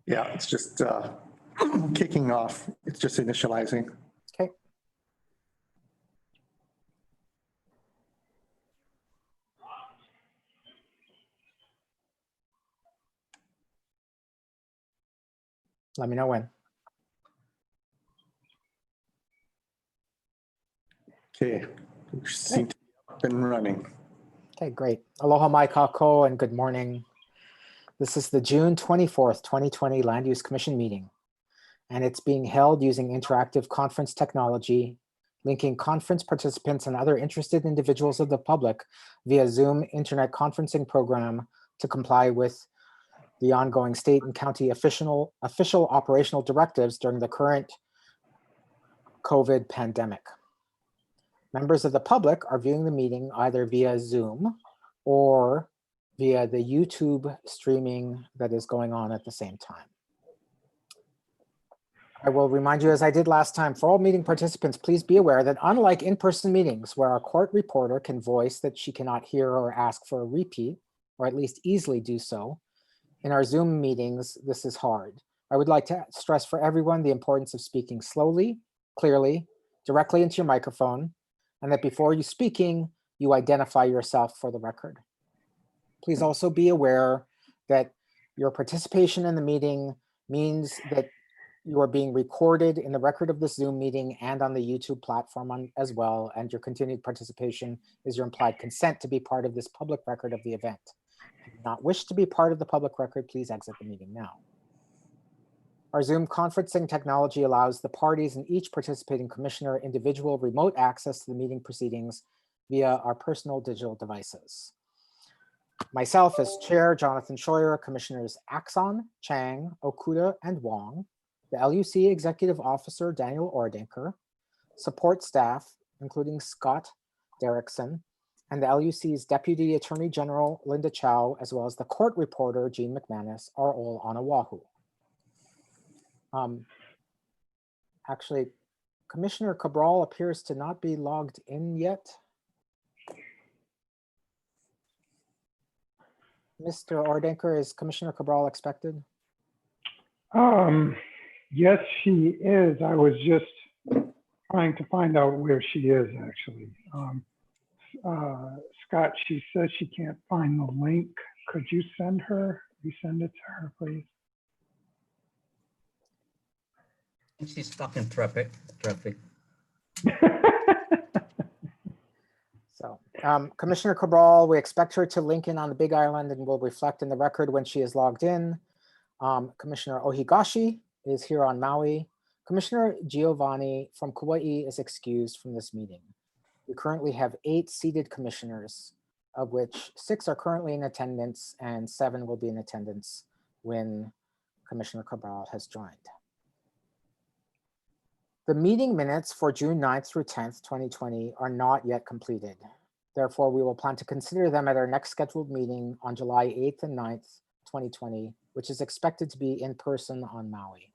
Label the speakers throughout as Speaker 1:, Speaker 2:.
Speaker 1: Yeah, it's just kicking off. It's just initializing.
Speaker 2: Okay. Let me know when.
Speaker 1: Okay, we seem to be up and running.
Speaker 2: Okay, great. Aloha mai kako and good morning. This is the June 24th, 2020 Land Use Commission meeting, and it's being held using interactive conference technology, linking conference participants and other interested individuals of the public via Zoom internet conferencing program to comply with the ongoing state and county official operational directives during the current COVID pandemic. Members of the public are viewing the meeting either via Zoom or via the YouTube streaming that is going on at the same time. I will remind you, as I did last time, for all meeting participants, please be aware that unlike in-person meetings where our court reporter can voice that she cannot hear or ask for a repeat, or at least easily do so, in our Zoom meetings, this is hard. I would like to stress for everyone the importance of speaking slowly, clearly, directly into your microphone, and that before you speaking, you identify yourself for the record. Please also be aware that your participation in the meeting means that you are being recorded in the record of this Zoom meeting and on the YouTube platform as well, and your continued participation is your implied consent to be part of this public record of the event. If you do not wish to be part of the public record, please exit the meeting now. Our Zoom conferencing technology allows the parties and each participating commissioner individual remote access to the meeting proceedings via our personal digital devices. Myself as chair, Jonathan Scheuer, commissioners Axon, Chang, Okuda, and Wong, the LUC executive officer, Daniel Ordenker, support staff, including Scott Derrickson, and the LUC's Deputy Attorney General, Linda Chow, as well as the court reporter, Jean McManus, are all on Oahu. Actually, Commissioner Cabral appears to not be logged in yet. Mr. Ordenker, is Commissioner Cabral expected?
Speaker 3: Yes, she is. I was just trying to find out where she is, actually. Scott, she says she can't find the link. Could you resend it to her, please?
Speaker 4: She's stuck in traffic.
Speaker 2: So, Commissioner Cabral, we expect her to link in on the Big Island and will reflect in the record when she is logged in. Commissioner Ohigashi is here on Maui. Commissioner Giovanni from Kauai is excused from this meeting. We currently have 8 seated commissioners, of which 6 are currently in attendance and 7 will be in attendance when Commissioner Cabral has joined. The meeting minutes for June 9th through 10th, 2020 are not yet completed. Therefore, we will plan to consider them at our next scheduled meeting on July 8th and 9th, 2020, which is expected to be in person on Maui.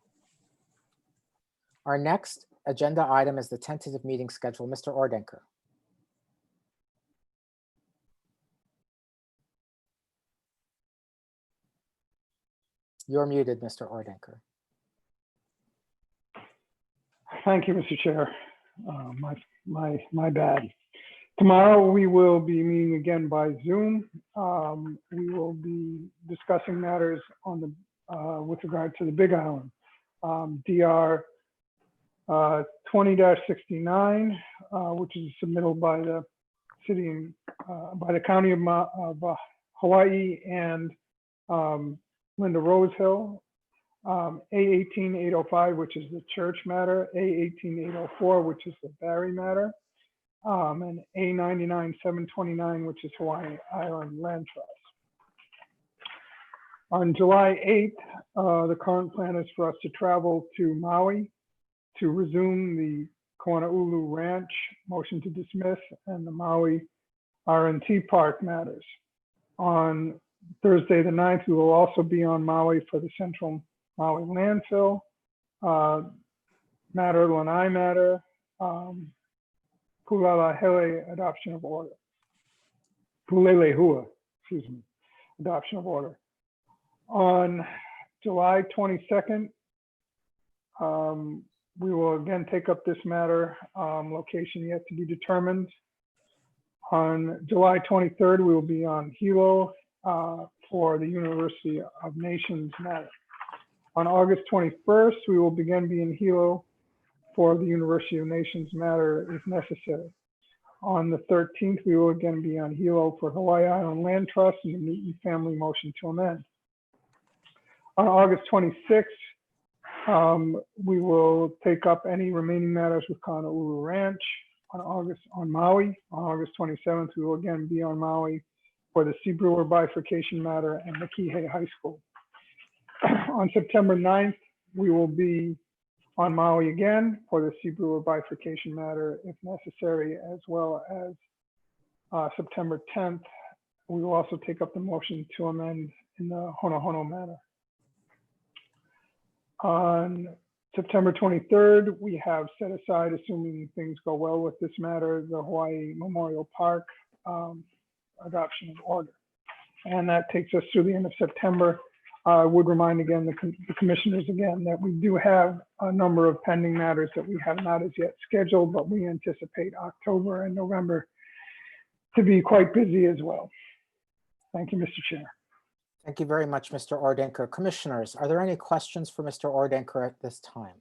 Speaker 2: Our next agenda item is the tentative meeting schedule. Mr. Ordenker. You're muted, Mr. Ordenker.
Speaker 3: Thank you, Mr. Chair. My bad. Tomorrow we will be meeting again by Zoom. We will be discussing matters on the with regard to the Big Island. DR 20-69, which is submitted by the city by the county of Hawaii and Linda Rosehill. A18-805, which is the church matter, A18-804, which is the Barry matter, and A99-729, which is Hawaiian Island Land Trust. On July 8th, the current plan is for us to travel to Maui to resume the Koanaulu Ranch motion to dismiss and the Maui RNT Park matters. On Thursday the 9th, we will also be on Maui for the Central Maui landfill matter, Lanai matter, Pulalahele adoption of order, Pulelehua, excuse me, adoption of order. On July 22nd, we will again take up this matter, location yet to be determined. On July 23rd, we will be on Hilo for the University of Nations matter. On August 21st, we will again be in Hilo for the University of Nations matter if necessary. On the 13th, we will again be on Hilo for Hawaii Island Land Trust and the Meaton family motion to amend. On August 26th, we will take up any remaining matters with Honolulu Ranch. On Maui, on August 27th, we will again be on Maui for the Sea Brewer bifurcation matter and the Kihei High School. On September 9th, we will be on Maui again for the Sea Brewer bifurcation matter if necessary, as well as September 10th, we will also take up the motion to amend in the Honohono matter. On September 23rd, we have set aside, assuming things go well with this matter, the Hawaii Memorial Park adoption of order. And that takes us through the end of September. I would remind again the commissioners again that we do have a number of pending matters that we have not as yet scheduled, but we anticipate October and November to be quite busy as well. Thank you, Mr. Chair.
Speaker 2: Thank you very much, Mr. Ordenker. Commissioners, are there any questions for Mr. Ordenker at this time?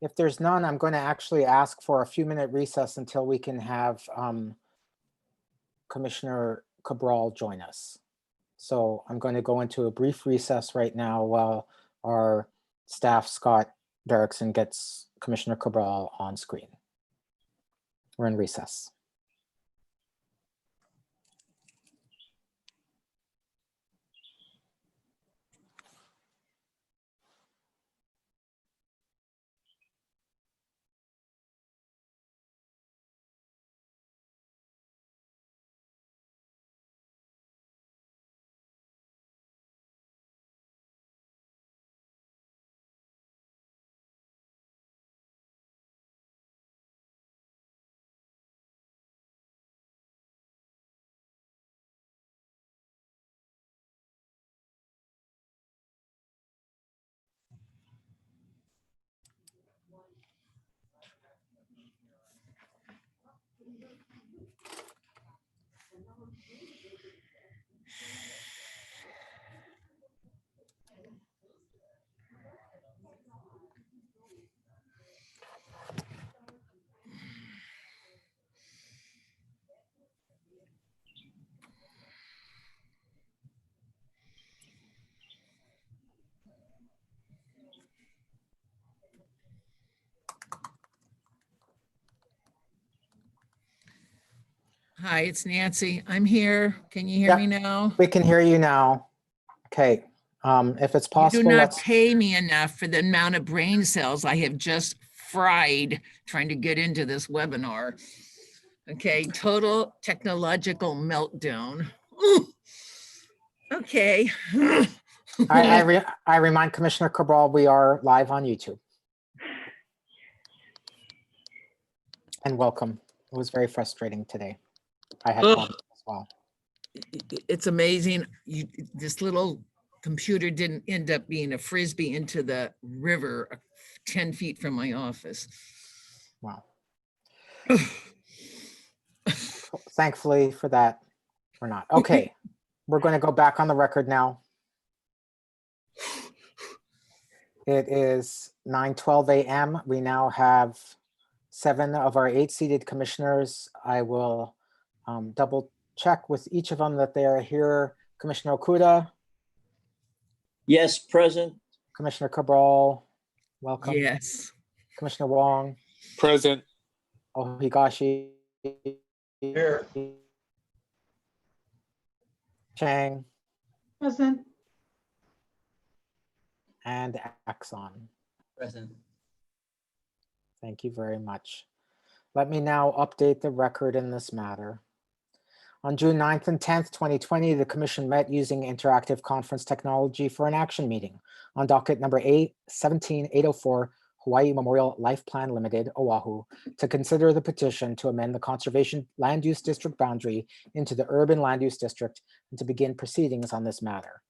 Speaker 2: If there's none, I'm going to actually ask for a few-minute recess until we can have Commissioner Cabral join us. So I'm going to go into a brief recess right now while our staff, Scott Derrickson, gets Commissioner Cabral on screen. We're in recess.
Speaker 5: Hi, it's Nancy. I'm here. Can you hear
Speaker 2: Yeah.
Speaker 5: me now?
Speaker 2: We can hear you now. Okay. If it's
Speaker 5: You
Speaker 2: possible,
Speaker 5: do not
Speaker 2: let's.
Speaker 5: pay me enough for the amount of brain cells I have just fried trying to get into this webinar. Okay, total technological meltdown. Ooh. Okay.
Speaker 2: I remind Commissioner Cabral we are live on YouTube. And welcome. It was very frustrating today. I had problems as well.
Speaker 5: It's amazing. This little computer didn't end up being a Frisbee into the river 10 feet from my office.
Speaker 2: Wow. Thankfully for that, we're not. Okay, we're going to go back on the record now. It is 9:12 a.m. We now have 7 of our 8 seated commissioners. I will double check with each of them that they are here. Commissioner Okuda.
Speaker 6: Yes, present.
Speaker 2: Commissioner Cabral, welcome.
Speaker 5: Yes.
Speaker 2: Commissioner Wong.
Speaker 7: Present.
Speaker 2: Ohigashi.
Speaker 1: Here.
Speaker 2: Chang.
Speaker 8: Present.
Speaker 2: And Axon.
Speaker 4: Present.
Speaker 2: Thank you very much. Let me now update the record in this matter. On June 9th and 10th, 2020, the Commission met using interactive conference technology for an action meeting on docket number 817-804 Hawaii Memorial Life Plan Limited, Oahu, to consider the petition to amend the Conservation Land Use District boundary into the Urban Land Use District and to begin proceedings on this matter.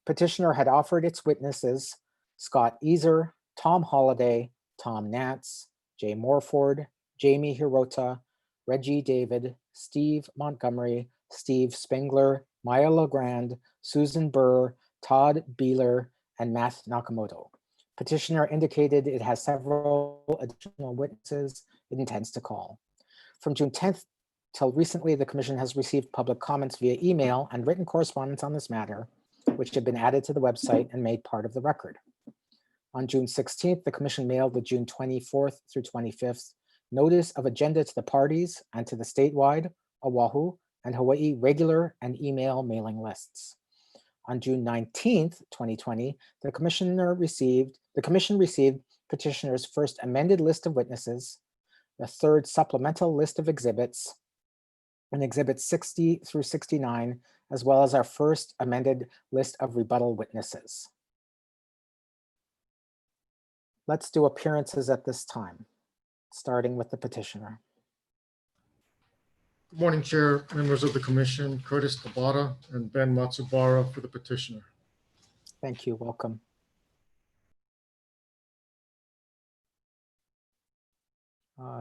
Speaker 2: Petitioner had offered its witnesses Scott Easer, Tom Holliday, Tom Nance, Jay Morford, Jamie Hirota, Reggie David, Steve Montgomery, Steve Spengler, Maya LeGrand, Susan Burr, Todd Beeler, and Matt Nakamoto. Petitioner indicated it has several additional witnesses it intends to call. From June 10th till recently, the commission has received public comments via email and written correspondence on this matter, which have been added to the website and made part of the record. On June 16th, the commission mailed the June 24th through 25th notice of agenda to the parties and to the statewide, Oahu, and Hawaii regular and email mailing lists. On June 19th, 2020, the commission received petitioner's first amended list of witnesses, the third supplemental list of exhibits, and exhibits 60 through 69, as well as our first amended list of rebuttal witnesses. Let's do appearances at this time, starting with the petitioner.
Speaker 7: Good morning, Chair, members of the Commission, Curtis Tabata and Ben Matsubara for the petitioner.
Speaker 2: Thank you. Welcome.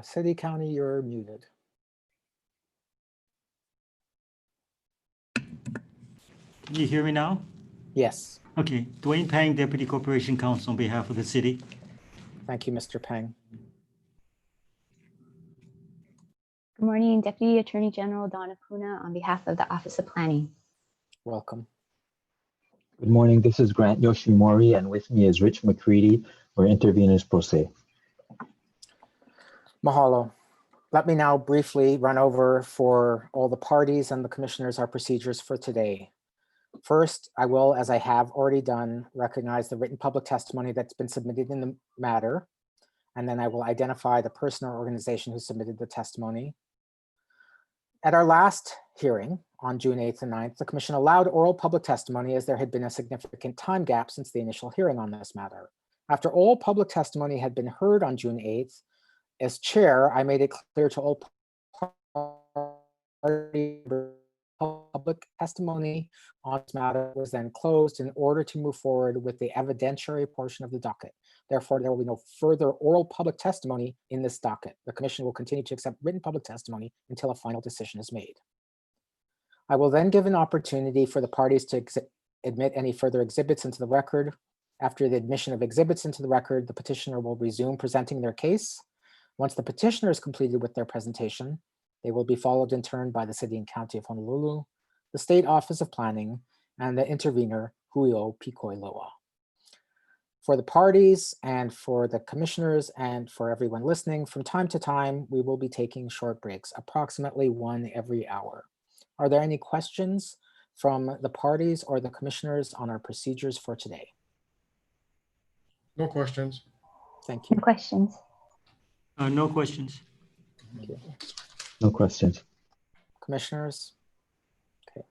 Speaker 2: City County, you're muted.
Speaker 8: Can you hear me now?
Speaker 2: Yes.
Speaker 8: Okay, Dwayne Pang, Deputy Corporation Counsel on behalf of the city.
Speaker 2: Thank you, Mr. Peng.
Speaker 9: Good morning, Deputy Attorney General Donna Puna on behalf of the Office of Planning.
Speaker 2: Welcome.
Speaker 10: Good morning, this is Grant Yoshimori, and with me is Rich McCready, or interveners pro se.
Speaker 2: Mahalo. Let me now briefly run over for all the parties and the commissioners our procedures for today. First, I will, as I have already done, recognize the written public testimony that's been submitted in the matter, and then I will identify the person or organization who submitted the testimony. At our last hearing on June 8th and 9th, the commission allowed oral public testimony as there had been a significant time gap since the initial hearing on this matter. After all public testimony had been heard on June 8th, as chair, I made it clear to all parties public testimony on this matter was then closed in order to move forward with the evidentiary portion of the docket. Therefore, there will be no further oral public testimony in this docket. The commission will continue to accept written public testimony until a final decision is made. I will then give an opportunity for the parties to admit any further exhibits into the record. After the admission of exhibits into the record, the petitioner will resume presenting their case. Once the petitioner is completed with their presentation, they will be followed in turn by the City and County of Honolulu, the State Office of Planning, and the intervener, Huio Pikoiloa. For the parties and for the commissioners and for everyone listening, from time to time, we will be taking short breaks, approximately one every hour. Are there any questions from the parties or the commissioners on our procedures for today?
Speaker 7: No questions.
Speaker 2: Thank you.
Speaker 9: No questions.
Speaker 8: No questions.
Speaker 2: Thank you.
Speaker 10: No questions.
Speaker 2: Commissioners? Okay.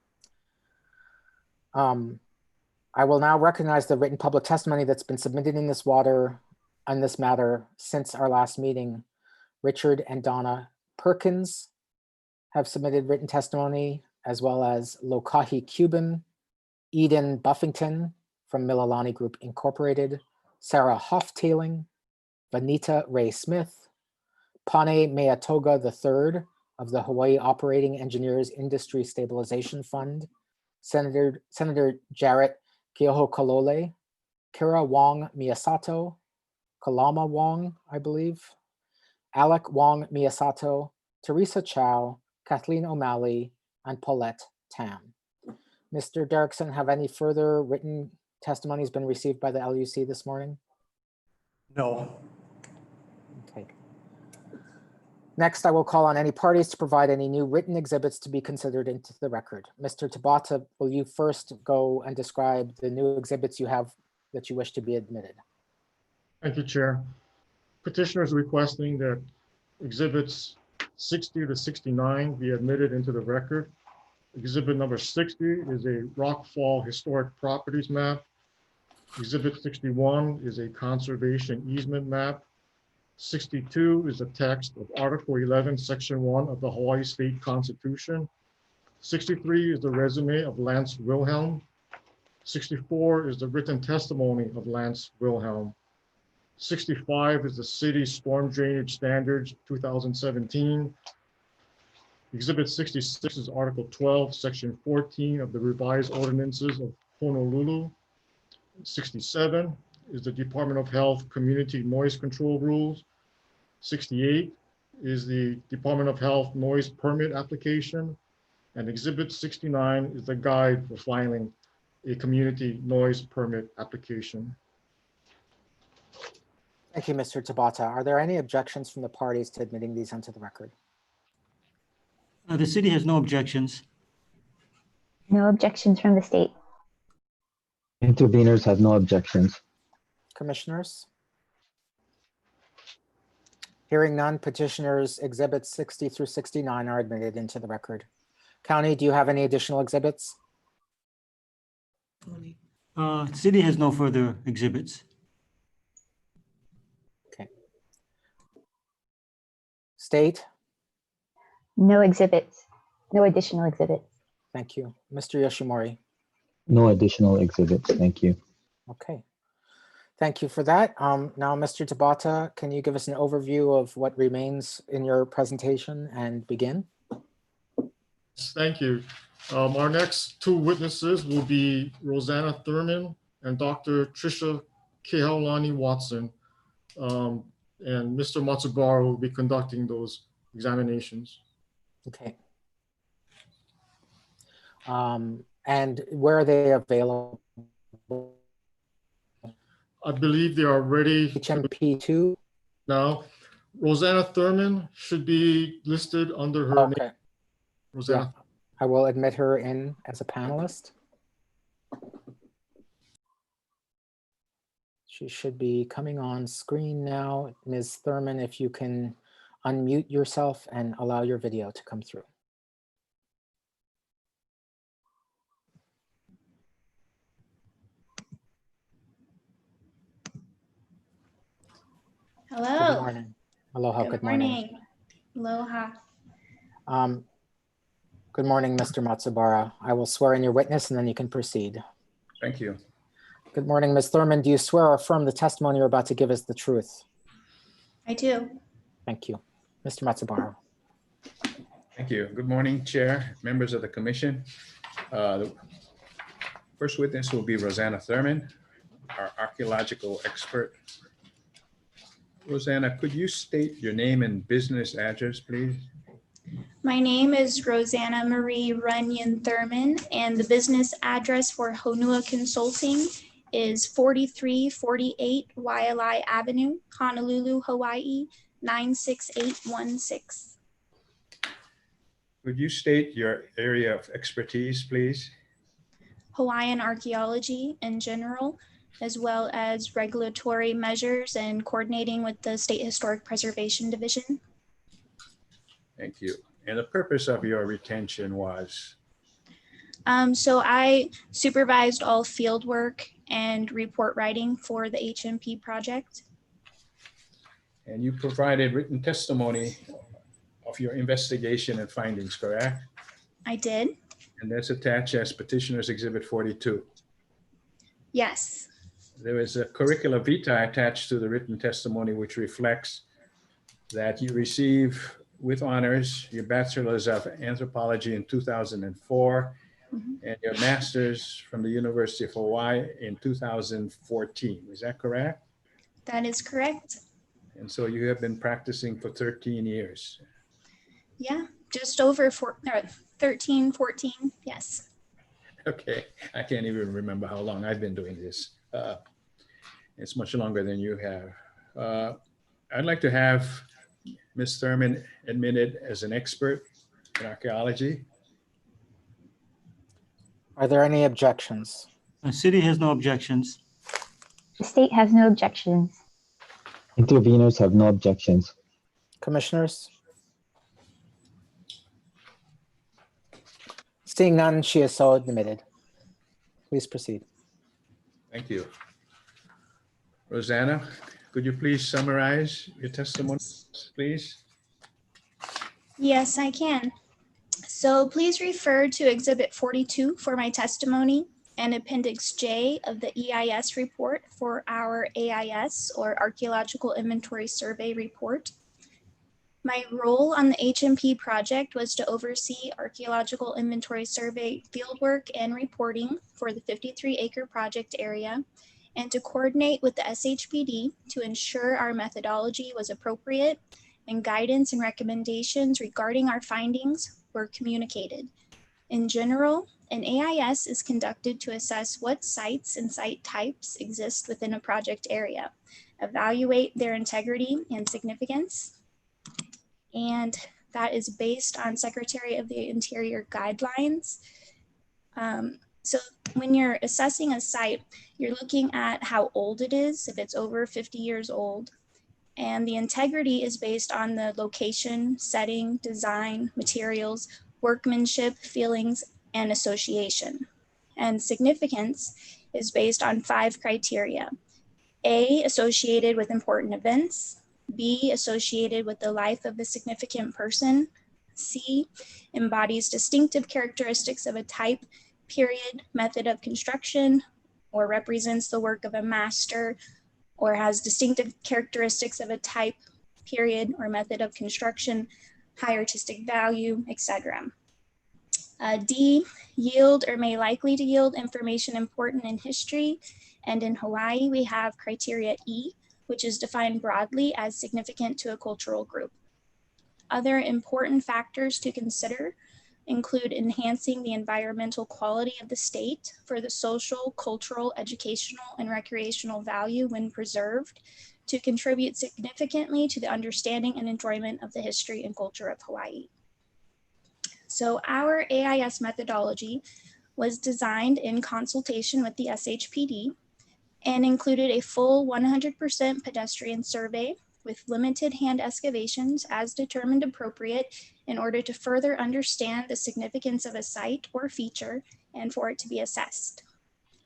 Speaker 2: I will now recognize the written public testimony that's been submitted in this matter since our last meeting. Richard and Donna Perkins have submitted written testimony, as well as Lokahi Cuban, Eden Buffington from Mililani Group Incorporated, Sarah Hoftailing, Vanita Ray Smith, Pane Meatoga III of the Hawaii Operating Engineers Industry Stabilization Fund, Senator Jarrett Keohokalole, Kara Wong Miyasato, Kalama Wong, I believe, Alec Wong Miyasato, Teresa Chow, Kathleen O'Malley, and Paulette Tam. Mr. Derrickson, have any further written testimonies been received by the LUC this morning?
Speaker 1: No.
Speaker 2: Okay. Next, I will call on any parties to provide any new written exhibits to be considered into the record. Mr. Tabata, will you first go and describe the new exhibits you have that you wish to be admitted?
Speaker 7: Thank you, Chair. Petitioner is requesting that exhibits 60 to 69 be admitted into the record. Exhibit number 60 is a Rockfall Historic Properties map. Exhibit 61 is a conservation easement map. 62 is the text of Article 11, Section 1 of the Hawaii State Constitution. 63 is the resume of Lance Wilhelm. 64 is the written testimony of Lance Wilhelm. 65 is the city storm drainage standards 2017. Exhibit 66 is Article 12, Section 14 of the revised ordinances of Honolulu. 67 is the Department of Health Community Noise Control Rules. 68 is the Department of Health Noise Permit application. And Exhibit 69 is the guide for filing a community noise permit application.
Speaker 2: Thank you, Mr. Tabata. Are there any objections from the parties to admitting these onto the record?
Speaker 8: The city has no objections.
Speaker 9: No objections from the state.
Speaker 10: Interveners have no objections.
Speaker 2: Commissioners? Hearing none, petitioners exhibits 60 through 69 are admitted into the record. County, do you have any additional exhibits?
Speaker 8: City has no further exhibits.
Speaker 2: Okay. State?
Speaker 9: No exhibits. No additional exhibits.
Speaker 2: Thank you. Mr. Yoshimori?
Speaker 10: No additional exhibits. Thank you.
Speaker 2: Okay. Thank you for that. Now, Mr. Tabata, can you give us an overview of what remains in your presentation and begin?
Speaker 7: Thank you. Our next two witnesses will be Rosanna Thurman and Dr. Tricia Kehaulani Watson. And Mr. Matsubara will be conducting those examinations.
Speaker 2: Okay. And where are they available?
Speaker 7: I believe they are ready
Speaker 2: HMP2?
Speaker 7: now. Rosanna Thurman should be listed under her name.
Speaker 2: Okay.
Speaker 7: Rosanna.
Speaker 2: Yeah. I will admit her in as a panelist. She should be coming on screen now. Ms. Thurman, if you can unmute yourself and allow your video to come through.
Speaker 11: Hello.
Speaker 2: Good morning. Aloha, good morning.
Speaker 11: Aloha.
Speaker 2: Good morning, Mr. Matsubara. I will swear in your witness and then you can proceed.
Speaker 12: Thank you.
Speaker 2: Good morning, Ms. Thurman. Do you swear or affirm the testimony you're about to give is the truth?
Speaker 11: I do.
Speaker 2: Thank you. Mr. Matsubara.
Speaker 12: Thank you. Good morning, Chair, members of the Commission. The first witness will be Rosanna Thurman, our archaeological expert. Rosanna, could you state your name and business address, please?
Speaker 11: My name is Rosanna Marie Runyon Thurman, and the business address for Honua Consulting is 4348 Waialae Avenue, Honolulu, Hawaii, 96816.
Speaker 12: Could you state your area of expertise, please?
Speaker 11: Hawaiian archaeology in general, as well as regulatory measures and coordinating with the State Historic Preservation Division.
Speaker 12: Thank you. And the purpose of your retention was?
Speaker 11: So I supervised all field work and report writing for the HMP project.
Speaker 12: And you provided written testimony of your investigation and findings, correct?
Speaker 11: I did.
Speaker 12: And that's attached as Petitioner's Exhibit 42.
Speaker 11: Yes.
Speaker 12: There is a curricula vitae attached to the written testimony, which reflects that you receive with honors your Bachelor's of Anthropology in 2004 and your Master's from the University of Hawaii in 2014. Is that correct?
Speaker 11: That is correct.
Speaker 12: And so you have been practicing for 13 years.
Speaker 11: Yeah, just over 13, 14, yes.
Speaker 12: Okay, I can't even remember how long I've been doing this. It's much longer than you have. I'd like to have Ms. Thurman admitted as an expert in archaeology.
Speaker 2: Are there any objections?
Speaker 8: The city has no objections.
Speaker 9: The state has no objections.
Speaker 10: Interveners have no objections.
Speaker 2: Commissioners? Seeing none, she is so admitted. Please proceed.
Speaker 12: Thank you. Rosanna, could you please summarize your testimony, please?
Speaker 11: Yes, I can. So please refer to Exhibit 42 for my testimony and Appendix J of the EIS report for our AIS, or Archaeological Inventory Survey report. My role on the HMP project was to oversee archaeological inventory survey fieldwork and reporting for the 53-acre project area, and to coordinate with the SHPD to ensure our methodology was appropriate and guidance and recommendations regarding our findings were communicated. In general, an AIS is conducted to assess what sites and site types exist within a project area, evaluate their integrity and significance, and that is based on Secretary of the Interior guidelines. So when you're assessing a site, you're looking at how old it is, if it's over 50 years old, and the integrity is based on the location, setting, design, materials, workmanship, feelings, and association. And significance is based on 5 criteria. A, associated with important events. B, associated with the life of a significant person. C, embodies distinctive characteristics of a type, period, method of construction, or represents the work of a master, or has distinctive characteristics of a type, period, or method of construction, high artistic value, etc. D, yield or may likely to yield information important in history. And in Hawaii, we have criteria E, which is defined broadly as significant to a cultural group. Other important factors to consider include enhancing the environmental quality of the state for the social, cultural, educational, and recreational value when preserved to contribute significantly to the understanding and enjoyment of the history and culture of Hawaii. So our AIS methodology was designed in consultation with the SHPD and included a full 100% pedestrian survey with limited hand excavations as determined appropriate in order to further understand the significance of a site or feature and for it to be assessed.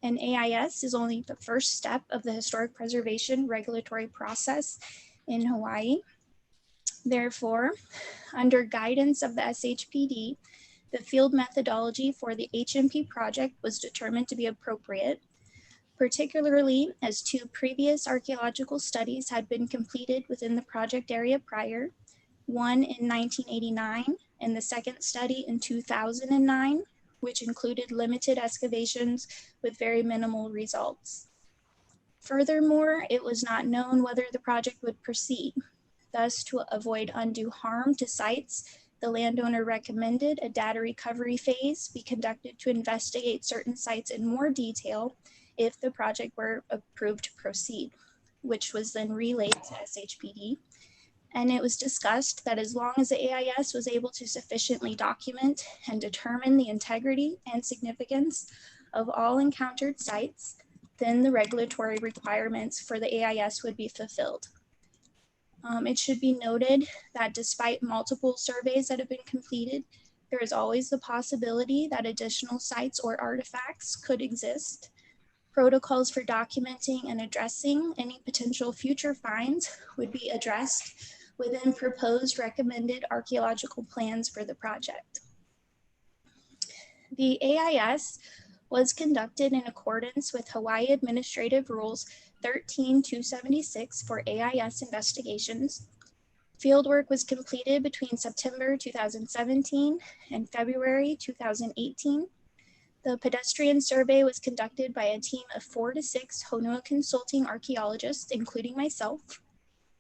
Speaker 11: An AIS is only the first step of the historic preservation regulatory process in Hawaii. Therefore, under guidance of the SHPD, the field methodology for the HMP project was determined to be appropriate, particularly as 2 previous archaeological studies had been completed within the project area prior, one in 1989 and the second study in 2009, which included limited excavations with very minimal results. Furthermore, it was not known whether the project would proceed. Thus, to avoid undue harm to sites, the landowner recommended a data recovery phase be conducted to investigate certain sites in more detail if the project were approved to proceed, which was then relayed to SHPD. And it was discussed that as long as the AIS was able to sufficiently document and determine the integrity and significance of all encountered sites, then the regulatory requirements for the AIS would be fulfilled. It should be noted that despite multiple surveys that have been completed, there is always the possibility that additional sites or artifacts could exist. Protocols for documenting and addressing any potential future finds would be addressed within proposed recommended archaeological plans for the project. The AIS was conducted in accordance with Hawaii Administrative Rules 13276 for AIS investigations. Fieldwork was completed between September 2017 and February 2018. The pedestrian survey was conducted by a team of 4 to 6 Honua consulting archaeologists, including myself.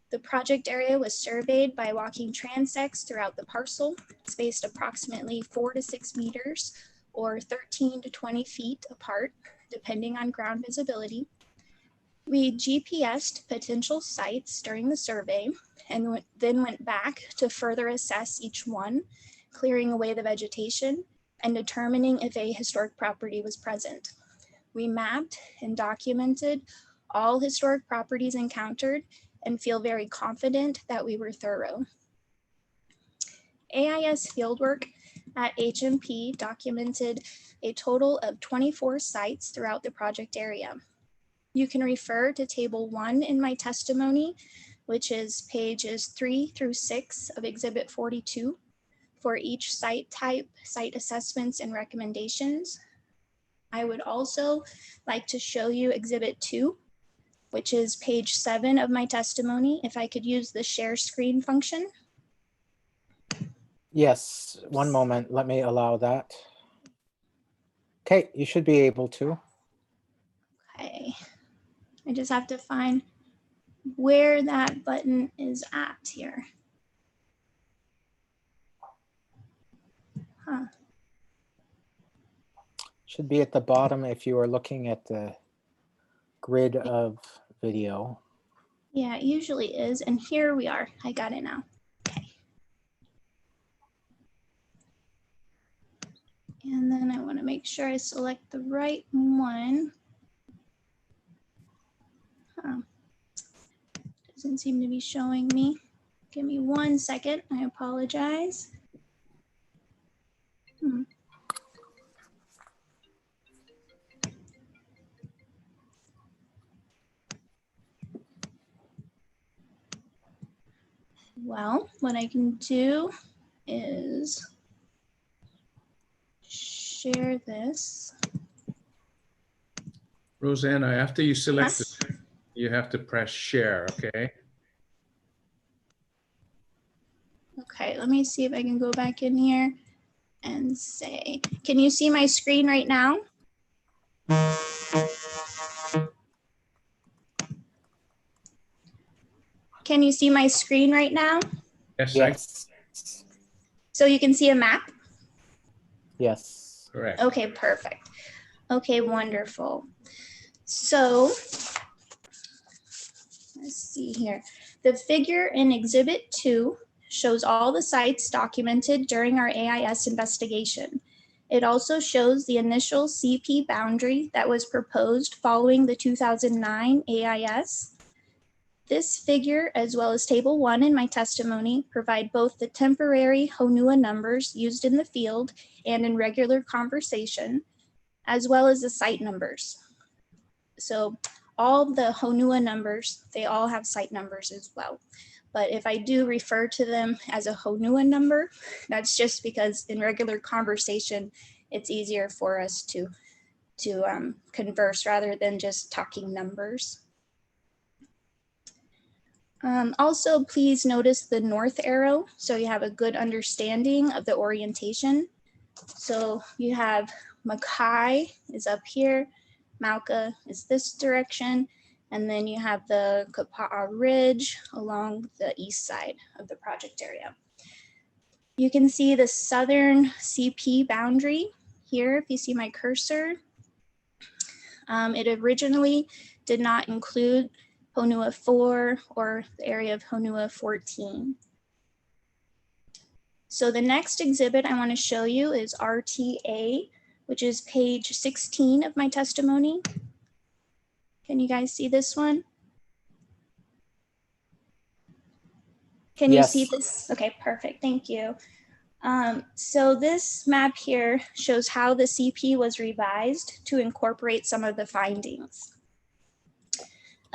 Speaker 11: The project area was surveyed by walking transects throughout the parcel, spaced approximately 4 to 6 meters or 13 to 20 feet apart, depending on ground visibility. We GPSed potential sites during the survey and then went back to further assess each one, clearing away the vegetation and determining if a historic property was present. We mapped and documented all historic properties encountered and feel very confident that we were thorough. AIS fieldwork at HMP documented a total of 24 sites throughout the project area. You can refer to table 1 in my testimony, which is pages 3 through 6 of exhibit 42 for each site type, site assessments and recommendations. I would also like to show you exhibit 2, which is page 7 of my testimony. If I could use the share screen function.
Speaker 2: Yes, one moment. Let me allow that. Okay, you should be able to.
Speaker 11: Okay, I just have to find where that button is at here. Huh.
Speaker 2: Should be at the bottom if you are looking at the grid of video.
Speaker 11: Yeah, it usually is. And here we are. I got it now. Okay. And then I want to make sure I select the right one. Huh. Doesn't seem to be showing me. Give me 1 second. I apologize. Well, what I can do is share this.
Speaker 12: Rosanna, after you select it, you have to press share, okay?
Speaker 11: Okay, let me see if I can go back in here and say, can you see my screen right now? Can you see my screen right now?
Speaker 12: Yes,
Speaker 2: Yes.
Speaker 11: So you can see a map?
Speaker 2: Yes.
Speaker 12: Correct.
Speaker 11: Okay, perfect. Okay, wonderful. So let's see here. The figure in Exhibit 2 shows all the sites documented during our AIS investigation. It also shows the initial CP boundary that was proposed following the 2009 AIS. This figure, as well as Table 1 in my testimony, provide both the temporary Honua numbers used in the field and in regular conversation, as well as the site numbers. So all the Honua numbers, they all have site numbers as well. But if I do refer to them as a Honua number, that's just because in regular conversation, it's easier for us to converse rather than just talking numbers. Also, please notice the north arrow so you have a good understanding of the orientation. So you have Makai is up here, Mauka is this direction, and then you have the Kapa'a Ridge along the east side of the project area. You can see the southern CP boundary here if you see my cursor. It originally did not include Honua 4 or the area of Honua 14. So the next exhibit I want to show you is RTA, which is page 16 of my testimony. Can you guys see this one? Can you see this? Okay, perfect. Thank you. So this map here shows how the CP was revised to incorporate some of the findings.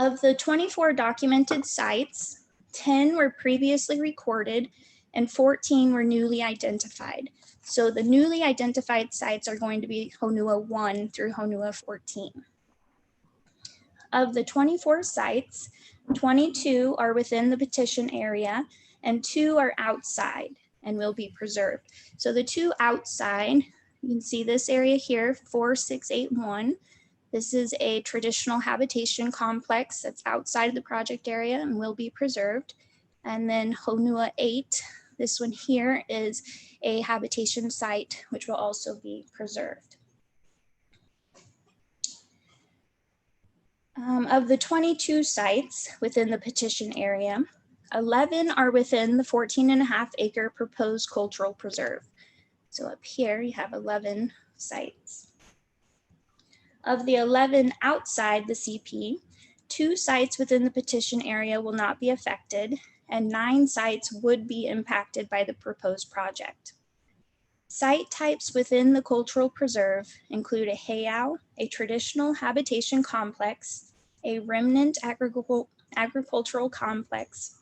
Speaker 11: Of the 24 documented sites, 10 were previously recorded and 14 were newly identified. So the newly identified sites are going to be Honua 1 through Honua 14. Of the 24 sites, 22 are within the petition area and 2 are outside and will be preserved. So the 2 outside, you can see this area here, 4681. This is a traditional habitation complex that's outside of the project area and will be preserved. And then Honua 8, this one here is a habitation site, which will also be preserved. Of the 22 sites within the petition area, 11 are within the 14.5 acre proposed cultural preserve. So up here you have 11 sites. Of the 11 outside the CP, 2 sites within the petition area will not be affected, and 9 sites would be impacted by the proposed project. Site types within the cultural preserve include a heiau, a traditional habitation complex, a remnant agricultural complex,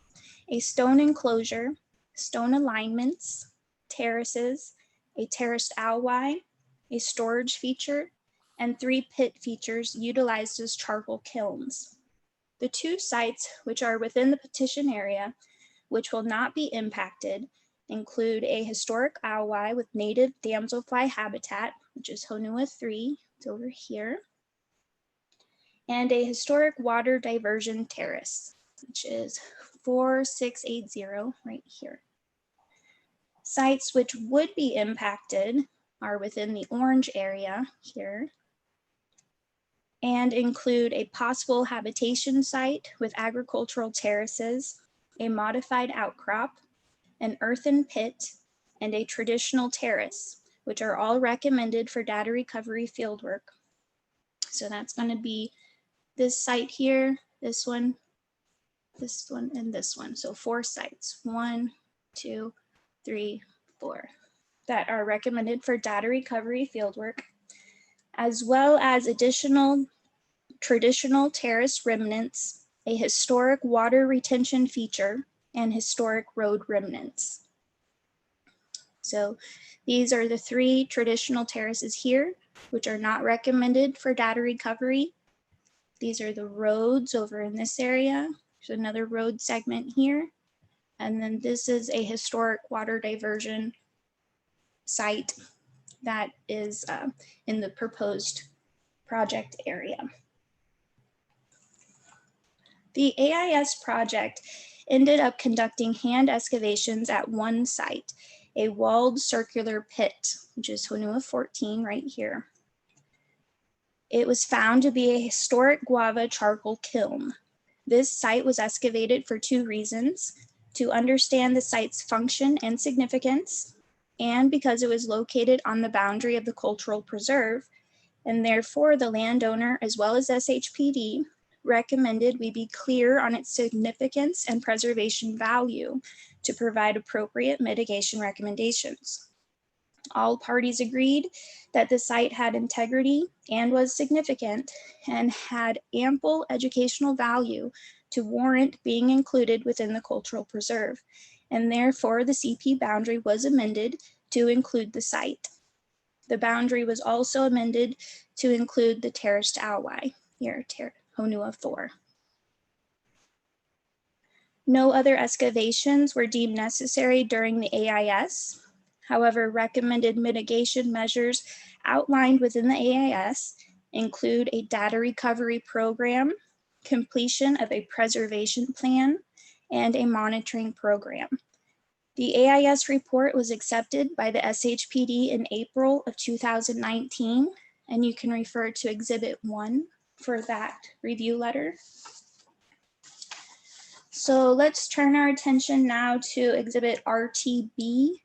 Speaker 11: a stone enclosure, stone alignments, terraces, a terraced alwai, a storage feature, and 3 pit features utilized as charcoal kilns. The 2 sites which are within the petition area, which will not be impacted, include a historic alwai with native damselfly habitat, which is Honua 3, it's over here, and a historic water diversion terrace, which is 4680 right here. Sites which would be impacted are within the orange area here and include a possible habitation site with agricultural terraces, a modified outcrop, an earthen pit, and a traditional terrace, which are all recommended for data recovery fieldwork. So that's going to be this site here, this one, and this one. So 4 sites, 1, 2, 3, 4, that are recommended for data recovery fieldwork, as well as additional traditional terrace remnants, a historic water retention feature, and historic road remnants. So these are the 3 traditional terraces here, which are not recommended for data recovery. These are the roads over in this area. There's another road segment here. And then this is a historic water diversion site that is in the proposed project area. The AIS project ended up conducting hand excavations at one site, a walled circular pit, which is Honua 14 right here. It was found to be a historic guava charcoal kiln. This site was excavated for 2 reasons: to understand the site's function and significance, and because it was located on the boundary of the cultural preserve, and therefore the landowner as well as SHPD recommended we be clear on its significance and preservation value to provide appropriate mitigation recommendations. All parties agreed that the site had integrity and was significant and had ample educational value to warrant being included within the cultural preserve, and therefore the CP boundary was amended to include the site. The boundary was also amended to include the terraced alwai, here, Honua 4. No other excavations were deemed necessary during the AIS. However, recommended mitigation measures outlined within the AIS include a data recovery program, completion of a preservation plan, and a monitoring program. The AIS report was accepted by the SHPD in April of 2019, and you can refer to Exhibit 1 for that review letter. So let's turn our attention now to Exhibit RTB,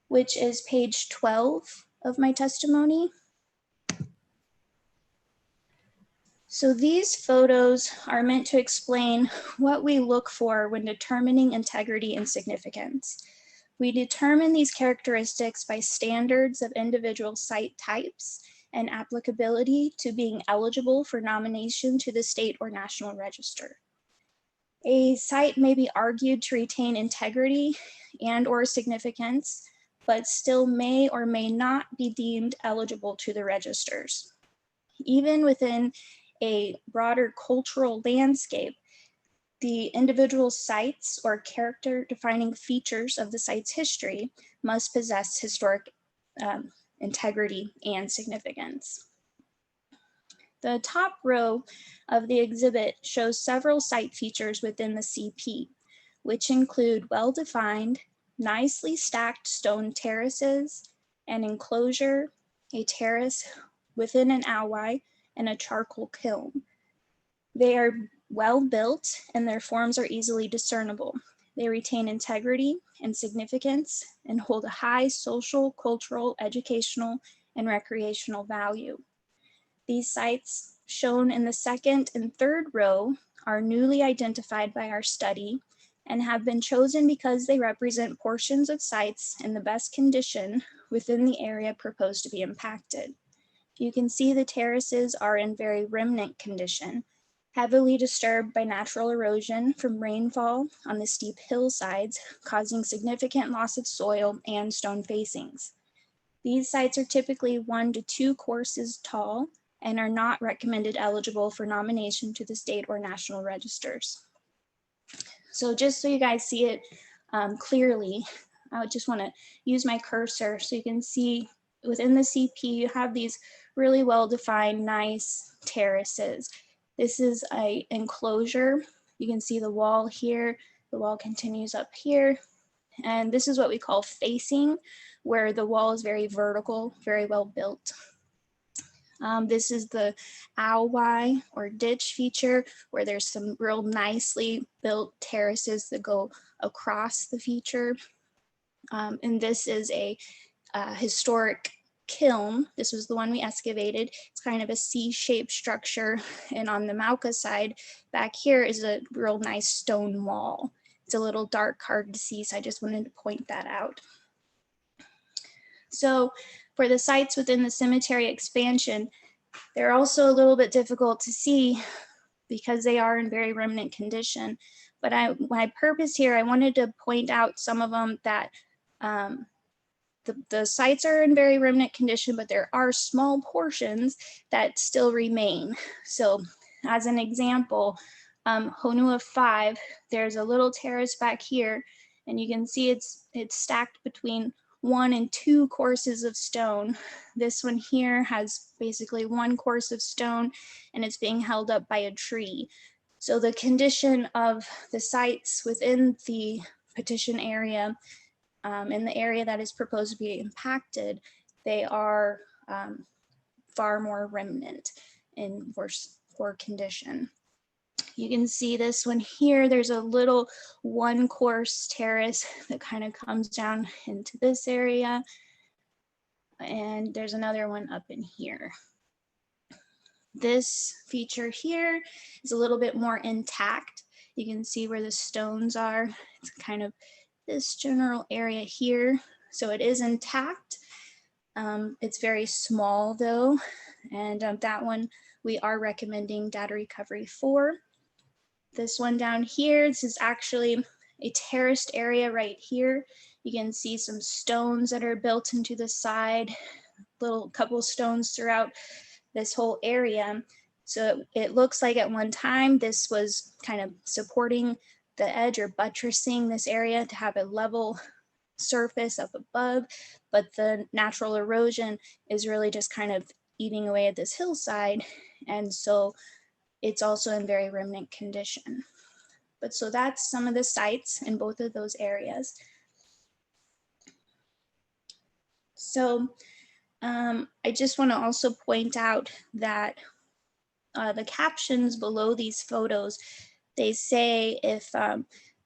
Speaker 11: which is page 12 of my testimony. So these photos are meant to explain what we look for when determining integrity and significance. We determine these characteristics by standards of individual site types and applicability to being eligible for nomination to the state or national register. A site may be argued to retain integrity and/or significance, but still may or may not be deemed eligible to the registers. Even within a broader cultural landscape, the individual sites or character defining features of the site's history must possess historic integrity and significance. The top row of the exhibit shows several site features within the CP, which include well-defined, nicely stacked stone terraces, an enclosure, a terrace within an alwai, and a charcoal kiln. They are well built and their forms are easily discernible. They retain integrity and significance and hold a high social, cultural, educational, and recreational value. These sites shown in the second and third row are newly identified by our study and have been chosen because they represent portions of sites in the best condition within the area proposed to be impacted. You can see the terraces are in very remnant condition. heavily disturbed by natural erosion from rainfall on the steep hillsides, causing significant loss of soil and stone facings. These sites are typically 1 to 2 courses tall and are not recommended eligible for nomination to the state or national registers. So just so you guys see it clearly, I would just want to use my cursor so you can see within the CP, you have these really well-defined, nice terraces. This is an enclosure. You can see the wall here. The wall continues up here. And this is what we call facing, where the wall is very vertical, very well built. This is the Hawai or ditch feature, where there's some real nicely built terraces that go across the feature. And this is a historic kiln. This was the one we excavated. It's kind of a C-shaped structure. And on the Mauka side, back here is a real nice stone wall. It's a little dark, hard to see, so I just wanted to point that out. So for the sites within the cemetery expansion, they're also a little bit difficult to see because they are in very remnant condition. But my purpose here, I wanted to point out some of them that the sites are in very remnant condition, but there are small portions that still remain. So as an example, Honua 5, there's a little terrace back here, and you can see it's stacked between 1 and 2 courses of stone. This one here has basically 1 course of stone, and it's being held up by a tree. So the condition of the sites within the petition area, in the area that is proposed to be impacted, they are far more remnant in worse poor condition. You can see this one here, there's a little 1 course terrace that kind of comes down into this area. And there's another one up in here. This feature here is a little bit more intact. You can see where the stones are. It's kind of this general area here. So it is intact. It's very small though. And that one we are recommending data recovery for. This one down here, this is actually a terraced area right here. You can see some stones that are built into the side, little couple stones throughout this whole area. So it looks like at one time this was kind of supporting the edge or buttressing this area to have a level surface up above, but the natural erosion is really just kind of eating away at this hillside. And so it's also in very remnant condition. But so that's some of the sites in both of those areas. So I just want to also point out that the captions below these photos, they say if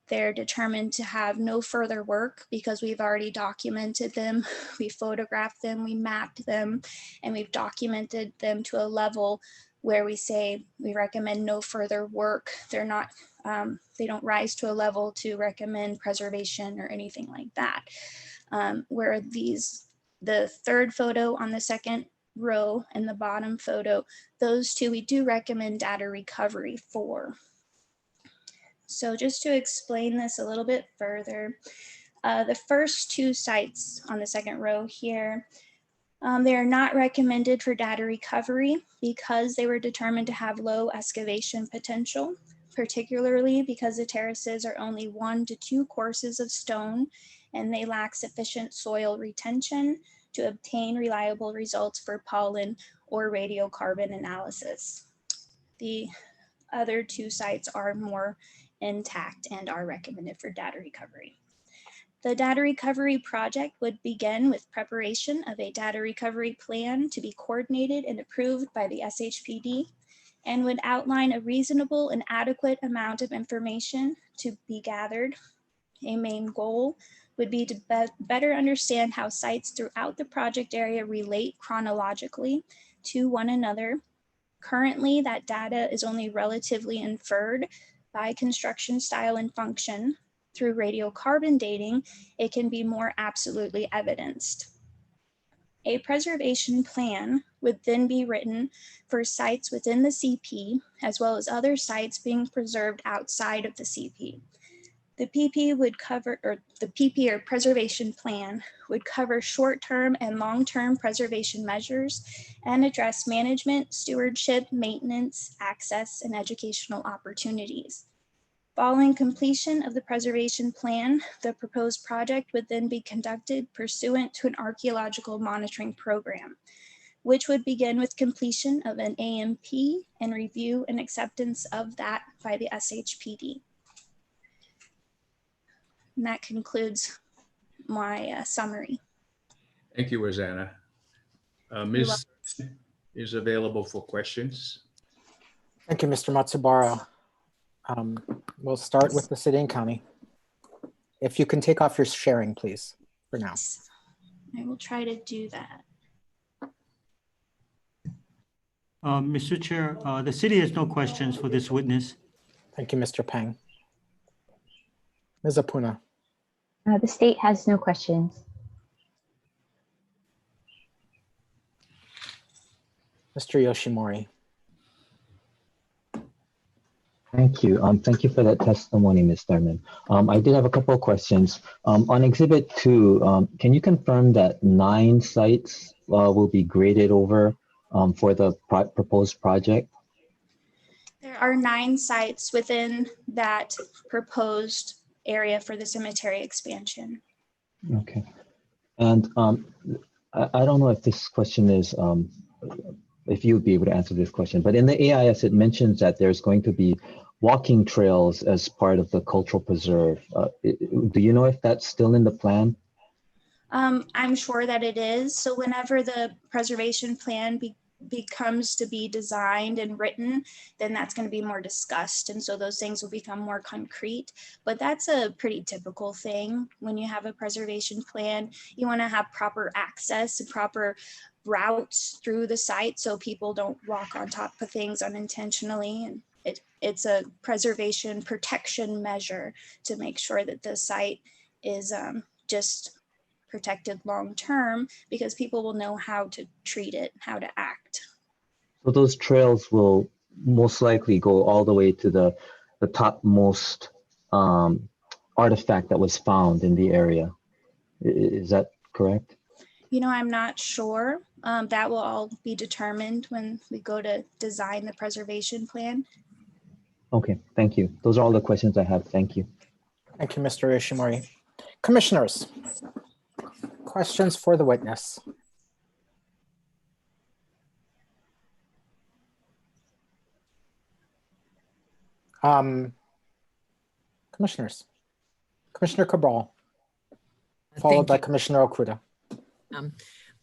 Speaker 11: they're determined to have no further work because we've already documented them, we photographed them, we mapped them, and we've documented them to a level where we say we recommend no further work. They're not, they don't rise to a level to recommend preservation or anything like that. Where the third photo on the second row and the bottom photo, those two we do recommend data recovery for. So just to explain this a little bit further, the first 2 sites on the second row here, they are not recommended for data recovery because they were determined to have low excavation potential, particularly because the terraces are only 1 to 2 courses of stone and they lack sufficient soil retention to obtain reliable results for pollen or radiocarbon analysis. The other 2 sites are more intact and are recommended for data recovery. The data recovery project would begin with preparation of a data recovery plan to be coordinated and approved by the SHPD and would outline a reasonable and adequate amount of information to be gathered. A main goal would be to better understand how sites throughout the project area relate chronologically to one another. Currently, that data is only relatively inferred by construction style and function. Through radiocarbon dating, it can be more absolutely evidenced. A preservation plan would then be written for sites within the CP, as well as other sites being preserved outside of the CP. The PP would cover, or the PP or preservation plan would cover short-term and long-term preservation measures and address management, stewardship, maintenance, access, and educational opportunities. Following completion of the preservation plan, the proposed project would then be conducted pursuant to an archaeological monitoring program, which would begin with completion of an AMP and review and acceptance of that by the SHPD. And that concludes my summary.
Speaker 12: Thank you, Rosanna. Ms. is available for questions.
Speaker 2: Thank you, Mr. Matsubara. We'll start with the city and county. If you can take off your sharing, please, for now.
Speaker 11: I will try to do that.
Speaker 8: Mr. Chair, the city has no questions for this witness.
Speaker 2: Thank you, Mr. Pang. Ms. Apuna.
Speaker 9: The state has no questions.
Speaker 2: Mr. Yoshimori.
Speaker 10: Thank you. Thank you for that testimony, Ms. Thurman. I did have a couple of questions. On Exhibit 2, can you confirm that 9 sites will be graded over for the proposed project?
Speaker 11: There are 9 sites within that proposed area for the cemetery expansion.
Speaker 10: Okay. And I don't know if this question is, if you'd be able to answer this question, but in the AIS, it mentions that there's going to be walking trails as part of the cultural preserve. Do you know if that's still in the plan?
Speaker 11: I'm sure that it is. So whenever the preservation plan becomes to be designed and written, then that's going to be more discussed. And so those things will become more concrete. But that's a pretty typical thing when you have a preservation plan. You want to have proper access and proper routes through the site so people don't walk on top of things unintentionally. And it's a preservation protection measure to make sure that the site is just protected long-term, because people will know how to treat it, how to act.
Speaker 10: So those trails will most likely go all the way to the topmost artifact that was found in the area. Is that correct?
Speaker 11: You know, I'm not sure. That will all be determined when we go to design the preservation plan.
Speaker 10: Okay, thank you. Those are all the questions I have. Thank you.
Speaker 2: Thank you, Mr. Yoshimori. Commissioners, questions for the witness? Commissioners, Commissioner Cabral, followed by Commissioner Okuda.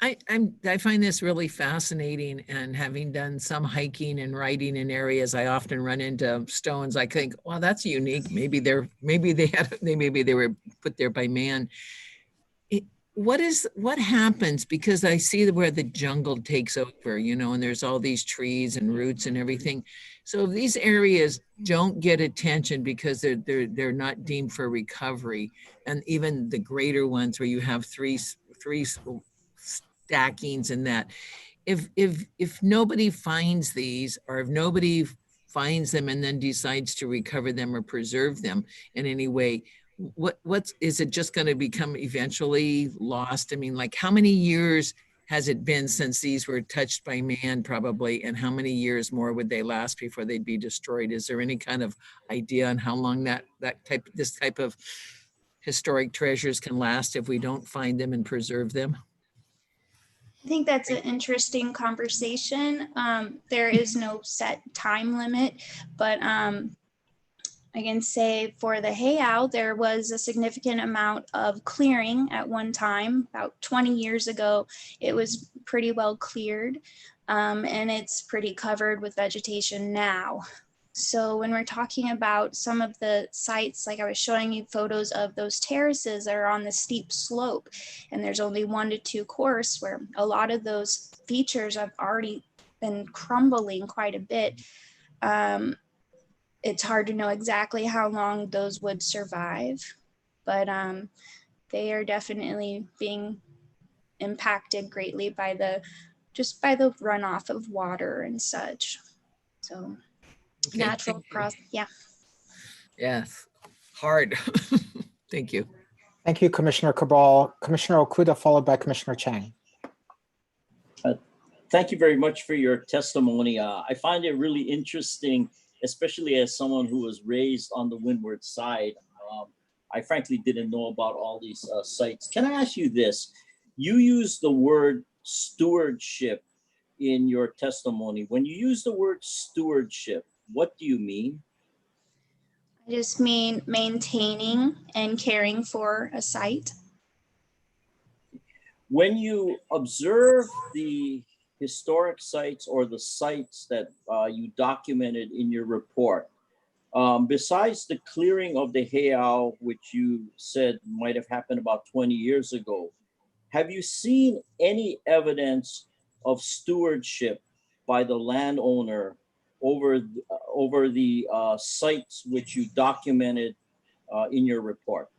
Speaker 5: I find this really fascinating, and having done some hiking and riding in areas, I often run into stones. I think, well, that's unique. Maybe they were put there by man. What happens? Because I see where the jungle takes over, you know, and there's all these trees and roots and everything. So if these areas don't get attention because they're not deemed for recovery, and even the greater ones where you have three stackings and that, if nobody finds these, or if nobody finds them and then decides to recover them or preserve them in any way, what's is it just going to become eventually lost? I mean, like, how many years has it been since these were touched by man, probably, and how many years more would they last before they'd be destroyed? Is there any kind of idea on how long this type of historic treasures can last if we don't find them and preserve them?
Speaker 11: I think that's an interesting conversation. There is no set time limit, but I can say for the Heiau, there was a significant amount of clearing at one time. About 20 years ago, it was pretty well cleared, and it's pretty covered with vegetation now. So when we're talking about some of the sites, like I was showing you photos of those terraces that are on the steep slope, and there's only 1 to 2 course, where a lot of those features have already been crumbling quite a bit. It's hard to know exactly how long those would survive, but they are definitely being impacted greatly by the runoff of water and such. So
Speaker 5: Okay,
Speaker 11: natural
Speaker 5: thank you.
Speaker 11: process, yeah.
Speaker 5: Yes, hard. Thank you.
Speaker 2: Thank you, Commissioner Cabral. Commissioner Okuda, followed by Commissioner Chang.
Speaker 6: Thank you very much for your testimony. I find it really interesting, especially as someone who was raised on the windward side. I frankly didn't know about all these sites. Can I ask you this? You use the word stewardship in your testimony. When you use the word stewardship, what do you mean?
Speaker 11: I just mean maintaining and caring for a site.
Speaker 6: When you observe the historic sites or the sites that you documented in your report, besides the clearing of the heiau, which you said might have happened about 20 years ago, have you seen any evidence of stewardship by the landowner over the sites which you documented in your report?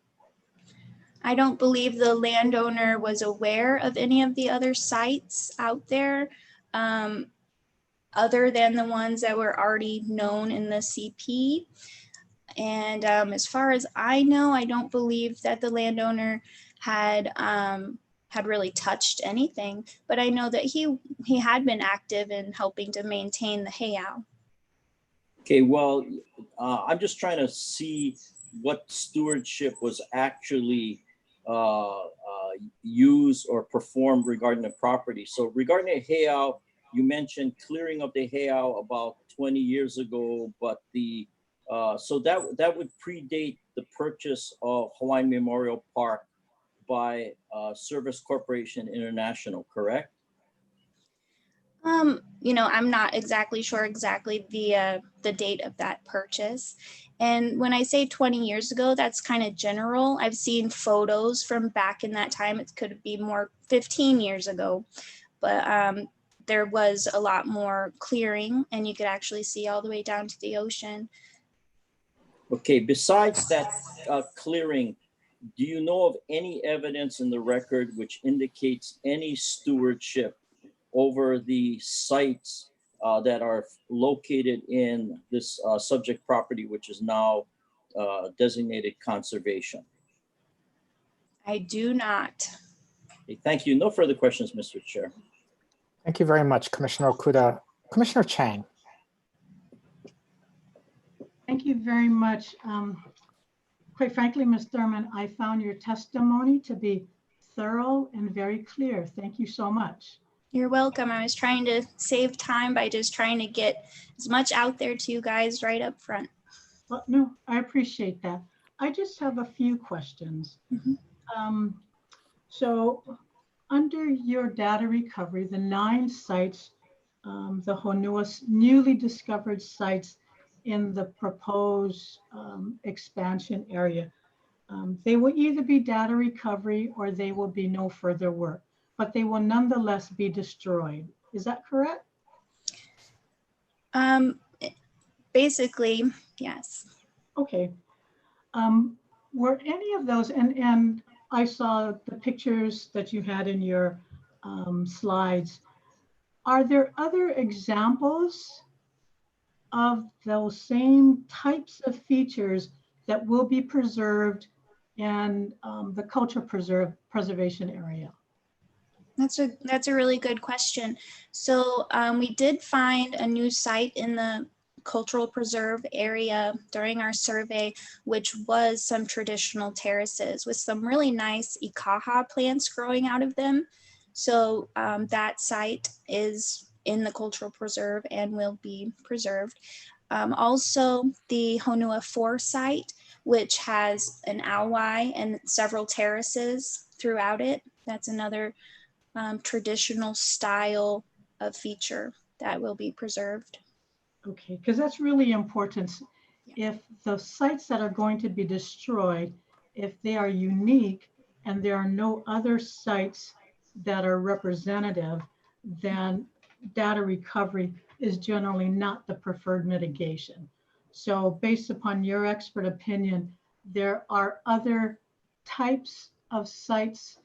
Speaker 11: I don't believe the landowner was aware of any of the other sites out there, other than the ones that were already known in the CP. And as far as I know, I don't believe that the landowner had really touched anything, but I know that he had been active in helping to maintain the heiau.
Speaker 6: Okay, well, I'm just trying to see what stewardship was actually used or performed regarding the property. So regarding the heiau, you mentioned clearing of the heiau about 20 years ago, but the so that would predate the purchase of Hawaiian Memorial Park by Service Corporation International, correct?
Speaker 11: You know, I'm not exactly sure the date of that purchase. And when I say 20 years ago, that's kind of general. I've seen photos from back in that time. It could be more 15 years ago, but there was a lot more clearing and you could actually see all the way down to the ocean.
Speaker 6: Okay, besides that clearing, do you know of any evidence in the record which indicates any stewardship over the sites that are located in this subject property, which is now designated conservation?
Speaker 11: I do not.
Speaker 6: Okay, thank you. No further questions, Mr. Chair.
Speaker 2: Thank you very much, Commissioner Okuda. Commissioner Chang.
Speaker 13: Thank you very much. Quite frankly, Ms. Thurman, I found your testimony to be thorough and very clear. Thank you so much.
Speaker 11: You're welcome. I was trying to save time by just trying to get as much out there to you guys right up front.
Speaker 13: Well, no, I appreciate that. I just have a few questions. So under your data recovery, the 9 sites, the Honua's newly discovered sites in the proposed expansion area, they will either be data recovery or they will be no further work, but they will nonetheless be destroyed. Is that correct?
Speaker 11: Basically, yes.
Speaker 13: Okay. Were any of those, and I saw the pictures that you had in your slides, are there other examples of those same types of features that will be preserved in the cultural preservation area?
Speaker 11: That's a really good question. So we did find a new site in the cultural preserve area during our survey, which was some traditional terraces with some really nice ikaha plants growing out of them. So that site is in the cultural preserve and will be preserved. Also the Honua 4 site, which has an auai and several terraces throughout it. That's another traditional style of feature that will be preserved.
Speaker 13: Okay, because that's really important. Yeah. If the sites that are going to be destroyed, if they are unique and there are no other sites that are representative, then data recovery is generally not the preferred mitigation. So based upon your expert opinion, there are other types of sites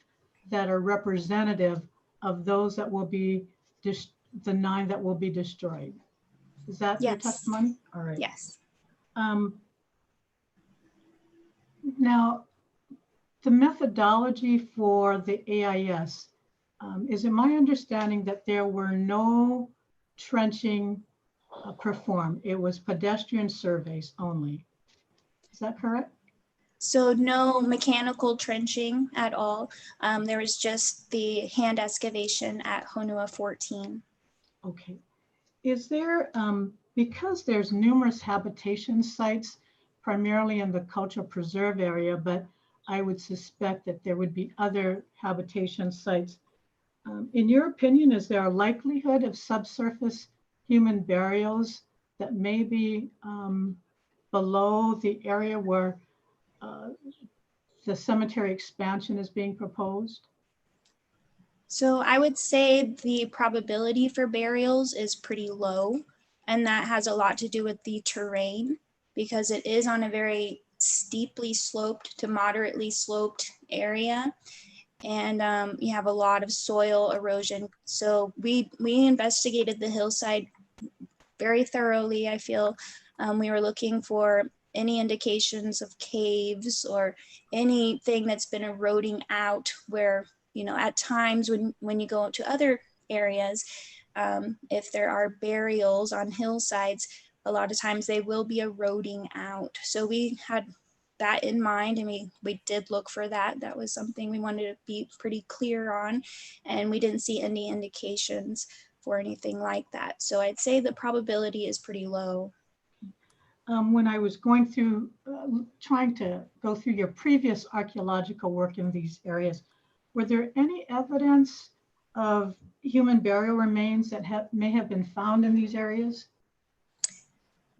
Speaker 13: that are representative of those that will be, the 9 that will be destroyed. Is that your
Speaker 11: Yes.
Speaker 13: testimony? All right.
Speaker 11: Yes.
Speaker 13: Now, the methodology for the AIS, is it my understanding that there were no trenching performed? It was pedestrian surveys only. Is that correct?
Speaker 11: So no mechanical trenching at all. There was just the hand excavation at Honua 14.
Speaker 13: Okay. Is there, because there's numerous habitation sites, primarily in the cultural preserve area, but I would suspect that there would be other habitation sites. In your opinion, is there a likelihood of subsurface human burials that may be below the area where the cemetery expansion is being proposed?
Speaker 11: So I would say the probability for burials is pretty low, and that has a lot to do with the terrain because it is on a very steeply sloped to moderately sloped area. And you have a lot of soil erosion. So we investigated the hillside very thoroughly, I feel. We were looking for any indications of caves or anything that's been eroding out where, you know, at times when you go to other areas, if there are burials on hillsides, a lot of times they will be eroding out. So we had that in mind, and we did look for that. That was something we wanted to be pretty clear on, and we didn't see any indications for anything like that. So I'd say the probability is pretty low.
Speaker 13: When I was going through, trying to go through your previous archaeological work in these areas, were there any evidence of human burial remains that may have been found in these areas?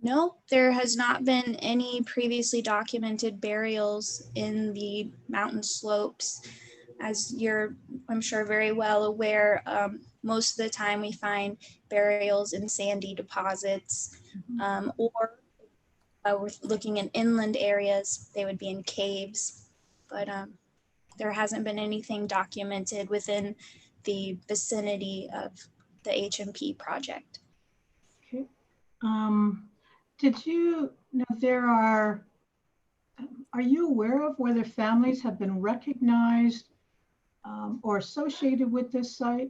Speaker 11: No, there has not been any previously documented burials in the mountain slopes. As you're, I'm sure, very well aware, most of the time we find burials in sandy deposits, or we're looking in inland areas, they would be in caves, but there hasn't been anything documented within the vicinity of the HMP project.
Speaker 13: Okay. Did you know are you aware of whether families have been recognized or associated with this site?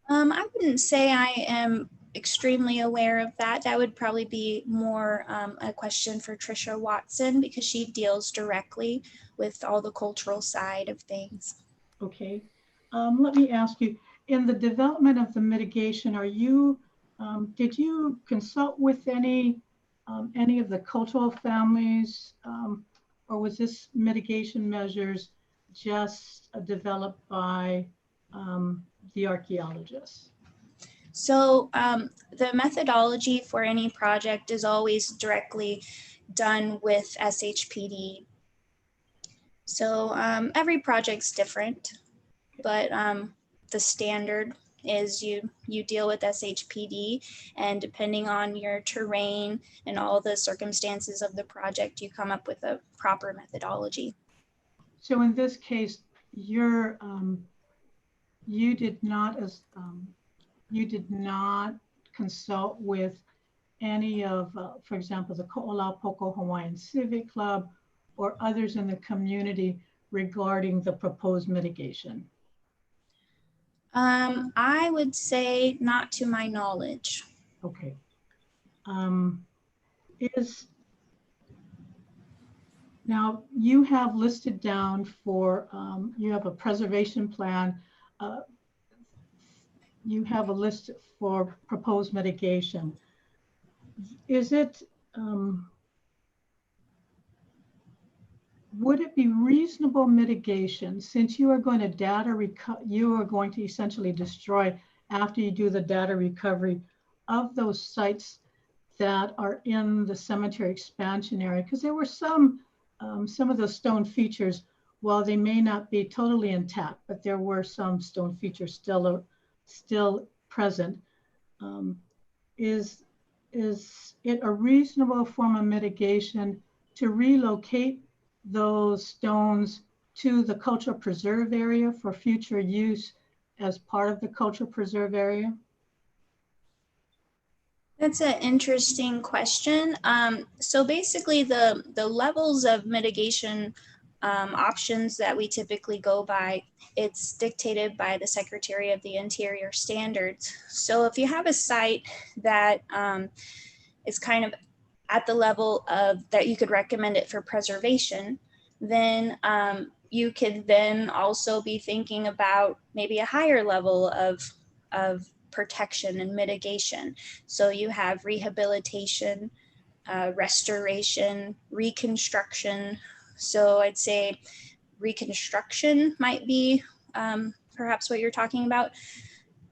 Speaker 11: I wouldn't say I am extremely aware of that. That would probably be more a question for Trisha Watson because she deals directly with all the cultural side of things.
Speaker 13: Okay. Let me ask you, in the development of the mitigation, are you did you consult with any of the cultural families, or was this mitigation measures just developed by the archaeologists?
Speaker 11: So the methodology for any project is always directly done with SHPD. So every project's different, but the standard is you deal with SHPD, and depending on your terrain and all the circumstances of the project, you come up with a proper methodology.
Speaker 13: So in this case, you did not consult with any of, for example, the Ko'olapoko Hawaiian Civic Club or others in the community regarding the proposed mitigation?
Speaker 11: I would say not to my knowledge.
Speaker 13: Okay. Now you have listed down for, you have a preservation plan. You have a list for proposed mitigation. Is it, would it be reasonable mitigation, since you are going to essentially destroy after you do the data recovery of those sites that are in the cemetery expansion area? Because there were some of those stone features, while they may not be totally intact, but there were some stone features still present. Is it a reasonable form of mitigation to relocate those stones to the cultural preserve area for future use as part of the cultural preserve area?
Speaker 11: That's an interesting question. So basically the levels of mitigation options that we typically go by, it's dictated by the Secretary of the Interior standards. So if you have a site that is kind of at the level of that you could recommend it for preservation, then you could then also be thinking about maybe a higher level of protection and mitigation. So you have rehabilitation, restoration, reconstruction. So I'd say reconstruction might be perhaps what you're talking about.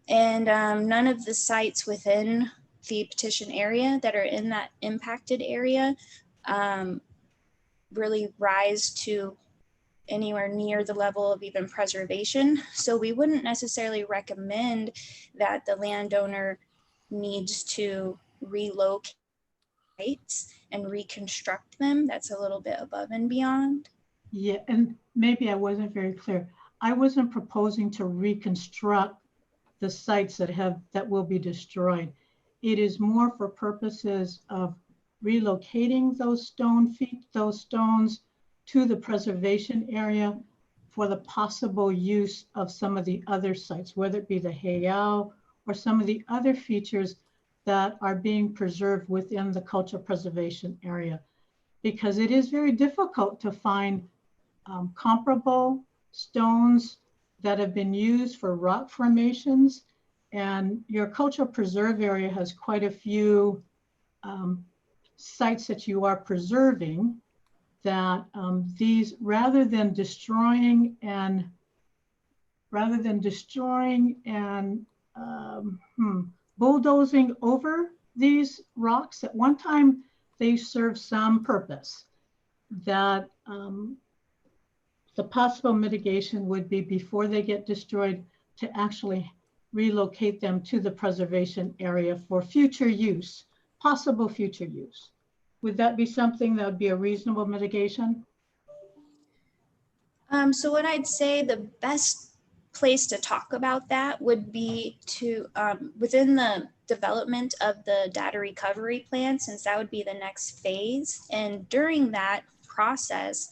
Speaker 11: And none of the sites within the petition area that are in that impacted area really rise to anywhere near the level of even preservation. So we wouldn't necessarily recommend that the landowner needs to relocate and reconstruct them. That's a little bit above and beyond.
Speaker 13: Yeah, and maybe I wasn't very clear. I wasn't proposing to reconstruct the sites that will be destroyed. It is more for purposes of relocating those stones to the preservation area for the possible use of some of the other sites, whether it be the heiau or some of the other features that are being preserved within the cultural preservation area. Because it is very difficult to find comparable stones that have been used for rock formations. And your cultural preserve area has quite a few sites that you are preserving that these, rather than destroying and bulldozing over these rocks, at one time they served some purpose, that the possible mitigation would be before they get destroyed to actually relocate them to the preservation area for future use, possible future use. Would that be something that would be a reasonable mitigation?
Speaker 11: So what I'd say the best place to talk about that would be to within the development of the data recovery plan, since that would be the next phase. And during that process,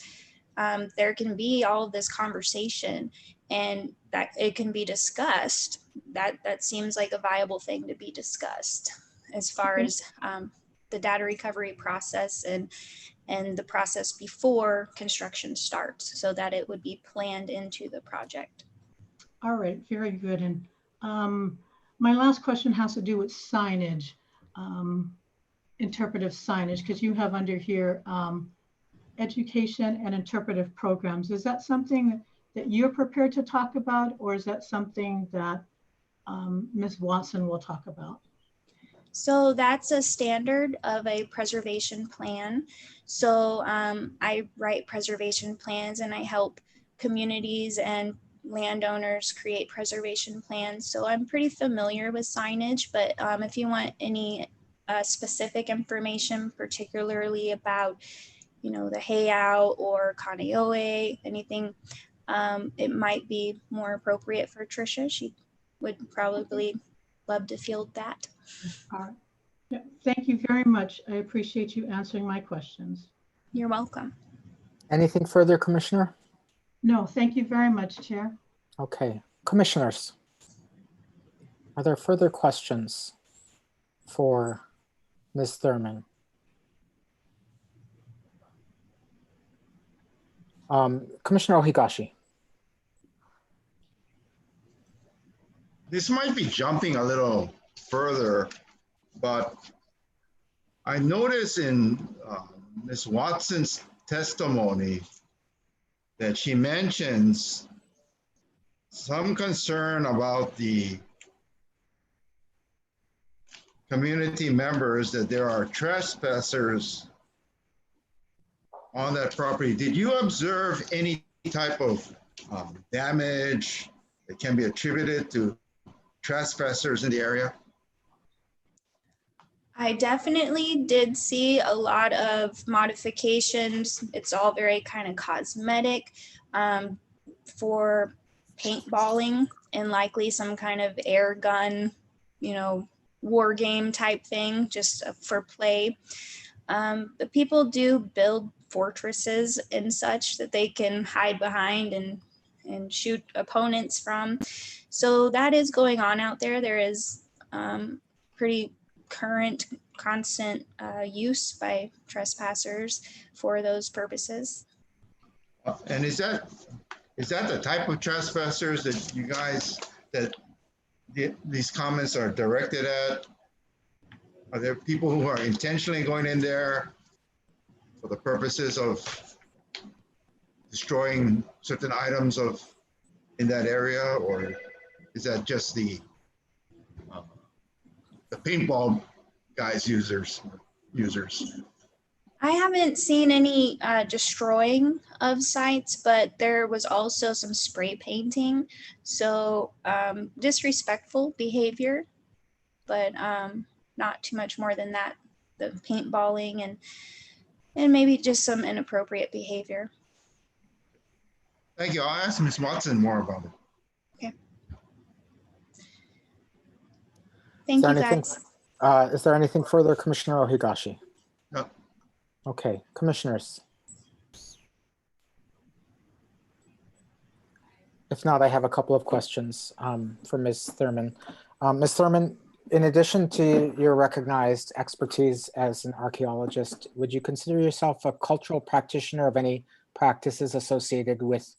Speaker 11: there can be all of this conversation and that it can be discussed. That seems like a viable thing to be discussed as far as the data recovery process and the process before construction starts, so that it would be planned into the project.
Speaker 13: All right, very good. And my last question has to do with signage, interpretive signage, because you have under here education and interpretive programs. Is that something that you're prepared to talk about, or is that something that Ms. Watson will talk about?
Speaker 11: So that's a standard of a preservation plan. So I write preservation plans and I help communities and landowners create preservation plans. So I'm pretty familiar with signage, but if you want any specific information, particularly about, you know, the heiau or kaneohe, anything, it might be more appropriate for Tricia. She would probably love to field that.
Speaker 13: All right. Yeah, thank you very much. I appreciate you answering my questions.
Speaker 11: You're welcome.
Speaker 2: Anything further, Commissioner?
Speaker 13: No, thank you very much, Chair.
Speaker 2: Okay, commissioners, are there further questions for Ms. Thurman? Commissioner Ohigashi.
Speaker 14: This might be jumping a little further, but I noticed in Ms. Watson's testimony that she mentions some concern about the community members, that there are trespassers on that property. Did you observe any type of damage that can be attributed to trespassers in the area?
Speaker 11: I definitely did see a lot of modifications. It's all very kind of cosmetic for paintballing and likely some kind of air gun, war game type thing, just for play. But people do build fortresses and such that they can hide behind and shoot opponents from. So that is going on out there. There is pretty current, constant use by trespassers for those purposes.
Speaker 14: And is that the type of trespassers that you guys, that these comments are directed at? Are there people who are intentionally going in there for the purposes of destroying certain items in that area, or is that just the paintball guys users?
Speaker 11: I haven't seen any destroying of sites, but there was also some spray painting. So disrespectful behavior, but not too much more than that. The paintballing and maybe just some inappropriate behavior.
Speaker 14: Thank you. I'll ask Ms. Watson more about it.
Speaker 11: Okay. Thank you, guys.
Speaker 2: Is there anything further, Commissioner Ohigashi?
Speaker 14: No.
Speaker 2: Okay, commissioners. If not, I have a couple of questions for Ms. Thurman. Ms. Thurman, in addition to your recognized expertise as an archaeologist, would you consider yourself a cultural practitioner of any practices associated with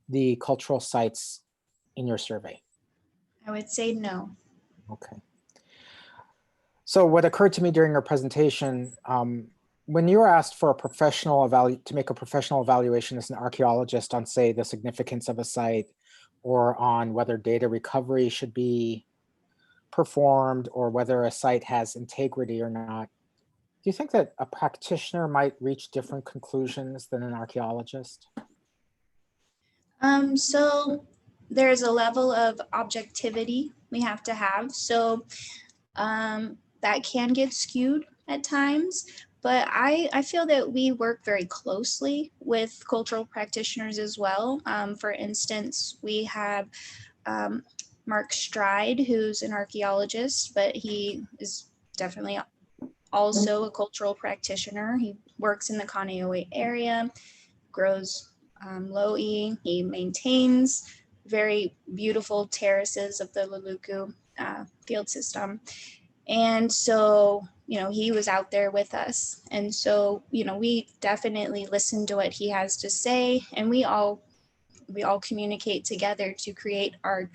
Speaker 2: the cultural sites in your survey?
Speaker 11: I would say no.
Speaker 2: Okay. So what occurred to me during your presentation, when you were asked for to make a professional evaluation as an archaeologist on, say, the significance of a site, or on whether data recovery should be performed, or whether a site has integrity or not, do you think that a practitioner might reach different conclusions than an archaeologist?
Speaker 11: So there's a level of objectivity we have to have. So that can get skewed at times, but I feel that we work very closely with cultural practitioners as well. For instance, we have Mark Stride, who's an archaeologist, but he is definitely also a cultural practitioner. He works in the Kaneohe area, grows lo'i. He maintains very beautiful terraces of the LUC field system. And so, he was out there with us. And so, we definitely listen to what he has to say, and we all communicate together to create our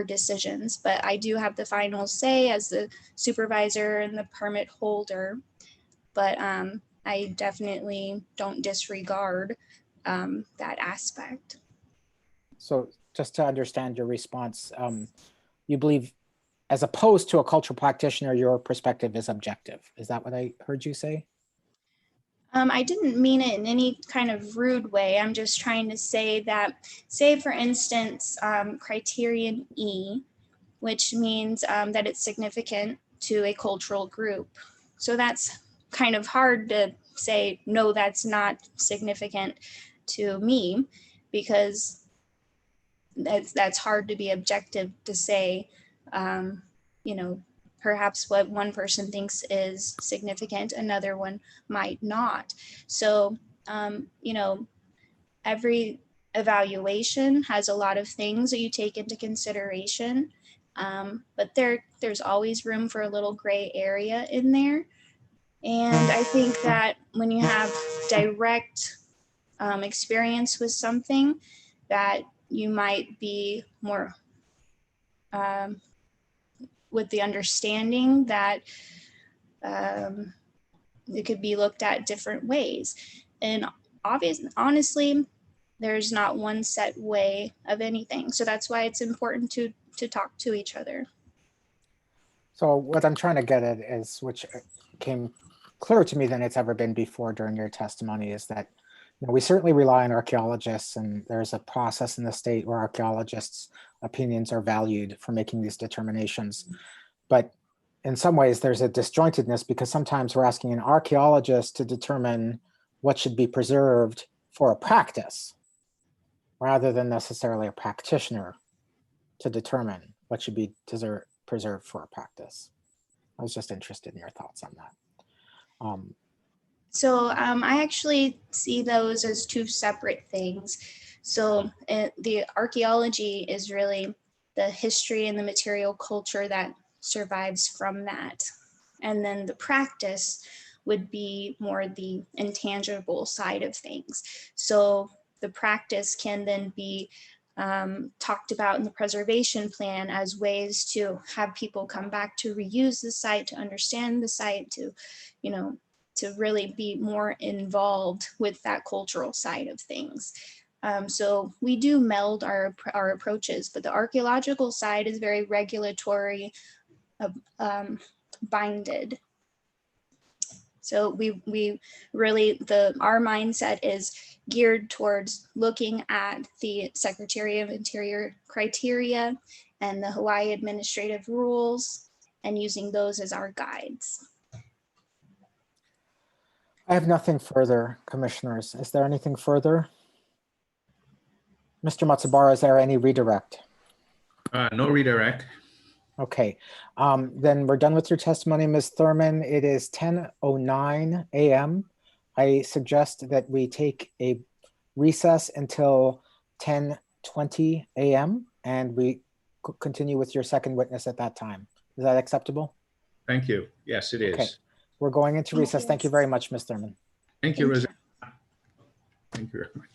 Speaker 11: decisions. But I do have the final say as the supervisor and the permit holder, but I definitely don't disregard that aspect.
Speaker 2: So just to understand your response, you believe, as opposed to a cultural practitioner, your perspective is objective. Is that what I heard you say?
Speaker 11: I didn't mean it in any kind of rude way. I'm just trying to say that, say for instance, criterion E, which means that it's significant to a cultural group. So that's kind of hard to say, no, that's not significant to me, because that's hard to be objective to say, perhaps what one person thinks is significant, another one might not. So, every evaluation has a lot of things that you take into consideration, but there's always room for a little gray area in there. And I think that when you have direct experience with something, that you might be more with the understanding that it could be looked at different ways. And honestly, there's not one set way of anything. So that's why it's important to talk to each other.
Speaker 2: So what I'm trying to get at is, which came clearer to me than it's ever been before during your testimony, is that we certainly rely on archaeologists, and there's a process in the state where archaeologists' opinions are valued for making these determinations. But in some ways there's a disjointedness because sometimes we're asking an archaeologist to determine what should be preserved for a practice rather than necessarily a practitioner to determine what should be preserved for a practice. I was just interested in your thoughts on that.
Speaker 11: So I actually see those as two separate things. So the archaeology is really the history and the material culture that survives from that. And then the practice would be more the intangible side of things. So the practice can then be talked about in the preservation plan as ways to have people come back to reuse the site, to understand the site, to, you know, to really be more involved with that cultural side of things. So we do meld our approaches, but the archaeological side is very regulatory binded. So we really, our mindset is geared towards looking at the Secretary of Interior criteria and the Hawaii administrative rules and using those as our guides.
Speaker 2: I have nothing further, commissioners. Is there anything further? Mr. Matsubara, is there any redirect?
Speaker 12: No redirect.
Speaker 2: Okay, then we're done with your testimony, Ms. Thurman. It is 10:09 a.m. I suggest that we take a recess until 10:20 a.m. and we continue with your second witness at that time. Is that acceptable?
Speaker 12: Thank you. Yes, it is.
Speaker 2: Okay, we're going into recess. Thank you very much, Ms. Thurman.
Speaker 12: Thank you, Rosehill. Thank you very much.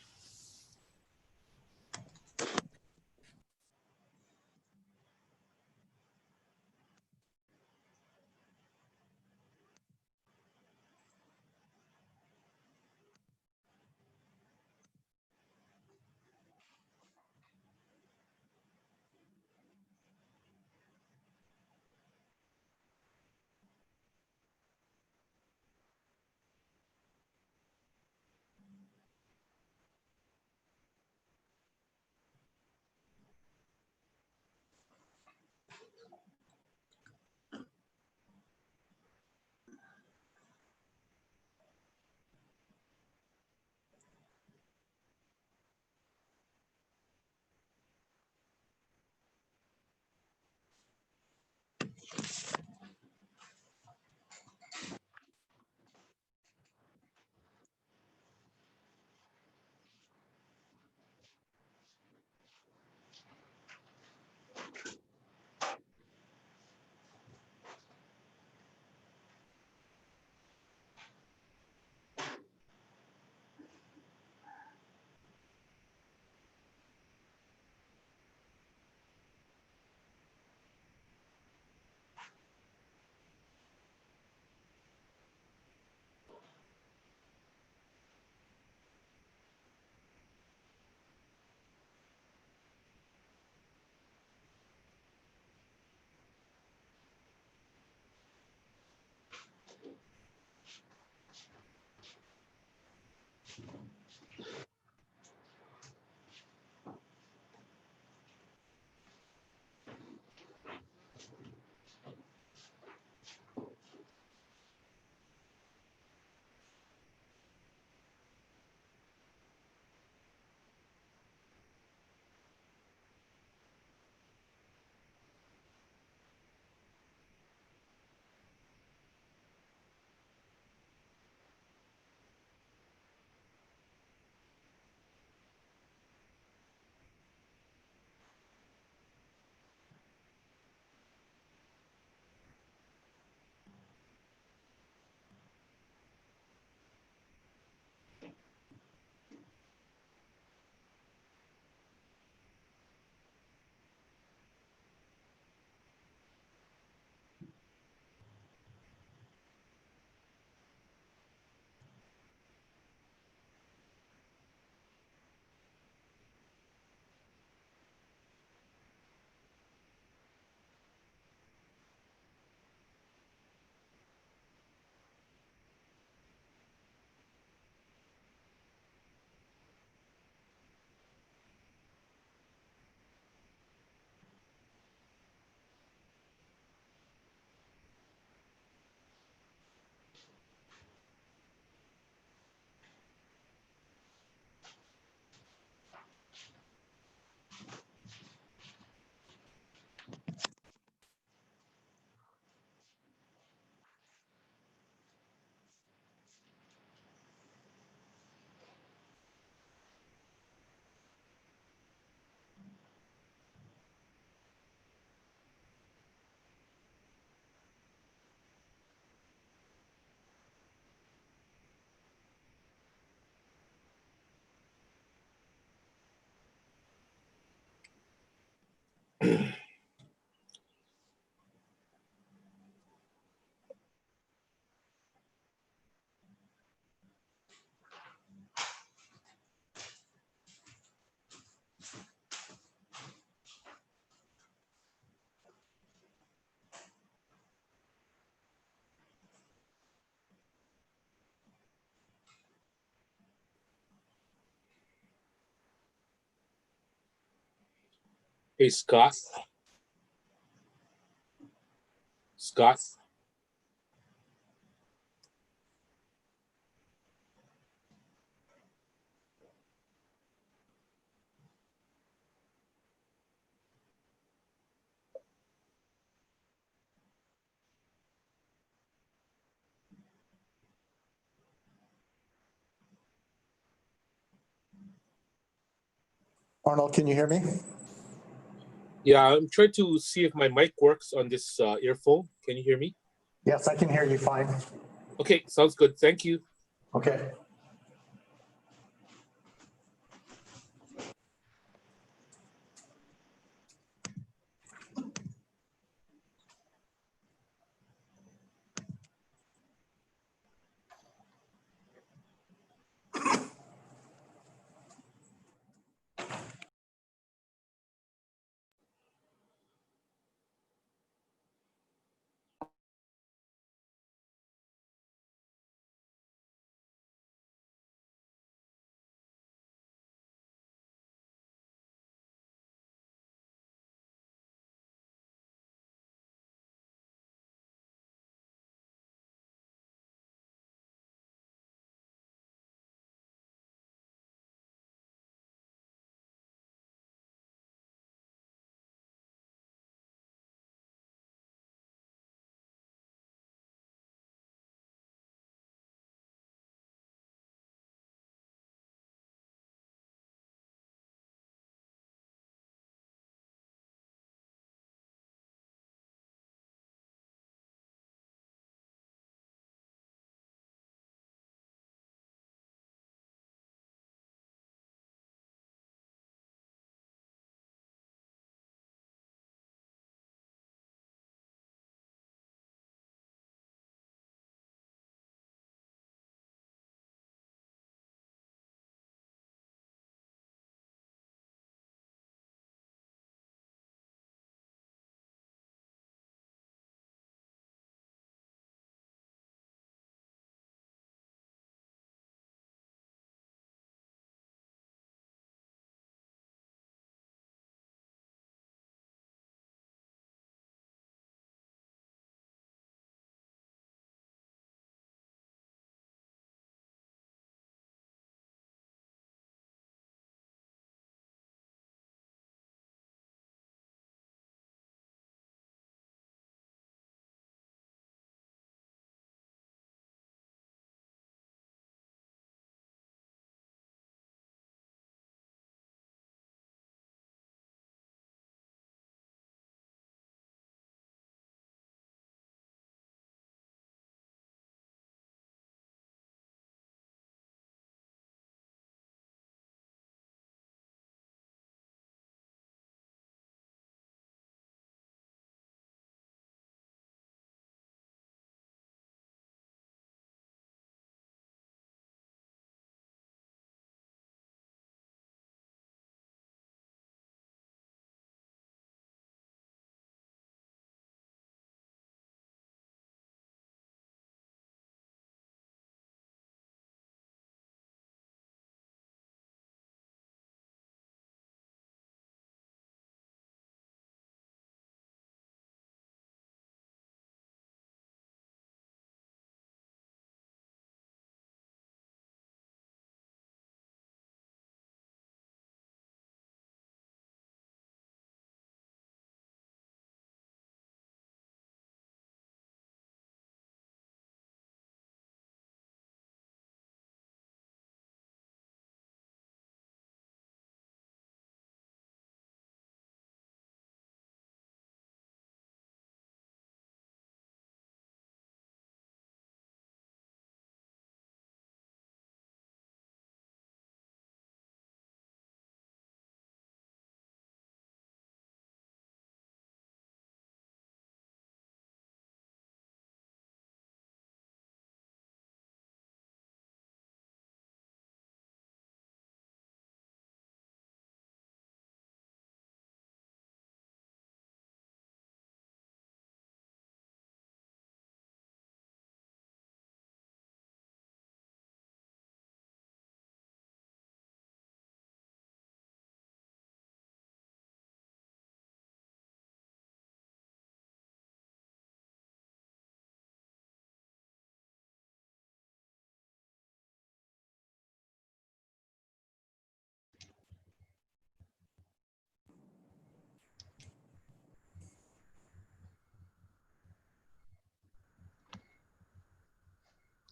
Speaker 15: Hey, Scott. Scott.
Speaker 1: Arnold, can you hear me?
Speaker 15: Yeah, I'm trying to see if my mic works on this earphone. Can you hear me?
Speaker 1: Yes, I can hear you fine.
Speaker 15: Okay, sounds good. Thank you.
Speaker 1: Okay.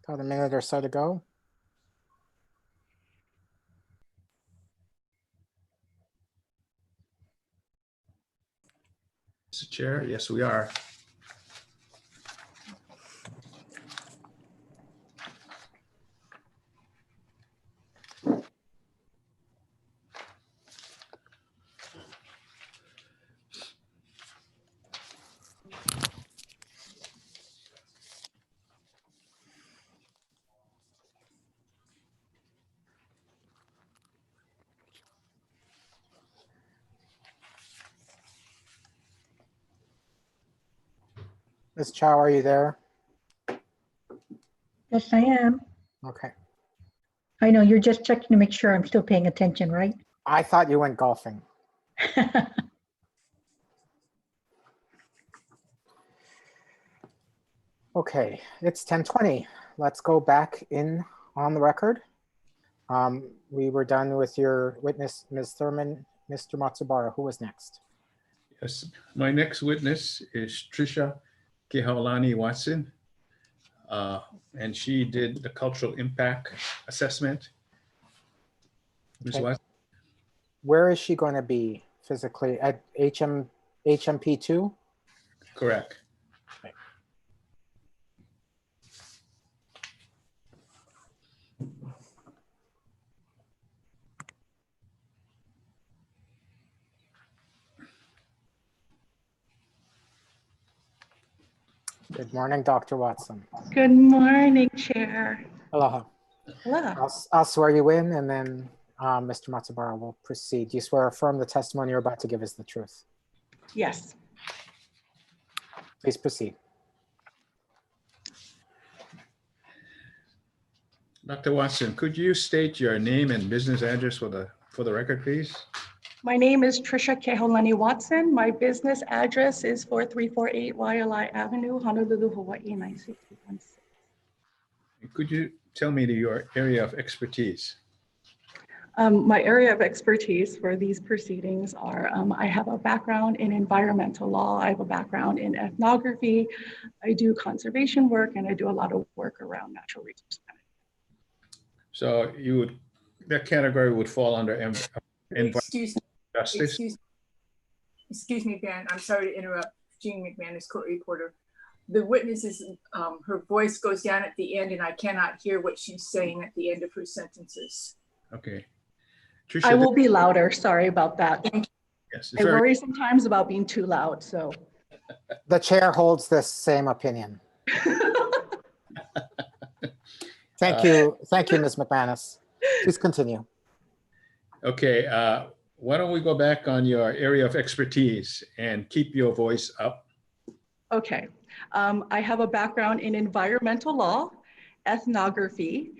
Speaker 2: About a minute or so to go.
Speaker 12: Mr. Chair, yes, we are.
Speaker 2: Ms. Chow, are you there?
Speaker 16: Yes, I am.
Speaker 2: Okay.
Speaker 16: I know you're just checking to make sure I'm still paying attention, right?
Speaker 2: I thought you went golfing. Okay, it's 10:20. Let's go back in on the record. We were done with your witness, Ms. Thurman. Mr. Matsubara, who was next?
Speaker 12: Yes, my next witness is Trisha Kehaulani Watson. And she did the cultural impact assessment. Ms.
Speaker 2: Okay.
Speaker 12: Watson?
Speaker 2: Where is she going to be physically? At HMP2?
Speaker 12: Correct.
Speaker 2: Okay. Good morning, Dr. Watson.
Speaker 17: Good morning, Chair.
Speaker 2: Aloha.
Speaker 17: Hello.
Speaker 2: I'll swear you in, and then Mr. Matsubara will proceed. Do you swear or affirm the testimony you're about to give is the truth?
Speaker 17: Yes.
Speaker 2: Please proceed.
Speaker 12: Dr. Watson, could you state your name and business address for the record, please?
Speaker 17: My name is Trisha Kehaulani Watson. My business address is 4348 Waialae Avenue, Honolulu, Hawaii, 96216.
Speaker 12: Could you tell me your area of expertise?
Speaker 17: My area of expertise for these proceedings are, I have a background in environmental law. I have a background in ethnography. I do conservation work, and I do a lot of work around natural resource management.
Speaker 12: So that category would fall under
Speaker 18: Excuse
Speaker 12: justice?
Speaker 18: Excuse me, Ben. I'm sorry to interrupt. Jean McManus, court reporter. The witness is, her voice goes down at the end, and I cannot hear what she's saying at the end of her sentences.
Speaker 12: Okay. Trisha,
Speaker 17: I will be louder. Sorry about that.
Speaker 12: Yes,
Speaker 17: I worry sometimes about being too loud, so.
Speaker 2: The chair holds this same opinion. Thank you, Ms. McManus. Please continue.
Speaker 12: Okay, why don't we go back on your area of expertise and keep your voice up?
Speaker 17: Okay, I have a background in environmental law, ethnography,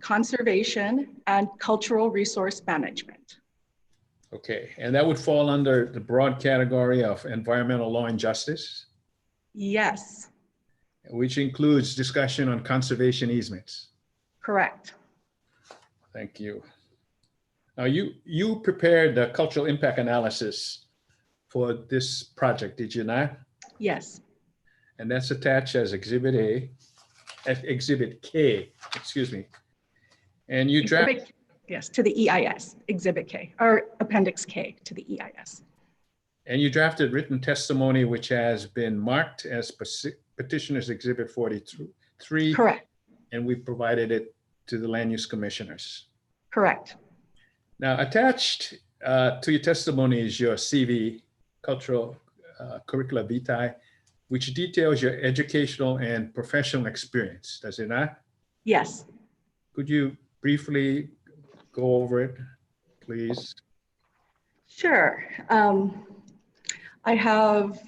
Speaker 17: conservation, and cultural resource management.
Speaker 12: Okay, and that would fall under the broad category of environmental law and justice?
Speaker 17: Yes.
Speaker 12: Which includes discussion on conservation easements?
Speaker 17: Correct.
Speaker 12: Thank you. Now, you prepared the cultural impact analysis for this project, did you not?
Speaker 17: Yes.
Speaker 12: And that's attached as Exhibit K, excuse me. And you drafted.
Speaker 17: Yes, to the EIS, Exhibit K, or Appendix K to the EIS.
Speaker 12: And you drafted written testimony, which has been marked as Petitioner's Exhibit 43.
Speaker 17: Correct.
Speaker 12: And we provided it to the land use commissioners.
Speaker 17: Correct.
Speaker 12: Now, attached to your testimony is your CV, Cultural Curricula Vitae, which details your educational and professional experience, does it not?
Speaker 17: Yes.
Speaker 12: Could you briefly go over it, please?
Speaker 17: Sure. I have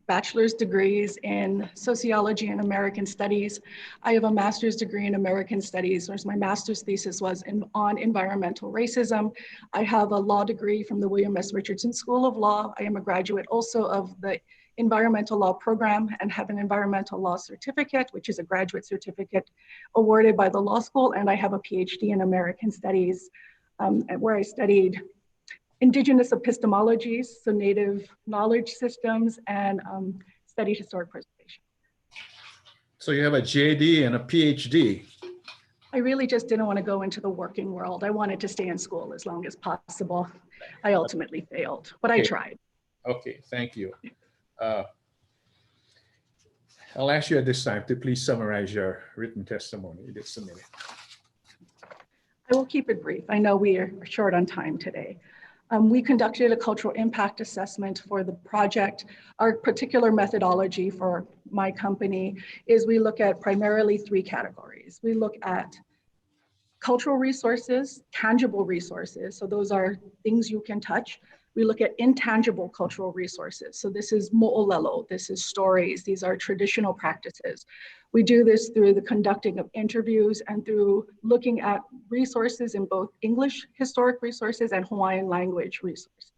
Speaker 17: bachelor's degrees in sociology and American studies. I have a master's degree in American studies, whereas my master's thesis was on environmental racism. I have a law degree from the William S. Richardson School of Law. I am a graduate also of the environmental law program and have an environmental law certificate, which is a graduate certificate awarded by the law school. And I have a PhD in American studies, where I studied indigenous epistemologies, so native knowledge systems, and studied historic preservation.
Speaker 12: So you have a JD and a PhD.
Speaker 17: I really just didn't want to go into the working world. I wanted to stay in school as long as possible. I ultimately failed, but I
Speaker 12: Okay.
Speaker 17: tried.
Speaker 12: Okay, thank you. I'll ask you at this time to please summarize your written testimony. It's a minute.
Speaker 17: I will keep it brief. I know we are short on time today. We conducted a cultural impact assessment for the project. Our particular methodology for my company is we look at primarily 3 categories. We look at cultural resources, tangible resources. So those are things you can touch. We look at intangible cultural resources. So this is mo'olelo, this is stories, these are traditional practices. We do this through the conducting of interviews and through looking at resources in both English historic resources and Hawaiian language resources.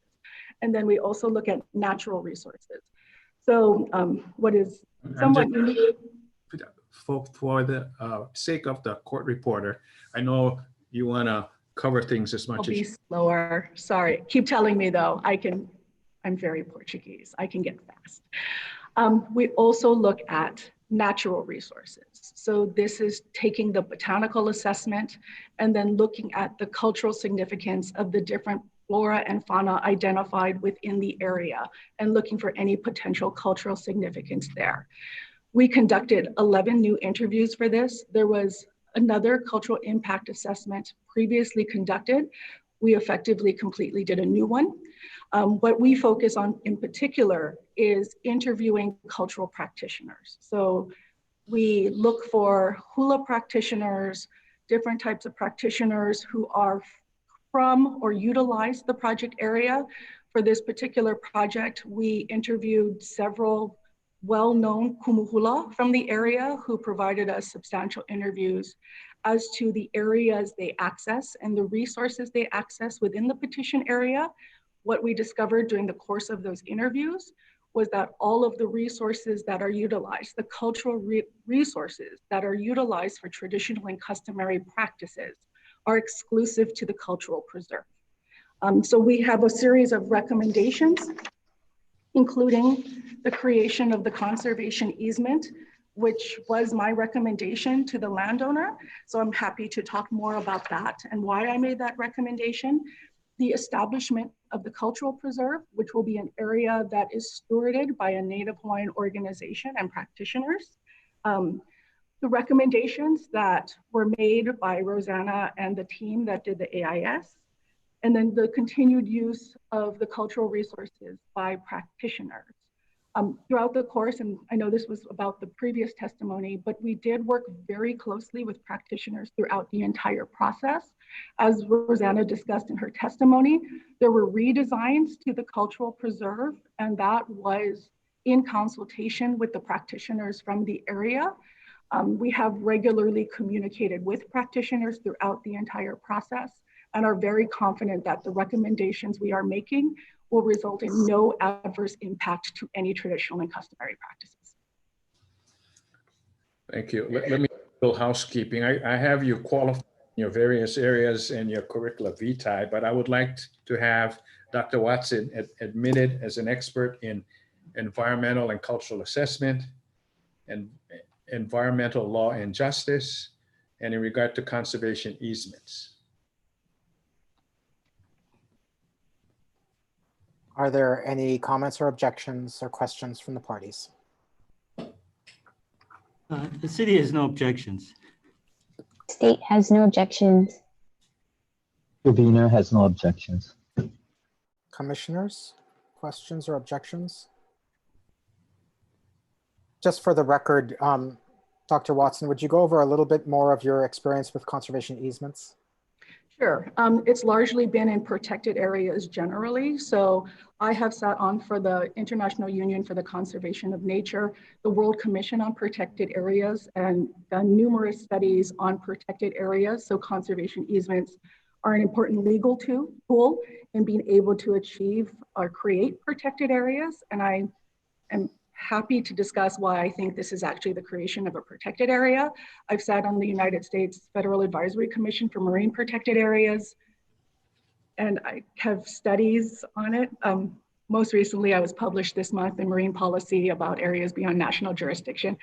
Speaker 17: And then we also look at natural resources. So what is somewhat unique.
Speaker 12: For the sake of the court reporter, I know you want to cover things as much
Speaker 17: I'll
Speaker 12: as
Speaker 17: be
Speaker 12: you.
Speaker 17: slower. Sorry. Keep telling me though. I'm very Portuguese. I can get fast. We also look at natural resources. So this is taking the botanical assessment and then looking at the cultural significance of the different flora and fauna identified within the area and looking for any potential cultural significance there. We conducted 11 new interviews for this. There was another cultural impact assessment previously conducted. We effectively completely did a new one. What we focus on in particular is interviewing cultural practitioners. So we look for hula practitioners, different types of practitioners who are from or utilize the project area. For this particular project, we interviewed several well-known kumuhula from the area who provided us substantial interviews as to the areas they access and the resources they access within the petition area. What we discovered during the course of those interviews was that all of the resources that are utilized, the cultural resources that are utilized for traditional and customary practices are exclusive to the cultural preserve. So we have a series of recommendations, including the creation of the conservation easement, which was my recommendation to the landowner. So I'm happy to talk more about that and why I made that recommendation. The establishment of the cultural preserve, which will be an area that is stewarded by a Native Hawaiian organization and practitioners. The recommendations that were made by Rosanna and the team that did the AIS, and then the continued use of the cultural resources by practitioners. Throughout the course, and I know this was about the previous testimony, but we did work very closely with practitioners throughout the entire process. As Rosanna discussed in her testimony, there were redesigns to the cultural preserve, and that was in consultation with the practitioners from the area. We have regularly communicated with practitioners throughout the entire process and are very confident that the recommendations we are making will result in no adverse impact to any traditional and customary practices.
Speaker 12: Thank you. Let me do a little housekeeping. I have you qualified in your various areas in your curricula vitae, but I would like to have Dr. Watson admitted as an expert in environmental and cultural assessment and environmental law and justice, and in regard to conservation easements.
Speaker 2: Are there any comments or objections or questions from the parties?
Speaker 8: The city has no objections.
Speaker 9: State has no objections.
Speaker 10: Tribunal has no objections.
Speaker 2: Commissioners, questions or objections? Just for the record, Dr. Watson, would you go over a little bit more of your experience with conservation easements?
Speaker 17: Sure. It's largely been in protected areas generally. So I have sat on for the International Union for the Conservation of Nature, the World Commission on Protected Areas, and done numerous studies on protected areas. So conservation easements are an important legal tool in being able to achieve or create protected areas. And I am happy to discuss why I think this is actually the creation of a protected area. I've sat on the United States Federal Advisory Commission for Marine Protected Areas, and I have studies on it. Most recently, I was published this month in Marine Policy about areas beyond national jurisdiction.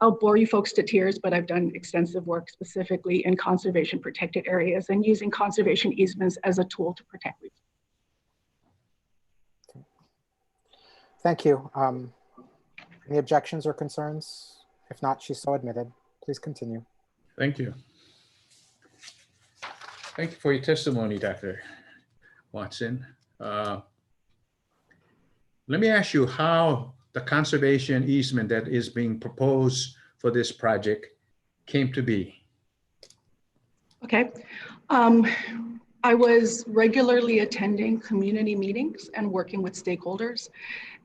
Speaker 17: I'll bore you folks to tears, but I've done extensive work specifically in conservation protected areas and using conservation easements as a tool to protect reef.
Speaker 2: Thank you. Any objections or concerns? If not, she's so admitted. Please continue.
Speaker 12: Thank you. Thank you for your testimony, Dr. Watson. Let me ask you how the conservation easement that is being proposed for this project came to be.
Speaker 17: Okay. I was regularly attending community meetings and working with stakeholders,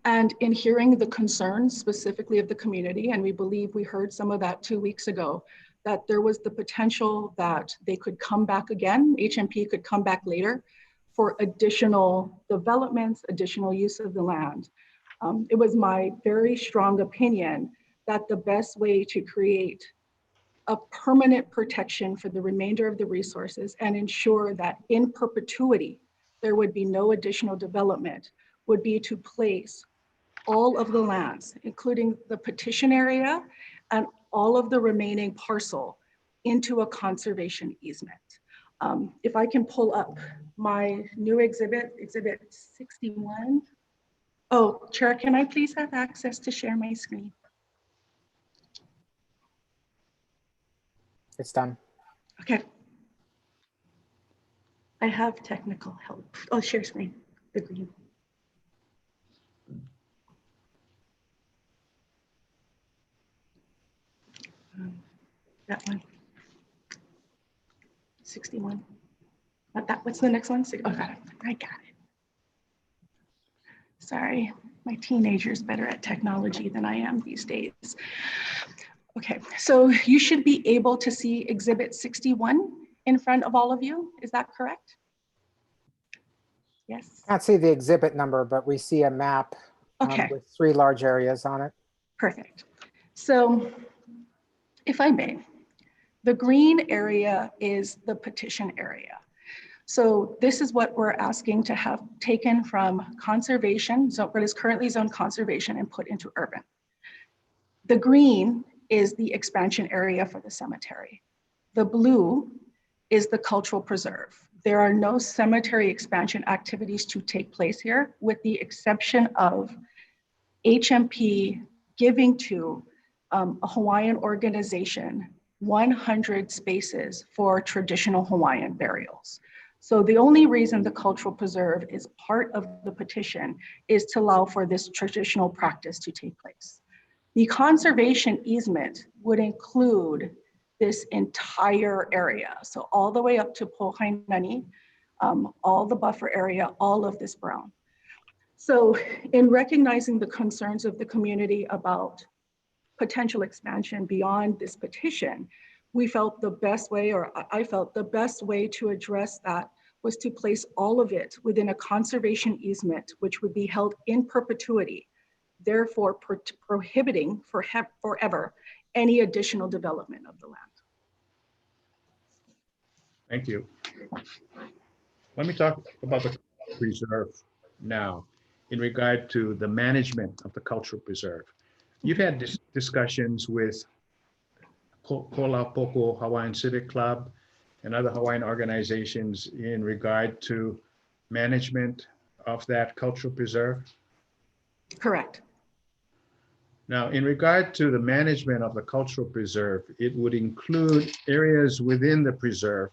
Speaker 17: and in hearing the concerns specifically of the community, and we believe we heard some of that 2 weeks ago, that there was the potential that they could come back again, HMP could come back later for additional developments, additional use of the land. It was my very strong opinion that the best way to create a permanent protection for the remainder of the resources and ensure that in perpetuity there would be no additional development would be to place all of the lands, including the petition area and all of the remaining parcel, into a conservation easement. If I can pull up my new exhibit, exhibit 61. Oh, Chair, can I please have access to share my screen?
Speaker 2: It's done.
Speaker 17: Okay. I have technical help. Oh, share screen, the green. That one. 61. Not that. What's the next one? Oh, got it. I got it. Sorry, my teenager's better at technology than I am these days. Okay, so you should be able to see exhibit 61 in front of all of you. Is that correct? Yes.
Speaker 2: Can't see the exhibit number, but we see a map with 3 large areas on it.
Speaker 17: Perfect. So if I may, the green area is the petition area. So this is what we're asking to have taken from conservation, so what is currently zoned conservation, and put into urban. The green is the expansion area for the cemetery. The blue is the cultural preserve. There are no cemetery expansion activities to take place here, with the exception of HMP giving to a Hawaiian organization 100 spaces for traditional Hawaiian burials. So the only reason the cultural preserve is part of the petition is to allow for this traditional practice to take place. The conservation easement would include this entire area. So all the way up to Pohainani, all the buffer area, all of this brown. So in recognizing the concerns of the community about potential expansion beyond this petition, we felt the best way, or I felt the best way to address that was to place all of it within a conservation easement, which would be held in perpetuity, therefore prohibiting forever any additional development of the land.
Speaker 12: Thank you. Let me talk about the preserve now in regard to the management of the cultural preserve. You've had discussions with Kolapoko Hawaiian Civic Club and other Hawaiian organizations in regard to management of that cultural preserve?
Speaker 17: Correct.
Speaker 12: Now, in regard to the management of the cultural preserve, it would include areas within the preserve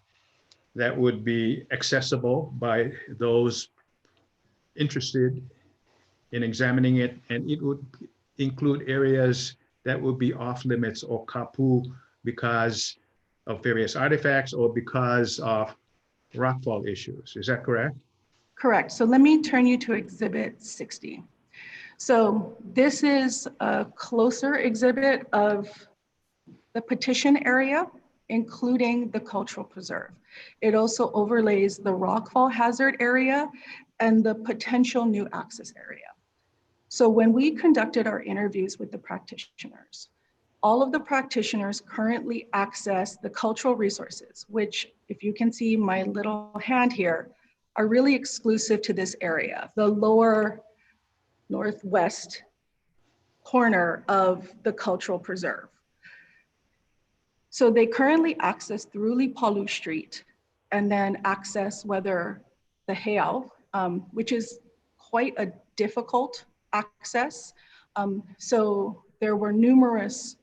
Speaker 12: that would be accessible by those interested in examining it, and it would include areas that would be off limits or kapu because of various artifacts or because of rockfall issues. Is that correct?
Speaker 17: Correct. So let me turn you to exhibit 60. So this is a closer exhibit of the petition area, including the cultural preserve. It also overlays the rockfall hazard area and the potential new access area. So when we conducted our interviews with the practitioners, all of the practitioners currently access the cultural resources, which, if you can see my little hand here, are really exclusive to this area, the lower northwest corner of the cultural preserve. So they currently access through Lipalu Street and then access whether the Heiau, which is quite a difficult access. So there were numerous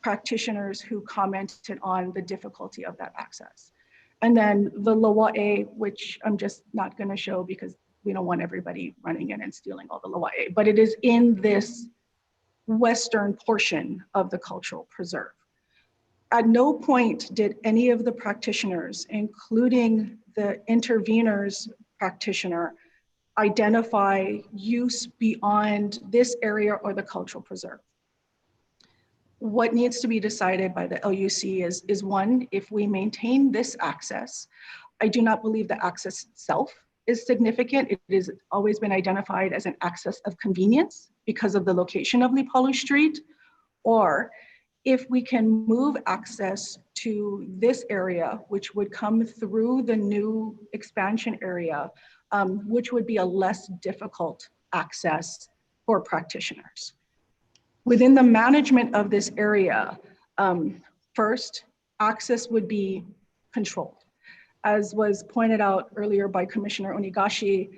Speaker 17: practitioners who commented on the difficulty of that access. And then the Lawa'e, which I'm just not going to show because we don't want everybody running in and stealing all the Lawa'e, but it is in this western portion of the cultural preserve. At no point did any of the practitioners, including the interveners practitioner, identify use beyond this area or the cultural preserve. What needs to be decided by the LUC is one, if we maintain this access, I do not believe the access itself is significant. It has always been identified as an access of convenience because of the location of Lipalu Street, or if we can move access to this area, which would come through the new expansion area, which would be a less difficult access for practitioners. Within the management of this area, first, access would be controlled. As was pointed out earlier by Commissioner Onigashi,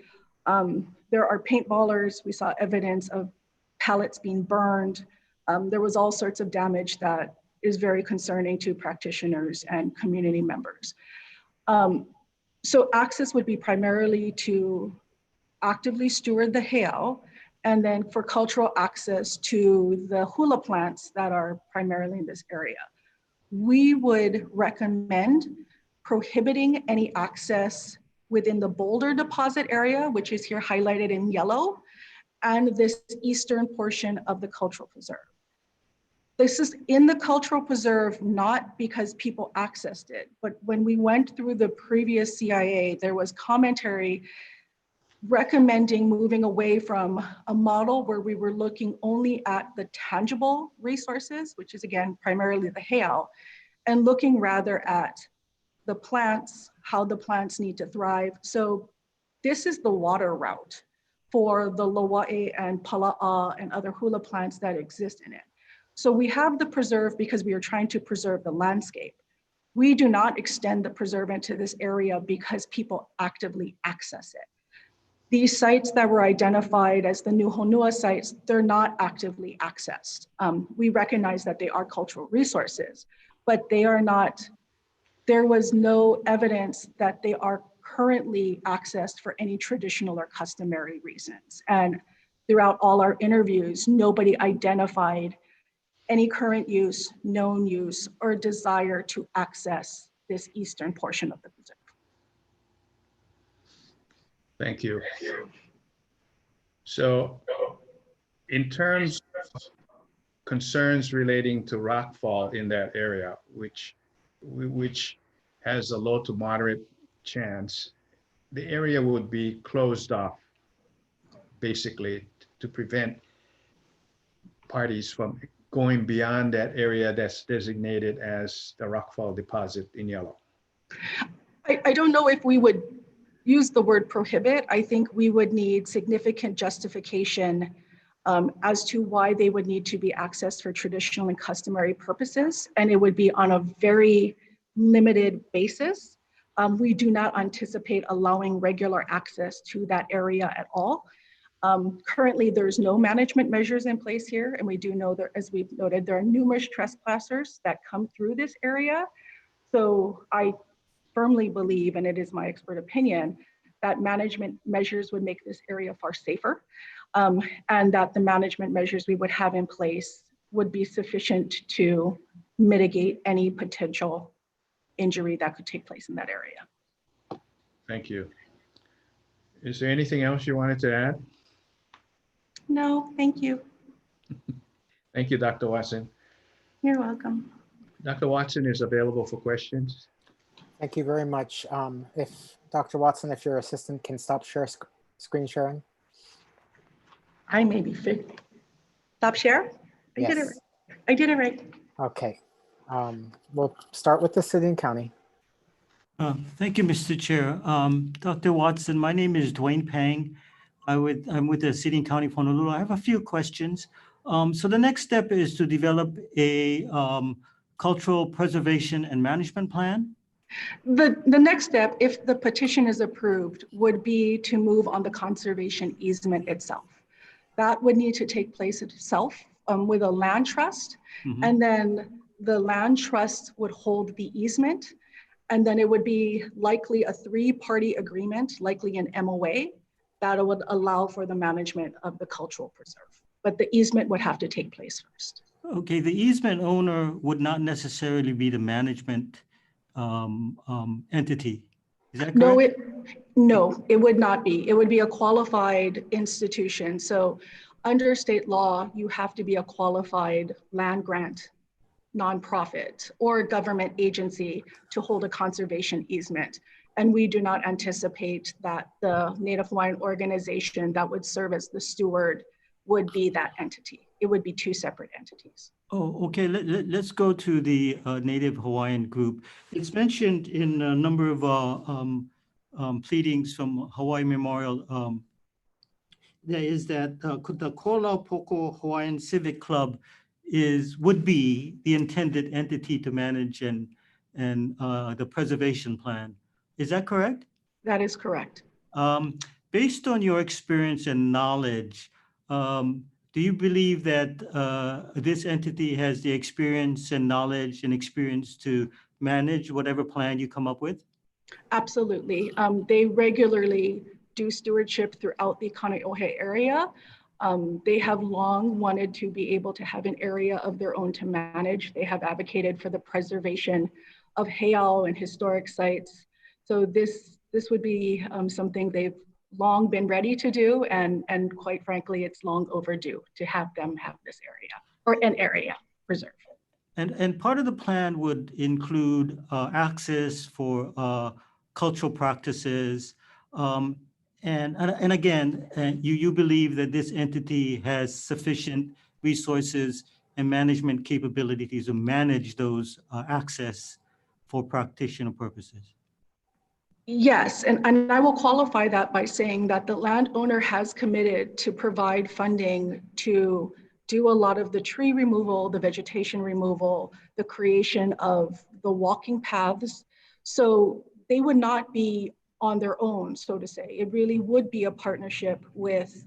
Speaker 17: there are paintballers. We saw evidence of pallets being burned. There was all sorts of damage that is very concerning to practitioners and community members. So access would be primarily to actively steward the heiau, and then for cultural access to the hula plants that are primarily in this area. We would recommend prohibiting any access within the boulder deposit area, which is here highlighted in yellow, and this eastern portion of the cultural preserve. This is in the cultural preserve, not because people accessed it, but when we went through the previous CIA, there was commentary recommending moving away from a model where we were looking only at the tangible resources, which is again, primarily the heiau, and looking rather at the plants, how the plants need to thrive. So this is the water route for the Lawa'e and Pala'a and other hula plants that exist in it. So we have the preserve because we are trying to preserve the landscape. We do not extend the preserve into this area because people actively access it. These sites that were identified as the new Honua sites, they're not actively accessed. We recognize that they are cultural resources, but they are not, there was no evidence that they are currently accessed for any traditional or customary reasons. And throughout all our interviews, nobody identified any current use, known use, or desire to access this eastern portion of the preserve.
Speaker 12: Thank you. So in terms of concerns relating to rockfall in that area, which has a low to moderate chance, the area would be closed off basically to prevent parties from going beyond that area that's designated as the rockfall deposit in yellow.
Speaker 17: I don't know if we would use the word prohibit. I think we would need significant justification as to why they would need to be accessed for traditional and customary purposes. And it would be on a very limited basis. We do not anticipate allowing regular access to that area at all. Currently, there's no management measures in place here. And we do know that, as we've noted, there are numerous trespassers that come through this area. So I firmly believe, and it is my expert opinion, that management measures would make this area far safer, and that the management measures we would have in place would be sufficient to mitigate any potential injury that could take place in that area.
Speaker 12: Thank you. Is there anything else you wanted to add?
Speaker 17: No, thank you.
Speaker 12: Thank you, Dr. Watson.
Speaker 17: You're welcome.
Speaker 12: Dr. Watson is available for questions.
Speaker 2: Thank you very much. If Dr. Watson, if your assistant can stop screen sharing.
Speaker 17: I may be fit. Stop share? I did it right. I did it right.
Speaker 2: Okay. We'll start with the city and county.
Speaker 8: Thank you, Mr. Chair. Dr. Watson, my name is Dwayne Pang. I'm with the City and County of Honolulu. I have a few questions. So the next step is to develop a cultural preservation and management plan?
Speaker 17: The next step, if the petition is approved, would be to move on the conservation easement itself. That would need to take place itself with a land trust. And then the land trust would hold the easement. And then it would be likely a 3-party agreement, likely an MOA, that would allow for the management of the cultural preserve. But the easement would have to take place first.
Speaker 8: Okay, the easement owner would not necessarily be the management entity. Is that correct?
Speaker 17: No, it would not be. It would be a qualified institution. So under state law, you have to be a qualified land grant nonprofit or government agency to hold a conservation easement. And we do not anticipate that the Native Hawaiian organization that would serve as the steward would be that entity. It would be 2 separate entities.
Speaker 8: Oh, okay. Let's go to the Native Hawaiian group. It's mentioned in a number of pleadings from Hawaii Memorial. There is that the Kola Poko Hawaiian Civic Club would be the intended entity to manage and the preservation plan. Is that correct?
Speaker 17: That is correct.
Speaker 8: Based on your experience and knowledge, do you believe that this entity has the experience and knowledge and experience to manage whatever plan you come up with?
Speaker 17: Absolutely. They regularly do stewardship throughout the Kaneohe area. They have long wanted to be able to have an area of their own to manage. They have advocated for the preservation of heiau and historic sites. So this would be something they've long been ready to do, and quite frankly, it's long overdue to have them have this area or an area preserved.
Speaker 8: And part of the plan would include access for cultural practices. And again, you believe that this entity has sufficient resources and management capabilities to manage those access for practitioner purposes.
Speaker 17: Yes, and I will qualify that by saying that the landowner has committed to provide funding to do a lot of the tree removal, the vegetation removal, the creation of the walking paths. So they would not be on their own, so to say. It really would be a partnership with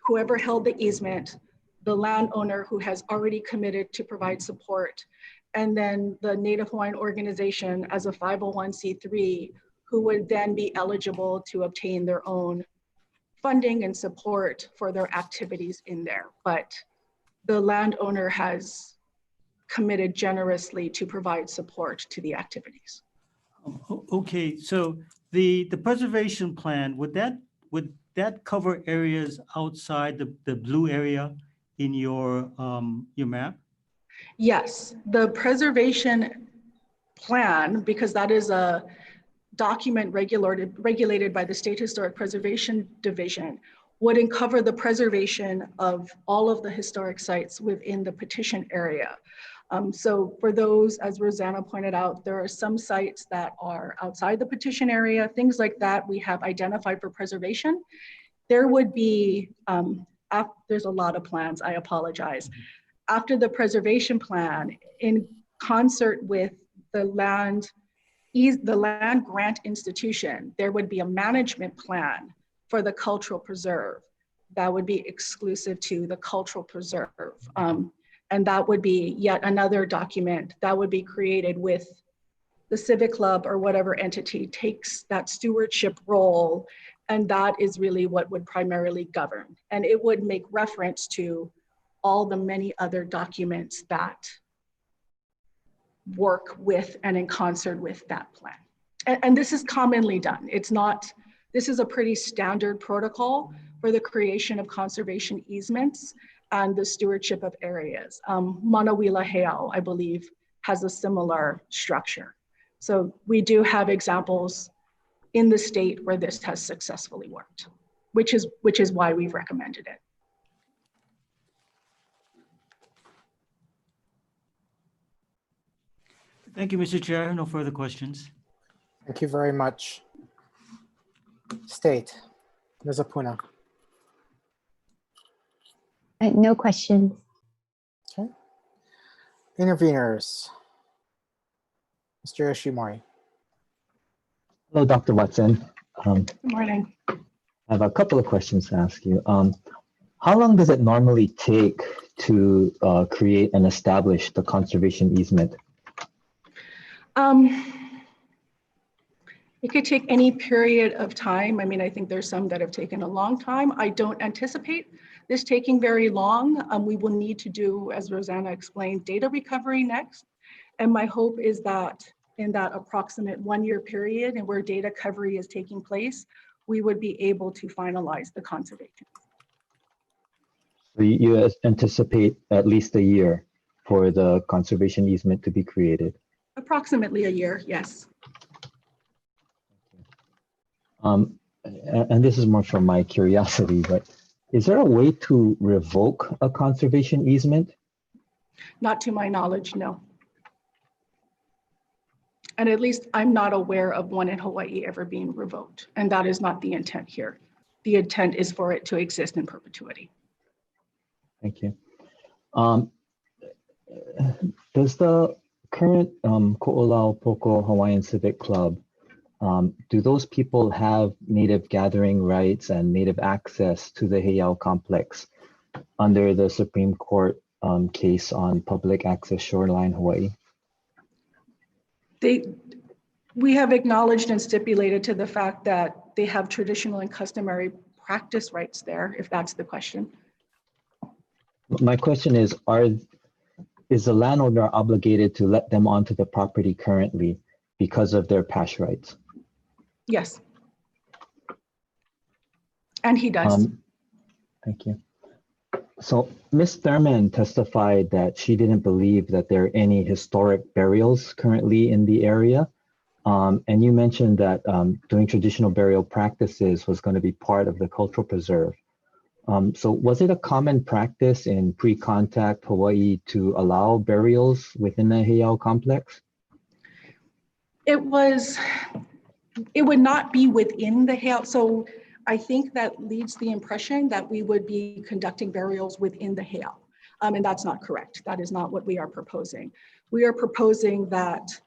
Speaker 17: whoever held the easement, the landowner who has already committed to provide support, and then the Native Hawaiian organization as a 501c3 who would then be eligible to obtain their own funding and support for their activities in there. But the landowner has committed generously to provide support to the activities.
Speaker 8: Okay, so the preservation plan, would that cover areas outside the blue area in your map?
Speaker 17: Yes, the preservation plan, because that is a document regulated by the State Historic Preservation Division, would cover the preservation of all of the historic sites within the petition area. So for those, as Rosanna pointed out, there are some sites that are outside the petition area, things like that we have identified for preservation. There would be, there's a lot of plans, I apologize. After the preservation plan, in concert with the land grant institution, there would be a management plan for the cultural preserve that would be exclusive to the cultural preserve. And that would be yet another document that would be created with the civic club or whatever entity takes that stewardship role. And that is really what would primarily govern. And it would make reference to all the many other documents that work with and in concert with that plan. And this is commonly done. It's not, this is a pretty standard protocol for the creation of conservation easements and the stewardship of areas. Manawila Heiau, I believe, has a similar structure. So we do have examples in the state where this has successfully worked, which is why we've recommended it.
Speaker 8: Thank you, Mr. Chair. No further questions.
Speaker 2: Thank you very much. State, Ms. Apuna.
Speaker 9: No questions.
Speaker 2: Okay. Interveners. Mr. Yoshimori.
Speaker 10: Hello, Dr. Watson.
Speaker 17: Good morning.
Speaker 10: I have a couple of questions to ask you. How long does it normally take to create and establish the conservation easement?
Speaker 17: It could take any period of time. I mean, I think there's some that have taken a long time. I don't anticipate this taking very long. We will need to do, as Rosanna explained, data recovery next. And my hope is that in that approximate 1-year period and where data recovery is taking place, we would be able to finalize the conservation.
Speaker 10: So you anticipate at least a year for the conservation easement to be created?
Speaker 17: Approximately a year, yes.
Speaker 10: And this is more from my curiosity, but is there a way to revoke a conservation easement?
Speaker 17: Not to my knowledge, no. And at least I'm not aware of one in Hawaii ever being revoked. And that is not the intent here. The intent is for it to exist in perpetuity.
Speaker 10: Thank you. Does the current Ko'olau Poko Hawaiian Civic Club, do those people have native gathering rights and native access to the Heiau complex under the Supreme Court case on public access shoreline Hawaii?
Speaker 17: We have acknowledged and stipulated to the fact that they have traditional and customary practice rights there, if that's the question.
Speaker 10: My question is the landowner obligated to let them onto the property currently because of their PASH rights?
Speaker 17: Yes. And he does.
Speaker 10: Thank you. So Ms. Thurman testified that she didn't believe that there are any historic burials currently in the area. And you mentioned that doing traditional burial practices was going to be part of the cultural preserve. So was it a common practice in pre-contact Hawaii to allow burials within the Heiau complex?
Speaker 17: It would not be within the Heiau. So I think that leads the impression that we would be conducting burials within the Heiau. And that's not correct. That is not what we are proposing. We are proposing that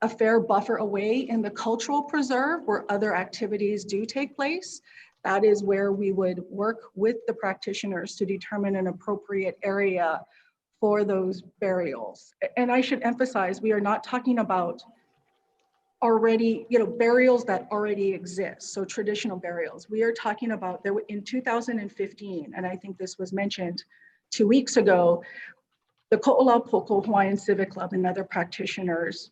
Speaker 17: a fair buffer away in the cultural preserve where other activities do take place. That is where we would work with the practitioners to determine an appropriate area for those burials. And I should emphasize, we are not talking about already, burials that already exist. So traditional burials. We are talking about there in 2015, and I think this was mentioned 2 weeks ago, the Ko'olau Poko Hawaiian Civic Club and other practitioners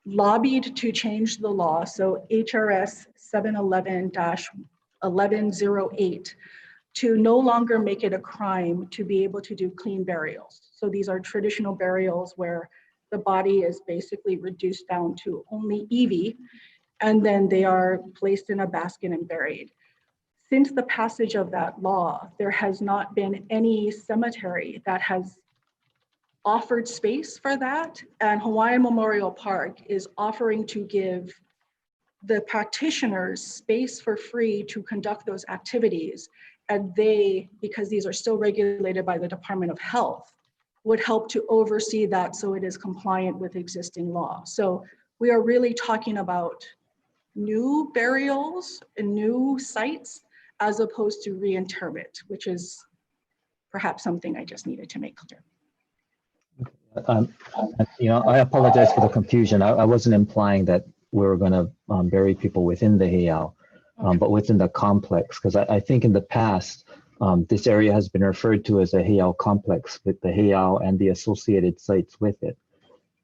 Speaker 17: lobbied to change the law. So HRS 711-1108 to no longer make it a crime to be able to do clean burials. So these are traditional burials where the body is basically reduced down to only EV, and then they are placed in a basket and buried. Since the passage of that law, there has not been any cemetery that has offered space for that, and Hawaiian Memorial Park is offering to give the practitioners space for free to conduct those activities, and they, because these are still regulated by the Department of Health, would help to oversee that so it is compliant with existing law. So we are really talking about new burials and new sites as opposed to reinterment, which is perhaps something I just needed to make clear.
Speaker 10: I apologize for the confusion. I wasn't implying that we were going to bury people within the Heiau, but within the complex, because I think in the past, this area has been referred to as a Heiau complex with the Heiau and the associated sites with it.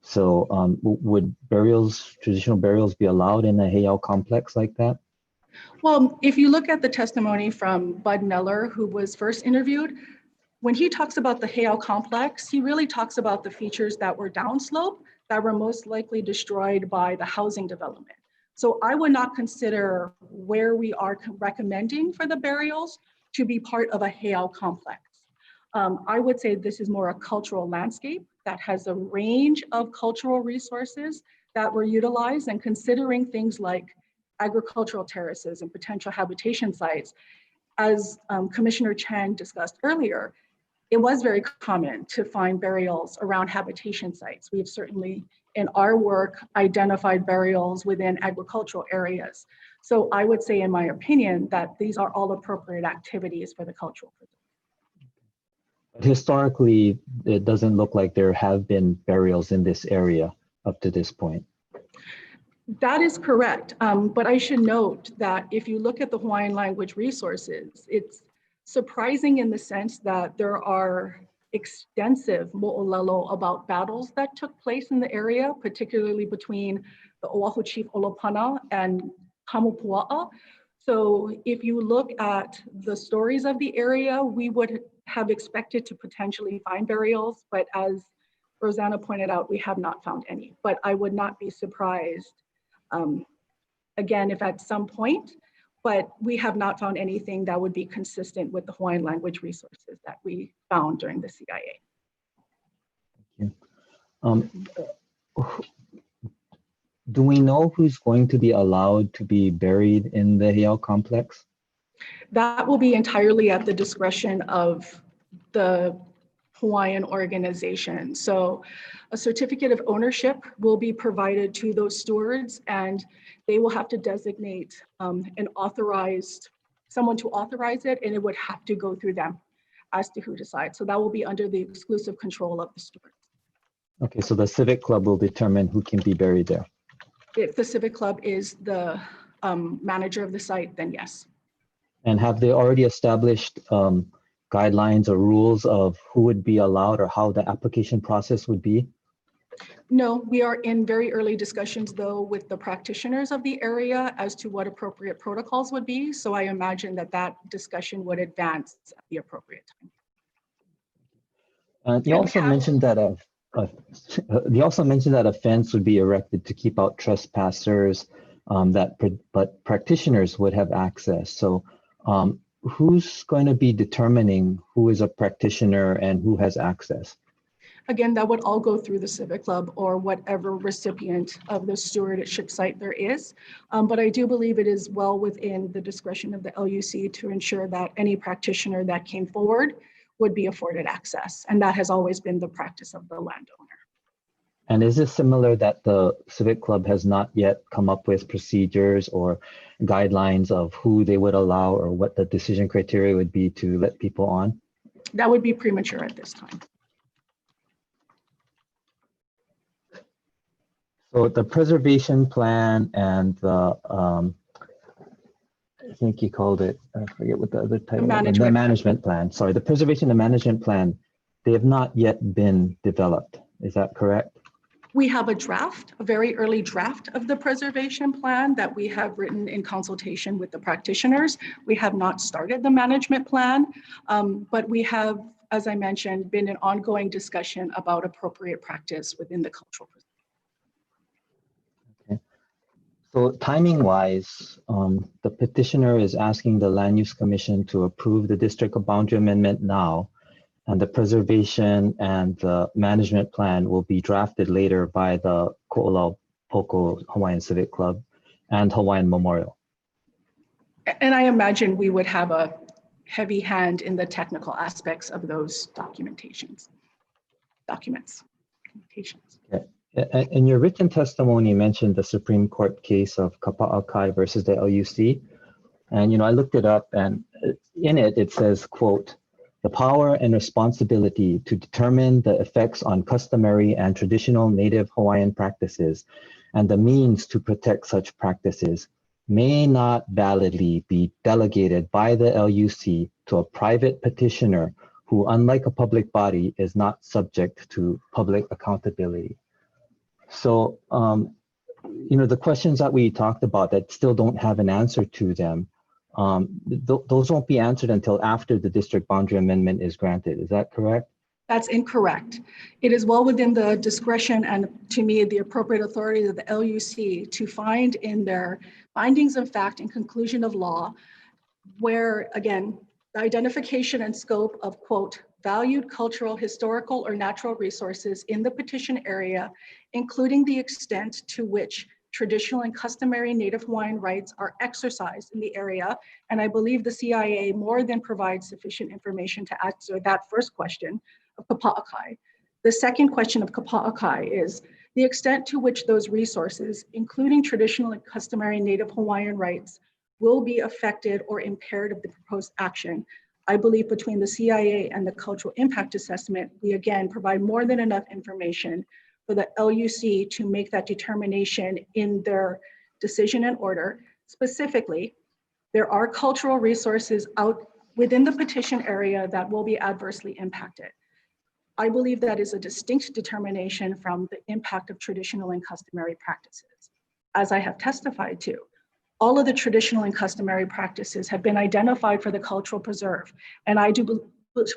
Speaker 10: So would traditional burials be allowed in a Heiau complex like that?
Speaker 17: Well, if you look at the testimony from Bud Neller, who was first interviewed, when he talks about the Heiau complex, he really talks about the features that were downslope that were most likely destroyed by the housing development. So I would not consider where we are recommending for the burials to be part of a Heiau complex. I would say this is more a cultural landscape that has a range of cultural resources that were utilized, and considering things like agricultural terraces and potential habitation sites, as Commissioner Chan discussed earlier, it was very common to find burials around habitation sites. We've certainly, in our work, identified burials within agricultural areas. So I would say, in my opinion, that these are all appropriate activities for the cultural preserve.
Speaker 10: Historically, it doesn't look like there have been burials in this area up to this point.
Speaker 17: That is correct, but I should note that if you look at the Hawaiian language resources, it's surprising in the sense that there are extensive mo'olelo about battles that took place in the area, particularly between the Oahu chief Olopana and Kamupua'a. So if you look at the stories of the area, we would have expected to potentially find burials, but as Rosanna pointed out, we have not found any. But I would not be surprised, again, if at some point, but we have not found anything that would be consistent with the Hawaiian language resources that we found during the CIA.
Speaker 10: Thank you. Do we know who's going to be allowed to be buried in the Heiau complex?
Speaker 17: That will be entirely at the discretion of the Hawaiian organization. So a certificate of ownership will be provided to those stewards, and they will have to designate an authorized, someone to authorize it, and it would have to go through them as to who decides. So that will be under the exclusive control of the stewards.
Speaker 10: Okay, so the Civic Club will determine who can be buried there.
Speaker 17: If the Civic Club is the manager of the site, then yes.
Speaker 10: And have they already established guidelines or rules of who would be allowed or how the application process would be?
Speaker 17: No, we are in very early discussions though with the practitioners of the area as to what appropriate protocols would be. So I imagine that that discussion would advance at the appropriate time.
Speaker 10: You also mentioned that a fence would be erected to keep out trespassers, but practitioners would have access. So who's going to be determining who is a practitioner and who has access?
Speaker 17: Again, that would all go through the Civic Club or whatever recipient of the stewardship site there is. But I do believe it is well within the discretion of the LUC to ensure that any practitioner that came forward would be afforded access. And that has always been the practice of the landowner.
Speaker 10: And is it similar that the Civic Club has not yet come up with procedures or guidelines of who they would allow or what the decision criteria would be to let people on?
Speaker 17: That would be premature at this time.
Speaker 10: So the preservation plan and the, I think you called it, I forget what the other title was. The management plan. Sorry, the preservation and management plan, they have not yet been developed. Is that correct?
Speaker 17: We have a draft, a very early draft of the preservation plan that we have written in consultation with the practitioners. We have not started the management plan, but we have, as I mentioned, been in ongoing discussion about appropriate practice within the cultural preserve.
Speaker 10: Okay. So timing-wise, the petitioner is asking the Land Use Commission to approve the district boundary amendment now, and the preservation and the management plan will be drafted later by the Ko'olau Hawaiian Civic Club and Hawaiian Memorial.
Speaker 17: And I imagine we would have a heavy hand in the technical aspects of those documents.
Speaker 10: Okay. In your written testimony, you mentioned the Supreme Court case of Kapa'akai versus the LUC. And, I looked it up, and in it, it says, quote, "The power and responsibility to determine the effects on customary and traditional Native Hawaiian practices and the means to protect such practices may not validly be delegated by the LUC to a private petitioner who, unlike a public body, is not subject to public accountability." So, the questions that we talked about that still don't have an answer to them, those won't be answered until after the district boundary amendment is granted. Is that correct?
Speaker 17: That's incorrect. It is well within the discretion and, to me, the appropriate authority of the LUC to find in their findings of fact and conclusion of law where, again, the identification and scope of, quote, valued cultural, historical, or natural resources in the petition area, including the extent to which traditional and customary Native Hawaiian rights are exercised in the area. And I believe the CIA more than provides sufficient information to answer that first question of Kapa'akai. The second question of Kapa'akai is the extent to which those resources, including traditional and customary Native Hawaiian rights, will be affected or impaired of the proposed action. I believe between the CIA and the cultural impact assessment, we again provide more than enough information for the LUC to make that determination in their decision and order. Specifically, there are cultural resources out within the petition area that will be adversely impacted. I believe that is a distinct determination from the impact of traditional and customary practices. As I have testified to, all of the traditional and customary practices have been identified for the cultural preserve, and I do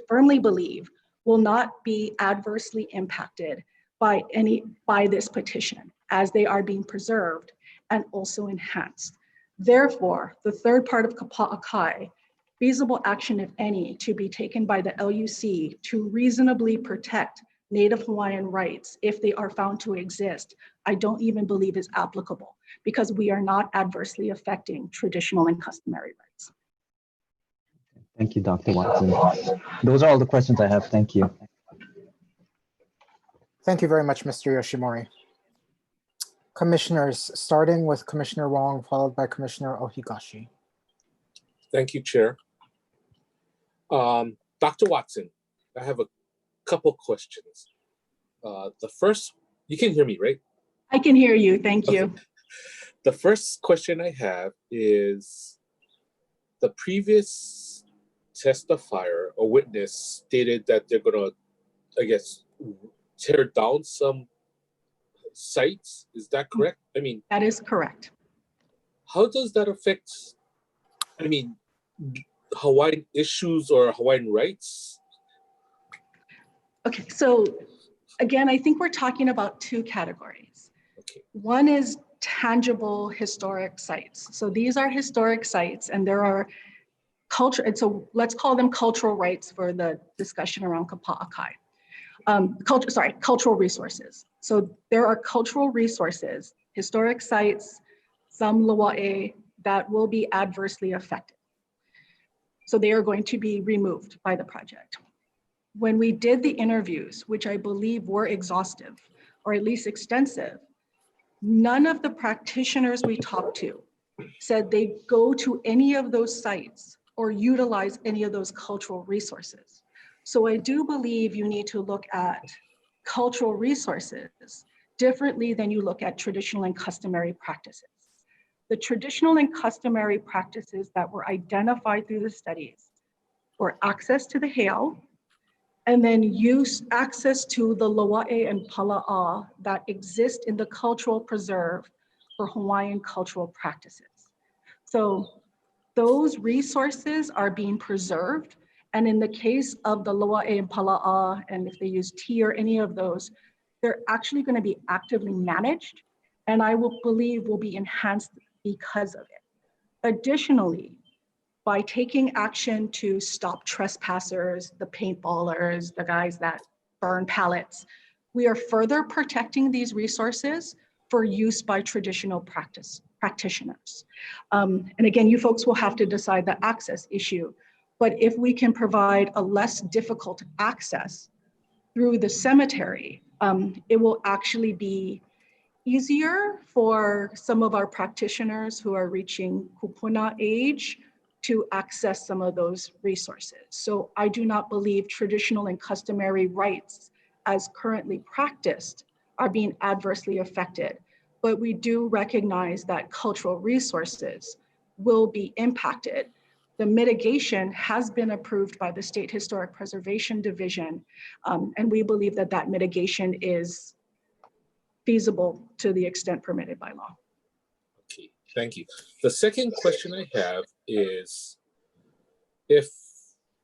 Speaker 17: firmly believe will not be adversely impacted by this petition, as they are being preserved and also enhanced. Therefore, the third part of Kapa'akai, feasible action, if any, to be taken by the LUC to reasonably protect Native Hawaiian rights, if they are found to exist, I don't even believe is applicable, because we are not adversely affecting traditional and customary rights.
Speaker 10: Thank you, Dr. Watson. Those are all the questions I have. Thank you.
Speaker 2: Thank you very much, Mr. Yoshimori. Commissioners, starting with Commissioner Wong, followed by Commissioner Ohigashi.
Speaker 15: Thank you, Chair. Dr. Watson, I have a couple questions. The first, you can hear me, right?
Speaker 17: I can hear you, thank you.
Speaker 15: Okay. The first question I have is, the previous testifier or witness stated that they're gonna, I guess, tear down some sites. Is that correct? I mean,
Speaker 17: that is correct.
Speaker 15: How does that affect, I mean, Hawaiian issues or Hawaiian rights?
Speaker 17: Okay, so again, I think we're talking about two categories.
Speaker 15: Okay.
Speaker 17: One is tangible historic sites. So these are historic sites, and there are culture, and so let's call them cultural rights for the discussion around Kapa'akai. Cultural resources. So there are cultural resources, historic sites, some loa'e, that will be adversely affected. So they are going to be removed by the project. When we did the interviews, which I believe were exhaustive, or at least extensive, none of the practitioners we talked to said they go to any of those sites or utilize any of those cultural resources. So I do believe you need to look at cultural resources differently than you look at traditional and customary practices. The traditional and customary practices that were identified through the studies were access to the heiau, and then use access to the loa'e and pala'a that exist in the cultural preserve for Hawaiian cultural practices. So those resources are being preserved. And in the case of the loa'e and pala'a, and if they use tea or any of those, they're actually going to be actively managed, and I will believe will be enhanced because of it. Additionally, by taking action to stop trespassers, the paintballers, the guys that burn pallets, we are further protecting these resources for use by traditional practitioners. And again, you folks will have to decide the access issue, but if we can provide a less difficult access through the cemetery, it will actually be easier for some of our practitioners who are reaching kupuna age to access some of those resources. So I do not believe traditional and customary rights as currently practiced are being adversely affected, but we do recognize that cultural resources will be impacted. The mitigation has been approved by the State Historic Preservation Division, and we believe that that mitigation is feasible to the extent permitted by law.
Speaker 15: Okay, thank you. The second question I have is, if,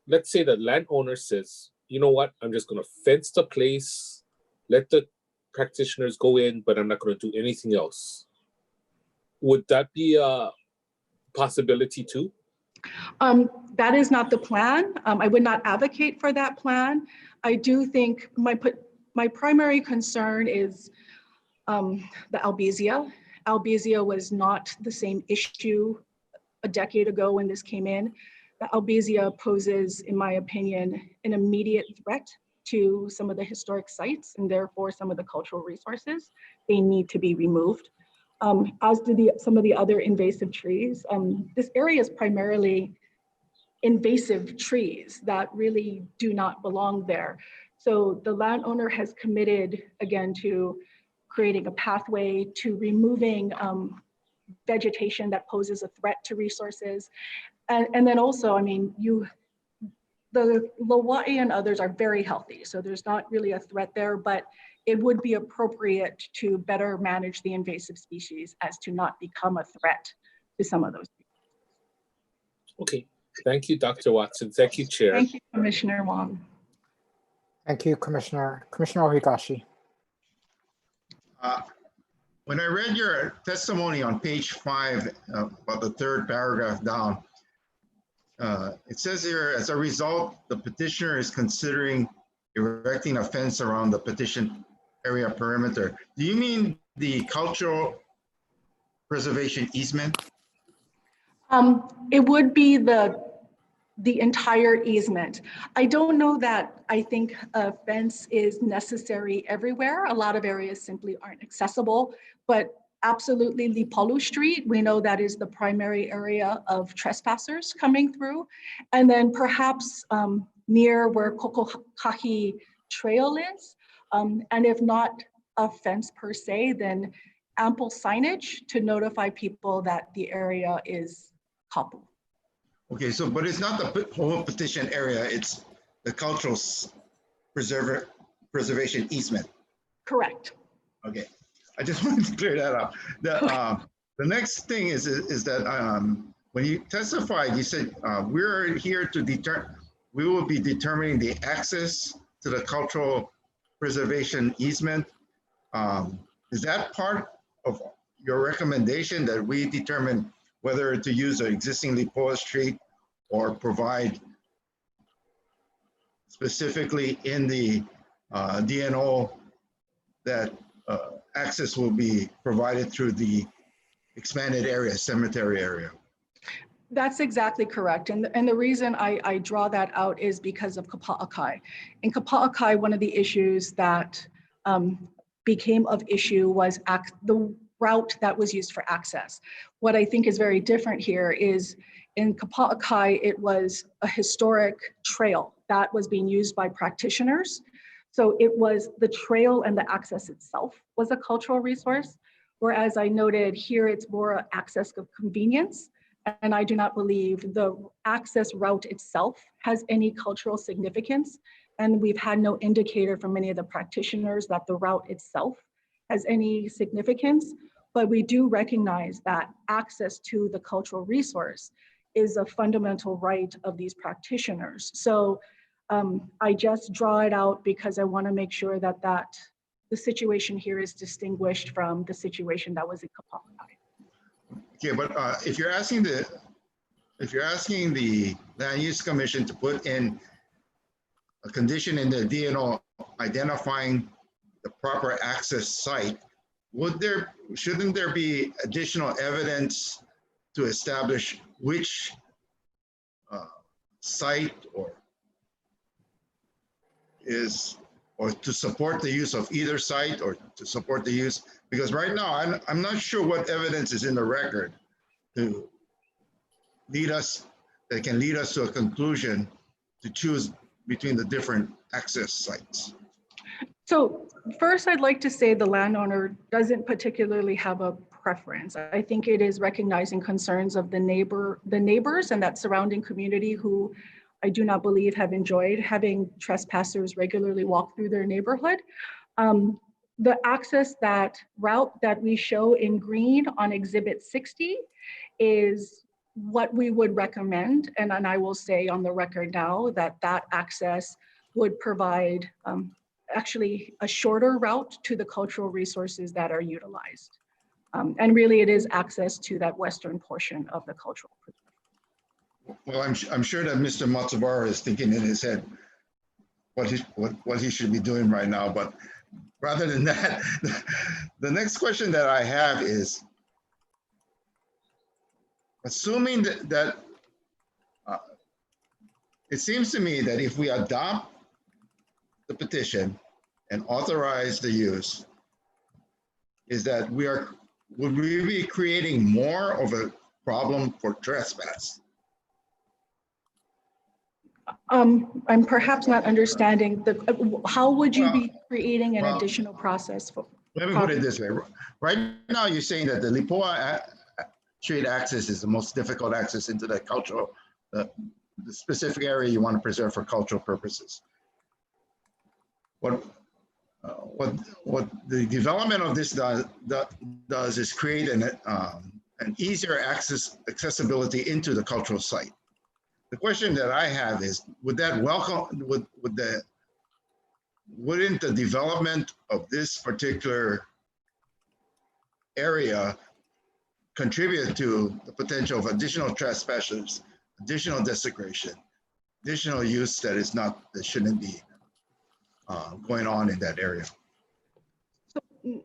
Speaker 15: let's say the landowner says, you know what, I'm just gonna fence the place, let the practitioners go in, but I'm not gonna do anything else. Would that be a possibility too?
Speaker 17: That is not the plan. I would not advocate for that plan. I do think my primary concern is the albizia Albizia was not the same issue a decade ago when this came in. The Albizia poses, in my opinion, an immediate threat to some of the historic sites and therefore some of the cultural resources. They need to be removed. As do some of the other invasive trees. This area is primarily invasive trees that really do not belong there. So the landowner has committed, again, to creating a pathway to removing vegetation that poses a threat to resources. And then also, I mean, the Lawai and others are very healthy, so there's not really a threat there, but it would be appropriate to better manage the invasive species as to not become a threat to some of those.
Speaker 15: Okay, thank you, Dr. Watson. Thank you, Chair.
Speaker 17: Thank you, Commissioner Wong.
Speaker 2: Thank you, Commissioner. Commissioner Ohigashi.
Speaker 14: When I read your testimony on page 5, about the third paragraph down, it says here, as a result, the petitioner is considering erecting a fence around the petition area perimeter. Do you mean the cultural preservation easement?
Speaker 17: It would be the entire easement. I don't know that I think a fence is necessary everywhere. A lot of areas simply aren't accessible, but absolutely Lipolu Street, we know that is the primary area of trespassers coming through. And then perhaps near where Kokokahi Trail is, and if not a fence per se, then ample signage to notify people that the area is kapu.
Speaker 14: Okay, so, but it's not the whole petition area, it's the cultural preservation easement.
Speaker 17: Correct.
Speaker 14: Okay, I just wanted to clear that up. The next thing is that when you testified, you said we're here to we will be determining the access to the cultural preservation easement. Is that part of your recommendation that we determine whether to use an existing Lipoa Street or provide specifically in the DNO that access will be provided through the expanded area, cemetery area?
Speaker 17: That's exactly correct. And the reason I draw that out is because of Kapa'akai. In Kapa'akai, one of the issues that became of issue was the route that was used for access. What I think is very different here is in Kapa'akai, it was a historic trail that was being used by practitioners. So it was the trail and the access itself was a cultural resource. Whereas I noted here, it's more access of convenience. And I do not believe the access route itself has any cultural significance. And we've had no indicator from many of the practitioners that the route itself has any significance. But we do recognize that access to the cultural resource is a fundamental right of these practitioners. So I just draw it out because I want to make sure that the situation here is distinguished from the situation that was in Kapa'akai.
Speaker 14: Okay, but if you're asking the Land Use Commission to put in a condition in the DNO identifying the proper access site, shouldn't there be additional evidence to establish which site or to support the use of either site or to support the use? Because right now, I'm not sure what evidence is in the record to that can lead us to a conclusion to choose between the different access sites.
Speaker 17: So first, I'd like to say the landowner doesn't particularly have a preference. I think it is recognizing concerns of the neighbors and that surrounding community who I do not believe have enjoyed having trespassers regularly walk through their neighborhood. The access route that we show in green on Exhibit 60 is what we would recommend. And I will say on the record now that access would provide actually a shorter route to the cultural resources that are utilized. And really it is access to that western portion of the cultural preserve.
Speaker 14: Well, I'm sure that Mr. Matsubara is thinking in his head what he should be doing right now. But rather than that, the next question that I have is, assuming that it seems to me that if we adopt the petition and authorize the use, is that would we be creating more of a problem for trespass?
Speaker 17: I'm perhaps not understanding how would you be creating an additional process for?
Speaker 14: Let me put it this way. Right now, you're saying that the Lipoa Street access is the most difficult access into the cultural, the specific area you want to preserve for cultural purposes. What the development of this does is create an easier accessibility into the cultural site. The question that I have is, wouldn't the development of this particular area contribute to the potential of additional trespassers, additional desecration, additional use that shouldn't be going on in that area?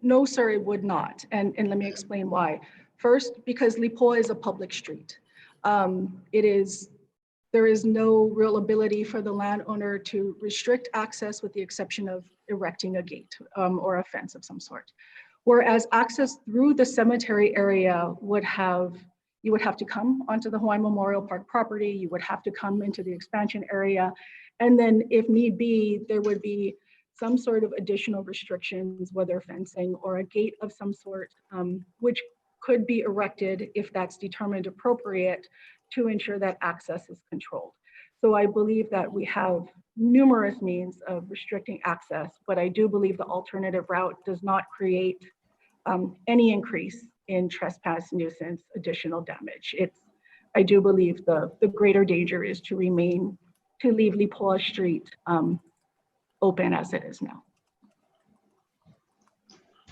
Speaker 17: No, sir, it would not. And let me explain why. First, because Lipoa is a public street. There is no real ability for the landowner to restrict access with the exception of erecting a gate or a fence of some sort. Whereas access through the cemetery area you would have to come onto the Hawaiian Memorial Park property, you would have to come into the expansion area, and then if need be, there would be some sort of additional restrictions, whether fencing or a gate of some sort, which could be erected if that's determined appropriate to ensure that access is controlled. So I believe that we have numerous means of restricting access, but I do believe the alternative route does not create any increase in trespass, nuisance, additional damage. I do believe the greater danger is to leave Lipoa Street open as it is now.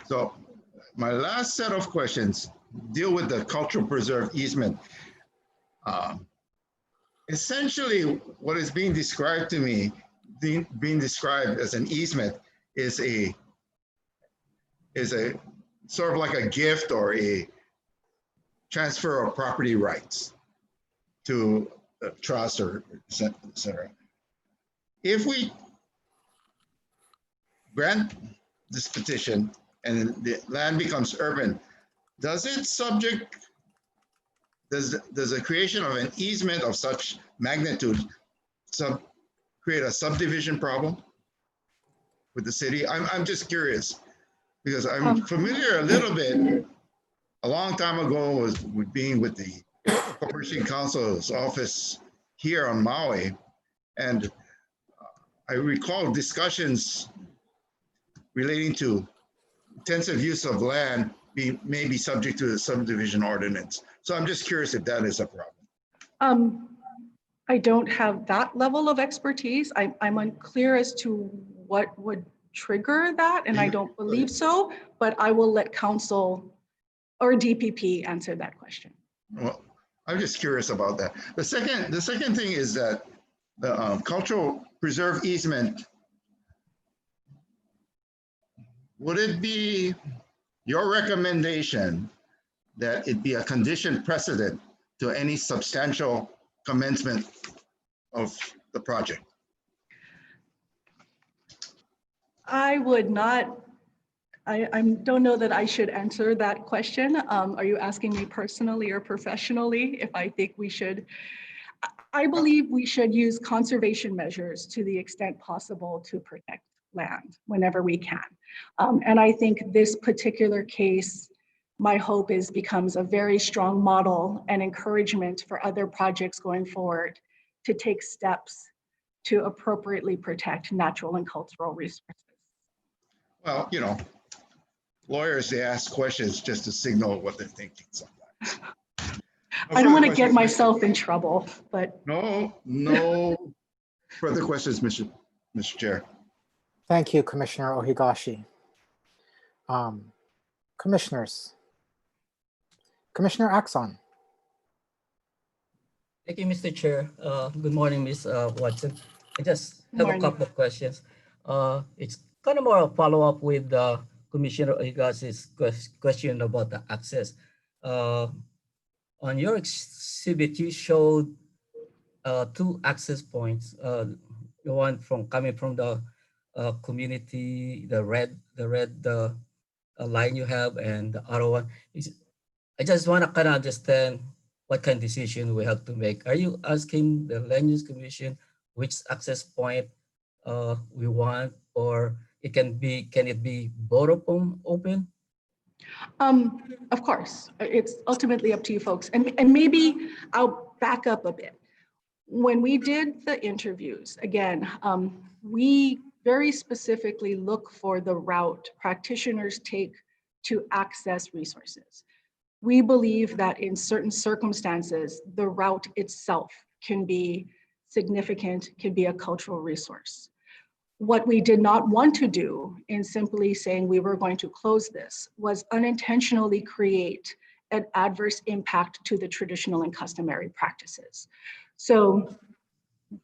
Speaker 14: So my last set of questions deal with the cultural preserve easement. Essentially, what is being described to me, being described as an easement is a sort of like a gift or a transfer of property rights to a trust or et cetera. If we grant this petition and the land becomes urban, does the creation of an easement of such magnitude create a subdivision problem with the city? I'm just curious, because I'm familiar a little bit. A long time ago was with being with the Corporation Counsel's office here on Maui, and I recall discussions relating to intensive use of land may be subject to the subdivision ordinance. So I'm just curious if that is a problem.
Speaker 17: I don't have that level of expertise. I'm unclear as to what would trigger that, and I don't believe so, but I will let council or DPP answer that question.
Speaker 14: Well, I'm just curious about that. The second thing is that the cultural preserve easement, would it be your recommendation that it be a condition precedent to any substantial commencement of the project?
Speaker 17: I would not, I don't know that I should answer that question. Are you asking me personally or professionally if I think we should? I believe we should use conservation measures to the extent possible to protect land whenever we can. And I think this particular case, my hope is becomes a very strong model and encouragement for other projects going forward to take steps to appropriately protect natural and cultural resources.
Speaker 14: Well, you know, lawyers, they ask questions just to signal what they're thinking sometimes.
Speaker 17: I don't want to get myself in trouble, but.
Speaker 14: No further questions, Mr. Chair.
Speaker 2: Thank you, Commissioner Ohigashi. Commissioners. Commissioner Axon.
Speaker 4: Thank you, Mr. Chair. Good morning, Ms. Watson. I just have a couple of questions. It's kind of more a follow-up with Commissioner Ohigashi's question about the access. on your exhibit, you showed two access points. The one from coming from the community, the red line you have, and the other one is. I just want to kind of understand what kind of decision we have to make. Are you asking the Land Use Commission which access point we want, or can it be both of them open?
Speaker 17: Of course, it's ultimately up to you folks. And maybe I'll back up a bit. When we did the interviews, again, we very specifically look for the route practitioners take to access resources. We believe that in certain circumstances, the route itself can be significant, can be a cultural resource. What we did not want to do in simply saying we were going to close this was unintentionally create an adverse impact to the traditional and customary practices. So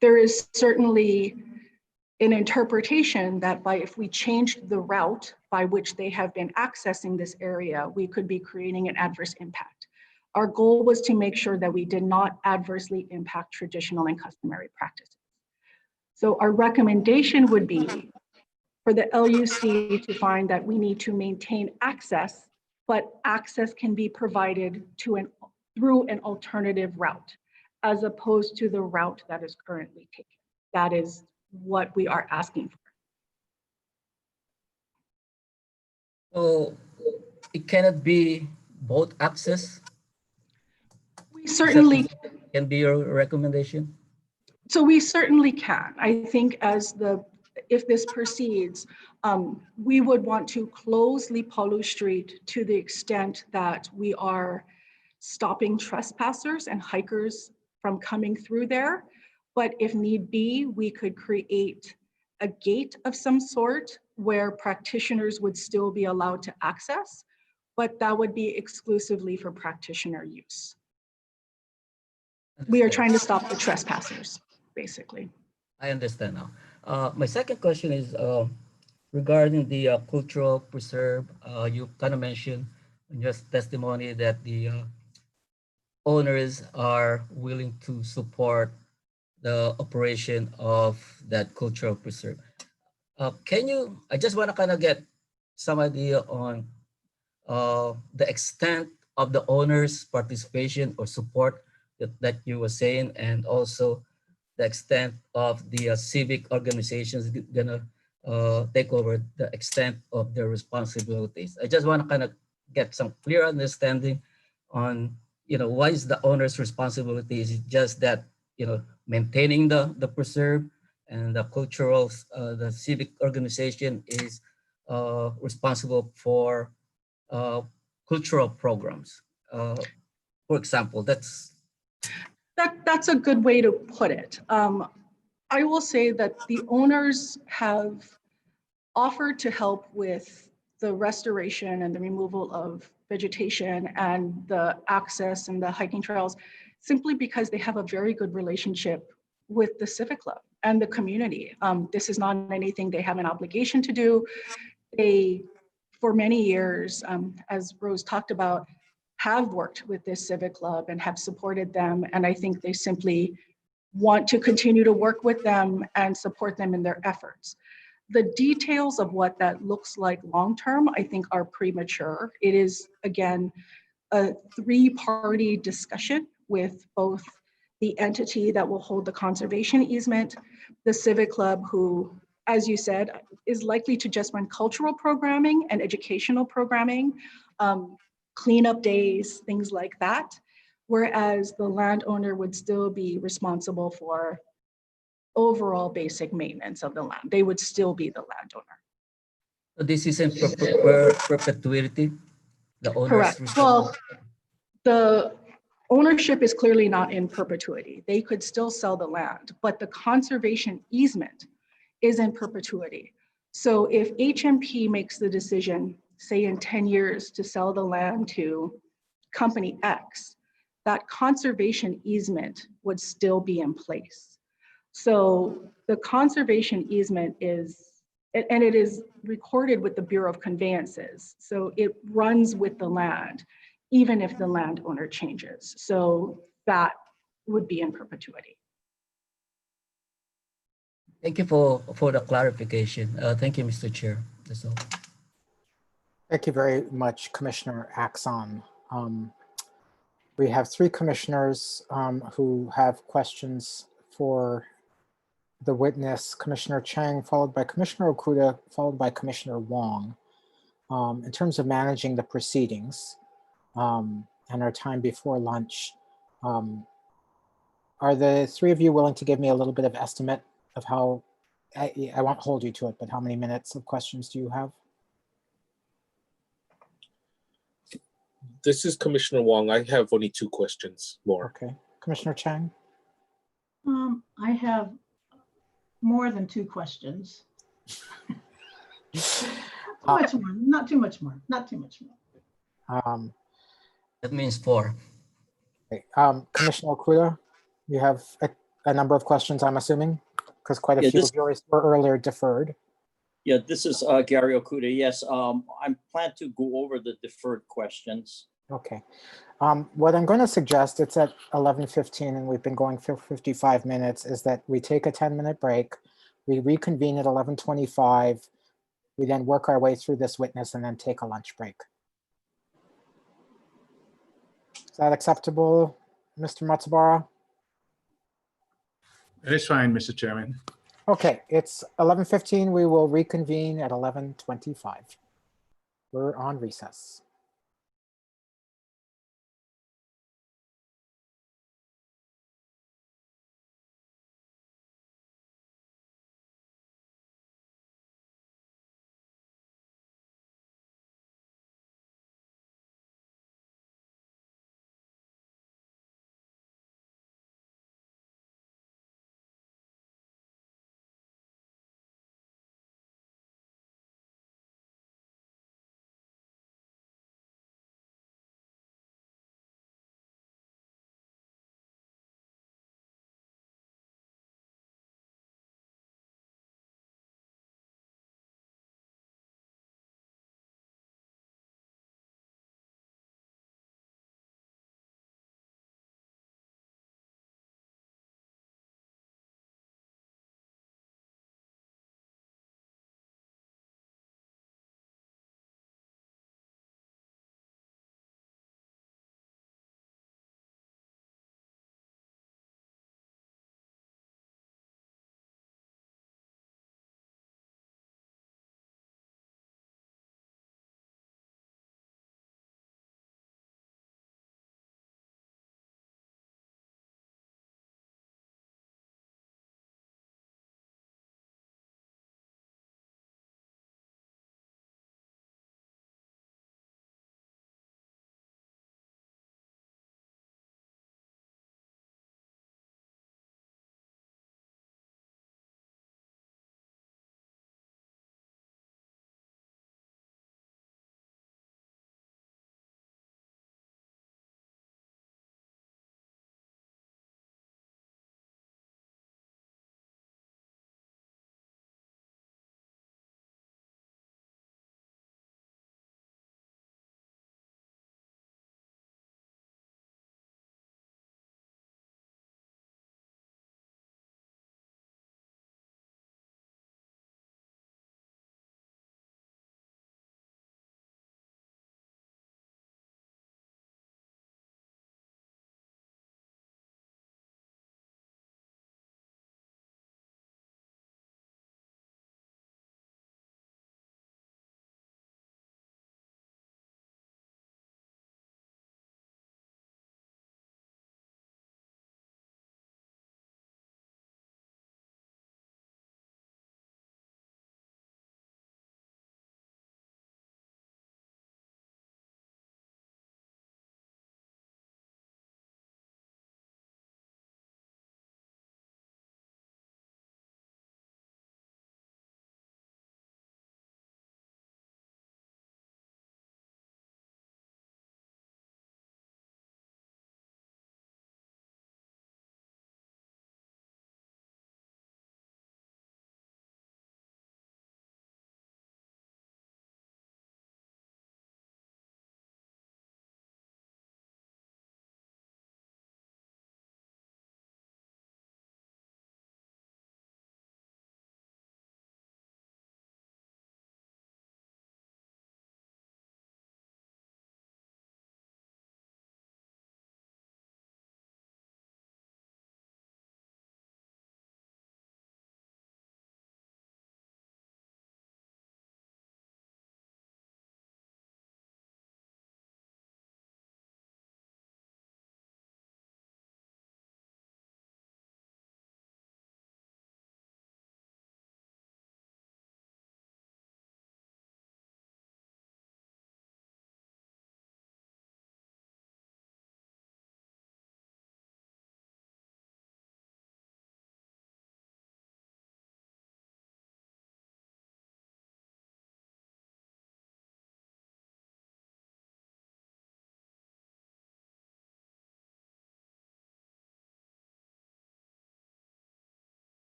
Speaker 17: there is certainly an interpretation that if we changed the route by which they have been accessing this area, we could be creating an adverse impact. Our goal was to make sure that we did not adversely impact traditional and customary practices. So our recommendation would be for the LUC to find that we need to maintain access, but access can be provided through an alternative route, as opposed to the route that is currently taken. That is what we are asking for.
Speaker 4: So it cannot be both access?
Speaker 17: We certainly
Speaker 4: can be your recommendation?
Speaker 17: So we certainly can. I think if this proceeds, we would want to close Lipolu Street to the extent that we are stopping trespassers and hikers from coming through there. But if need be, we could create a gate of some sort where practitioners would still be allowed to access, but that would be exclusively for practitioner use. We are trying to stop the trespassers, basically.
Speaker 4: I understand now. My second question is regarding the cultural preserve. You kind of mentioned in your testimony that the owners are willing to support the operation of that cultural preserve. I just want to kind of get some idea on the extent of the owners' participation or support that you were saying, and also the extent of the civic organizations gonna take over the extent of their responsibilities. I just want to kind of get some clear understanding on, what is the owner's responsibility? Is it just that, maintaining the preserve, and the cultural, the civic organization is responsible for cultural programs? For example,
Speaker 17: That's a good way to put it. I will say that the owners have offered to help with the restoration and the removal of vegetation and the access and the hiking trails, simply because they have a very good relationship with the Civic Club and the community. This is not anything they have an obligation to do. They, for many years, as Rose talked about, have worked with this Civic Club and have supported them. And I think they simply want to continue to work with them and support them in their efforts. The details of what that looks like long-term, I think, are premature. It is, again, a three-party discussion with both the entity that will hold the conservation easement, the Civic Club, who, as you said, is likely to just run cultural programming and educational programming, cleanup days, things like that, whereas the landowner would still be responsible for overall basic maintenance of the land. They would still be the landowner.
Speaker 4: So this is in perpetuity? The owner's
Speaker 17: Correct. Well, the ownership is clearly not in perpetuity. They could still sell the land, but the conservation easement is in perpetuity. So if HMP makes the decision, say in 10 years, to sell the land to company X, that conservation easement would still be in place. So the conservation easement is, and it is recorded with the Bureau of Conveyances, so it runs with the land. even if the landowner changes. So that would be in perpetuity.
Speaker 4: Thank you for the clarification. Thank you, Mr. Chair. That's all.
Speaker 2: Thank you very much, Commissioner Axon. We have three commissioners who have questions for the witness, Commissioner Chang, followed by Commissioner Okuda, followed by Commissioner Wong. In terms of managing the proceedings and our time before lunch, are the three of you willing to give me a little bit of estimate of how, I won't hold you to it, but how many minutes of questions do you have?
Speaker 15: This is Commissioner Wong. I have only 2 questions more.
Speaker 2: Okay, Commissioner Chang?
Speaker 13: I have more than 2 questions. Not too much more, not too much more, not too much more.
Speaker 4: That means 4.
Speaker 2: Okay. Commissioner Okuda, you have a number of questions, I'm assuming, because quite a few of yours were earlier deferred.
Speaker 6: Yeah, this is Gary Okuda. Yes, I plan to go over the deferred questions.
Speaker 2: Okay. What I'm going to suggest, it's at 11:15 and we've been going for 55 minutes, is that we take a 10-minute break. We reconvene at 11:25. We then work our way through this witness and then take a lunch break. Is that acceptable, Mr. Matsubara?
Speaker 12: That is fine, Mr. Chairman.
Speaker 2: Okay, it's 11:15. We will reconvene at 11:25. We're on recess.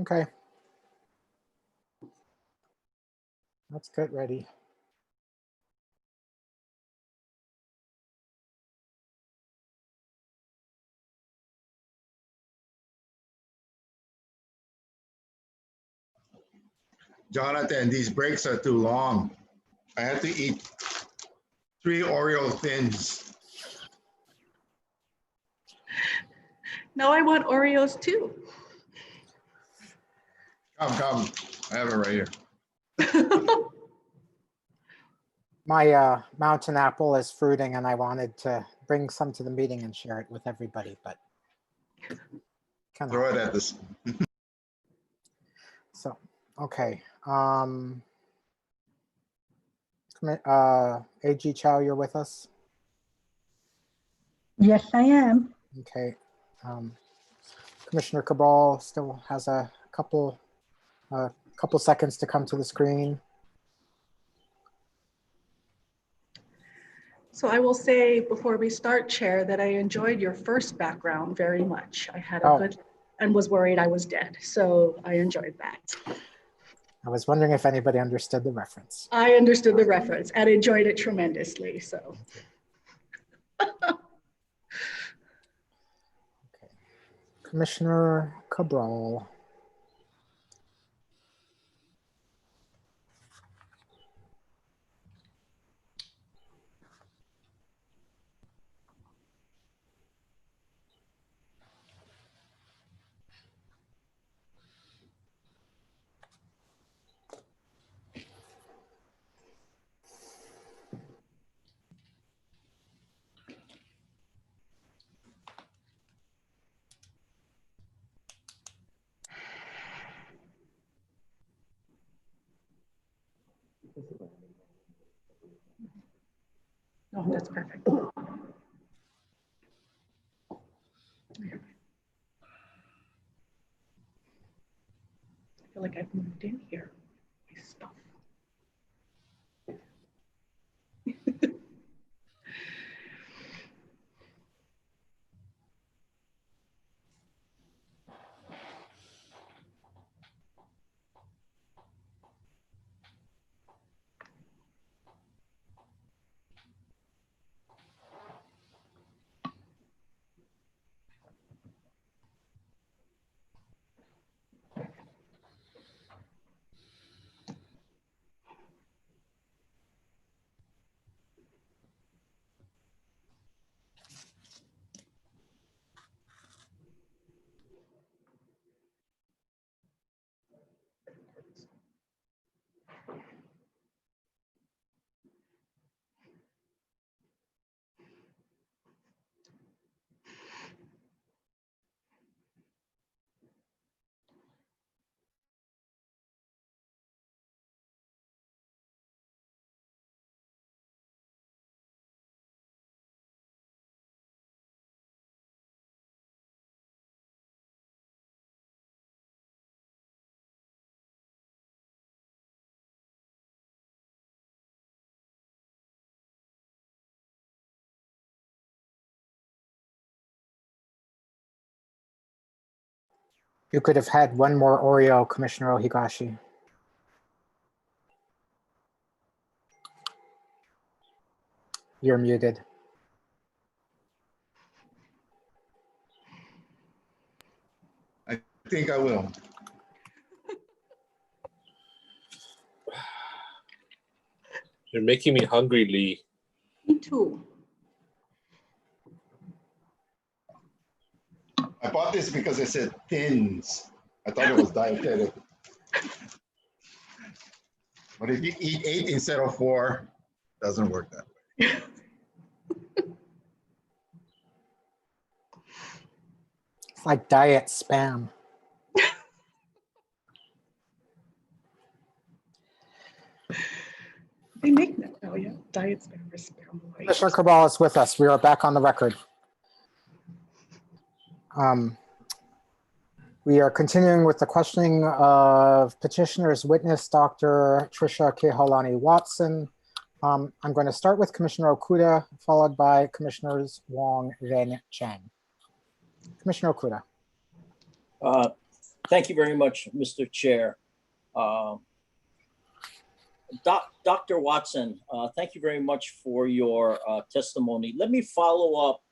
Speaker 2: Okay. Let's get ready.
Speaker 14: Jonathan, these breaks are too long. I had to eat 3 Oreo thins.
Speaker 17: Now I want Oreos too.
Speaker 14: Come. I have it right here.
Speaker 2: My mountain apple is fruiting and I wanted to bring some to the meeting and share it with everybody, but
Speaker 14: Throw it at this.
Speaker 2: So, okay. AG Chow, you're with us?
Speaker 16: Yes, I am.
Speaker 2: Okay. Commissioner Cabral still has a couple seconds to come to the screen.
Speaker 17: So I will say before we start, Chair, that I enjoyed your first background very much. I had a good and was worried I was dead. So I enjoyed that.
Speaker 2: I was wondering if anybody understood the reference.
Speaker 17: I understood the reference and enjoyed it tremendously. So.
Speaker 2: Commissioner Cabral.
Speaker 17: Oh, that's perfect. I feel like I've moved in here. My stuff.
Speaker 2: You could have had one more Oreo, Commissioner Ohigashi. You're muted.
Speaker 14: I think I will.
Speaker 15: You're making me hungry, Lee.
Speaker 17: Me too.
Speaker 14: I bought this because it said thins. I thought it was dietetic. But if you eat 8 instead of 4, it doesn't work that way.
Speaker 2: It's like diet spam.
Speaker 17: They make that now, yeah. Diet spam or spam.
Speaker 2: Commissioner Cabral is with us. We are back on the record. We are continuing with the questioning of petitioner's witness, Dr. Tricia Kehaulani Watson. I'm going to start with Commissioner Okuda, followed by Commissioners Wong, Ren, Chen. Commissioner Okuda.
Speaker 6: Thank you very much, Mr. Chair. Dr. Watson, thank you very much for your testimony. Let me follow up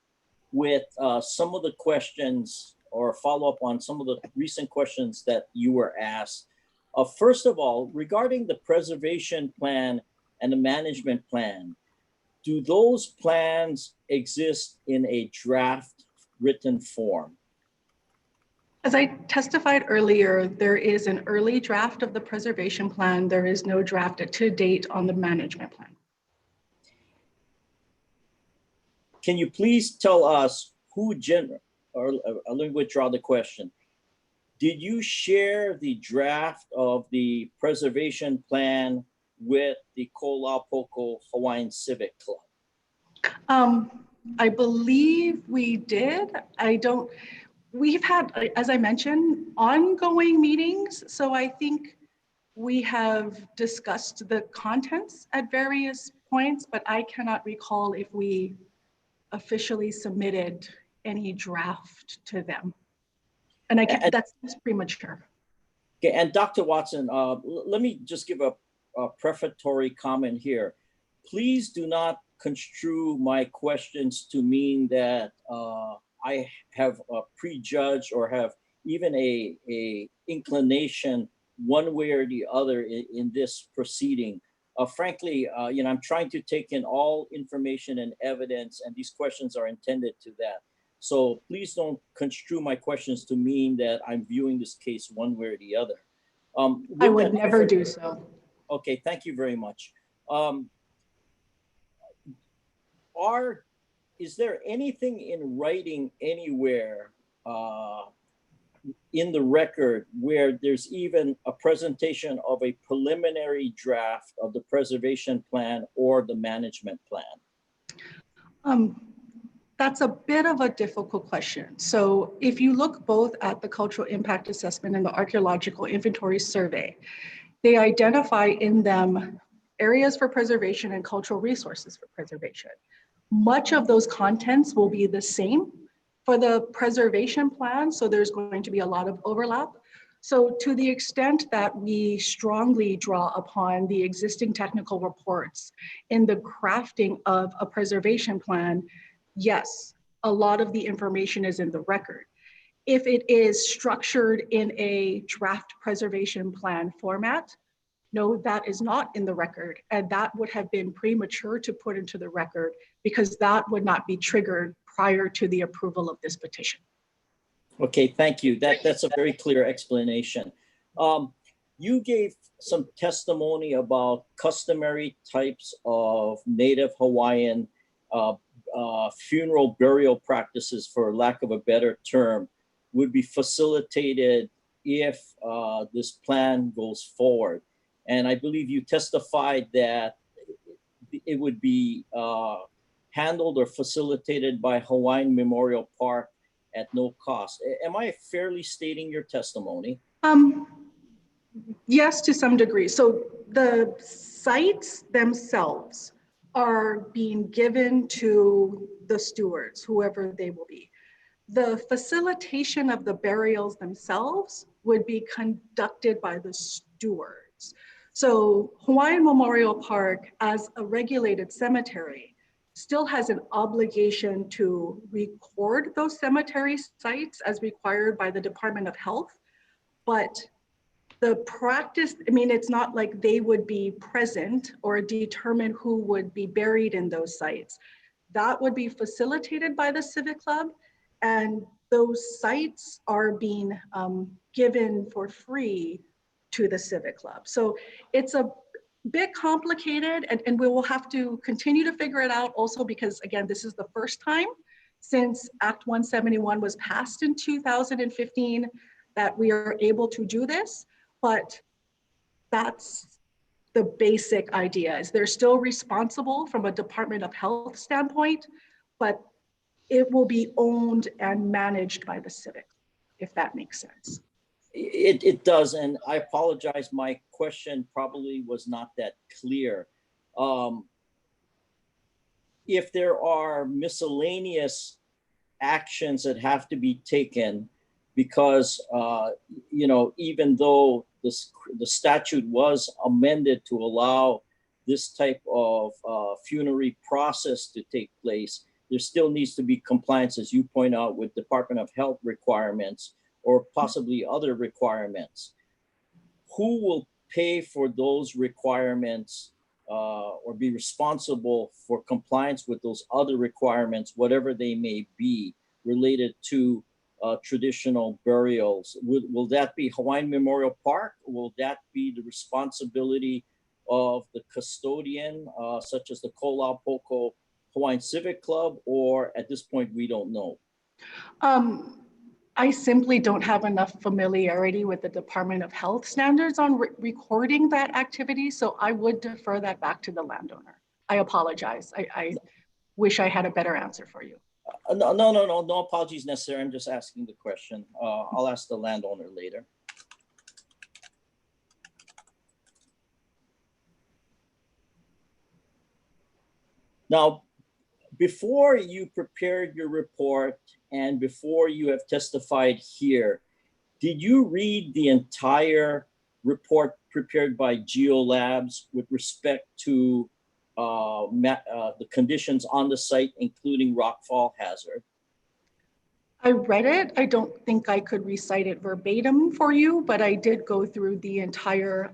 Speaker 6: with some of the questions, or follow up on some of the recent questions that you were asked. First of all, regarding the preservation plan and the management plan, do those plans exist in a draft written form?
Speaker 17: As I testified earlier, there is an early draft of the preservation plan. There is no draft to date on the management plan.
Speaker 6: Can you please tell us who or let me withdraw the question. Did you share the draft of the preservation plan with the Kō'olaupoko Hawaiian Civic Club?
Speaker 17: I believe we did. We've had, as I mentioned, ongoing meetings. So I think we have discussed the contents at various points, but I cannot recall if we officially submitted any draft to them. And that's premature.
Speaker 6: Okay, and Dr. Watson, let me just give a prefatory comment here. Please do not construe my questions to mean that I have prejudged or have even a inclination one way or the other in this proceeding. Frankly, I'm trying to take in all information and evidence, and these questions are intended to that. So please don't construe my questions to mean that I'm viewing this case one way or the other.
Speaker 17: I would never do so.
Speaker 6: Okay, thank you very much. Is there anything in writing anywhere in the record where there's even a presentation of a preliminary draft of the preservation plan or the management plan?
Speaker 17: That's a bit of a difficult question. So if you look both at the cultural impact assessment and the archaeological inventory survey, they identify in them areas for preservation and cultural resources for preservation. Much of those contents will be the same for the preservation plan, so there's going to be a lot of overlap. So to the extent that we strongly draw upon the existing technical reports in the crafting of a preservation plan, yes, a lot of the information is in the record. If it is structured in a draft preservation plan format, no, that is not in the record. And that would have been premature to put into the record because that would not be triggered prior to the approval of this petition.
Speaker 6: Okay, thank you. That's a very clear explanation. You gave some testimony about customary types of Native Hawaiian funeral burial practices, for lack of a better term, would be facilitated if this plan goes forward. And I believe you testified that it would be handled or facilitated by Hawaiian Memorial Park at no cost. Am I fairly stating your testimony?
Speaker 17: Yes, to some degree. So the sites themselves are being given to the stewards, whoever they will be. The facilitation of the burials themselves would be conducted by the stewards. So Hawaiian Memorial Park, as a regulated cemetery, still has an obligation to record those cemetery sites as required by the Department of Health. But the practice, I mean, it's not like they would be present or determine who would be buried in those sites. That would be facilitated by the Civic Club, and those sites are being given for free to the Civic Club. So it's a bit complicated, and we will have to continue to figure it out also because, again, this is the first time since Act 171 was passed in 2015 that we are able to do this, but that's the basic idea. Is they're still responsible from a Department of Health standpoint, but it will be owned and managed by the Civic, if that makes sense.
Speaker 6: It does, and I apologize, my question probably was not that clear. If there are miscellaneous actions that have to be taken because, you know, even though the statute was amended to allow this type of funerary process to take place, there still needs to be compliance, as you point out, with Department of Health requirements or possibly other requirements. Who will pay for those requirements or be responsible for compliance with those other requirements, whatever they may be, related to traditional burials? Will that be Hawaiian Memorial Park? Will that be the responsibility of the custodian, such as the Kola Poko Hawaiian Civic Club, or at this point, we don't know?
Speaker 17: I simply don't have enough familiarity with the Department of Health standards on recording that activity, so I would defer that back to the landowner. I apologize. I wish I had a better answer for you.
Speaker 6: No apologies necessary. I'm just asking the question. I'll ask the landowner later. Now, before you prepared your report and before you have testified here, did you read the entire report prepared by GeoLabs with respect to the conditions on the site, including rockfall hazard?
Speaker 17: I read it. I don't think I could recite it verbatim for you, but I did go through the entire,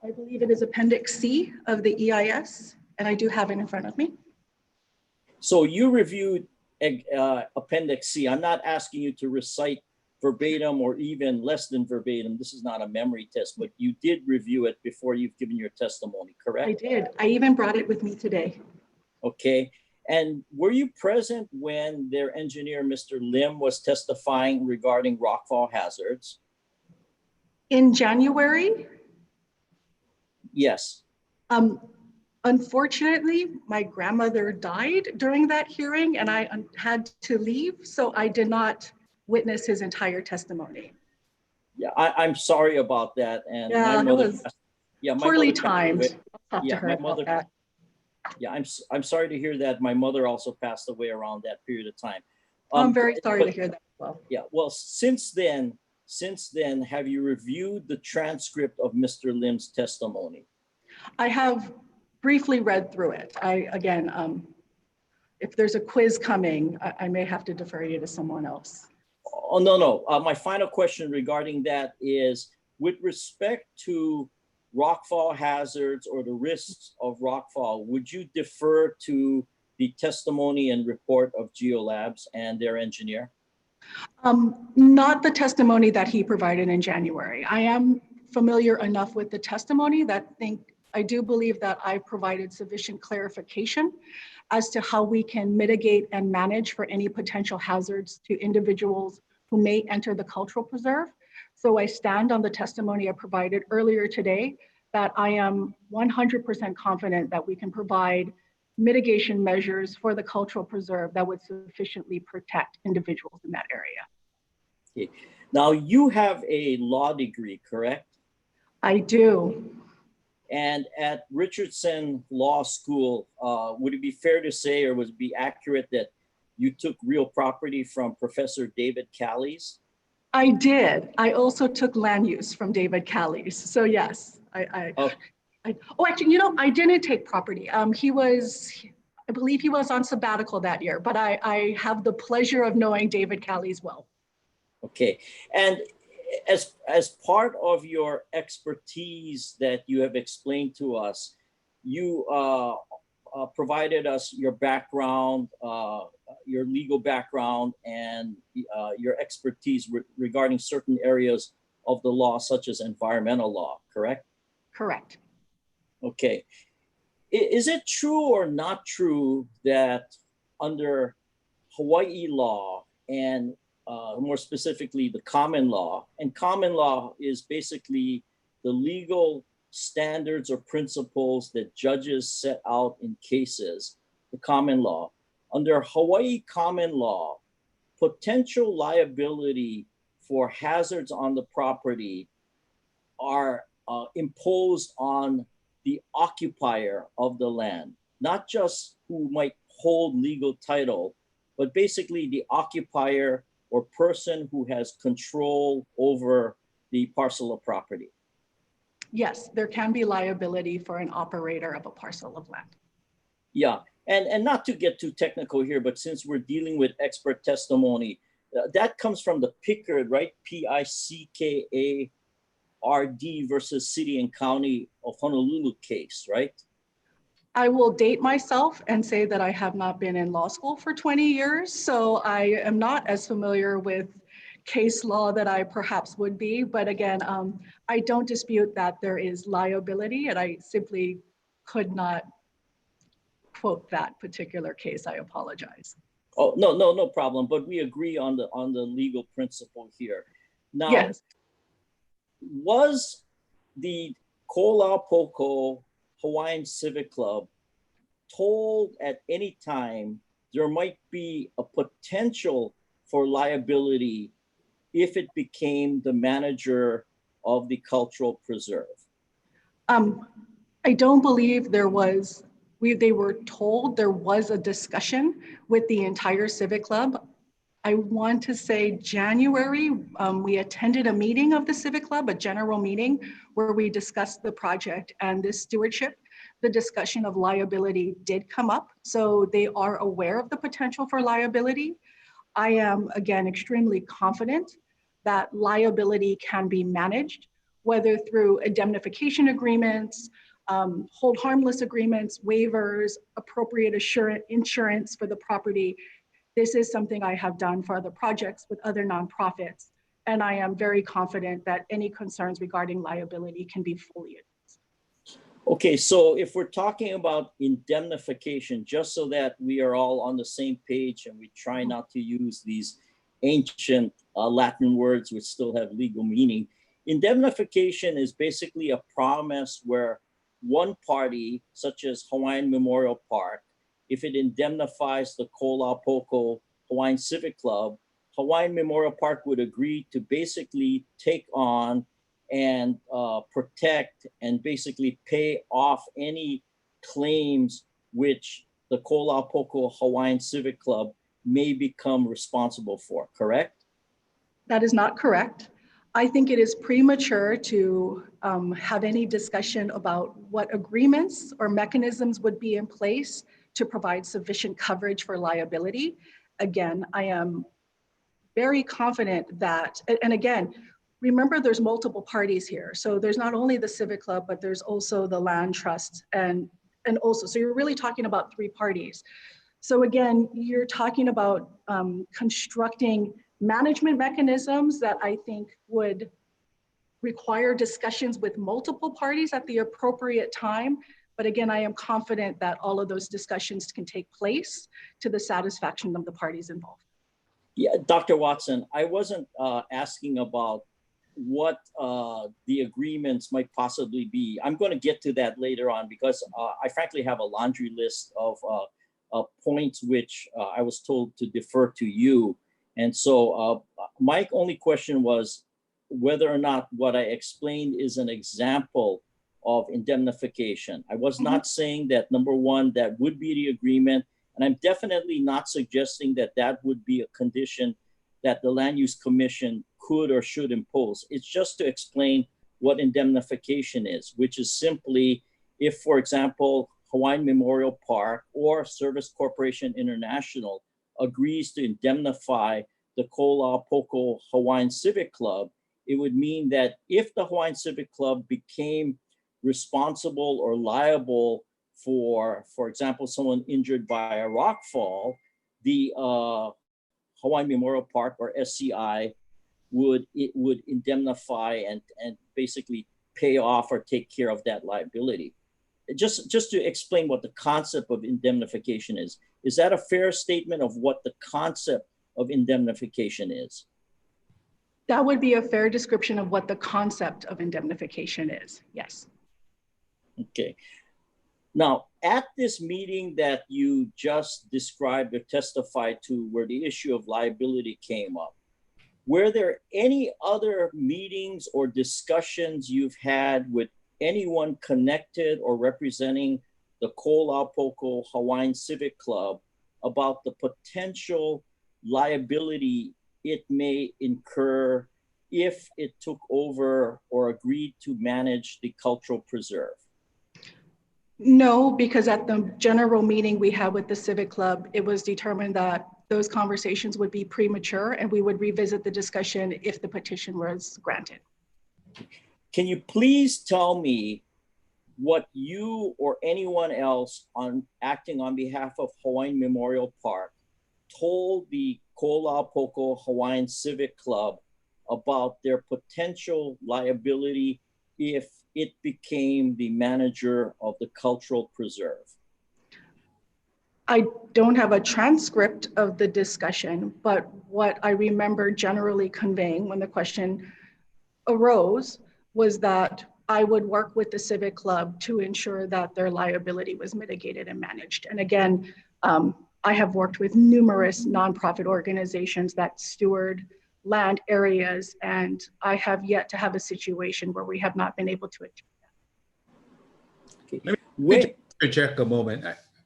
Speaker 17: I believe it is Appendix C of the EIS, and I do have it in front of me.
Speaker 6: So you reviewed Appendix C. I'm not asking you to recite verbatim or even less than verbatim. This is not a memory test, but you did review it before you've given your testimony, correct?
Speaker 17: I did. I even brought it with me today.
Speaker 6: Okay. And were you present when their engineer, Mr. Lim, was testifying regarding rockfall hazards?
Speaker 17: In January?
Speaker 6: Yes.
Speaker 17: Unfortunately, my grandmother died during that hearing and I had to leave, so I did not witness his entire testimony.
Speaker 6: Yeah, I'm sorry about that. And
Speaker 17: yeah,
Speaker 6: my mother,
Speaker 17: it was poorly timed. I'll talk to her about that.
Speaker 6: Yeah, I'm sorry to hear that. My mother also passed away around that period of time.
Speaker 17: I'm very sorry to hear that as well.
Speaker 6: Yeah, well, since then, have you reviewed the transcript of Mr. Lim's testimony?
Speaker 17: I have briefly read through it. Again, if there's a quiz coming, I may have to defer you to someone else.
Speaker 6: Oh, no. My final question regarding that is, with respect to rockfall hazards or the risks of rockfall, would you defer to the testimony and report of GeoLabs and their engineer?
Speaker 17: Not the testimony that he provided in January. I am familiar enough with the testimony that I do believe that I provided sufficient clarification as to how we can mitigate and manage for any potential hazards to individuals who may enter the cultural preserve. So I stand on the testimony I provided earlier today that I am 100% confident that we can provide mitigation measures for the cultural preserve that would sufficiently protect individuals in that area.
Speaker 6: Okay. Now you have a law degree, correct?
Speaker 17: I do.
Speaker 6: And at Richardson Law School, would it be fair to say, or would it be accurate that you took real property from Professor David Callies?
Speaker 17: I did. I also took land use from David Callies. So yes, oh, actually, you know, I didn't take property. I believe he was on sabbatical that year, but I have the pleasure of knowing David Callies well.
Speaker 6: Okay. And as part of your expertise that you have explained to us, you provided us your background, your legal background, and your expertise regarding certain areas of the law, such as environmental law, correct?
Speaker 17: Correct.
Speaker 6: Okay. Is it true or not true that under Hawaii law and more specifically the common law, and common law is basically the legal standards or principles that judges set out in cases, the common law. Under Hawaii common law, potential liability for hazards on the property are imposed on the occupier of the land, not just who might hold legal title, but basically the occupier or person who has control over the parcel of property.
Speaker 17: Yes, there can be liability for an operator of a parcel of land.
Speaker 6: Yeah, and not to get too technical here, but since we're dealing with expert testimony, that comes from the Pickard, right? Pickard versus City and County of Honolulu case, right?
Speaker 17: I will date myself and say that I have not been in law school for 20 years, so I am not as familiar with case law that I perhaps would be. But again, I don't dispute that there is liability, and I simply could not quote that particular case. I apologize.
Speaker 6: Oh, no problem. But we agree on the legal principle here. Now,
Speaker 17: yes.
Speaker 6: Was the Kolaupoko Hawaiian Civic Club told at any time there might be a potential for liability if it became the manager of the cultural preserve?
Speaker 17: I don't believe there was, they were told. There was a discussion with the entire Civic Club. I want to say January, we attended a meeting of the Civic Club, a general meeting where we discussed the project and this stewardship. The discussion of liability did come up. So they are aware of the potential for liability. I am, again, extremely confident that liability can be managed, whether through indemnification agreements, hold harmless agreements, waivers, appropriate insurance for the property. This is something I have done for other projects with other nonprofits, and I am very confident that any concerns regarding liability can be fully addressed.
Speaker 6: Okay, so if we're talking about indemnification, just so that we are all on the same page and we try not to use these ancient Latin words which still have legal meaning, indemnification is basically a promise where one party, such as Hawaiian Memorial Park, if it indemnifies the Kolaupoko Hawaiian Civic Club, Hawaiian Memorial Park would agree to basically take on and protect and basically pay off any claims which the Kolaupoko Hawaiian Civic Club may become responsible for, correct?
Speaker 17: That is not correct. I think it is premature to have any discussion about what agreements or mechanisms would be in place to provide sufficient coverage for liability. Again, I am very confident that, and again, remember there's multiple parties here. So there's not only the Civic Club, but there's also the land trust and also, so you're really talking about three parties. So again, you're talking about constructing management mechanisms that I think would require discussions with multiple parties at the appropriate time. But again, I am confident that all of those discussions can take place to the satisfaction of the parties involved.
Speaker 6: Yeah, Dr. Watson, I wasn't asking about what the agreements might possibly be. I'm going to get to that later on because I frankly have a laundry list of points which I was told to defer to you. And so my only question was whether or not what I explained is an example of indemnification. I was not saying that, number one, that would be the agreement. And I'm definitely not suggesting that that would be a condition that the Land Use Commission could or should impose. It's just to explain what indemnification is, which is simply if, for example, Hawaiian Memorial Park or Service Corporation International agrees to indemnify the Kolaupoko Hawaiian Civic Club, it would mean that if the Hawaiian Civic Club became responsible or liable for example, someone injured by a rock fall, the Hawaiian Memorial Park or SCI would indemnify and basically pay off or take care of that liability. Just to explain what the concept of indemnification is that a fair statement of what the concept of indemnification is?
Speaker 17: That would be a fair description of what the concept of indemnification is, yes.
Speaker 6: Okay. Now, at this meeting that you just described or testified to where the issue of liability came up, were there any other meetings or discussions you've had with anyone connected or representing the Kolaupoko Hawaiian Civic Club about the potential liability it may incur if it took over or agreed to manage the cultural preserve?
Speaker 17: No, because at the general meeting we had with the Civic Club, it was determined that those conversations would be premature and we would revisit the discussion if the petition was granted.
Speaker 6: Can you please tell me what you or anyone else acting on behalf of Hawaiian Memorial Park told the Kō'olaupoko Hawaiian Civic Club about their potential liability if it became the manager of the cultural preserve?
Speaker 17: I don't have a transcript of the discussion, but what I remember generally conveying when the question arose was that I would work with the Civic Club to ensure that their liability was mitigated and managed. And again, I have worked with numerous nonprofit organizations that steward land areas, and I have yet to have a situation where we have not been able to achieve that.
Speaker 12: Let me interject a moment.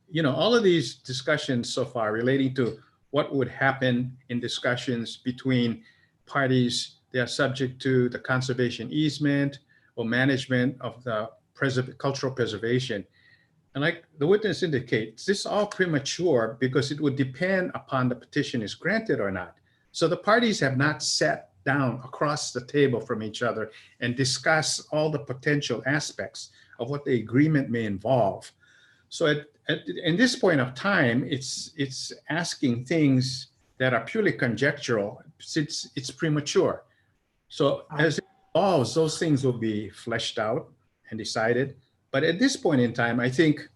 Speaker 12: You know, all of these discussions so far relating to what would happen in discussions between parties that are subject to the conservation easement or management of the cultural preservation. And like the witness indicates, this is all premature because it would depend upon the petition is granted or not. So the parties have not sat down across the table from each other and discussed all the potential aspects of what the agreement may involve. So in this point of time, it's asking things that are purely conjectural since it's premature. So as it evolves, those things will be fleshed out and decided. But at this point in time, I think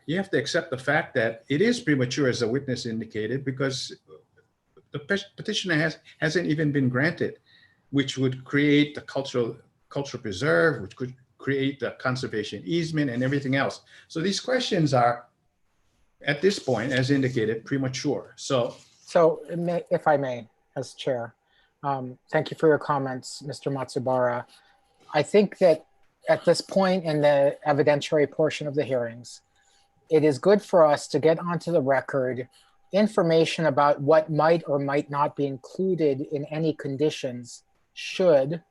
Speaker 12: you have to accept the fact that it is premature, as the witness indicated, because the petitioner hasn't even been granted, which would create the cultural preserve, which could create the conservation easement and everything else. So these questions are, at this point, as indicated, premature. So
Speaker 2: if I may, as chair, thank you for your comments, Mr. Matsubara. I think that at this point in the evidentiary portion of the hearings, it is good for us to get onto the record information about what might or might not be included in any conditions should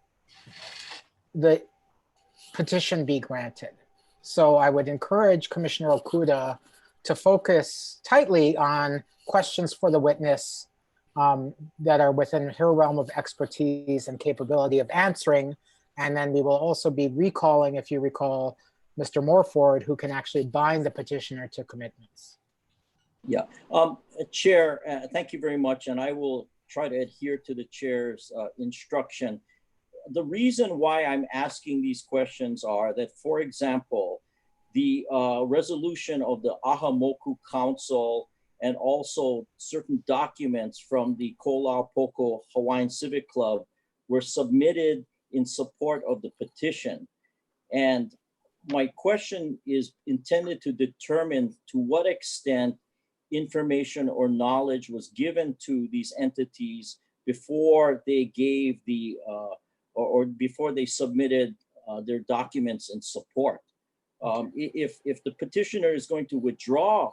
Speaker 2: the petition be granted. So I would encourage Commissioner Okuda to focus tightly on questions for the witness that are within her realm of expertise and capability of answering. And then we will also be recalling, if you recall, Mr. Morford, who can actually bind the petitioner to commitments.
Speaker 6: Yeah, Chair, thank you very much. And I will try to adhere to the chair's instruction. The reason why I'm asking these questions are that, for example, the resolution of the Ahamoku Council and also certain documents from the Kō'olaupoko Hawaiian Civic Club were submitted in support of the petition. And my question is intended to determine to what extent information or knowledge was given to these entities before they gave the, or before they submitted their documents in support. If the petitioner is going to withdraw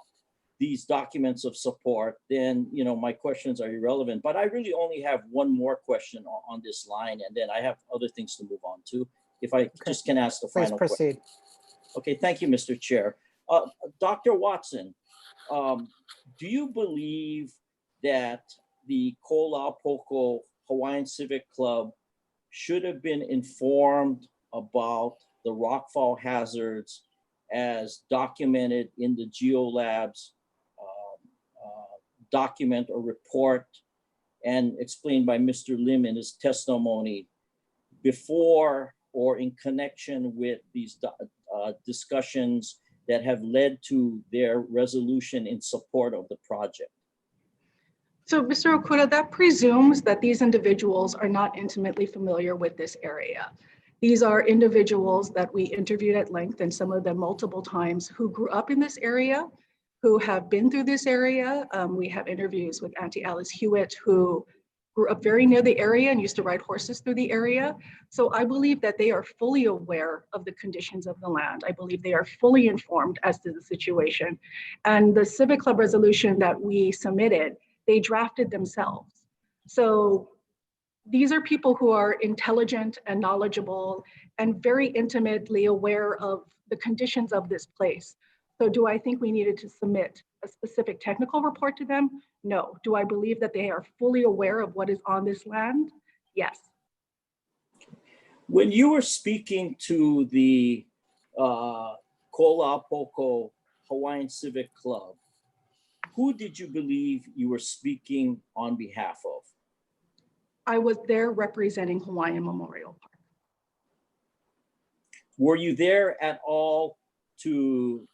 Speaker 6: these documents of support, then my questions are irrelevant. But I really only have one more question on this line, and then I have other things to move on to. If I just can ask the final question.
Speaker 2: Please proceed.
Speaker 6: Okay, thank you, Mr. Chair. Dr. Watson, do you believe that the Kō'olaupoko Hawaiian Civic Club should have been informed about the rockfall hazards as documented in the GeoLabs document or report and explained by Mr. Lim in his testimony before or in connection with these discussions that have led to their resolution in support of the project?
Speaker 17: So Mr. Okuda, that presumes that these individuals are not intimately familiar with this area. These are individuals that we interviewed at length, and some of them multiple times, who grew up in this area, who have been through this area. We have interviews with Auntie Alice Hewitt, who grew up very near the area and used to ride horses through the area. So I believe that they are fully aware of the conditions of the land. I believe they are fully informed as to the situation. And the Civic Club resolution that we submitted, they drafted themselves. So these are people who are intelligent and knowledgeable and very intimately aware of the conditions of this place. So do I think we needed to submit a specific technical report to them? No. Do I believe that they are fully aware of what is on this land? Yes.
Speaker 6: When you were speaking to the Kolapoko Hawaiian Civic Club, who did you believe you were speaking on behalf of?
Speaker 17: I was there representing Hawaiian Memorial Park.
Speaker 6: Were you there at all to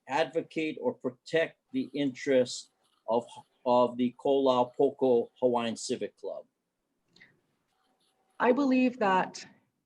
Speaker 6: advocate or protect the interests of the Kolapoko Hawaiian Civic Club?
Speaker 17: I believe that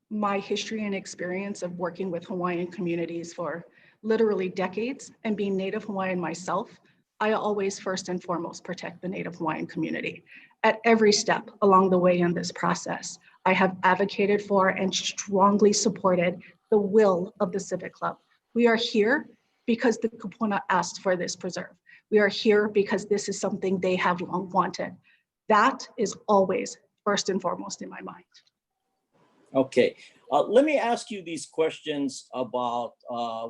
Speaker 17: my history and experience of working with Hawaiian communities for literally decades and being Native Hawaiian myself, I always first and foremost protect the Native Hawaiian community. At every step along the way in this process, I have advocated for and strongly supported the will of the Civic Club. We are here because the Kupuna asked for this preserve. We are here because this is something they have long wanted. That is always first and foremost in my mind.
Speaker 6: Okay, let me ask you these questions about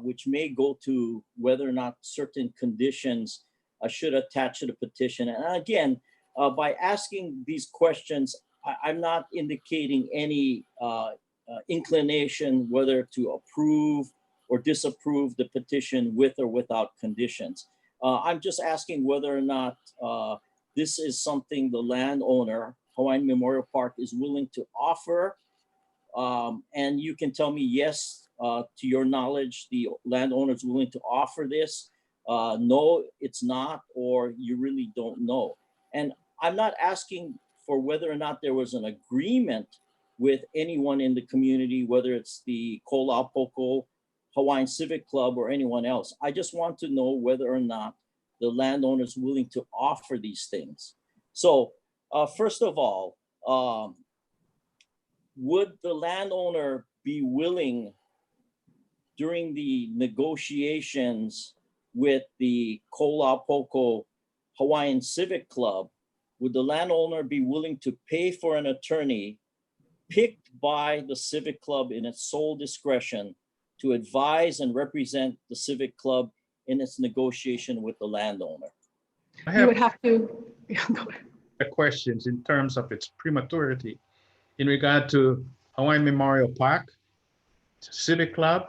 Speaker 6: which may go to whether or not certain conditions should attach to the petition. And again, by asking these questions, I'm not indicating any inclination whether to approve or disapprove the petition with or without conditions. I'm just asking whether or not this is something the landowner, Hawaiian Memorial Park, is willing to offer. And you can tell me, yes, to your knowledge, the landowner is willing to offer this. No, it's not, or you really don't know. And I'm not asking for whether or not there was an agreement with anyone in the community, whether it's the Kolapoko Hawaiian Civic Club or anyone else. I just want to know whether or not the landowner is willing to offer these things. So first of all, would the landowner be willing during the negotiations with the Kolapoko Hawaiian Civic Club, would the landowner be willing to pay for an attorney picked by the Civic Club in its sole discretion to advise and represent the Civic Club in its negotiation with the landowner?
Speaker 12: I
Speaker 17: You would have to, go ahead.
Speaker 12: questions in terms of its prematurity in regard to Hawaiian Memorial Park, Civic Club,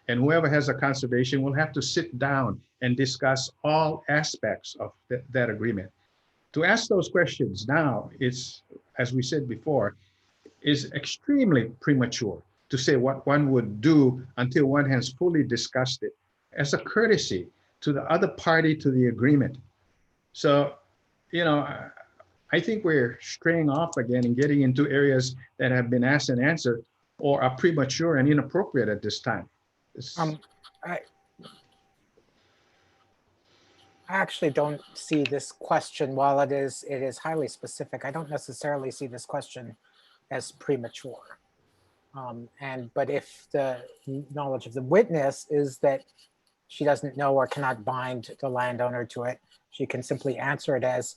Speaker 12: and whoever has a conservation will have to sit down and discuss all aspects of that agreement. To ask those questions now is, as we said before, is extremely premature to say what one would do until one has fully discussed it as a courtesy to the other party to the agreement. So, you know, I think we're straying off again and getting into areas that have been asked and answered or are premature and inappropriate at this time.
Speaker 2: I actually don't see this question, while it is highly specific, I don't necessarily see this question as premature. But if the knowledge of the witness is that she doesn't know or cannot bind the landowner to it, she can simply answer it as,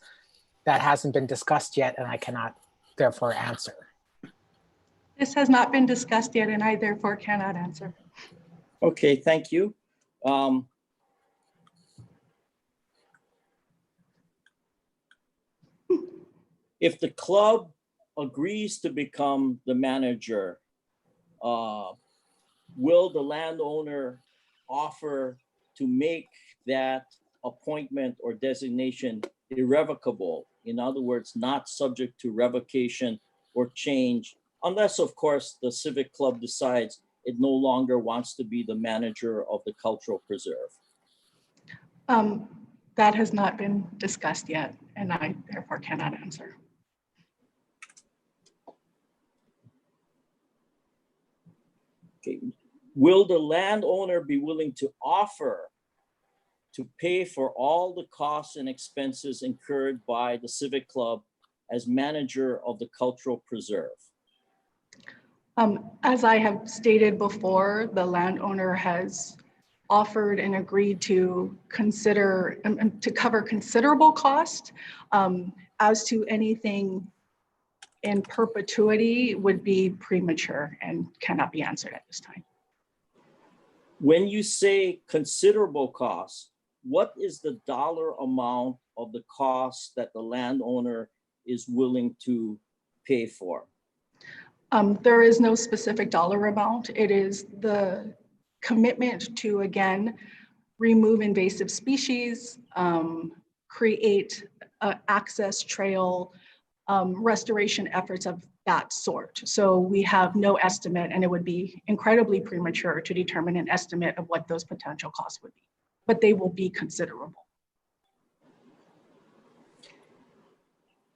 Speaker 2: that hasn't been discussed yet and I cannot therefore answer.
Speaker 17: This has not been discussed yet and I therefore cannot answer.
Speaker 6: Okay, thank you. If the club agrees to become the manager, will the landowner offer to make that appointment or designation irrevocable? In other words, not subject to revocation or change, unless, of course, the Civic Club decides it no longer wants to be the manager of the cultural preserve.
Speaker 17: That has not been discussed yet, and I therefore cannot answer.
Speaker 6: Okay. Will the landowner be willing to offer to pay for all the costs and expenses incurred by the Civic Club as manager of the cultural preserve?
Speaker 17: As I have stated before, the landowner has offered and agreed to consider to cover considerable cost. As to anything in perpetuity would be premature and cannot be answered at this time.
Speaker 6: When you say considerable cost, what is the dollar amount of the cost that the landowner is willing to pay for?
Speaker 17: There is no specific dollar amount. It is the commitment to, again, remove invasive species, create access trail, restoration efforts of that sort. So we have no estimate, and it would be incredibly premature to determine an estimate of what those potential costs would be, but they will be considerable.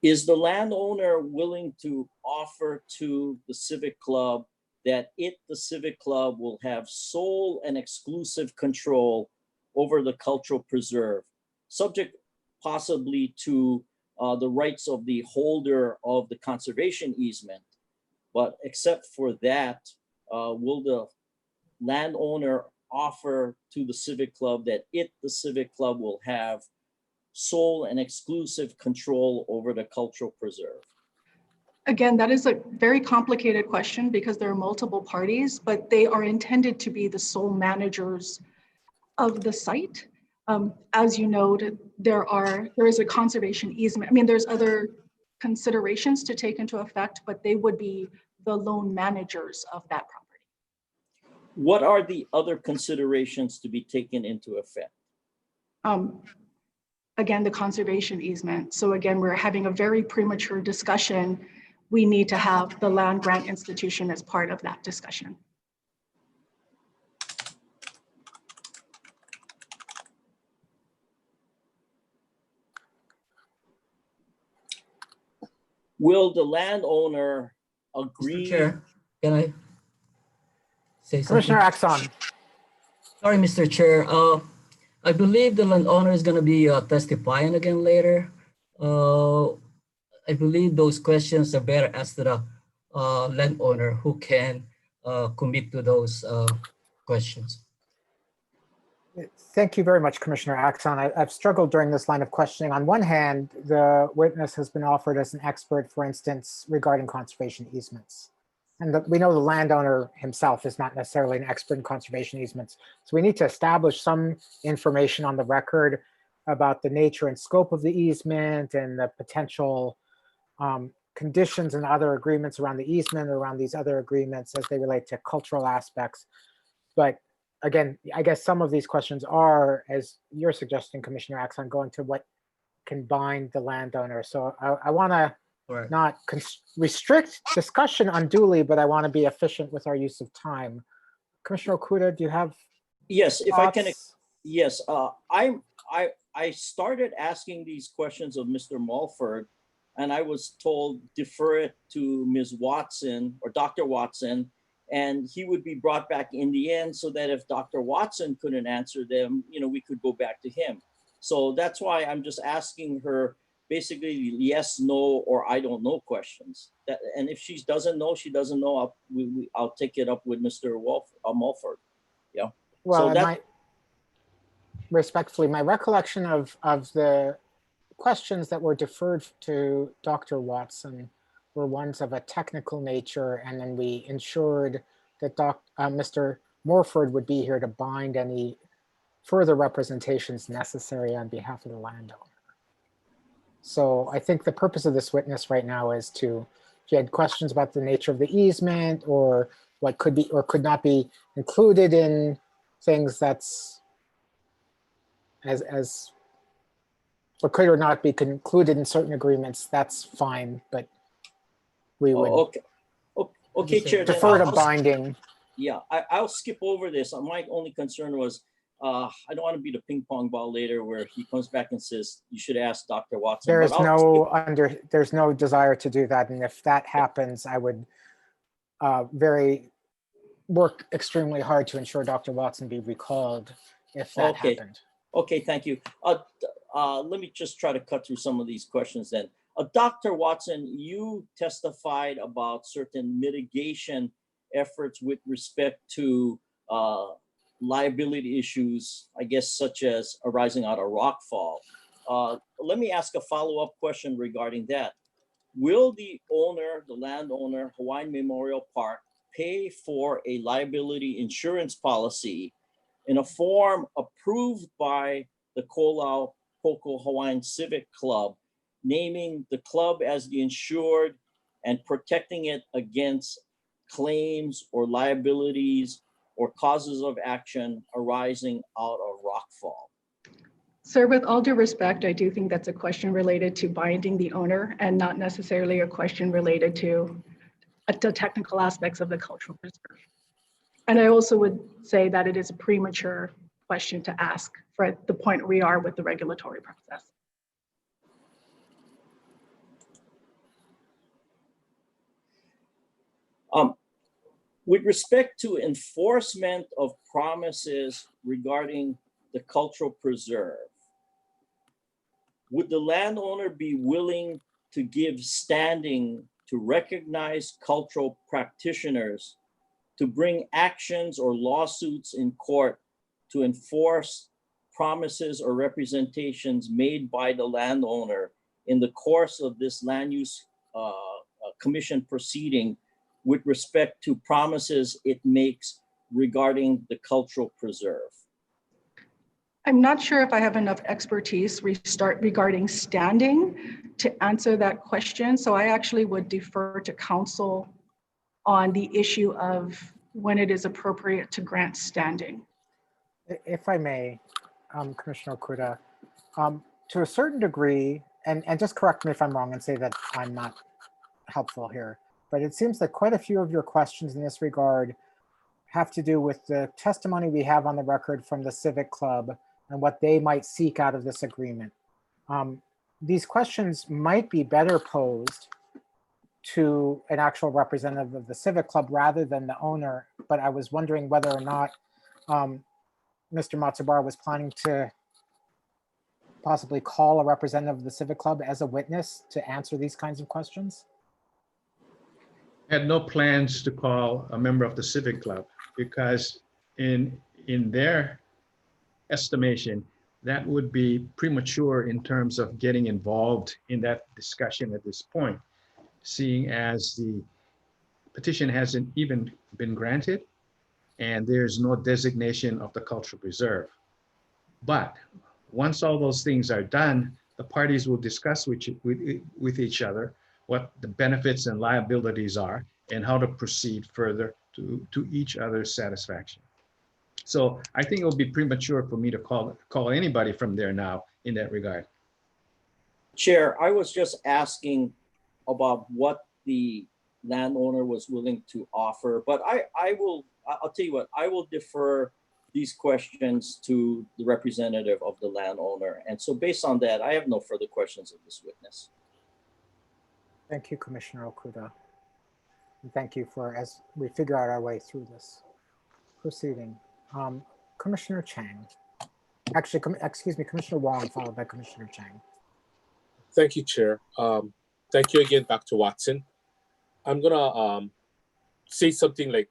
Speaker 6: Is the landowner willing to offer to the Civic Club that the Civic Club, will have sole and exclusive control over the cultural preserve, subject possibly to the rights of the holder of the conservation easement? But except for that, will the landowner offer to the Civic Club that the Civic Club, will have sole and exclusive control over the cultural preserve?
Speaker 17: Again, that is a very complicated question because there are multiple parties, but they are intended to be the sole managers of the site. As you noted, there is a conservation easement. I mean, there's other considerations to take into effect, but they would be the lone managers of that property.
Speaker 6: What are the other considerations to be taken into effect?
Speaker 17: Again, the conservation easement. So again, we're having a very premature discussion. We need to have the land grant institution as part of that discussion.
Speaker 6: Will the landowner agree?
Speaker 4: Mr. Chair, can I say something?
Speaker 2: Commissioner Axon.
Speaker 4: Sorry, Mr. Chair. I believe the landowner is going to be testifying again later. I believe those questions are better asked to the landowner who can commit to those questions.
Speaker 2: Thank you very much, Commissioner Axon. I've struggled during this line of questioning. On one hand, the witness has been offered as an expert, for instance, regarding conservation easements. And we know the landowner himself is not necessarily an expert in conservation easements. So we need to establish some information on the record about the nature and scope of the easement and the potential conditions and other agreements around the easement or around these other agreements as they relate to cultural aspects. But again, I guess some of these questions are, as you're suggesting, Commissioner Axon, going to what can bind the landowner. So I want to not restrict discussion unduly, but I want to be efficient with our use of time. Commissioner Okuda, do you have
Speaker 6: Yes, if I can.
Speaker 2: thoughts?
Speaker 6: Yes, I started asking these questions of Mr. Mulford, and I was told defer it to Ms. Watson or Dr. Watson, and he would be brought back in the end so that if Dr. Watson couldn't answer them, we could go back to him. So that's why I'm just asking her basically yes, no, or I don't know questions. And if she doesn't know, she doesn't know. I'll take it up with Mr. Mulford. Yeah.
Speaker 2: Well,
Speaker 6: So
Speaker 2: respectfully, my recollection of the questions that were deferred to Dr. Watson were ones of a technical nature, and then we ensured that Mr. Morford would be here to bind any further representations necessary on behalf of the landowner. So I think the purpose of this witness right now is to, if you had questions about the nature of the easement or what could be or could not be included in things that's or could or not be concluded in certain agreements, that's fine, but we would
Speaker 6: okay, Chair,
Speaker 2: defer to binding.
Speaker 6: Yeah, I'll skip over this. My only concern was I don't want to be the ping pong ball later where he comes back and says you should ask Dr. Watson.
Speaker 2: There's no desire to do that, and if that happens, I would work extremely hard to ensure Dr. Watson be recalled if that happened.
Speaker 6: Okay, thank you. Let me just try to cut through some of these questions then. Dr. Watson, you testified about certain mitigation efforts with respect to liability issues, I guess, such as arising out of rockfall. Let me ask a follow-up question regarding that. Will the owner, the landowner, Hawaiian Memorial Park, pay for a liability insurance policy in a form approved by the Kolau Poko Hawaiian Civic Club, naming the club as the insured and protecting it against claims or liabilities or causes of action arising out of rockfall?
Speaker 17: Sir, with all due respect, I do think that's a question related to binding the owner and not necessarily a question related to the technical aspects of the cultural preserve. And I also would say that it is a premature question to ask for the point we are with the regulatory process.
Speaker 6: With respect to enforcement of promises regarding the cultural preserve, would the landowner be willing to give standing to recognize cultural practitioners to bring actions or lawsuits in court to enforce promises or representations made by the landowner in the course of this land use commission proceeding with respect to promises it makes regarding the cultural preserve?
Speaker 17: I'm not sure if I have enough expertise regarding standing to answer that question. So I actually would defer to counsel on the issue of when it is appropriate to grant standing.
Speaker 2: If I may, Commissioner Okuda, to a certain degree, and just correct me if I'm wrong and say that I'm not helpful here, but it seems that quite a few of your questions in this regard have to do with the testimony we have on the record from the Civic Club and what they might seek out of this agreement. These questions might be better posed to an actual representative of the Civic Club rather than the owner, but I was wondering whether or not Mr. Matsubara was planning to possibly call a representative of the Civic Club as a witness to answer these kinds of questions.
Speaker 12: Had no plans to call a member of the Civic Club because in their estimation, that would be premature in terms of getting involved in that discussion at this point, seeing as the petition hasn't even been granted and there's no designation of the cultural preserve. But once all those things are done, the parties will discuss with each other what the benefits and liabilities are and how to proceed further to each other's satisfaction. So I think it would be premature for me to call anybody from there now in that regard.
Speaker 6: Chair, I was just asking about what the landowner was willing to offer, but I'll tell you what, I will defer these questions to the representative of the landowner. And so based on that, I have no further questions of this witness.
Speaker 2: Thank you, Commissioner Okuda. And thank you for, as we figure out our way through this proceeding. Commissioner Chang. Actually, excuse me, Commissioner Wong, followed by Commissioner Chang.
Speaker 15: Thank you, Chair. Thank you again, Dr. Watson. I'm gonna say something like,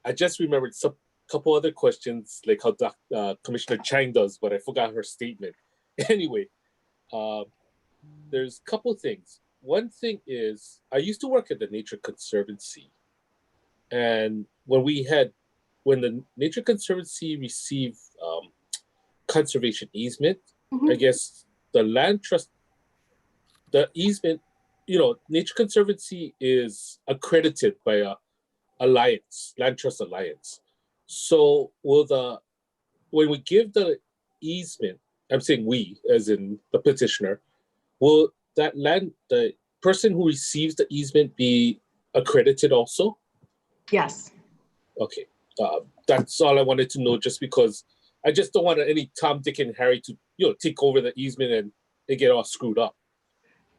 Speaker 15: I just remembered some couple other questions, like how Commissioner Chang does, but I forgot her statement. Anyway, there's a couple things. One thing is, I used to work at the Nature Conservancy, and when the Nature Conservancy received conservation easement, I guess the land trust, the easement, Nature Conservancy is accredited by a alliance, Land Trust Alliance. So when we give the easement, I'm saying we, as in the petitioner, will the person who receives the easement be accredited also?
Speaker 17: Yes.
Speaker 15: Okay, that's all I wanted to know, just because I just don't want any Tom, Dick, and Harry to take over the easement and they get all screwed up.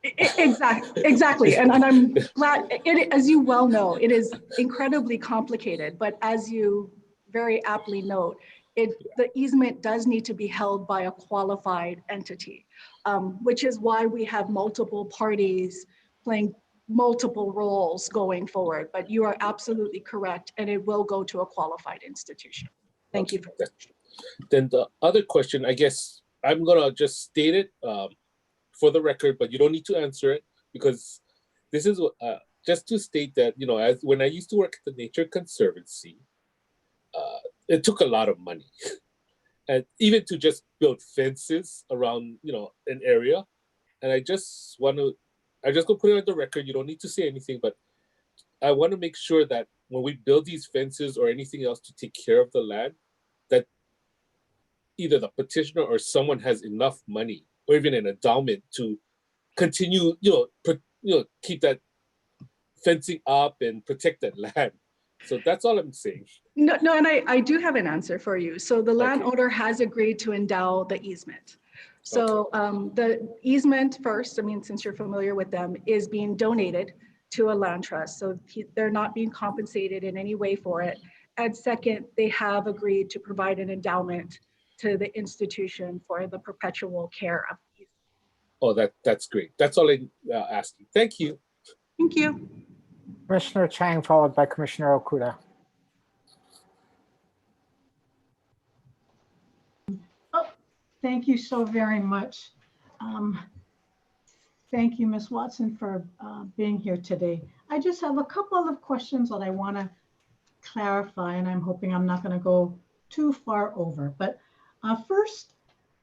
Speaker 17: Exactly. And I'm glad, as you well know, it is incredibly complicated, but as you very aptly note, the easement does need to be held by a qualified entity, which is why we have multiple parties playing multiple roles going forward. But you are absolutely correct, and it will go to a qualified institution. Thank you for that.
Speaker 15: Then the other question, I guess I'm gonna just state it for the record, but you don't need to answer it, because this is just to state that, you know, as when I used to work at the Nature Conservancy, it took a lot of money, and even to just build fences around, you know, an area. And I just gonna put it on the record. You don't need to say anything, but I want to make sure that when we build these fences or anything else to take care of the land, that either the petitioner or someone has enough money or even an endowment to continue, keep that fencing up and protect that land. So that's all I'm saying.
Speaker 17: No, and I do have an answer for you. So the landowner has agreed to endow the easement. So the easement first, I mean, since you're familiar with them, is being donated to a land trust. So they're not being compensated in any way for it. And second, they have agreed to provide an endowment to the institution for the perpetual care of the easement.
Speaker 15: Oh, that's great. That's all I'm asking. Thank you.
Speaker 17: Thank you.
Speaker 2: Commissioner Chang, followed by Commissioner Okuda.
Speaker 13: Oh, thank you so very much. Thank you, Ms. Watson, for being here today. I just have a couple of questions that I want to clarify, and I'm hoping I'm not going to go too far over. But first,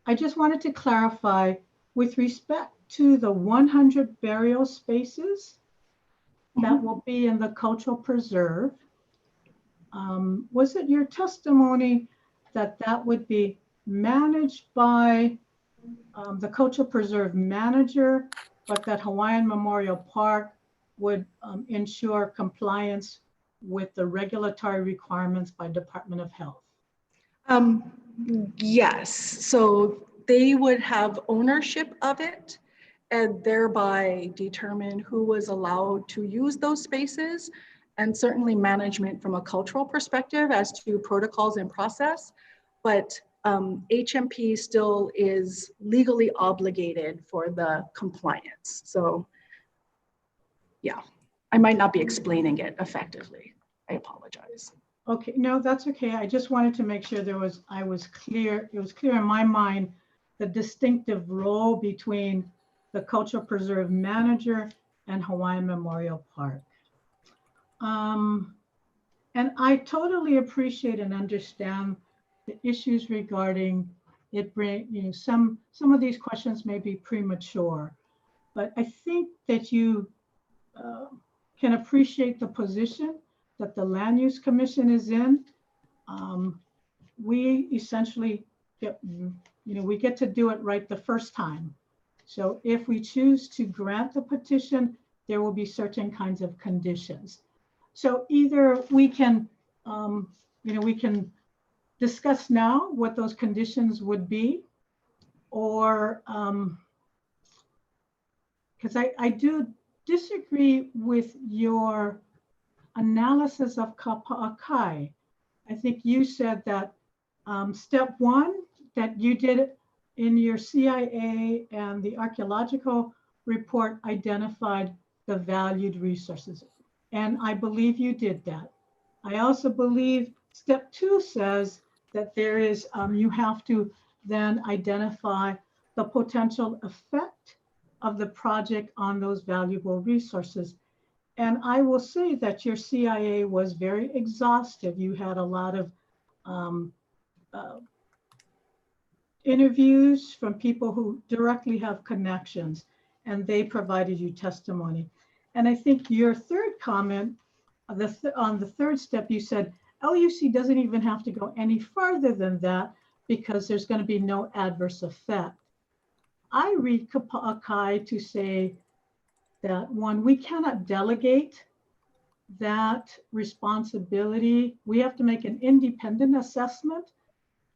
Speaker 13: I just wanted to clarify with respect to the 100 burial spaces that will be in the cultural preserve. Was it your testimony that that would be managed by the cultural preserve manager, but that Hawaiian Memorial Park would ensure compliance with the regulatory requirements by Department of Health?
Speaker 17: Yes, so they would have ownership of it and thereby determine who was allowed to use those spaces, and certainly management from a cultural perspective as to protocols and process. But HMP still is legally obligated for the compliance. So yeah, I might not be explaining it effectively. I apologize.
Speaker 13: Okay, no, that's okay. I just wanted to make sure it was clear in my mind, the distinctive role between the cultural preserve manager and Hawaiian Memorial Park. And I totally appreciate and understand the issues regarding it some of these questions may be premature, but I think that you can appreciate the position that the Land Use Commission is in. We essentially we get to do it right the first time. So if we choose to grant the petition, there will be certain kinds of conditions. So either we can, we can discuss now what those conditions would be, or because I do disagree with your analysis of Kapa'akai. I think you said that step one, that you did in your CIA and the archaeological report identified the valued resources. And I believe you did that. I also believe step two says that there is, you have to then identify the potential effect of the project on those valuable resources. And I will say that your CIA was very exhaustive. You had a lot of interviews from people who directly have connections, and they provided you testimony. And I think your third comment, on the third step, you said LUC doesn't even have to go any farther than that because there's going to be no adverse effect. I read Kapa'akai to say that one, we cannot delegate that responsibility. We have to make an independent assessment.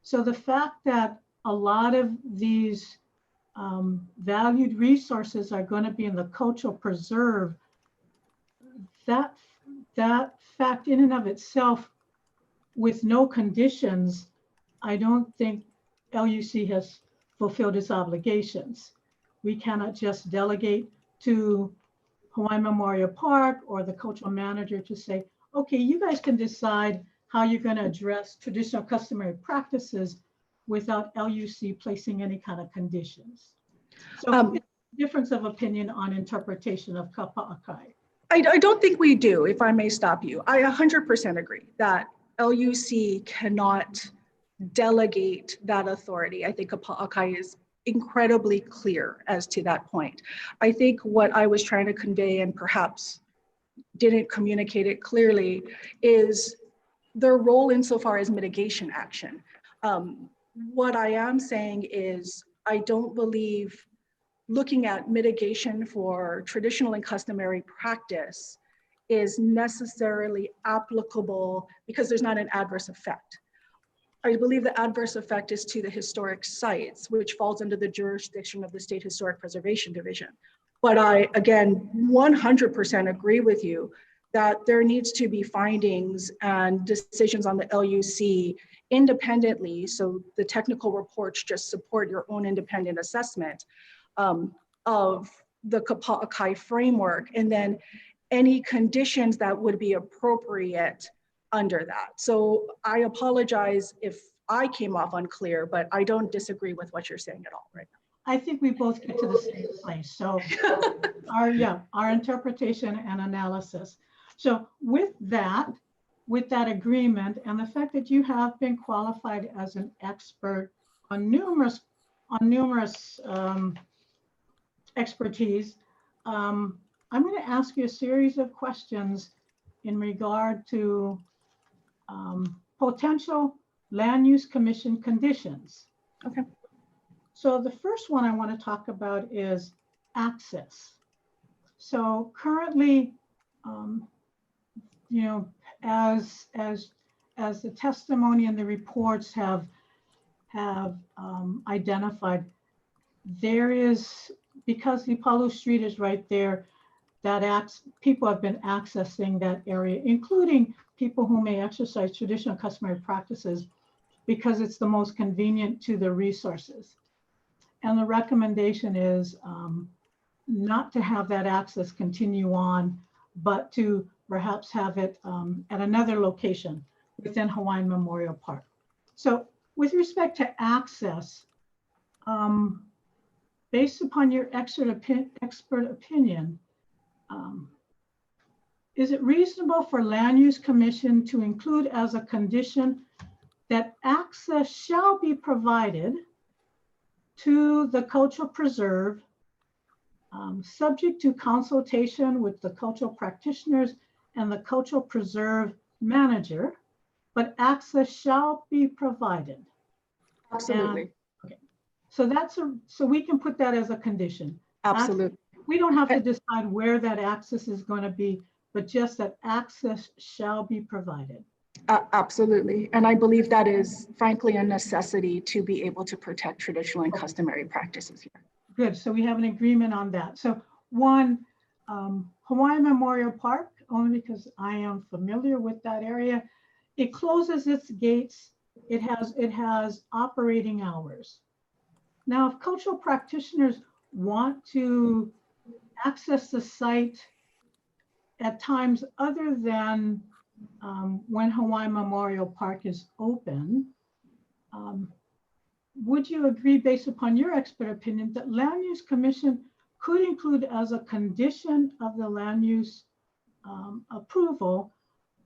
Speaker 13: So the fact that a lot of these valued resources are going to be in the cultural preserve, that fact in and of itself, with no conditions, I don't think LUC has fulfilled its obligations. We cannot just delegate to Hawaiian Memorial Park or the cultural manager to say, okay, you guys can decide how you're going to address traditional customary practices without LUC placing any kind of conditions. So it's a difference of opinion on interpretation of kapa'akai.
Speaker 17: I don't think we do, if I may stop you. I 100% agree that LUC cannot delegate that authority. I think kapa'akai is incredibly clear as to that point. I think what I was trying to convey, and perhaps didn't communicate it clearly, is their role insofar as mitigation action. What I am saying is, I don't believe looking at mitigation for traditional and customary practice is necessarily applicable because there's not an adverse effect. I believe the adverse effect is to the historic sites, which falls under the jurisdiction of the State Historic Preservation Division. But I, again, 100% agree with you that there needs to be findings and decisions on the LUC independently, so the technical reports just support your own independent assessment of the kapa'akai framework, and then any conditions that would be appropriate under that. So I apologize if I came off unclear, but I don't disagree with what you're saying at all right now.
Speaker 13: I think we both get to the same place. So our interpretation and analysis. So with that agreement and the fact that you have been qualified as an expert on numerous expertise, I'm going to ask you a series of questions in regard to potential land use commission conditions.
Speaker 17: Okay.
Speaker 13: So the first one I want to talk about is access. So currently, you know, as the testimony and the reports have identified, there is, because Lipalu Street is right there, that people have been accessing that area, including people who may exercise traditional customary practices because it's the most convenient to the resources. And the recommendation is not to have that access continue on, but to perhaps have it at another location within Hawaiian Memorial Park. So with respect to access, based upon your expert opinion, is it reasonable for Land Use Commission to include as a condition that access shall be provided to the cultural preserve, subject to consultation with the cultural practitioners and the cultural preserve manager, but access shall be provided?
Speaker 17: Absolutely.
Speaker 13: Okay. So so we can put that as a condition.
Speaker 17: Absolutely.
Speaker 13: We don't have to decide where that access is going to be, but just that access shall be provided.
Speaker 17: Absolutely. And I believe that is frankly a necessity to be able to protect traditional and customary practices here.
Speaker 13: Good. So we have an agreement on that. So one, Hawaiian Memorial Park, only because I am familiar with that area, it closes its gates. It has operating hours. Now, if cultural practitioners want to access the site at times other than when Hawaiian Memorial Park is open, would you agree, based upon your expert opinion, that Land Use Commission could include as a condition of the land use approval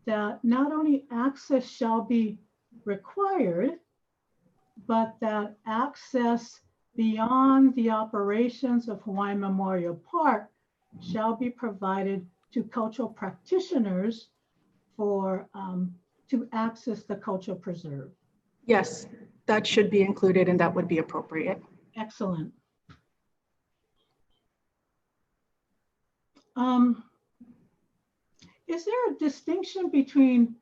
Speaker 13: that not only access shall be required, but that access beyond the operations of Hawaiian Memorial Park shall be provided to cultural practitioners for to access the cultural preserve?
Speaker 17: Yes, that should be included and that would be appropriate.
Speaker 13: Excellent. Is there a distinction between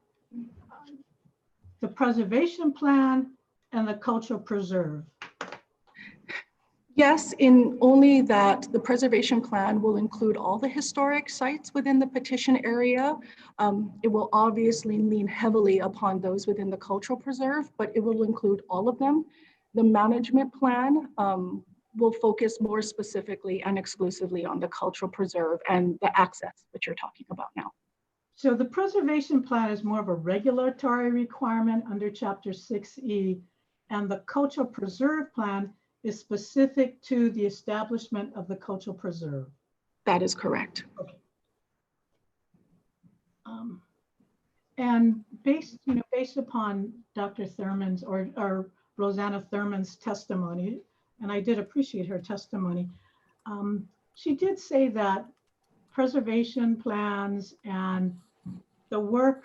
Speaker 13: the preservation plan and the cultural preserve?
Speaker 17: Yes, in only that the preservation plan will include all the historic sites within the petition area. It will obviously lean heavily upon those within the cultural preserve, but it will include all of them. The management plan will focus more specifically and exclusively on the cultural preserve and the access that you're talking about now.
Speaker 13: So the preservation plan is more of a regulatory requirement under Chapter 6E, and the cultural preserve plan is specific to the establishment of the cultural preserve.
Speaker 17: That is correct.
Speaker 13: Okay. And based upon Dr. Thurman's or Rosanna Thurman's testimony, and I did appreciate her testimony, she did say that preservation plans and the work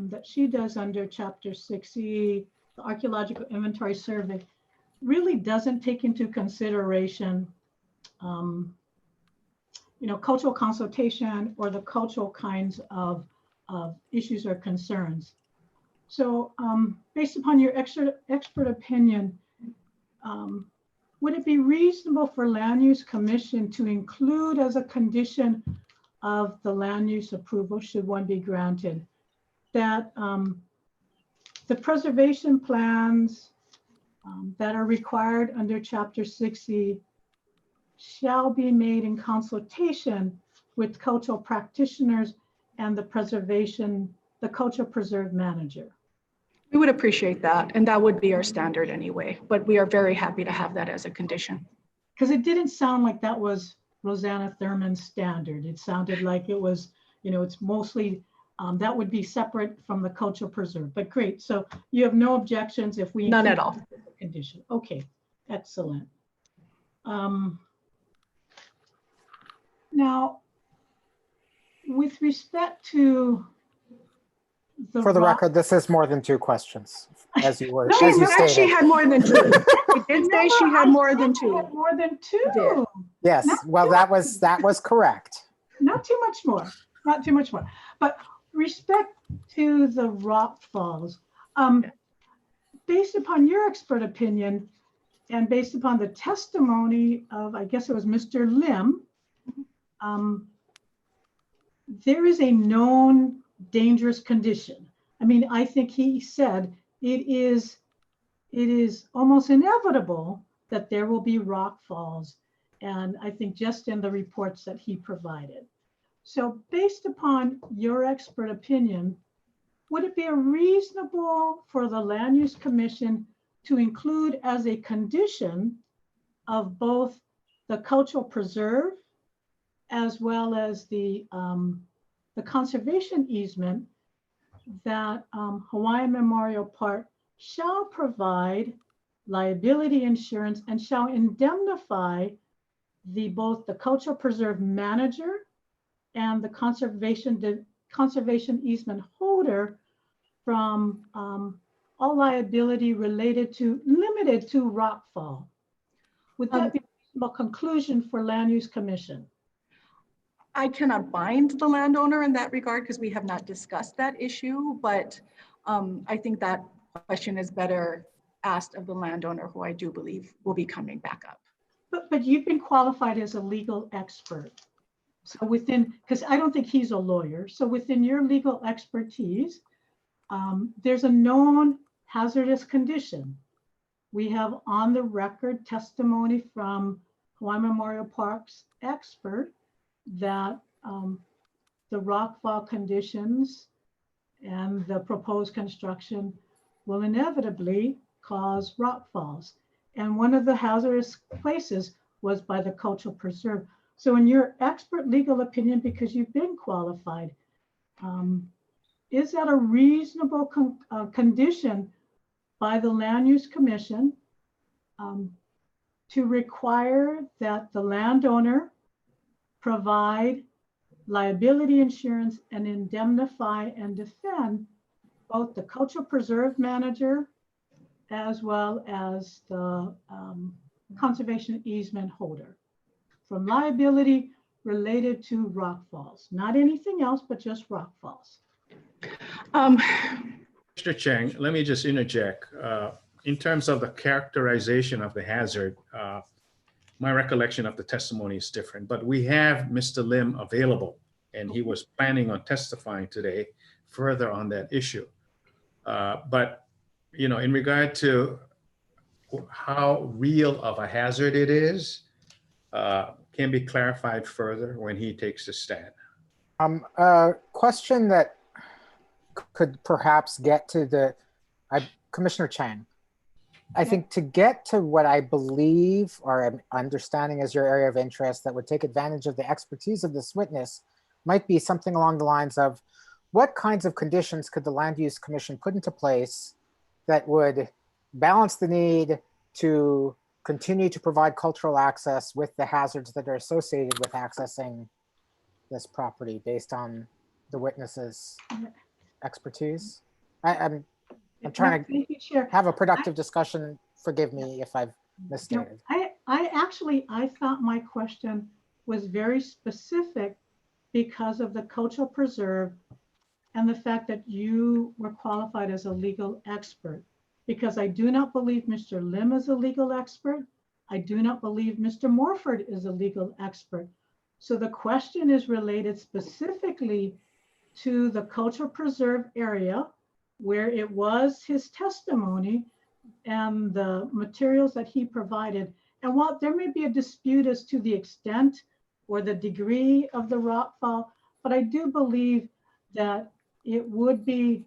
Speaker 13: that she does under Chapter 6E, the Archaeological Inventory Survey, really doesn't take into consideration, cultural consultation or the cultural kinds of issues or concerns. So based upon your expert opinion, would it be reasonable for Land Use Commission to include as a condition of the land use approval, should one be granted, that the preservation plans that are required under Chapter 6E shall be made in consultation with cultural practitioners and the cultural preserve manager?
Speaker 17: We would appreciate that, and that would be our standard anyway, but we are very happy to have that as a condition.
Speaker 13: Because it didn't sound like that was Rosanna Thurman's standard. It sounded like it was, it's mostly, that would be separate from the cultural preserve, but great. So you have no objections if we—
Speaker 17: None at all.
Speaker 13: Condition. Okay, excellent. Now, with respect to
Speaker 2: For the record, this is more than 2 questions, as you were,
Speaker 17: She
Speaker 2: as you
Speaker 17: said
Speaker 2: stated.
Speaker 17: she had more than 2. She did say she had more than 2.
Speaker 13: More than 2.
Speaker 2: Yes, well, that was correct.
Speaker 13: Not too much more. Not too much more. But respect to the rock falls, based upon your expert opinion and based upon the testimony of, I guess it was Mr. Lim, there is a known dangerous condition. I mean, I think he said it is almost inevitable that there will be rock falls. And I think just in the reports that he provided. So based upon your expert opinion, would it be reasonable for the Land Use Commission to include as a condition of both the cultural preserve as well as the conservation easement that Hawaiian Memorial Park shall provide liability insurance and shall indemnify both the cultural preserve manager and the conservation easement holder from all liability limited to rockfall? Would that be a reasonable conclusion for Land Use Commission?
Speaker 17: I cannot bind the landowner in that regard because we have not discussed that issue, but I think that question is better asked of the landowner, who I do believe will be coming back up.
Speaker 13: But you've been qualified as a legal expert. So because I don't think he's a lawyer, so within your legal expertise, there's a known hazardous condition. We have on the record testimony from Hawaiian Memorial Park's expert that the rockfall conditions and the proposed construction will inevitably cause rockfalls. And one of the hazardous places was by the cultural preserve. So in your expert legal opinion, because you've been qualified, is that a reasonable condition by the Land Use Commission to require that the landowner provide liability insurance and indemnify and defend both the cultural preserve manager as well as the conservation easement holder from liability related to rockfalls? Not anything else, but just rockfalls.
Speaker 12: Mr. Cheng, let me just interject. In terms of the characterization of the hazard, my recollection of the testimony is different, but we have Mr. Lim available, and he was planning on testifying today further on that issue. But, you know, in regard to how real of a hazard it is, can be clarified further when he takes the stand.
Speaker 2: A question that could perhaps get to the, Commissioner Chang, I think to get to what I believe or I'm understanding as your area of interest that would take advantage of the expertise of this witness might be something along the lines of what kinds of conditions could the Land Use Commission put into place that would balance the need to continue to provide cultural access with the hazards that are associated with accessing this property based on the witness's expertise? I'm trying to have a productive discussion. Forgive me if I've misstated.
Speaker 13: I thought my question was very specific because of the cultural preserve and the fact that you were qualified as a legal expert. Because I do not believe Mr. Lim is a legal expert. I do not believe Mr. Morford is a legal expert. So the question is related specifically to the cultural preserve area where it was his testimony and the materials that he provided. And while there may be a dispute as to the extent or the degree of the rockfall, but I do believe that it would be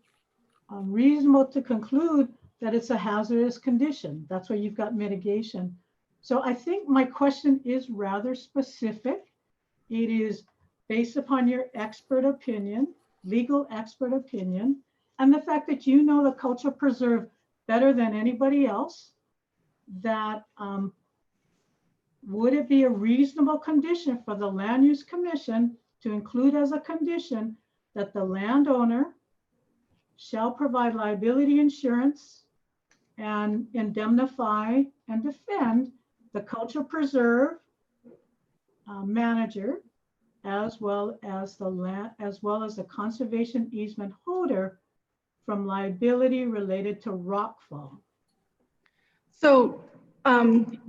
Speaker 13: reasonable to conclude that it's a hazardous condition. That's why you've got mitigation. So I think my question is rather specific. It is based upon your expert opinion, legal expert opinion, and the fact that you know the cultural preserve better than anybody else, that would it be a reasonable condition for the Land Use Commission to include as a condition that the landowner shall provide liability insurance and indemnify and defend the cultural preserve manager as well as the conservation easement holder from liability related to rockfall?
Speaker 17: So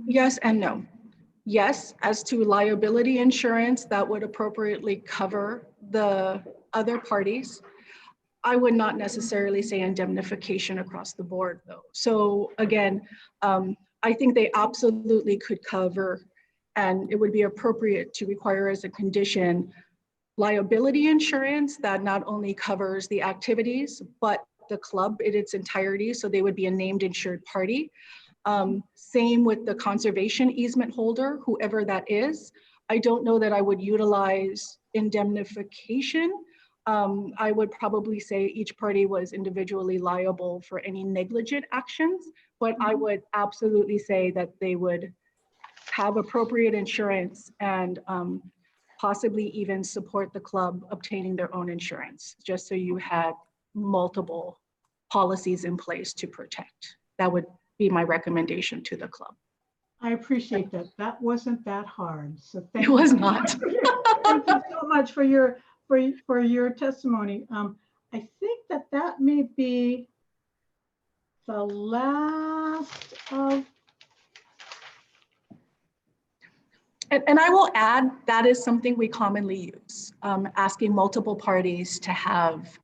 Speaker 17: yes and no. Yes, as to liability insurance, that would appropriately cover the other parties. I would not necessarily say indemnification across the board though. So again, I think they absolutely could cover, and it would be appropriate to require as a condition liability insurance that not only covers the activities, but the club in its entirety. So they would be a named insured party. Same with the conservation easement holder, whoever that is. I don't know that I would utilize indemnification. I would probably say each party was individually liable for any negligent actions, but I would absolutely say that they would have appropriate insurance and possibly even support the club obtaining their own insurance, just so you had multiple policies in place to protect. That would be my recommendation to the club.
Speaker 13: I appreciate that. That wasn't that hard. So thank
Speaker 17: you. It was not.
Speaker 13: Thank you so much for your testimony. I think that may be the last of.
Speaker 17: And I will add, that is something we commonly use, asking multiple parties to have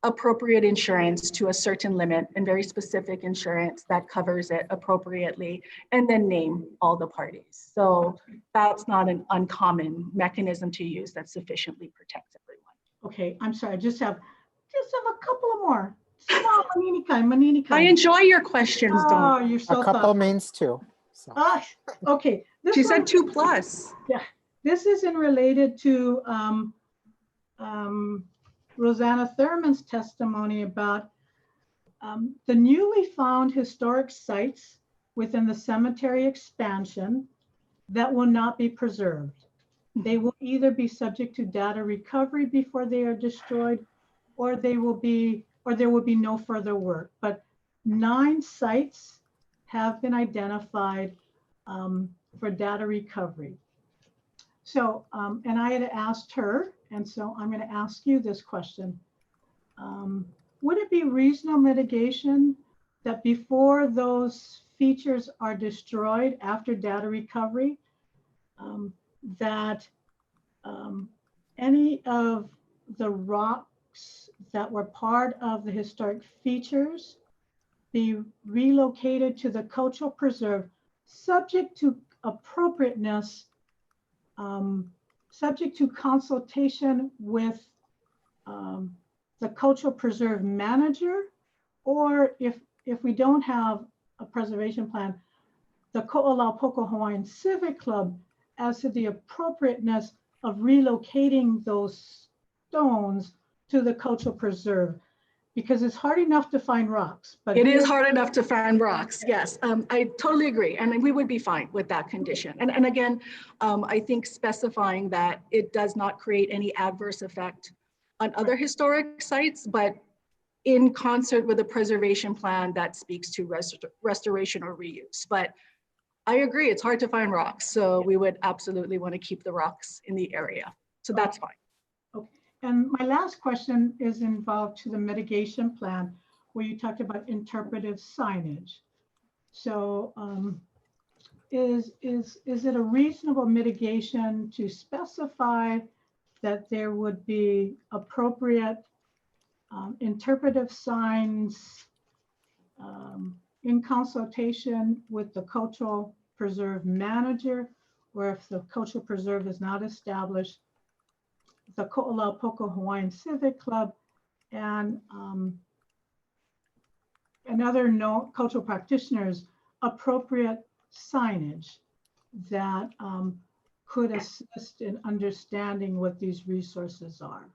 Speaker 17: appropriate insurance to a certain limit and very specific insurance that covers it appropriately, and then name all the parties. So that's not an uncommon mechanism to use that sufficiently protects everyone.
Speaker 13: Okay, I'm sorry, I just have a couple of more. Small manini kai.
Speaker 17: I enjoy your questions,
Speaker 13: Oh,
Speaker 17: Dawn.
Speaker 13: you're so
Speaker 2: a couple
Speaker 13: thoughtful.
Speaker 2: means two. So.
Speaker 13: Okay.
Speaker 17: She said 2+.
Speaker 13: Yeah, this isn't related to Rosanna Thurman's testimony about the newly found historic sites within the cemetery expansion that will not be preserved. They will either be subject to data recovery before they are destroyed, or there will be no further work. But 9 sites have been identified for data recovery. So, and I had asked her, and so I'm going to ask you this question. Would it be reasonable mitigation that before those features are destroyed after data recovery, that any of the rocks that were part of the historic features be relocated to the cultural preserve, subject to appropriateness, subject to consultation with the cultural preserve manager, or if we don't have a preservation plan, the Ko'olaupoka Hawaiian Civic Club, as to the appropriateness of relocating those stones to the cultural preserve, because it's hard enough to find rocks. But
Speaker 17: it is hard enough to find rocks, yes. I totally agree, and we would be fine with that condition. And again, I think specifying that it does not create any adverse effect on other historic sites, but in concert with a preservation plan that speaks to restoration or reuse. But I agree, it's hard to find rocks, so we would absolutely want to keep the rocks in the area. So that's fine.
Speaker 13: Okay. And my last question is involved to the mitigation plan, where you talked about interpretive signage. So is it a reasonable mitigation to specify that there would be appropriate interpretive signs in consultation with the cultural preserve manager, or if the cultural preserve is not established, the Ko'olaupoka Hawaiian Civic Club and other cultural practitioners, appropriate signage that could assist in understanding what these resources are?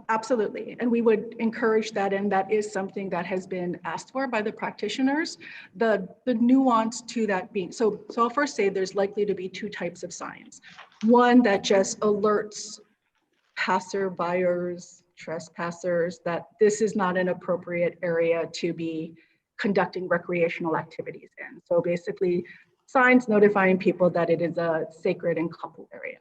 Speaker 17: Absolutely, and we would encourage that, and that is something that has been asked for by the practitioners. The nuance to that being, so I'll first say there's likely to be two types of signs. One that just alerts passerbyers, trespassers, that this is not an appropriate area to be conducting recreational activities in. So basically, signs notifying people that it is a sacred and couple area.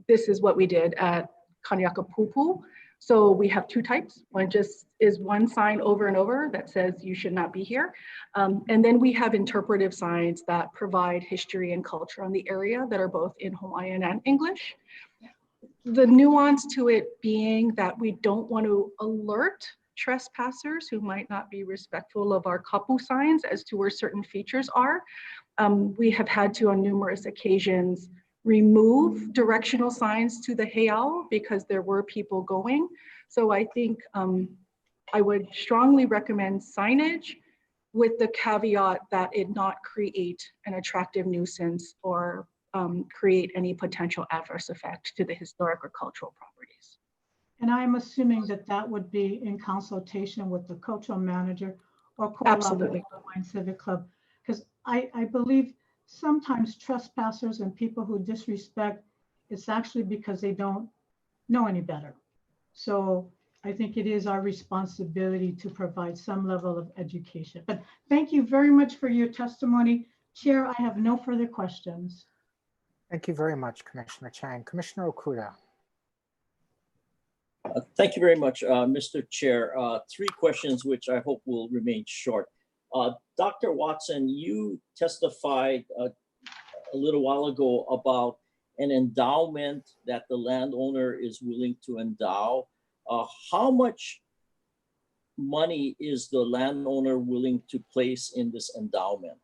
Speaker 17: This is what we did at Kaniakapupu. So we have two types. One just is one sign over and over that says you should not be here. And then we have interpretive signs that provide history and culture on the area that are both in Hawaiian and English. The nuance to it being that we don't want to alert trespassers who might not be respectful of our kapu signs as to where certain features are. We have had to, on numerous occasions, remove directional signs to the heiau because there were people going. So I think I would strongly recommend signage with the caveat that it not create an attractive nuisance or create any potential adverse effect to the historic or cultural properties.
Speaker 13: And I'm assuming that that would be in consultation with the cultural manager or
Speaker 17: Absolutely.
Speaker 13: Hawaiian Civic Club, because I believe sometimes trespassers and people who disrespect, it's actually because they don't know any better. So I think it is our responsibility to provide some level of education. But thank you very much for your testimony. Chair, I have no further questions.
Speaker 2: Thank you very much, Commissioner Chang. Commissioner Okuda.
Speaker 6: Thank you very much, Mr. Chair. Three questions which I hope will remain short. Dr. Watson, you testified a little while ago about an endowment that the landowner is willing to endow. How much money is the landowner willing to place in this endowment?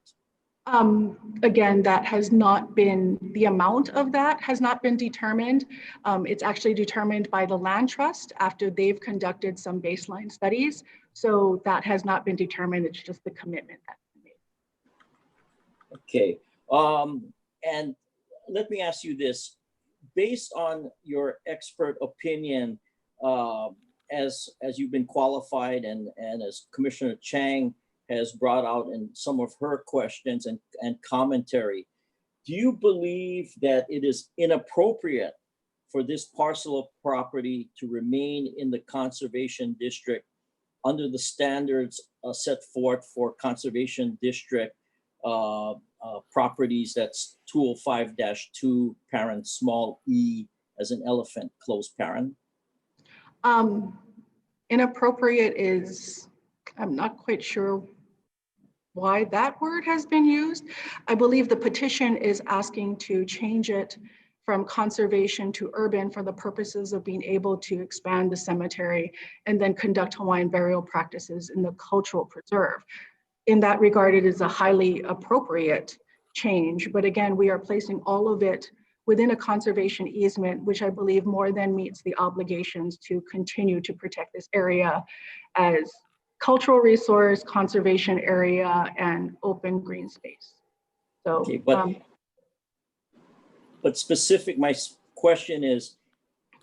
Speaker 17: Again, that has not been, the amount of that has not been determined. It's actually determined by the land trust after they've conducted some baseline studies. So that has not been determined. It's just the commitment that's been made.
Speaker 6: Okay. And let me ask you this. Based on your expert opinion, as you've been qualified and as Commissioner Chang has brought out in some of her questions and commentary, do you believe that it is inappropriate for this parcel of property to remain in the conservation district under the standards set forth for conservation district properties? That's 205-2, parent small e as an elephant, close parent?
Speaker 17: Inappropriate is, I'm not quite sure why that word has been used. I believe the petition is asking to change it from conservation to urban for the purposes of being able to expand the cemetery and then conduct Hawaiian burial practices in the cultural preserve. In that regard, it is a highly appropriate change. But again, we are placing all of it within a conservation easement, which I believe more than meets the obligations to continue to protect this area as cultural resource, conservation area, and open green space. So,
Speaker 6: okay, but specific, my question is,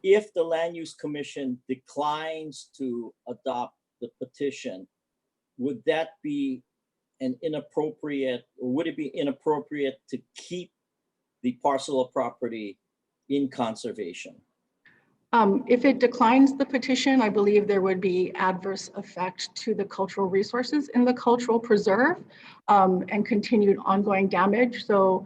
Speaker 6: if the Land Use Commission declines to adopt the petition, would that be an inappropriate, or would it be inappropriate to keep the parcel of property in conservation?
Speaker 17: If it declines the petition, I believe there would be adverse effect to the cultural resources in the cultural preserve and continued ongoing damage. So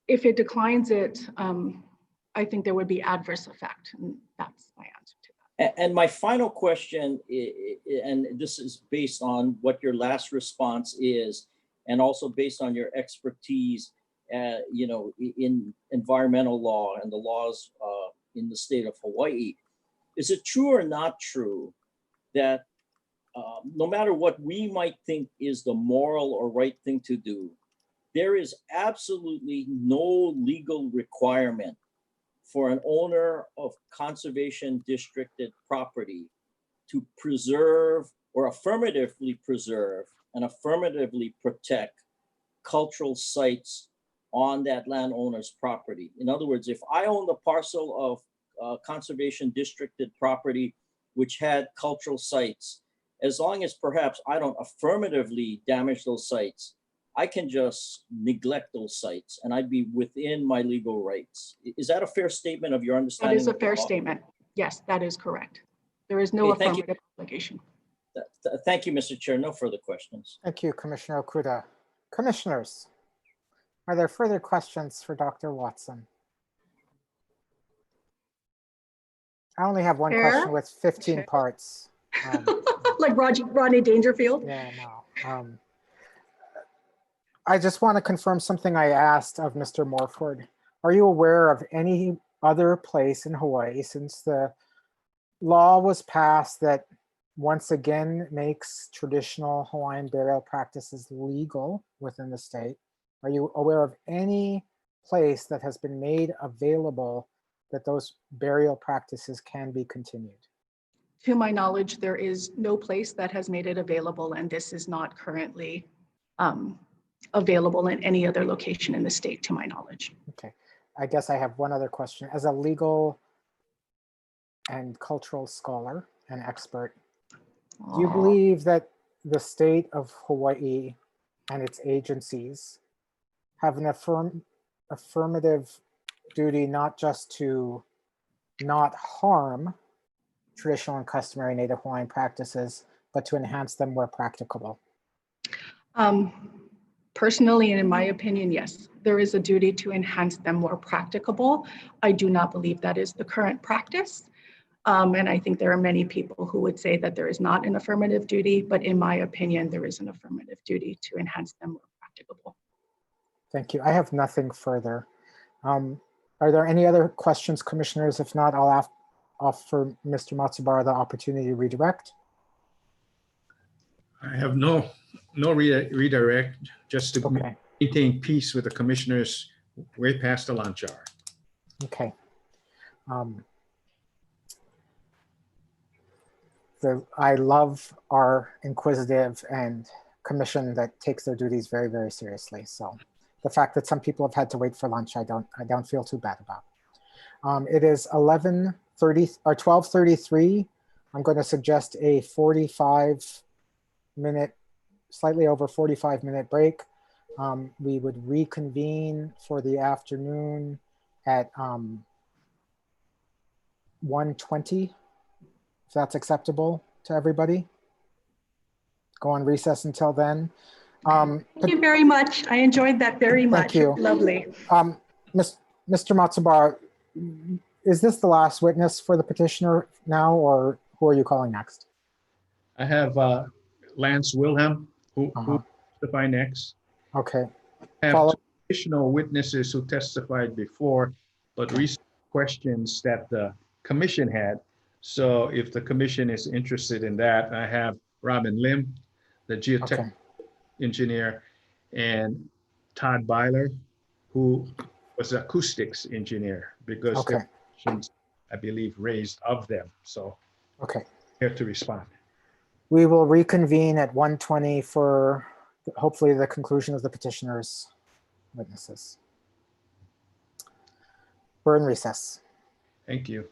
Speaker 17: if it declines it, I think there would be adverse effect, and that's my answer to that.
Speaker 6: And my final question, and this is based on what your last response is, and also based on your expertise, you know, in environmental law and the laws in the state of Hawaii. Is it true or not true that no matter what we might think is the moral or right thing to do, there is absolutely no legal requirement for an owner of conservation districted property to preserve or affirmatively preserve and affirmatively protect cultural sites on that landowner's property? In other words, if I owned a parcel of conservation districted property which had cultural sites, as long as perhaps I don't affirmatively damage those sites, I can just neglect those sites and I'd be within my legal rights. Is that a fair statement of your understanding?
Speaker 17: That is a fair statement. Yes, that is correct. There is no affirmative obligation.
Speaker 6: Thank you, Mr. Chair. No further questions.
Speaker 2: Thank you, Commissioner Okuda. Commissioners, are there further questions for Dr. Watson? I only have one question with 15 parts.
Speaker 17: Like Rodney Dangerfield?
Speaker 2: Yeah, no. I just want to confirm something I asked of Mr. Morford. Are you aware of any other place in Hawaii, since the law was passed that once again makes traditional Hawaiian burial practices legal within the state? Are you aware of any place that has been made available that those burial practices can be continued?
Speaker 17: To my knowledge, there is no place that has made it available, and this is not currently available in any other location in the state, to my knowledge.
Speaker 2: Okay, I guess I have one other question. As a legal and cultural scholar and expert, do you believe that the state of Hawaii and its agencies have an affirmative duty not just to not harm traditional and customary Native Hawaiian practices, but to enhance them where practicable?
Speaker 17: Personally, and in my opinion, yes, there is a duty to enhance them more practicable. I do not believe that is the current practice. And I think there are many people who would say that there is not an affirmative duty, but in my opinion, there is an affirmative duty to enhance them more practicable.
Speaker 2: Thank you. I have nothing further. Are there any other questions, commissioners? If not, I'll offer Mr. Matsubara the opportunity to redirect.
Speaker 12: I have no redirect, just to maintain peace with the commissioners way past the lunch hour.
Speaker 2: Okay. I love our inquisitive and commission that takes their duties very, very seriously. So the fact that some people have had to wait for lunch, I don't feel too bad about. It is 11:30 or 12:33. I'm going to suggest a 45-minute, slightly over 45-minute break. We would reconvene for the afternoon at 1:20, if that's acceptable to everybody. Go on recess until then.
Speaker 17: Thank you very much. I enjoyed that very much.
Speaker 2: Thank you.
Speaker 17: Lovely.
Speaker 2: Mr. Matsubara, is this the last witness for the petitioner now, or who are you calling next?
Speaker 12: I have Lance Wilhelm, who testify next.
Speaker 2: Okay.
Speaker 12: Have
Speaker 2: Follow.
Speaker 12: two additional witnesses who testified before, but recent questions that the commission had. So if the commission is interested in that, I have Robin Lim, the geotech engineer, and Todd Byler, who was acoustics engineer, because there were questions, I believe, raised of them. So here to respond.
Speaker 2: We will reconvene at 1:20 for hopefully the conclusion of the petitioner's witnesses. We're in recess.
Speaker 12: Thank you.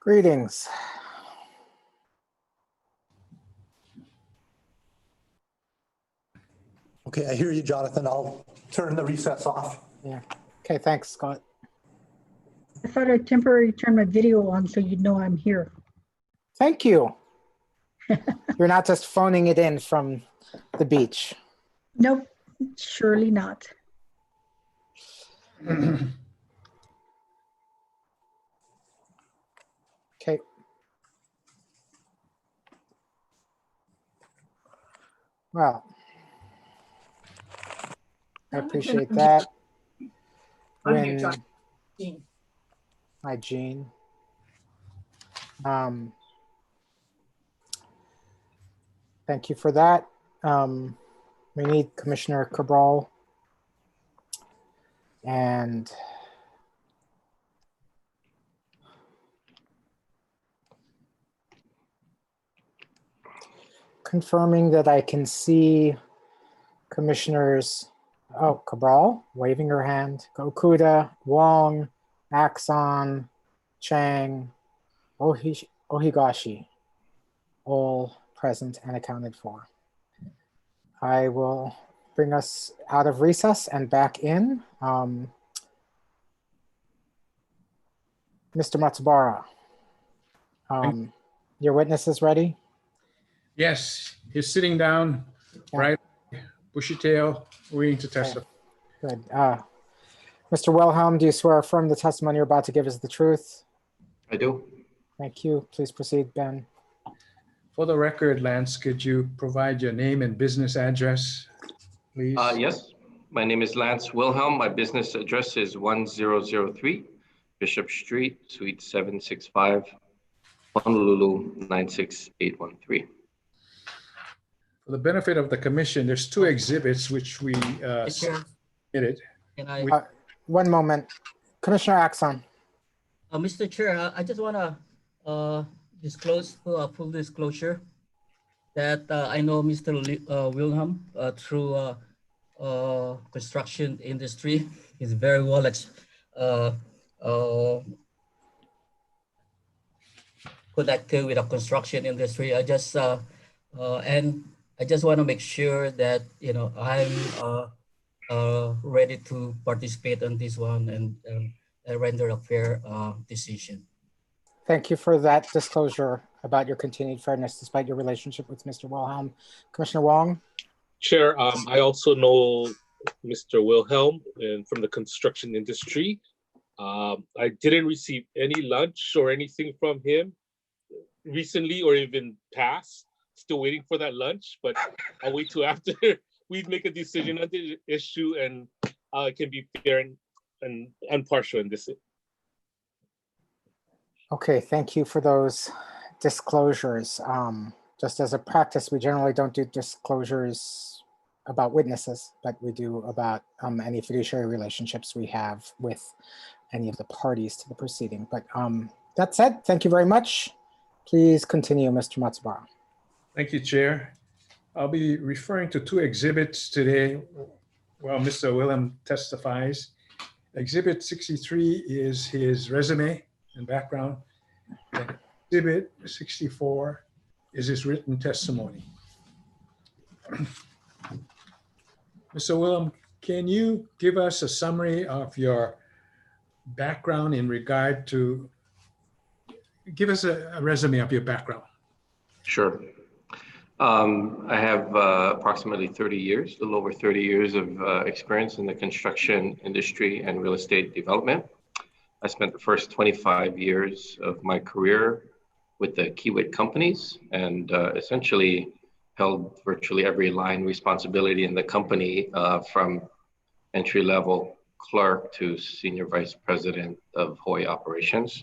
Speaker 2: Greetings.
Speaker 1: Okay, I hear you, Jonathan. I'll turn the recess off.
Speaker 2: Yeah. Okay, thanks, Scott.
Speaker 16: I thought I'd temporarily turn my video on so you'd know I'm here.
Speaker 2: Thank you. You're not just phoning it in from the beach.
Speaker 16: Nope, surely not.
Speaker 2: Okay. Well, I appreciate that.
Speaker 18: I'm here, John. Jean.
Speaker 2: Hi, Jean. Thank you for that. We need Commissioner Cabral and confirming that I can see Commissioners, Cabral, waving her hand, Okuda, Wong, Axon, Chang, Ohigashi, all present and accounted for. I will bring us out of recess and back in. Mr. Matsubara, your witness is ready?
Speaker 12: Yes, he's sitting down, right, bushy tail, waiting to testify.
Speaker 2: Good. Mr. Wilhelm, do you swear affirm the testimony you're about to give is the truth?
Speaker 19: I do.
Speaker 2: Thank you. Please proceed, Ben.
Speaker 12: For the record, Lance, could you provide your name and business address, please?
Speaker 19: Yes, my name is Lance Wilhelm. My business address is 1003 Bishop Street, Suite 765, Honolulu 96813.
Speaker 12: For the benefit of the commission, there's two exhibits which we submitted.
Speaker 4: Can I?
Speaker 2: One moment. Commissioner Axon.
Speaker 4: Mr. Chair, I just want to disclose, full disclosure, that I know Mr. Wilhelm through construction industry. He's very well connected with the construction industry. I just want to make sure that I'm ready to participate on this one and render a fair decision.
Speaker 2: Thank you for that disclosure about your continued fairness despite your relationship with Mr. Wilhelm. Commissioner Wong?
Speaker 15: Chair, I also know Mr. Wilhelm from the construction industry. I didn't receive any lunch or anything from him recently or even past. still waiting for that lunch, but I'll wait till after we make a decision on the issue and it can be fair and impartial in this.
Speaker 2: Okay, thank you for those disclosures. Just as a practice, we generally don't do disclosures about witnesses, but we do about any fiduciary relationships we have with any of the parties to the proceeding. But that said, thank you very much. Please continue, Mr. Matsubara.
Speaker 12: Thank you, Chair. I'll be referring to two exhibits today while Mr. Wilhelm testifies. Exhibit 63 is his resume and background. And Exhibit 64 is his written testimony. Mr. Wilhelm, can you give us a summary of your background in regard to, give us a resume of your background.
Speaker 19: Sure. I have approximately 30 years, a little over 30 years of experience in the construction industry and real estate development. I spent the first 25 years of my career with the Kiewit companies and essentially held virtually every line responsibility in the company from entry-level clerk to senior vice president of Hawaii operations.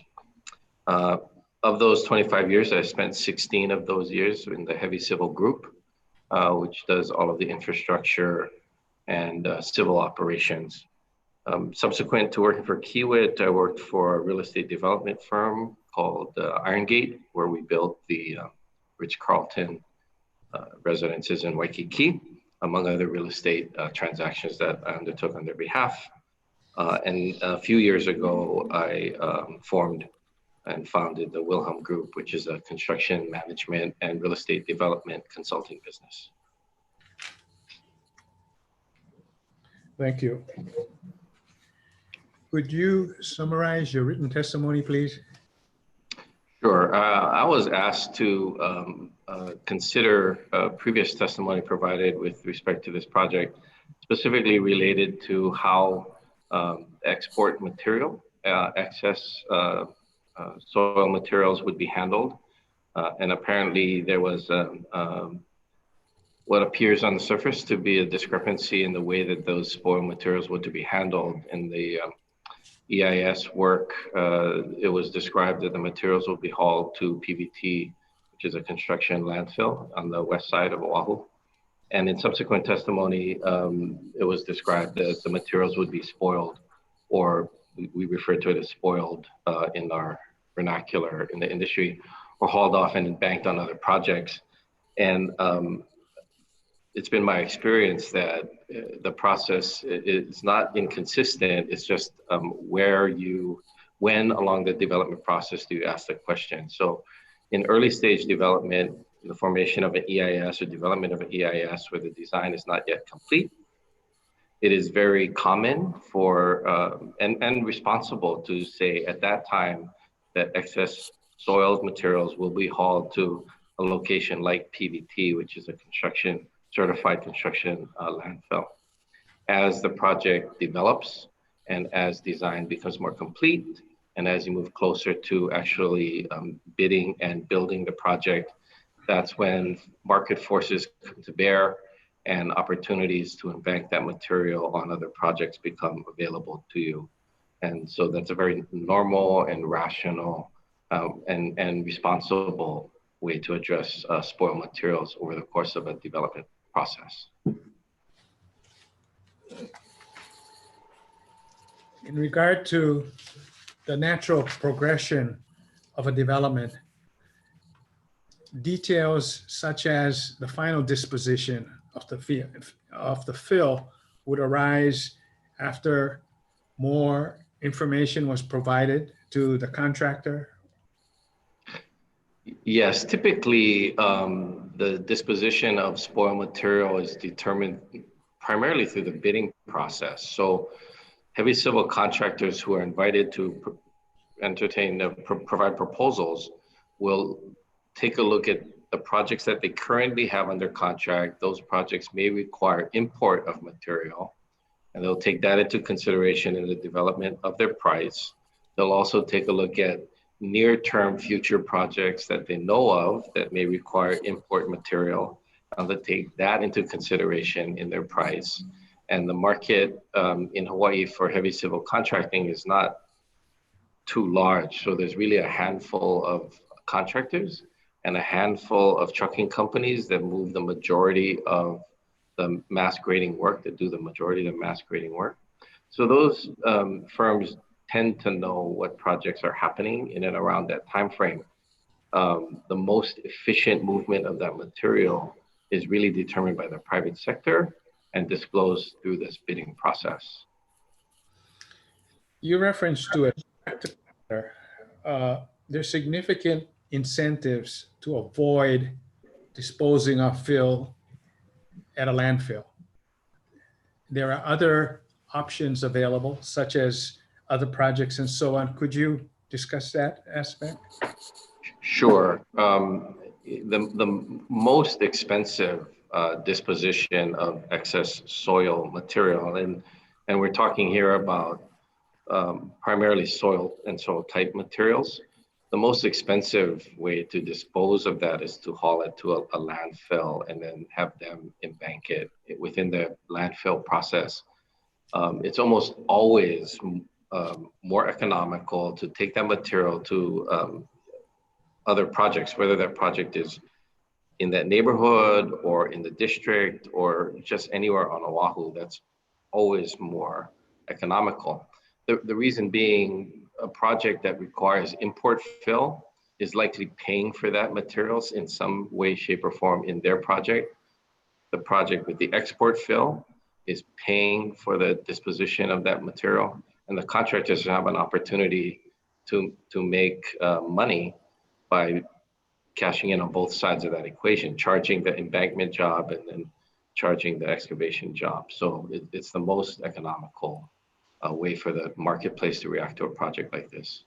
Speaker 19: Of those 25 years, I spent 16 of those years in the heavy civil group, which does all of the infrastructure and civil operations. Subsequent to working for Kiewit, I worked for a real estate development firm called Irongate, where we built the Ritz-Carlton residences in Waikiki, among other real estate transactions that I undertook on their behalf. And a few years ago, I formed and founded the Wilhelm Group, which is a construction management and real estate development consulting business.
Speaker 12: Thank you. Could you summarize your written testimony, please?
Speaker 19: Sure. I was asked to consider previous testimony provided with respect to this project, specifically related to how export material, excess soil materials would be handled. And apparently there was what appears on the surface to be a discrepancy in the way that those spoil materials were to be handled. In the EIS work, it was described that the materials will be hauled to PVT, which is a construction landfill on the west side of Oahu. And in subsequent testimony, it was described that the materials would be spoiled, or we refer to it as spoiled in our vernacular in the industry, or hauled off and banked on other projects. And it's been my experience that the process is not inconsistent. It's just when along the development process do you ask the question. So in early stage development, the formation of an EIS or development of an EIS where the design is not yet complete, it is very common for and responsible to say at that time that excess soiled materials will be hauled to a location like PVT, which is a certified construction landfill. As the project develops and as design becomes more complete, and as you move closer to actually bidding and building the project, that's when market forces come to bear and opportunities to embank that material on other projects become available to you. And so that's a very normal and rational and responsible way to address spoiled materials over the course of a development process.
Speaker 12: In regard to the natural progression of a development, details such as the final disposition of the fill would arise after more information was provided to the contractor?
Speaker 19: Yes, typically the disposition of spoil material is determined primarily through the bidding process. So heavy civil contractors who are invited to provide proposals will take a look at the projects that they currently have under contract. Those projects may require import of material, and they'll take that into consideration in the development of their price. They'll also take a look at near-term future projects that they know of that may require import material, they take that into consideration in their price. And the market in Hawaii for heavy civil contracting is not too large. So there's really a handful of contractors and a handful of trucking companies that move the majority of the mass grading work, that do the majority of the mass grading work. So those firms tend to know what projects are happening in and around that time frame. The most efficient movement of that material is really determined by the private sector and disclosed through this bidding process.
Speaker 12: You referenced to it. There's significant incentives to avoid disposing of fill at a landfill. There are other options available, such as other projects and so on. Could you discuss that aspect?
Speaker 19: Sure. The most expensive disposition of excess soil material, and we're talking here about primarily soil and soil type materials. The most expensive way to dispose of that is to haul it to a landfill and then have them embank it within the landfill process. It's almost always more economical to take that material to other projects, whether that project is in that neighborhood or in the district or just anywhere on Oahu. That's always more economical. The reason being, a project that requires import fill is likely paying for that materials in some way, shape, or form in their project. The project with the export fill is paying for the disposition of that material, and the contractors have an opportunity to make money by cashing in on both sides of that equation, charging the embankment job and then charging the excavation job. So it's the most economical way for the marketplace to react to a project like this.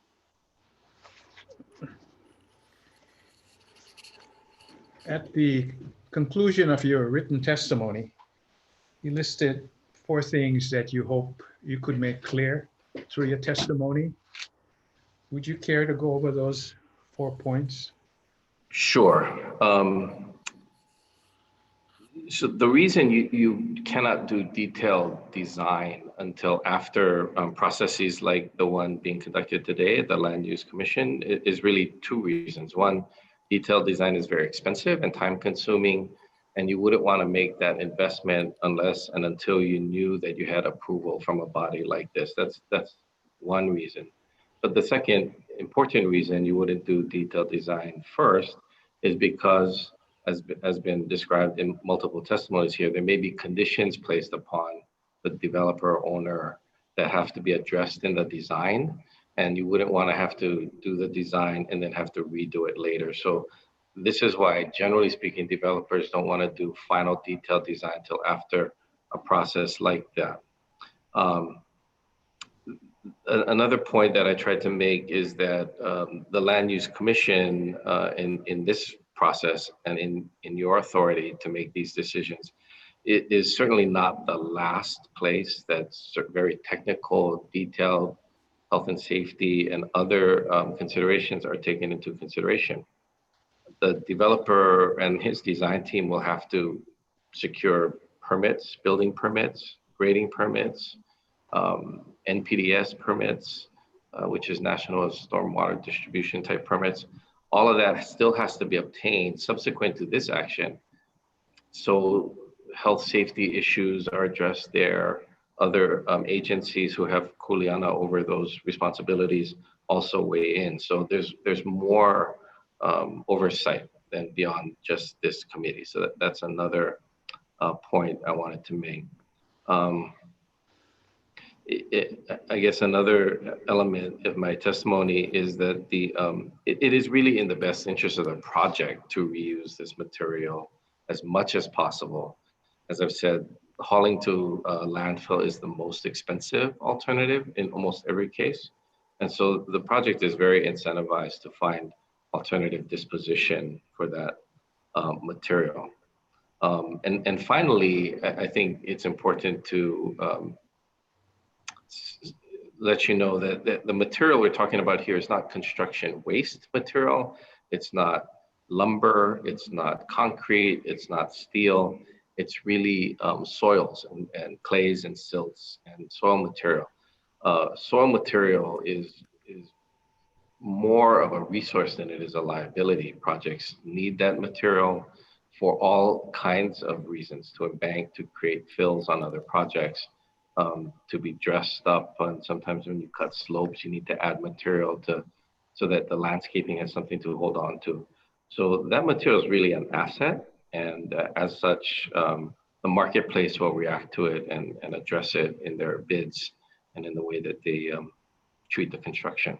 Speaker 12: At the conclusion of your written testimony, you listed 4 things that you hope you could make clear through your testimony. Would you care to go over those 4 points?
Speaker 19: Sure. So the reason you cannot do detailed design until after processes like the one being conducted today at the Land Use Commission is really 2 reasons. One, detailed design is very expensive and time consuming, and you wouldn't want to make that investment unless and until you knew that you had approval from a body like this. That's one reason. But the second important reason you wouldn't do detailed design first is because, as has been described in multiple testimonies here, there may be conditions placed upon the developer or owner that have to be addressed in the design, and you wouldn't want to have to do the design and then have to redo it later. So this is why, generally speaking, developers don't want to do final detailed design till after a process like that. Another point that I tried to make is that the Land Use Commission in this process and in your authority to make these decisions, it is certainly not the last place that's very technical, detailed health and safety and other considerations are taken into consideration. The developer and his design team will have to secure permits, building permits, grading permits, NPDES permits, which is National Stormwater Distribution type permits. All of that still has to be obtained subsequent to this action. So health safety issues are addressed there. Other agencies who have kuleana over those responsibilities also weigh in. So there's more oversight than beyond just this committee. So that's another point I wanted to make. I guess another element of my testimony is that it is really in the best interest of the project to reuse this material as much as possible. As I've said, hauling to landfill is the most expensive alternative in almost every case. And so the project is very incentivized to find alternative disposition for that material. And finally, I think it's important to let you know that the material we're talking about here is not construction waste material. It's not lumber, it's not concrete, it's not steel. It's really soils and clays and silts and soil material. Soil material is more of a resource than it is a liability. Projects need that material for all kinds of reasons, to embank, to create fills on other projects, to be dressed up. And sometimes when you cut slopes, you need to add material so that the landscaping has something to hold on to. So that material is really an asset. And as such, the marketplace will react to it and address it in their bids and in the way that they treat the construction.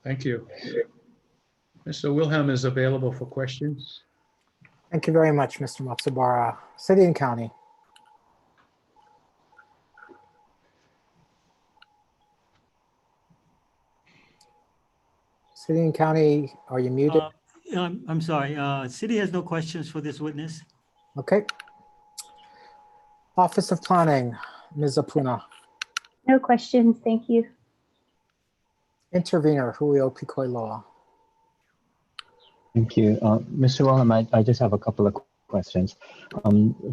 Speaker 12: Thank you. Mr. Wilhelm is available for questions.
Speaker 2: Thank you very much, Mr. Matsubara. City and County. City and County, are you muted?
Speaker 8: I'm sorry, city has no questions for this witness.
Speaker 2: Okay. Office of Planning, Ms. Apuna.
Speaker 9: No questions, thank you.
Speaker 2: Intervener, Julio Picoiloa.
Speaker 10: Thank you. Mr. Wilhelm, I just have a couple of questions.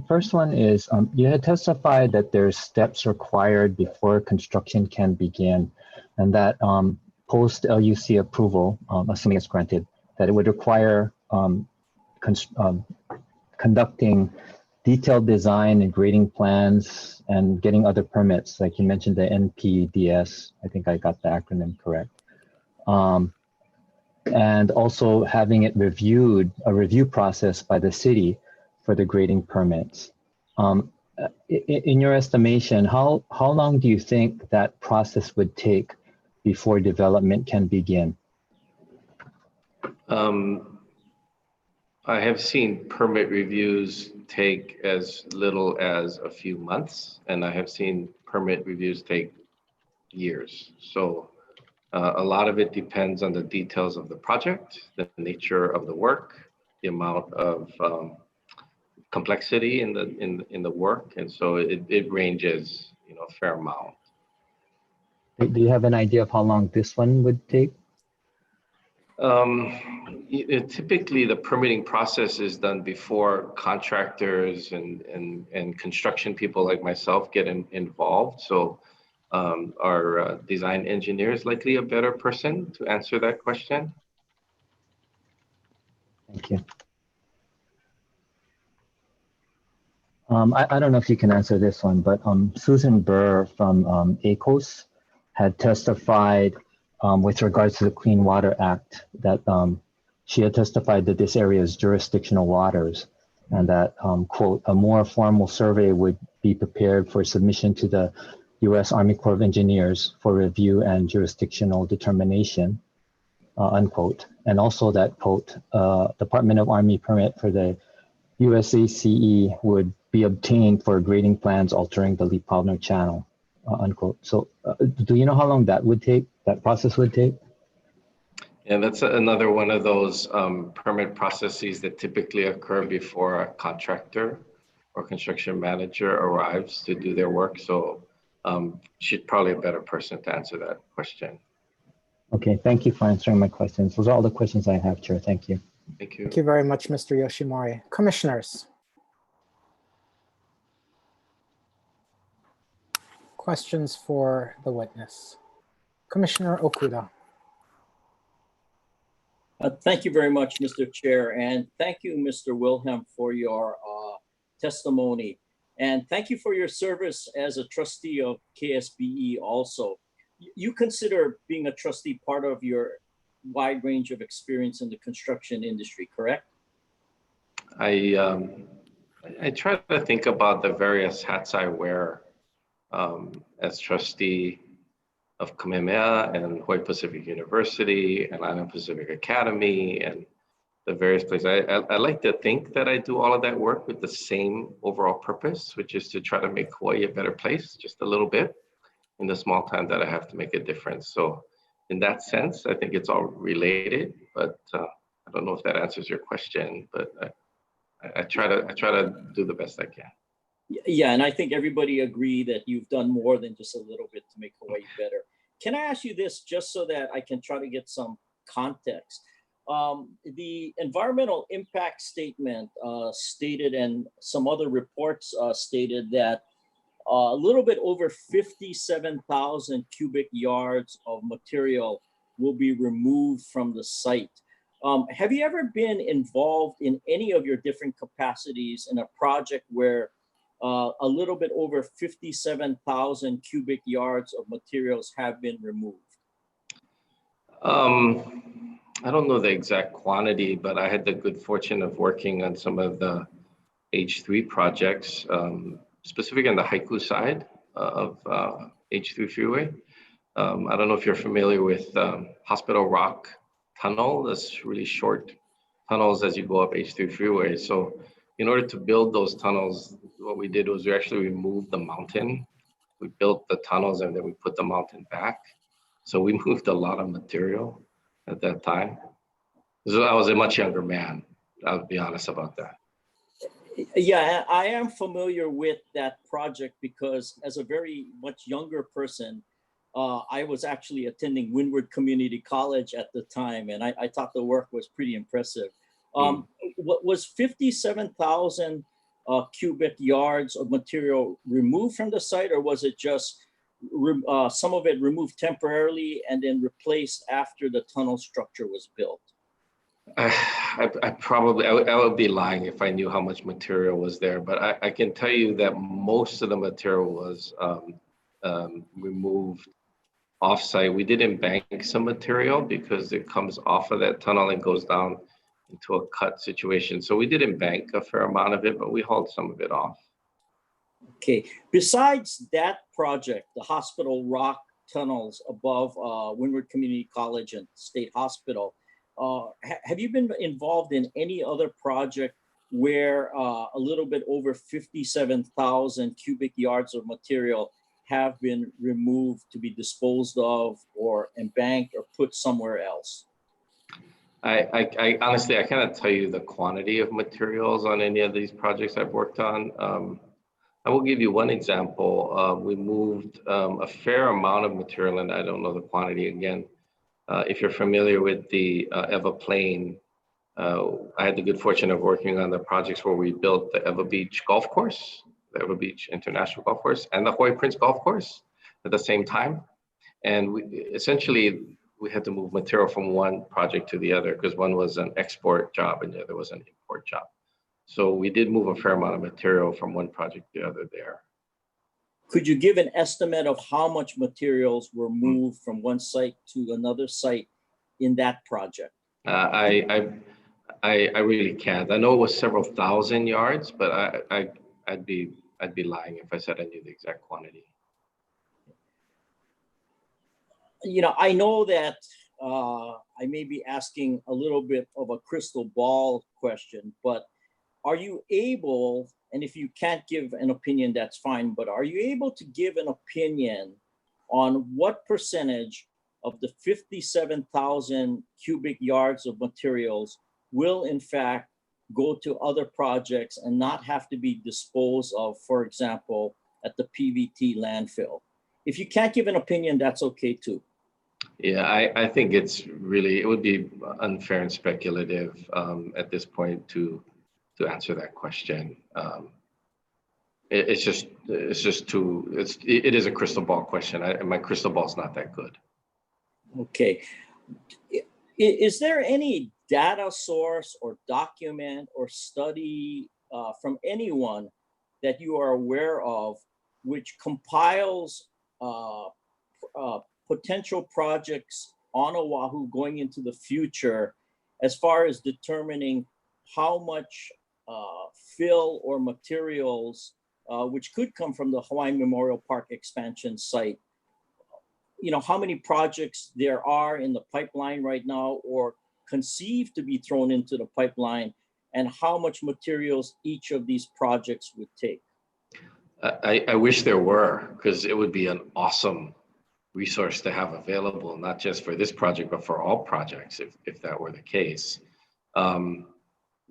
Speaker 10: First one is, you had testified that there's steps required before construction can begin, and that post LUC approval, assuming it's granted, that it would require conducting detailed design and grading plans and getting other permits, like you mentioned the NPDS, I think I got the acronym correct. And also having it reviewed, a review process by the city for the grading permits. In your estimation, how long do you think that process would take before development can begin?
Speaker 19: I have seen permit reviews take as little as a few months, and I have seen permit reviews take years. So a lot of it depends on the details of the project, the nature of the work, the amount of complexity in the work, and so it ranges, a fair amount.
Speaker 10: Do you have an idea of how long this one would take?
Speaker 19: Typically, the permitting process is done before contractors and construction people like myself get involved. So our design engineer is likely a better person to answer that question.
Speaker 10: Thank you. I don't know if you can answer this one, but Susan Burr from ACOS had testified with regards to the Clean Water Act, that she had testified that this area is jurisdictional waters, and that, quote, a more formal survey would be prepared for submission to the U.S. Army Corps of Engineers for review and jurisdictional determination, unquote. And also that, quote, Department of Army permit for the USACE would be obtained for grading plans altering the Lee Poudner Channel, unquote. So do you know how long that would take, that process would take?
Speaker 19: Yeah, that's another one of those permit processes that typically occur before a contractor or construction manager arrives to do their work. So she's probably a better person to answer that question.
Speaker 10: Okay, thank you for answering my questions. Those are all the questions I have, Chair. Thank you.
Speaker 19: Thank you.
Speaker 2: Thank you very much, Mr. Yoshimori. Commissioners. Questions for the witness. Commissioner Okuda.
Speaker 6: Thank you very much, Mr. Chair, and thank you, Mr. Wilhelm, for your testimony. And thank you for your service as a trustee of KSBE also. You consider being a trustee part of your wide range of experience in the construction industry, correct?
Speaker 19: I try to think about the various hats I wear as trustee of Kamehameha and Hawaii Pacific University and Island Pacific Academy and the various places. I like to think that I do all of that work with the same overall purpose, which is to try to make Hawaii a better place, just a little bit, in the small time that I have to make a difference. So in that sense, I think it's all related, but I don't know if that answers your question, but I try to do the best I can.
Speaker 6: Yeah, and I think everybody agree that you've done more than just a little bit to make Hawaii better. Can I ask you this just so that I can try to get some context? The environmental impact statement stated, and some other reports stated that a little bit over 57,000 cubic yards of material will be removed from the site. Have you ever been involved in any of your different capacities in a project where a little bit over 57,000 cubic yards of materials have been removed?
Speaker 19: I don't know the exact quantity, but I had the good fortune of working on some of the H3 projects, specifically on the Haiku side of H3 freeway. I don't know if you're familiar with Hospital Rock Tunnel. That's really short tunnels as you go up H3 freeway. So in order to build those tunnels, what we did was we actually removed the mountain. We built the tunnels and then we put the mountain back. So we moved a lot of material at that time. So I was a much younger man. I'll be honest about that.
Speaker 6: Yeah, I am familiar with that project because as a very much younger person, I was actually attending Windward Community College at the time, and I thought the work was pretty impressive. What was 57,000 cubic yards of material removed from the site, or was it just some of it removed temporarily and then replaced after the tunnel structure was built?
Speaker 19: I would be lying if I knew how much material was there, but I can tell you that most of the material was removed offsite. We did bank some material because it comes off of that tunnel and goes down into a cut situation. So we did bank a fair amount of it, but we hauled some of it off.
Speaker 6: Okay, besides that project, the Hospital Rock tunnels above Windward Community College and State Hospital, have you been involved in any other project where a little bit over 57,000 cubic yards of material have been removed to be disposed of or embanked or put somewhere else?
Speaker 19: I honestly, I cannot tell you the quantity of materials on any of these projects I've worked on. I will give you one example. We moved a fair amount of material, and I don't know the quantity again. If you're familiar with the Eva Plain, I had the good fortune of working on the projects where we built the Eva Beach Golf Course, the Eva Beach International Golf Course, and the Hawaii Prince Golf Course at the same time. And we had to move material from one project to the other because one was an export job and the other was an import job. So we did move a fair amount of material from one project to the other there.
Speaker 6: Could you give an estimate of how much materials were moved from one site to another site in that project?
Speaker 19: I really can't. I know it was several thousand yards, but I'd be lying if I said I knew the exact quantity.
Speaker 6: You know, I know that I may be asking a little bit of a crystal ball question, but are you able, and if you can't give an opinion, that's fine, but are you able to give an opinion on what percentage of the 57,000 cubic yards of materials will in fact go to other projects and not have to be disposed of, for example, at the PVT landfill? If you can't give an opinion, that's okay too.
Speaker 19: Yeah, I think it would be unfair and speculative at this point to answer that question. It is a crystal ball question. My crystal ball's not that good.
Speaker 6: Okay. Is there any data source or document or study from anyone that you are aware of which compiles potential projects on Oahu going into the future as far as determining how much fill or materials which could come from the Hawaiian Memorial Park expansion site, you know, how many projects there are in the pipeline right now or conceived to be thrown into the pipeline, and how much materials each of these projects would take?
Speaker 19: I wish there were, because it would be an awesome resource to have available, not just for this project, but for all projects, if that were the case.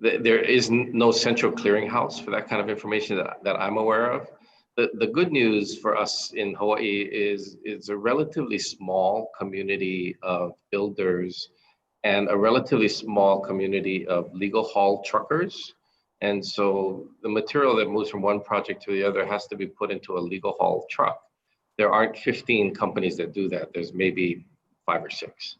Speaker 19: there is no central clearinghouse for that kind of information that I'm aware of. The good news for us in Hawaii is it's a relatively small community of builders and a relatively small community of legal haul truckers. And so the material that moves from one project to the other has to be put into a legal haul truck. There aren't 15 companies that do that. There's maybe 5 or 6.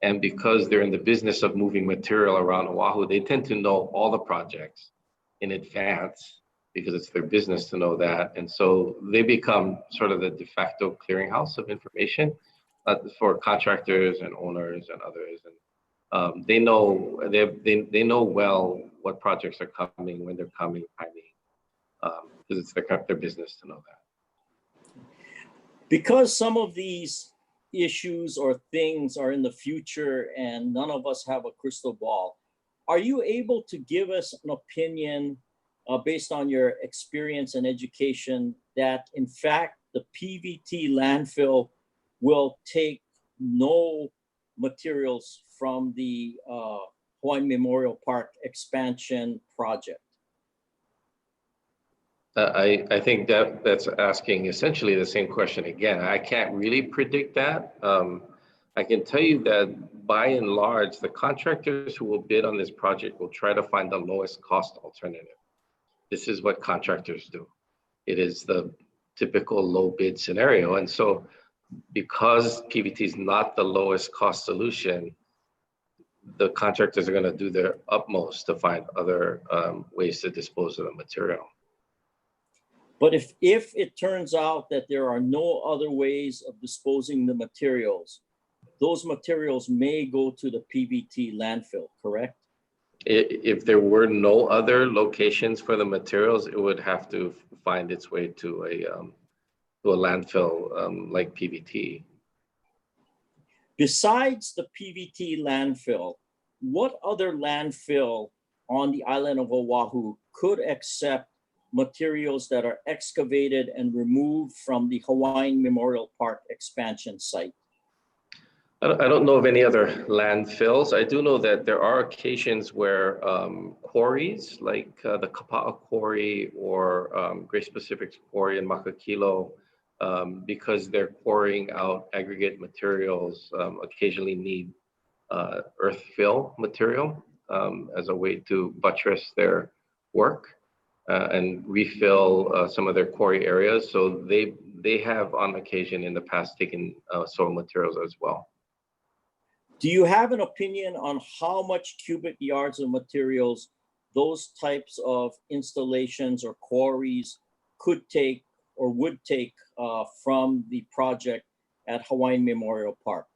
Speaker 19: And because they're in the business of moving material around Oahu, they tend to know all the projects in advance because it's their business to know that. And so they become sort of the de facto clearinghouse of information for contractors and owners and others. And they know well what projects are coming, when they're coming, timing, because it's their business to know that.
Speaker 6: Because some of these issues or things are in the future and none of us have a crystal ball, are you able to give us an opinion based on your experience and education that in fact the PVT landfill will take no materials from the Hawaiian Memorial Park expansion project?
Speaker 19: I think that's asking essentially the same question again. I can't really predict that. I can tell you that by and large, the contractors who will bid on this project will try to find the lowest cost alternative. This is what contractors do. It is the typical low bid scenario. And so because PVT is not the lowest cost solution, the contractors are going to do their utmost to find other ways to dispose of the material.
Speaker 6: But if it turns out that there are no other ways of disposing the materials, those materials may go to the PVT landfill, correct?
Speaker 19: If there were no other locations for the materials, it would have to find its way to a landfill like PVT.
Speaker 6: Besides the PVT landfill, what other landfill on the island of Oahu could accept materials that are excavated and removed from the Hawaiian Memorial Park expansion site?
Speaker 19: I don't know of any other landfills. I do know that there are occasions where quarries like the Kapa'a quarry or Grace Pacific's quarry in Makakilo, because they're quarrying out aggregate materials, occasionally need earth fill material as a way to buttress their work and refill some of their quarry areas. So they have on occasion in the past taken soil materials as well.
Speaker 6: Do you have an opinion on how much cubic yards of materials those types of installations or quarries could take or would take from the project at Hawaiian Memorial Park?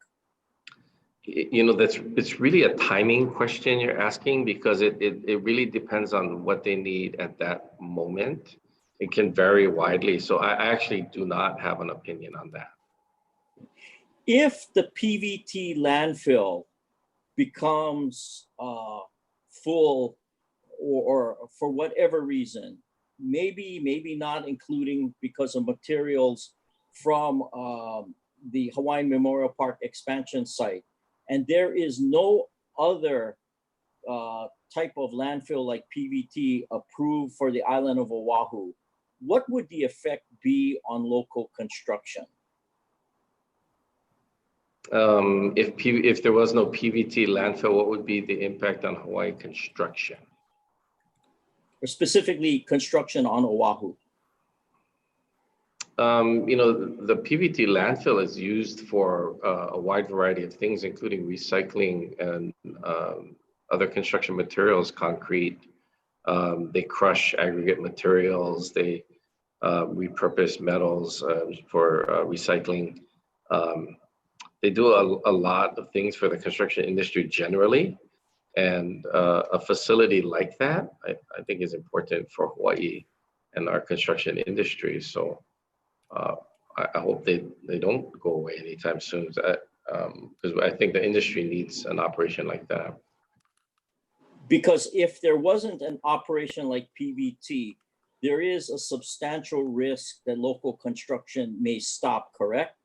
Speaker 19: You know, it's really a timing question you're asking, because it really depends on what they need at that moment. It can vary widely. So I actually do not have an opinion on that.
Speaker 6: If the PVT landfill becomes full or for whatever reason, maybe not including because of materials from the Hawaiian Memorial Park expansion site, and there is no other type of landfill like PVT approved for the island of Oahu, what would the effect be on local construction?
Speaker 19: If there was no PVT landfill, what would be the impact on Hawaii construction?
Speaker 6: Or specifically construction on Oahu?
Speaker 19: You know, the PVT landfill is used for a wide variety of things, including recycling and other construction materials, concrete. They crush aggregate materials. They repurpose metals for recycling. They do a lot of things for the construction industry generally. And a facility like that, I think, is important for Hawaii and our construction industry. So I hope they don't go away anytime soon, because I think the industry needs an operation like that.
Speaker 6: Because if there wasn't an operation like PVT, there is a substantial risk that local construction may stop, correct?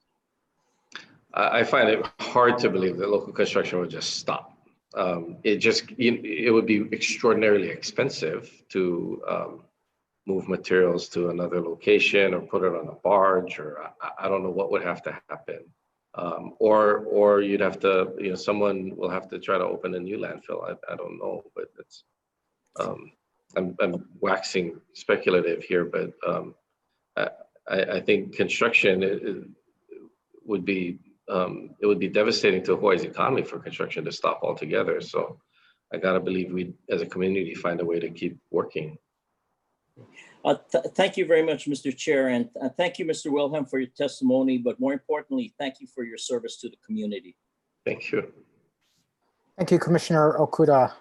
Speaker 19: I find it hard to believe that local construction would just stop. it would be extraordinarily expensive to move materials to another location or put it on a barge, or I don't know what would have to happen. Or you'd have to, someone will have to try to open a new landfill. I don't know, but it's, I'm waxing speculative here, but I think construction would be, it would be devastating to Hawaii's economy for construction to stop altogether. So I gotta believe we, as a community, find a way to keep working.
Speaker 6: Thank you very much, Mr. Chair, and thank you, Mr. Wilhelm, for your testimony, but more importantly, thank you for your service to the community.
Speaker 19: Thank you.
Speaker 2: Thank you, Commissioner Okuda.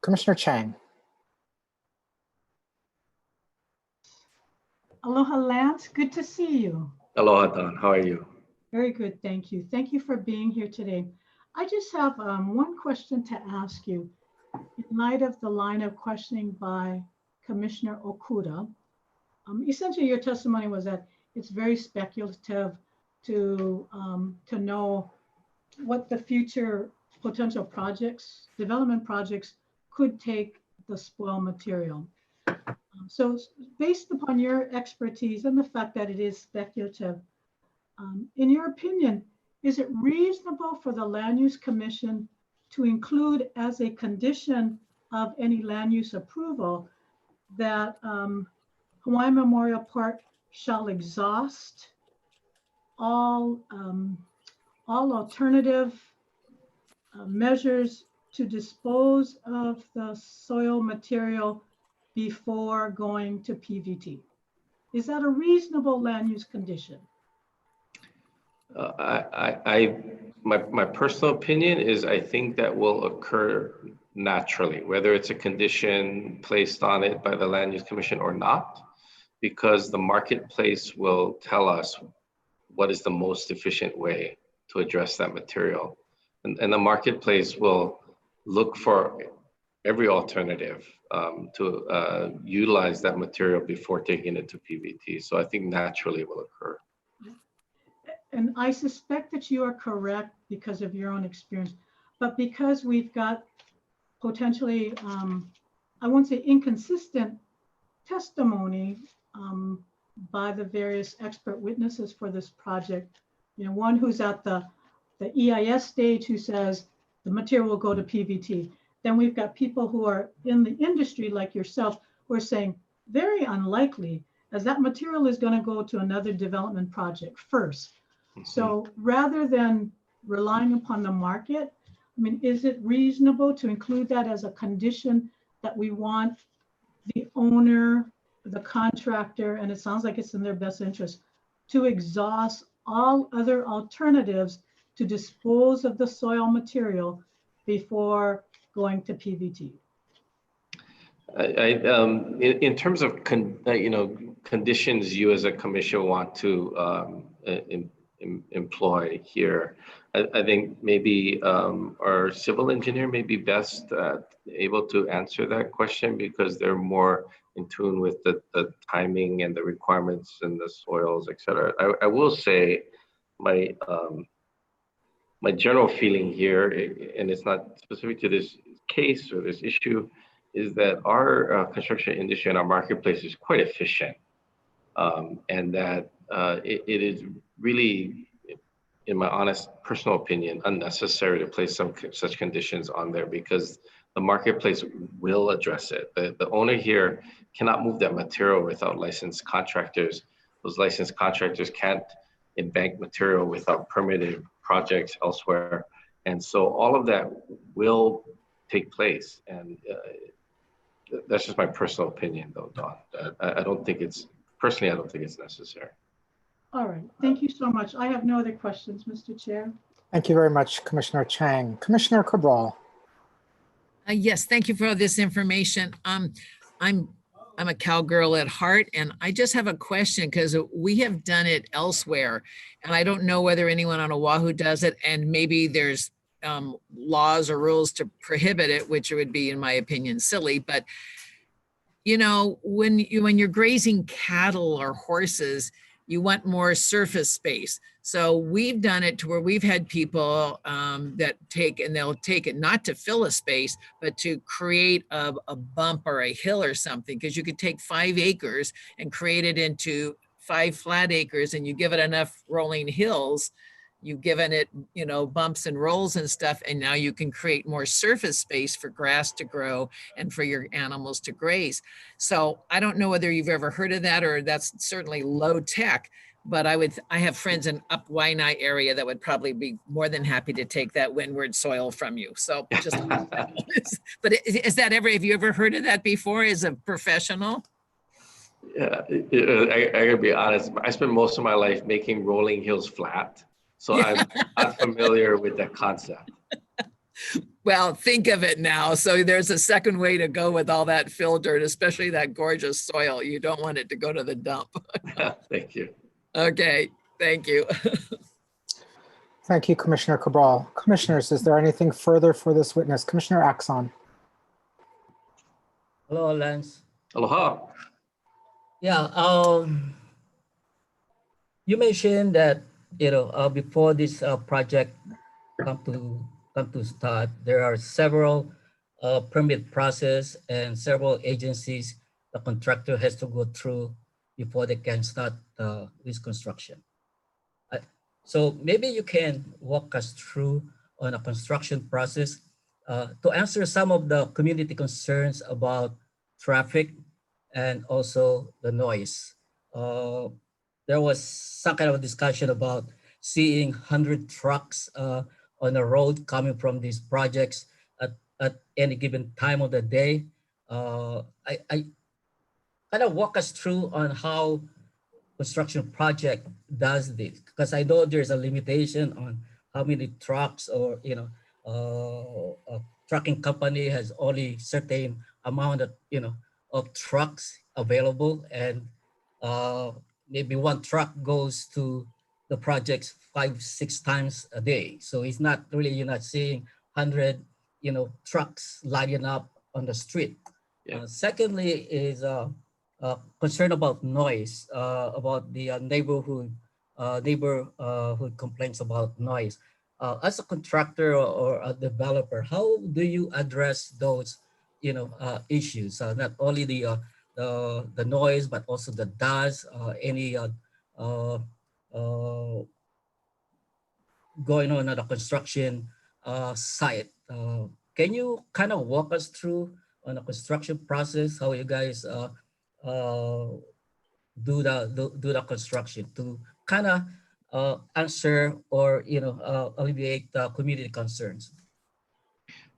Speaker 2: Commissioner Chang.
Speaker 13: Aloha, Lance. Good to see you.
Speaker 19: Aloha, Don. How are you?
Speaker 13: Very good. Thank you. Thank you for being here today. I just have one question to ask you. In light of the line of questioning by Commissioner Okuda, essentially your testimony was that it's very speculative to know what the future potential projects, development projects could take the spoil material. So based upon your expertise and the fact that it is speculative, in your opinion, is it reasonable for the Land Use Commission to include as a condition of any land use approval that Hawaiian Memorial Park shall exhaust all alternative measures to dispose of the soil material before going to PVT? Is that a reasonable land use condition?
Speaker 19: My personal opinion is I think that will occur naturally, whether it's a condition placed on it by the Land Use Commission or not, because the marketplace will tell us what is the most efficient way to address that material. And the marketplace will look for every alternative to utilize that material before taking it to PVT. So I think naturally it will occur.
Speaker 13: And I suspect that you are correct because of your own experience, but because we've got potentially, I won't say inconsistent testimony by the various expert witnesses for this project. One who's at the EIS stage who says the material will go to PVT. Then we've got people who are in the industry like yourself who are saying very unlikely, as that material is going to go to another development project first. So rather than relying upon the market, I mean, is it reasonable to include that as a condition that we want the owner, the contractor, and it sounds like it's in their best interest, to exhaust all other alternatives to dispose of the soil material before going to PVT?
Speaker 19: In terms of conditions you as a commission want to employ here, I think maybe our civil engineer may be best able to answer that question because they're more in tune with the timing and the requirements and the soils, et cetera. I will say my general feeling here, and it's not specific to this case or this issue, is that our construction industry and our marketplace is quite efficient, and that it is really, in my honest personal opinion, unnecessary to place some such conditions on there because the marketplace will address it. The owner here cannot move that material without licensed contractors. Those licensed contractors can't embank material without permitted projects elsewhere. And so all of that will take place. And that's just my personal opinion though, Don. I don't think it's necessary.
Speaker 13: All right, thank you so much. I have no other questions, Mr. Chair.
Speaker 2: Thank you very much, Commissioner Chang. Commissioner Cabral.
Speaker 5: Yes, thank you for all this information. I'm a cowgirl at heart, and I just have a question because we have done it elsewhere, and I don't know whether anyone on Oahu does it, and maybe there's laws or rules to prohibit it, which would be, in my opinion, silly. But when you're grazing cattle or horses, you want more surface space. So we've done it to where we've had people that take, and they'll take it not to fill a space, but to create a bump or a hill or something, because you could take 5 acres and create it into 5 flat acres, and you give it enough rolling hills, you've given it, you know, bumps and rolls and stuff, and now you can create more surface space for grass to grow and for your animals to graze. So I don't know whether you've ever heard of that, or that's certainly low tech, but I have friends in up Waianae area that would probably be more than happy to take that windward soil from you. So just, but have you ever heard of that before as a professional?
Speaker 19: Yeah, I gotta be honest. I spent most of my life making rolling hills flat, so yeah. I'm familiar with that concept.
Speaker 5: Well, think of it now. So there's a second way to go with all that fill dirt, especially that gorgeous soil. You don't want it to go to the dump.
Speaker 19: Thank you.
Speaker 5: Okay, thank you.
Speaker 2: Thank you, Commissioner Cabral. Commissioners, is there anything further for this witness? Commissioner Axon.
Speaker 4: Hello, Lance.
Speaker 19: Aloha.
Speaker 4: Yeah, you mentioned that, you know, before this project come to start, there are several permit process and several agencies the contractor has to go through before they can start this construction. So maybe you can walk us through on a construction process to answer some of the community concerns about traffic and also the noise. There was some kind of a discussion about seeing 100 trucks on a road coming from these projects at any given time of the day. I kind of walk us through on how construction project does this, because I know there's a limitation on how many trucks, or, you know, a trucking company has only certain amount of, you know, of trucks available, and maybe one truck goes to the projects 5-6 times a day. So it's not really, you're not seeing 100, you know, trucks lining up on the street. Yeah. Secondly is concern about noise, about the neighborhood complaints about noise. As a contractor or a developer, how do you address those, you know, issues? Not only the noise, but also the dust, any going on at a construction site. Can you kind of walk us through on a construction process, how you guys do the construction to kind of answer or, you know, alleviate the community concerns?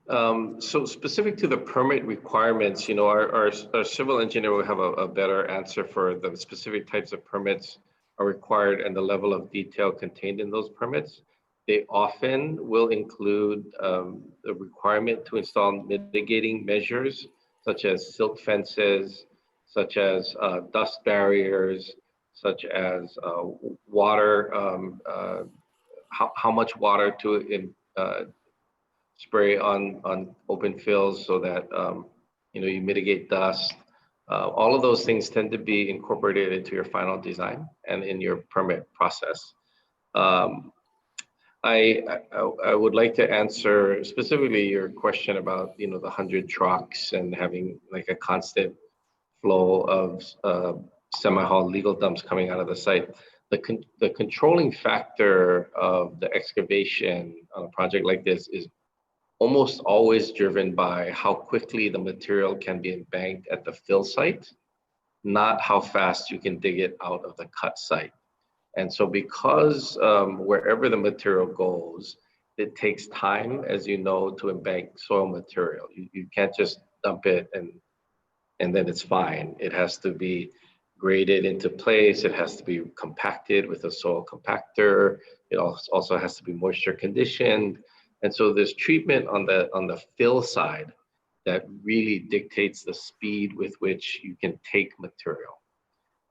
Speaker 19: So specific to the permit requirements, you know, our civil engineer will have a better answer for the specific types of permits are required and the level of detail contained in those permits. They often will include the requirement to install mitigating measures, such as silt fences, such as dust barriers, such as water, how much water to spray on open fills so that you know, you mitigate dust. All of those things tend to be incorporated into your final design and in your permit process. I would like to answer specifically your question about, you know, the 100 trucks and having like a constant flow of semi-haul legal dumps coming out of the site. The controlling factor of the excavation on a project like this is almost always driven by how quickly the material can be embanked at the fill site, not how fast you can dig it out of the cut site. And so because wherever the material goes, it takes time, as you know, to embank soil material. You can't just dump it and then it's fine. It has to be graded into place. It has to be compacted with a soil compactor. It also has to be moisture conditioned. And so there's treatment on the fill side that really dictates the speed with which you can take material.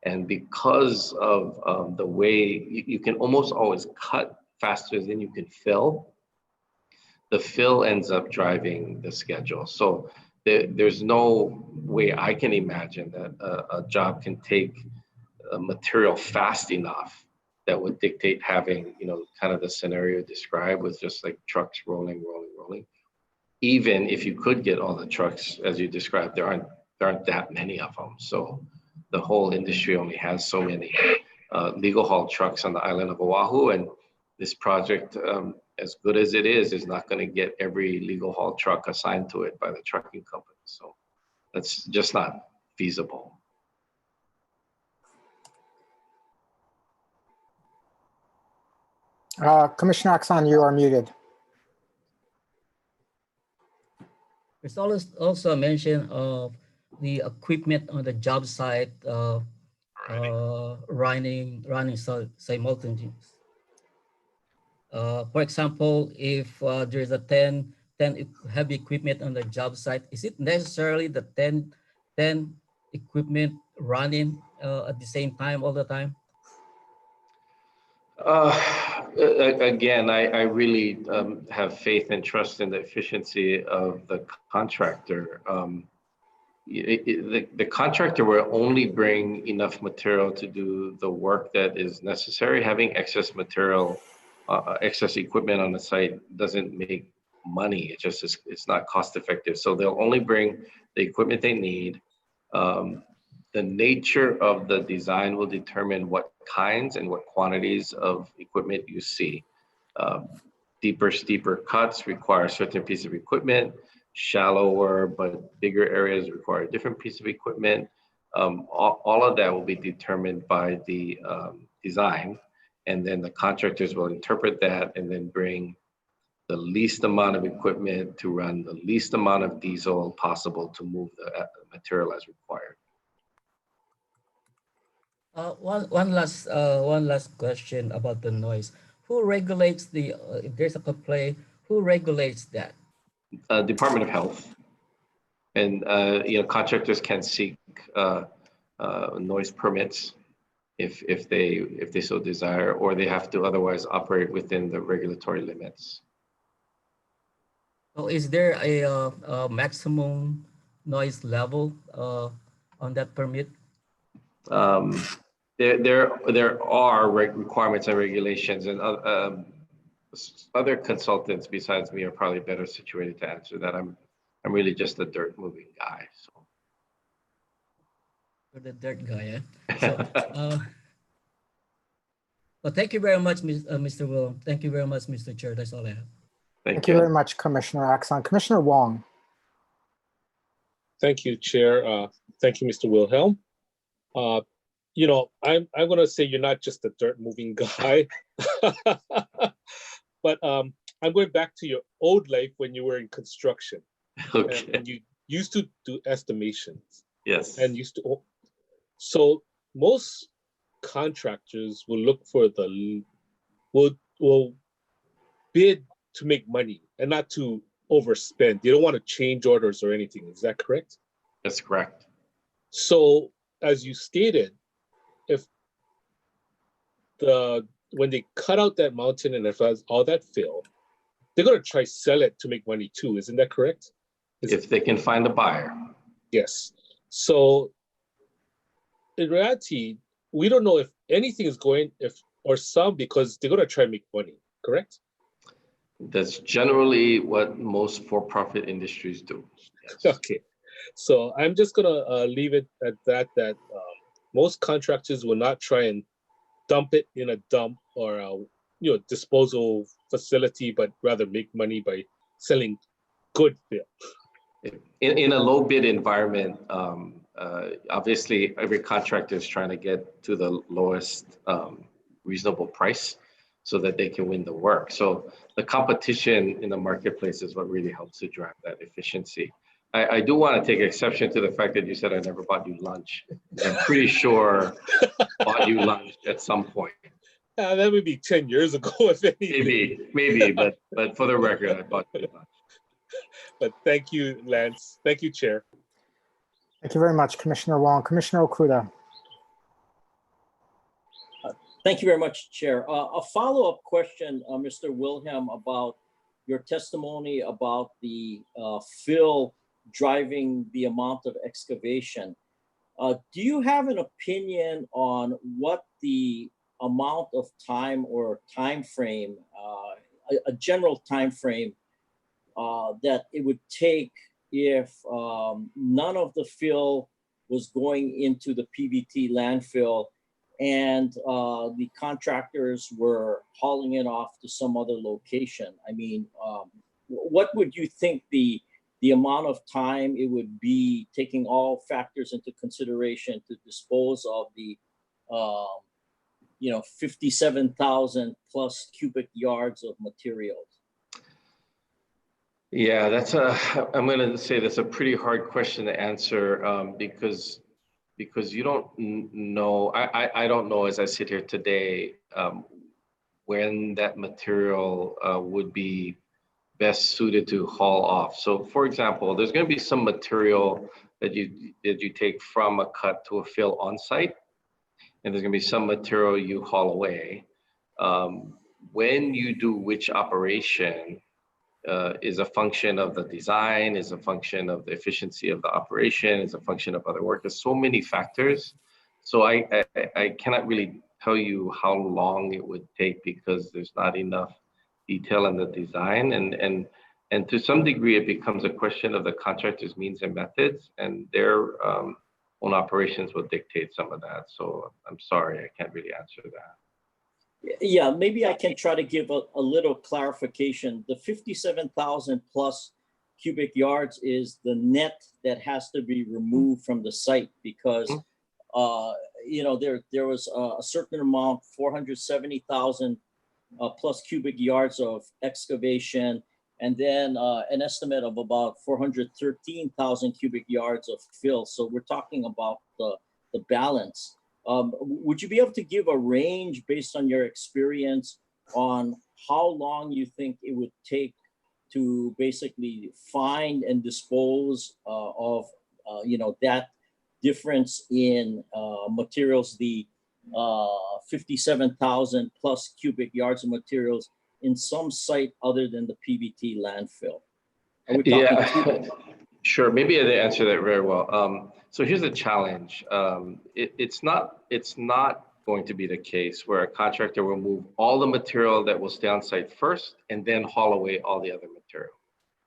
Speaker 19: And because of the way you can almost always cut faster than you can fill, the fill ends up driving the schedule. So there's no way I can imagine that a job can take material fast enough that would dictate having, kind of the scenario described with just like trucks rolling. Even if you could get all the trucks as you described, there aren't that many of them. So the whole industry only has so many legal haul trucks on the island of Oahu, and this project, as good as it is not going to get every legal haul truck assigned to it by the trucking company. So that's just not feasible.
Speaker 2: Commissioner Axon, you are muted.
Speaker 4: There's also a mention of the equipment on the job site running simultaneously. For example, if there's a 10 heavy equipment on the job site, is it necessarily the 10 equipment running at the same time all the time?
Speaker 19: Again, I really have faith and trust in the efficiency of the contractor. The contractor will only bring enough material to do the work that is necessary. Having excess material, excess equipment on the site doesn't make money. It's not cost effective. So they'll only bring the equipment they need. The nature of the design will determine what kinds and what quantities of equipment you see. Deeper, steeper cuts require a certain piece of equipment. Shallower but bigger areas require a different piece of equipment. All of that will be determined by the design, and then the contractors will interpret that and then bring the least amount of equipment to run the least amount of diesel possible to move the material as required.
Speaker 4: One last question about the noise. Who regulates the if there's a complaint? Who regulates that?
Speaker 19: Department of Health, and contractors can seek noise permits if they so desire, or they have to otherwise operate within the regulatory limits.
Speaker 4: So, is there a maximum noise level on that permit?
Speaker 19: There are requirements and regulations, and other consultants besides me are probably better situated to answer that. I'm really just a dirt moving guy. So.
Speaker 4: You're the dirt guy, eh? So, well, thank you very much, Mr. Will. Thank you very much, Mr. Chair. That's all I have.
Speaker 2: Thank you very much, Commissioner Axon. Commissioner Wong.
Speaker 15: Thank you, Chair. Thank you, Mr. Wilhelm. I'm going to say you're not just a dirt moving guy, but I'm going back to your old life when you were in construction.
Speaker 19: Okay.
Speaker 15: And you used to do estimations.
Speaker 19: Yes.
Speaker 15: And so most contractors will look for will bid to make money and not to overspend. They don't want to change orders or anything. Is that correct?
Speaker 19: That's correct.
Speaker 15: So as you stated, when they cut out that mountain and if all that fill, they're going to try sell it to make money too. Isn't that correct?
Speaker 19: If they can find a buyer.
Speaker 15: Yes. So in reality, we don't know if anything is going, or some, because they're going to try and make money, correct?
Speaker 19: That's generally what most for-profit industries do.
Speaker 15: Yes. Okay. So I'm just going to leave it at that most contractors will not try and dump it in a dump or a disposal facility, but rather make money by selling good fill.
Speaker 19: In a low bid environment, obviously every contractor is trying to get to the lowest reasonable price so that they can win the work. So the competition in the marketplace is what really helps to drive that efficiency. I do want to take exception to the fact that you said I never bought you lunch. I'm pretty sure I bought you lunch at some point.
Speaker 15: That would be 10 years ago, if anything.
Speaker 19: Maybe, but for the record, I bought you lunch.
Speaker 15: But thank you, Lance. Thank you, Chair.
Speaker 2: Thank you very much, Commissioner Wong. Commissioner Okuda.
Speaker 6: Thank you very much, Chair. A follow-up question, Mr. Wilhelm, about your testimony about the fill driving the amount of excavation. Do you have an opinion on what the amount of time or time frame, a general time frame that it would take if none of the fill was going into the PBT landfill and the contractors were hauling it off to some other location? I mean, what would you think the amount of time it would be, taking all factors into consideration, to dispose of the 57,000 plus cubic yards of materials?
Speaker 19: Yeah, I'm going to say that's a pretty hard question to answer because you don't know, I don't know as I sit here today when that material would be best suited to haul off. So for example, there's going to be some material that you take from a cut to a fill on site, and there's going to be some material you haul away. When you do which operation is a function of the design, is a function of the efficiency of the operation, is a function of other work. There's so many factors. So I cannot really tell you how long it would take because there's not enough detail in the design, and to some degree it becomes a question of the contractor's means and methods, and their own operations will dictate some of that. So I'm sorry, I can't really answer that.
Speaker 6: Yeah, maybe I can try to give a little clarification. The 57,000 plus cubic yards is the net that has to be removed from the site because there was a certain amount, 470,000 plus cubic yards of excavation, and then an estimate of about 413,000 cubic yards of fill. So we're talking about the balance. Would you be able to give a range based on your experience on how long you think it would take to basically find and dispose of that difference in materials, the 57,000 plus cubic yards of materials in some site other than the PBT landfill?
Speaker 19: Yeah, sure. Maybe I didn't answer that very well. So here's the challenge. It's not going to be the case where a contractor will move all the material that will stay on site first and then haul away all the other material.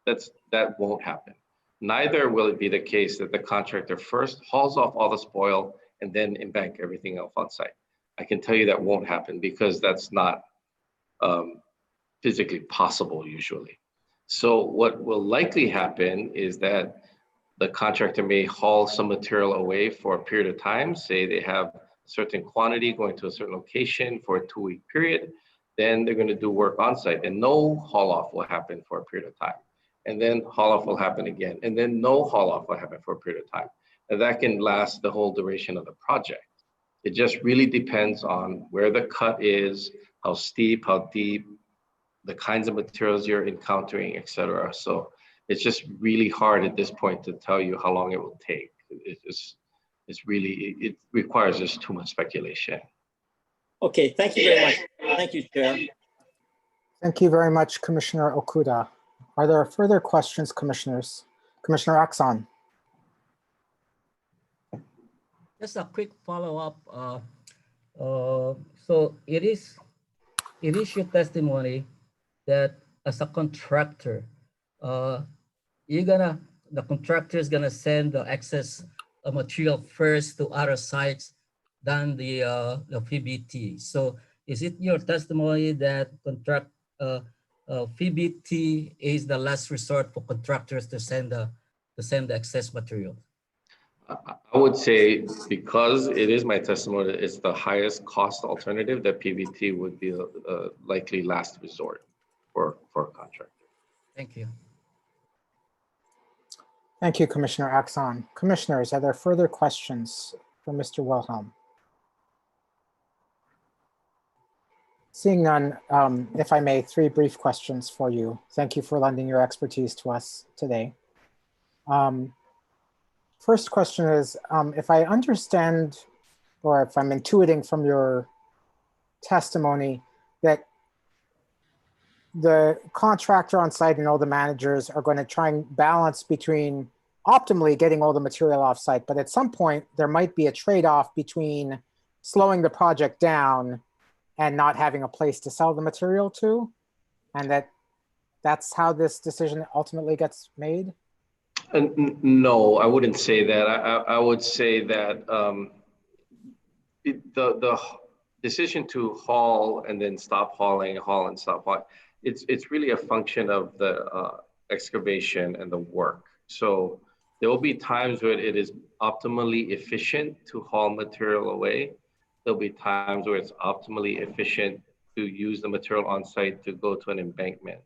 Speaker 19: That won't happen. Neither will it be the case that the contractor first hauls off all the spoil and then embank everything else on site. I can tell you that won't happen because that's not physically possible usually. So what will likely happen is that the contractor may haul some material away for a period of time. Say they have a certain quantity going to a certain location for a 2-week period. Then they're going to do work on site and no haul off will happen for a period of time. And then haul off will happen again. And then no haul off will happen for a period of time. And that can last the whole duration of the project. It just really depends on where the cut is, how steep, how deep, the kinds of materials you're encountering, et cetera. So it's just really hard at this point to tell you how long it will take. It requires just too much speculation.
Speaker 6: Okay, thank you very much. Thank you, Chair.
Speaker 2: Thank you very much, Commissioner Okuda. Are there further questions, commissioners? Commissioner Axon.
Speaker 4: Just a quick follow-up. So it is your testimony that as a contractor, the contractor is gonna send the excess material first to other sites than the PBT. So is it your testimony that PBT is the last resort for contractors to send the excess material?
Speaker 19: I would say because it is my testimony, it's the highest cost alternative that PBT would be the likely last resort for a contractor.
Speaker 4: Thank you.
Speaker 2: Thank you, Commissioner Axon. Commissioners, are there further questions for Mr. Wilhelm? Seeing none, if I may, 3 brief questions for you. Thank you for lending your expertise to us today. First question is, if I understand, or if I'm intuiting from your testimony that the contractor on site and all the managers are going to try and balance between optimally getting all the material offsite, but at some point there might be a trade-off between slowing the project down and not having a place to sell the material to, and that's how this decision ultimately gets made?
Speaker 19: No, I wouldn't say that. I would say that the decision to haul and then stop hauling, haul and stop hauling, it's really a function of the excavation and the work. So there will be times where it is optimally efficient to haul material away. There'll be times where it's optimally efficient to use the material on site to go to an embankment.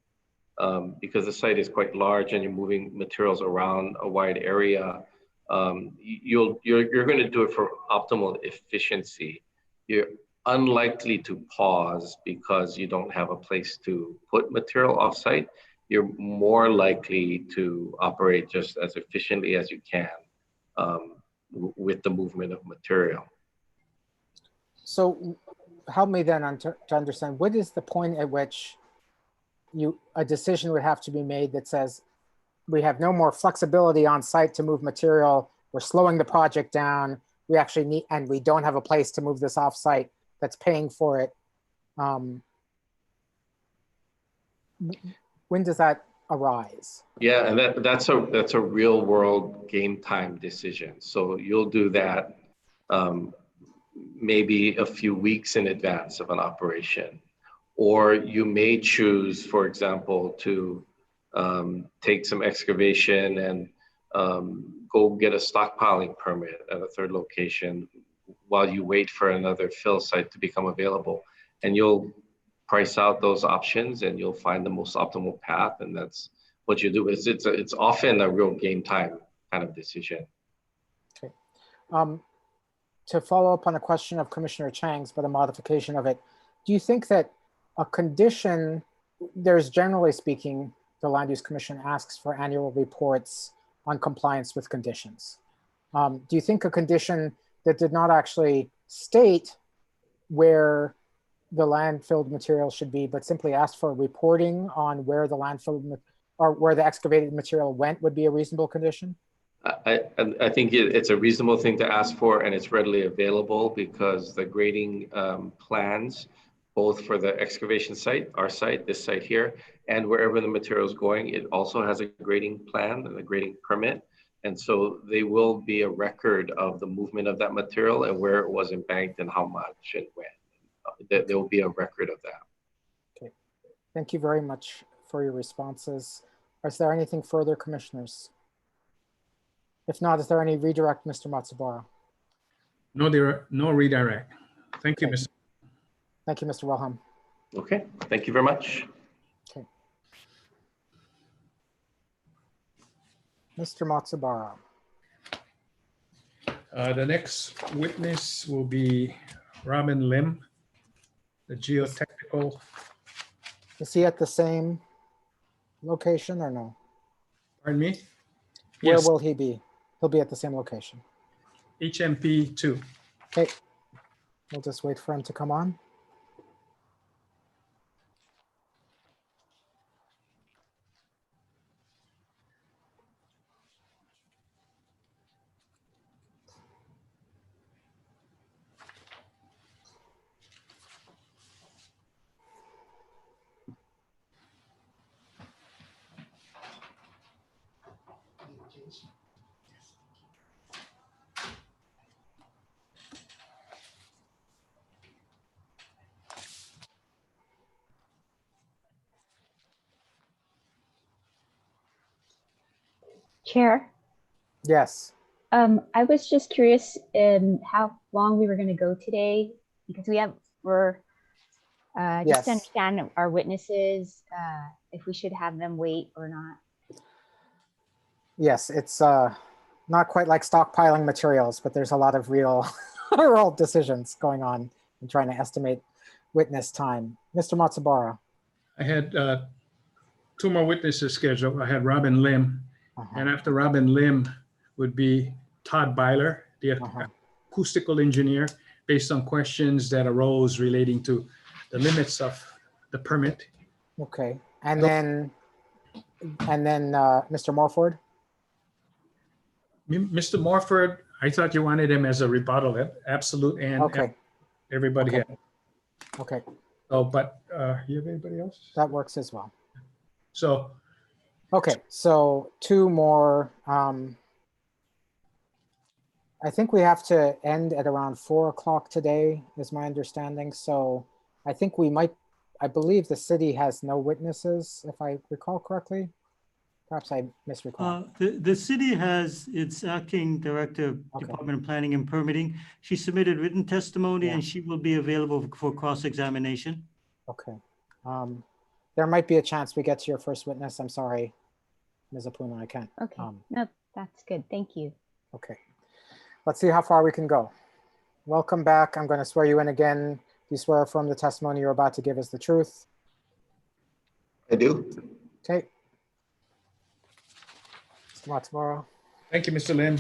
Speaker 19: Because the site is quite large and you're moving materials around a wide area, you're going to do it for optimal efficiency. You're unlikely to pause because you don't have a place to put material offsite. You're more likely to operate just as efficiently as you can with the movement of material.
Speaker 2: So help me then to understand, what is the point at which a decision would have to be made that says we have no more flexibility on site to move material, we're slowing the project down, we actually need, and we don't have a place to move this off site that's paying for it? When does that arise?
Speaker 19: Yeah, and that's a real world game time decision. So you'll do that maybe a few weeks in advance of an operation. Or you may choose, for example, to take some excavation and go get a stockpiling permit at a third location while you wait for another fill site to become available. And you'll price out those options and you'll find the most optimal path. And that's what you do. It's often a real game time kind of decision.
Speaker 2: Okay. To follow up on a question of Commissioner Chang's, but a modification of it, do you think that a condition, there's generally speaking, the Land Use Commission asks for annual reports on compliance with conditions. Do you think a condition that did not actually state where the landfilled material should be, but simply asked for reporting on where the landfilled or where the excavated material went would be a reasonable condition?
Speaker 19: I think it's a reasonable thing to ask for, and it's readily available because the grading plans, both for the excavation site, our site, this site here, and wherever the material is going, it also has a grading plan and a grading permit. And so they will be a record of the movement of that material and where it was embanked and how much and when. There will be a record of that.
Speaker 2: Okay, thank you very much for your responses. Is there anything further, commissioners? If not, is there any redirect, Mr. Matsubara?
Speaker 12: No, no redirect. Thank you, Mr.
Speaker 2: Thank you, Mr. Wilhelm.
Speaker 19: Okay, thank you very much.
Speaker 2: Okay. Mr. Matsubara.
Speaker 12: The next witness will be Robin Lim, the geotechnical.
Speaker 2: Is he at the same location or no?
Speaker 12: Pardon me?
Speaker 2: Where
Speaker 12: Yes.
Speaker 2: will he be? He'll be at the same location.
Speaker 12: HMP 2.
Speaker 2: Okay, we'll just wait for him to come on.
Speaker 9: Chair,
Speaker 2: Yes.
Speaker 9: I was just curious how long we were going to go today, because we're just
Speaker 2: Yes.
Speaker 9: to understand our witnesses, if we should have them wait or not.
Speaker 2: Yes, it's not quite like stockpiling materials, but there's a lot of real world decisions going on in trying to estimate witness time. Mr. Matsubara.
Speaker 12: I had 2 more witnesses scheduled. I had Robin Lim, and after Robin Lim would be Todd Byler, the acoustical engineer, based on questions that arose relating to the limits of the permit.
Speaker 2: Okay, and then Mr. Morford.
Speaker 12: Mr. Morford, I thought you wanted him as a rebuttal, absolute and
Speaker 2: Okay.
Speaker 12: everybody
Speaker 2: Okay.
Speaker 12: had.
Speaker 2: Okay,
Speaker 12: Oh, but you have anybody else?
Speaker 2: that works as well.
Speaker 12: So,
Speaker 2: Okay, so two more. I think we have to end at around 4 o'clock today, is my understanding. So I think we might, I believe the city has no witnesses, if I recall correctly. Perhaps I misrecall.
Speaker 8: The city has its acting director of Department of Planning and Permitting. She submitted written testimony and she will be available for cross-examination.
Speaker 2: Okay. There might be a chance we get to your first witness. I'm sorry, Ms. Apuna, I can't.
Speaker 9: Okay, no, that's good. Thank you.
Speaker 2: Okay. Let's see how far we can go. Welcome back. I'm going to swear you in again. Do you swear affirm the testimony you're about to give is the truth?
Speaker 19: I do.
Speaker 2: Okay. Mr. Matsubara.
Speaker 12: thank you, Mr. Lim.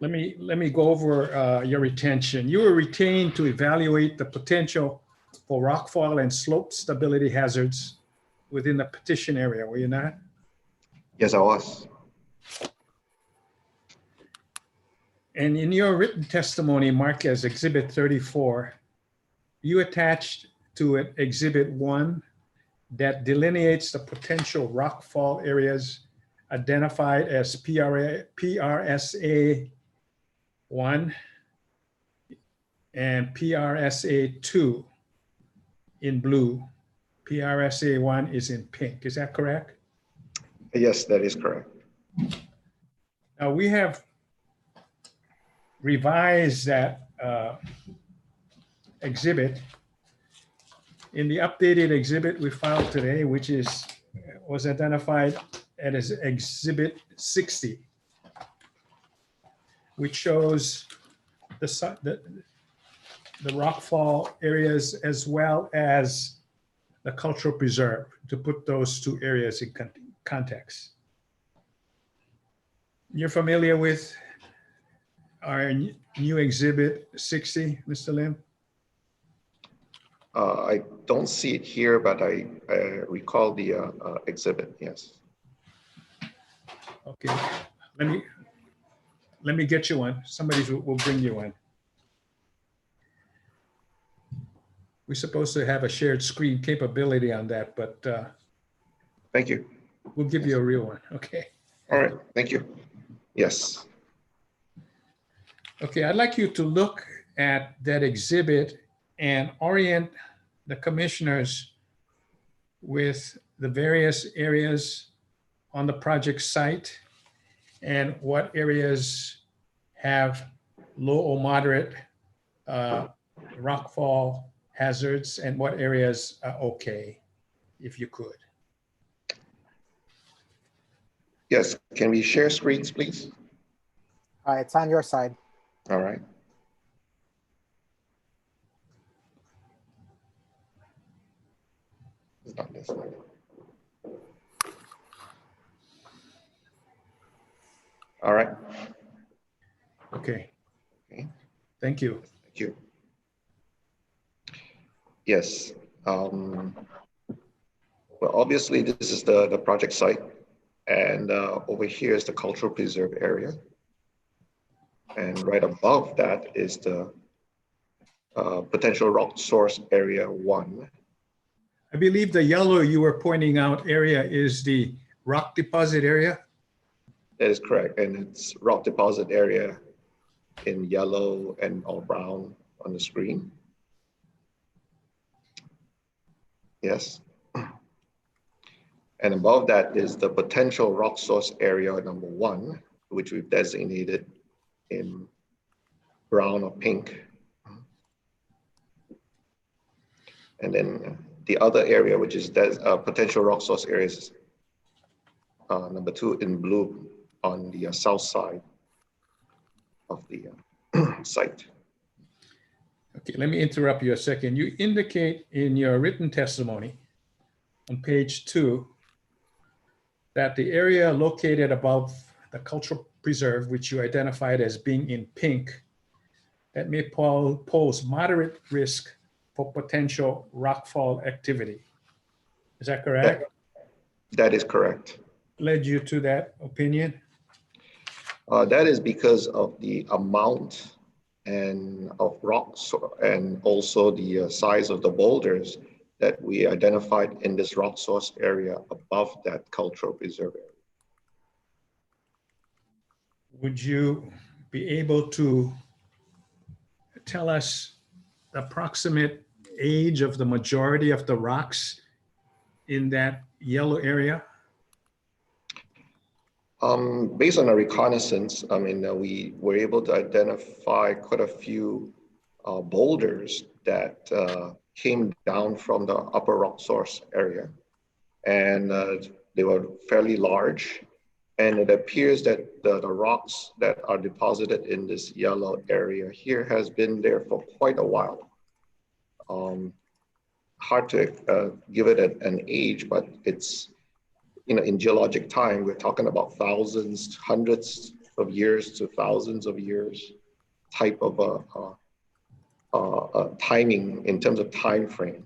Speaker 12: Let me go over your retention. You were retained to evaluate the potential for rockfall and slope stability hazards within the petition area, were you not?
Speaker 19: Yes, I was.
Speaker 12: And in your written testimony marked as Exhibit 34, you attached to it Exhibit 1 that delineates the potential rockfall areas identified as PRSA 1 and PRSA 2 in blue. PRSA 1 is in pink. Is that correct?
Speaker 19: Yes, that is correct.
Speaker 12: Now we have revised that exhibit in the updated exhibit we filed today, which was identified as Exhibit 60, which shows the rockfall areas as well as the cultural preserve, to put those two areas in context. You're familiar with our new Exhibit 60, Mr. Lim?
Speaker 19: I don't see it here, but I recall the exhibit, yes.
Speaker 12: Okay, let me get you one. Somebody will bring you one. We're supposed to have a shared screen capability on that, but
Speaker 19: thank you.
Speaker 12: We'll give you a real one, okay?
Speaker 19: All right, thank you. Yes.
Speaker 12: Okay, I'd like you to look at that exhibit and orient the commissioners with the various areas on the project site and what areas have low or moderate rockfall hazards and what areas are okay, if you could.
Speaker 19: Yes, can we share screens, please?
Speaker 2: It's on your side.
Speaker 19: All right. It's not this one. All right.
Speaker 12: Okay.
Speaker 19: Okay.
Speaker 12: Thank you.
Speaker 19: Thank you. Yes. Well, obviously, this is the project site. And over here is the cultural preserve area. And right above that is the potential rock source area 1.
Speaker 12: I believe the yellow you were pointing out area is the rock deposit area.
Speaker 19: That is correct. And it's rock deposit area in yellow and all brown on the screen. Yes. And above that is the potential rock source area number 1, which we've designated in brown or pink. And then the other area, which is potential rock source areas, number 2 in blue on the south side of the site.
Speaker 12: Okay, let me interrupt you a second. You indicate in your written testimony on page 2 that the area located above the cultural preserve, which you identified as being in pink, that may pose moderate risk for potential rockfall activity. Is that correct?
Speaker 19: That is correct.
Speaker 12: Led you to that opinion?
Speaker 20: That is because of the amount and of rocks and also the size of the boulders that we identified in this rock source area above that cultural preserve area.
Speaker 12: Would you be able to tell us the approximate age of the majority of the rocks in that yellow area?
Speaker 20: Based on our reconnaissance, I mean, we were able to identify quite a few boulders that came down from the upper rock source area. And they were fairly large. And it appears that the rocks that are deposited in this yellow area here has been there for quite a while. Hard to give it an age, but it's, you know, in geologic time, we're talking about thousands, hundreds of years to thousands of years type of timing in terms of time frame.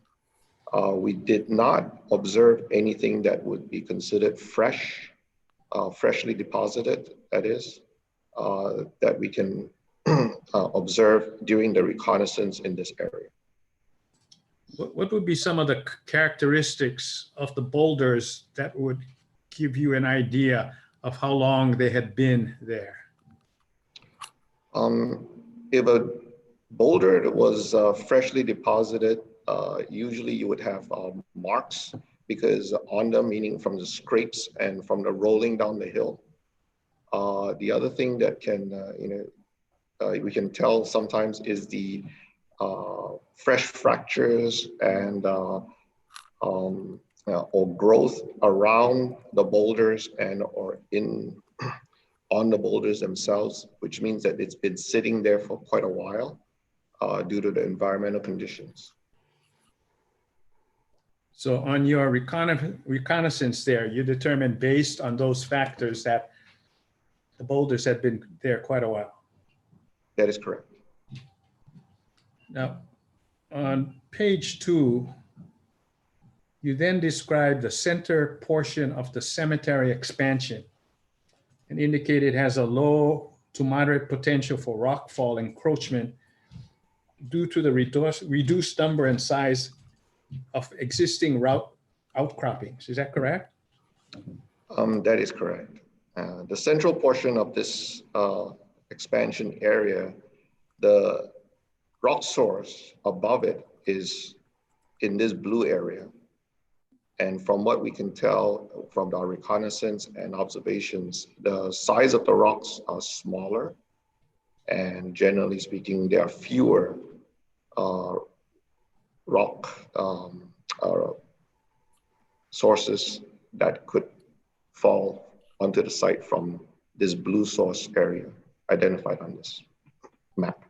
Speaker 20: We did not observe anything that would be considered fresh, freshly deposited, that is, that we can observe during the reconnaissance in this area.
Speaker 12: What would be some of the characteristics of the boulders that would give you an idea of how long they had been there?
Speaker 20: If a boulder was freshly deposited, usually you would have marks because on them, meaning from the scrapes and from the rolling down the hill. The other thing that can, we can tell sometimes is the fresh fractures and or growth around the boulders and or in on the boulders themselves, which means that it's been sitting there for quite a while due to the environmental conditions.
Speaker 12: So on your reconnaissance there, you determined based on those factors that the boulders had been there quite a while.
Speaker 20: That is correct.
Speaker 12: Now, on page 2, you then describe the center portion of the cemetery expansion and indicate it has a low to moderate potential for rockfall encroachment due to the reduced number and size of existing route outcroppings. Is that correct?
Speaker 20: That is correct. The central portion of this expansion area, the rock source above it is in this blue area. And from what we can tell from our reconnaissance and observations, the size of the rocks are smaller. And generally speaking, there are fewer rock sources that could fall onto the site from this blue source area identified on this map.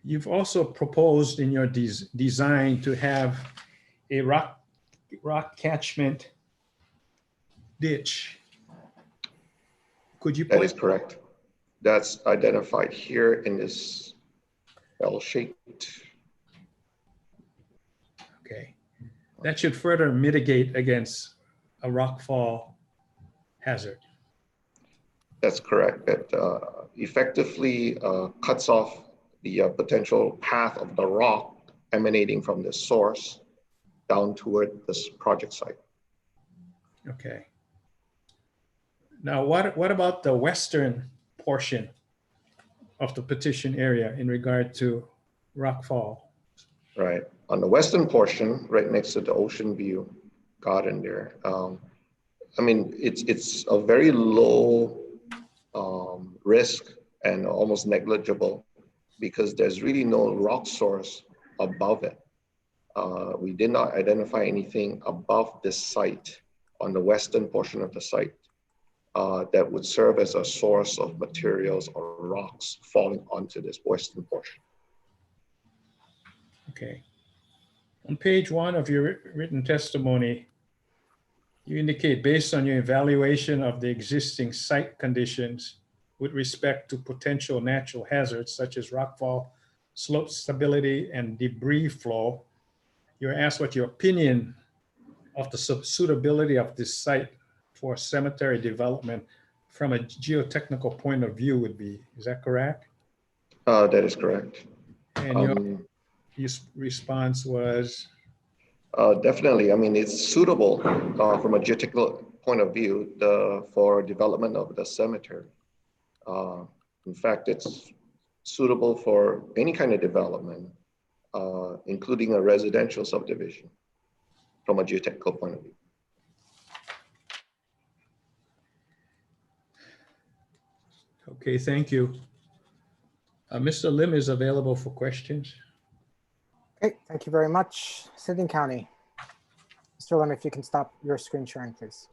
Speaker 12: You've also proposed in your design to have a rock catchment ditch. Could you
Speaker 20: That is correct. That's identified here in this L-shaped.
Speaker 12: Okay. That should further mitigate against a rockfall hazard.
Speaker 20: That's correct. That effectively cuts off the potential path of the rock emanating from the source down toward this project site.
Speaker 12: Okay. Now, what about the western portion of the petition area in regard to rockfall?
Speaker 20: Right. On the western portion, right next to the ocean view garden there, I mean, it's a very low risk and almost negligible because there's really no rock source above it. We did not identify anything above this site on the western portion of the site that would serve as a source of materials or rocks falling onto this western portion.
Speaker 12: Okay. On page 1 of your written testimony, you indicate based on your evaluation of the existing site conditions with respect to potential natural hazards such as rockfall, slope stability, and debris flow, you're asked what your opinion of the suitability of this site for cemetery development from a geotechnical point of view would be. Is that correct?
Speaker 20: That is correct.
Speaker 12: And your response was?
Speaker 20: Definitely. I mean, it's suitable from a geotechnical point of view for development of the cemetery. In fact, it's suitable for any kind of development, including a residential subdivision from a geotechnical point of view.
Speaker 12: Okay, thank you. Mr. Lim is available for questions.
Speaker 2: Okay, thank you very much. Sydney County. Mr. Lim, if you can stop your screen sharing, please.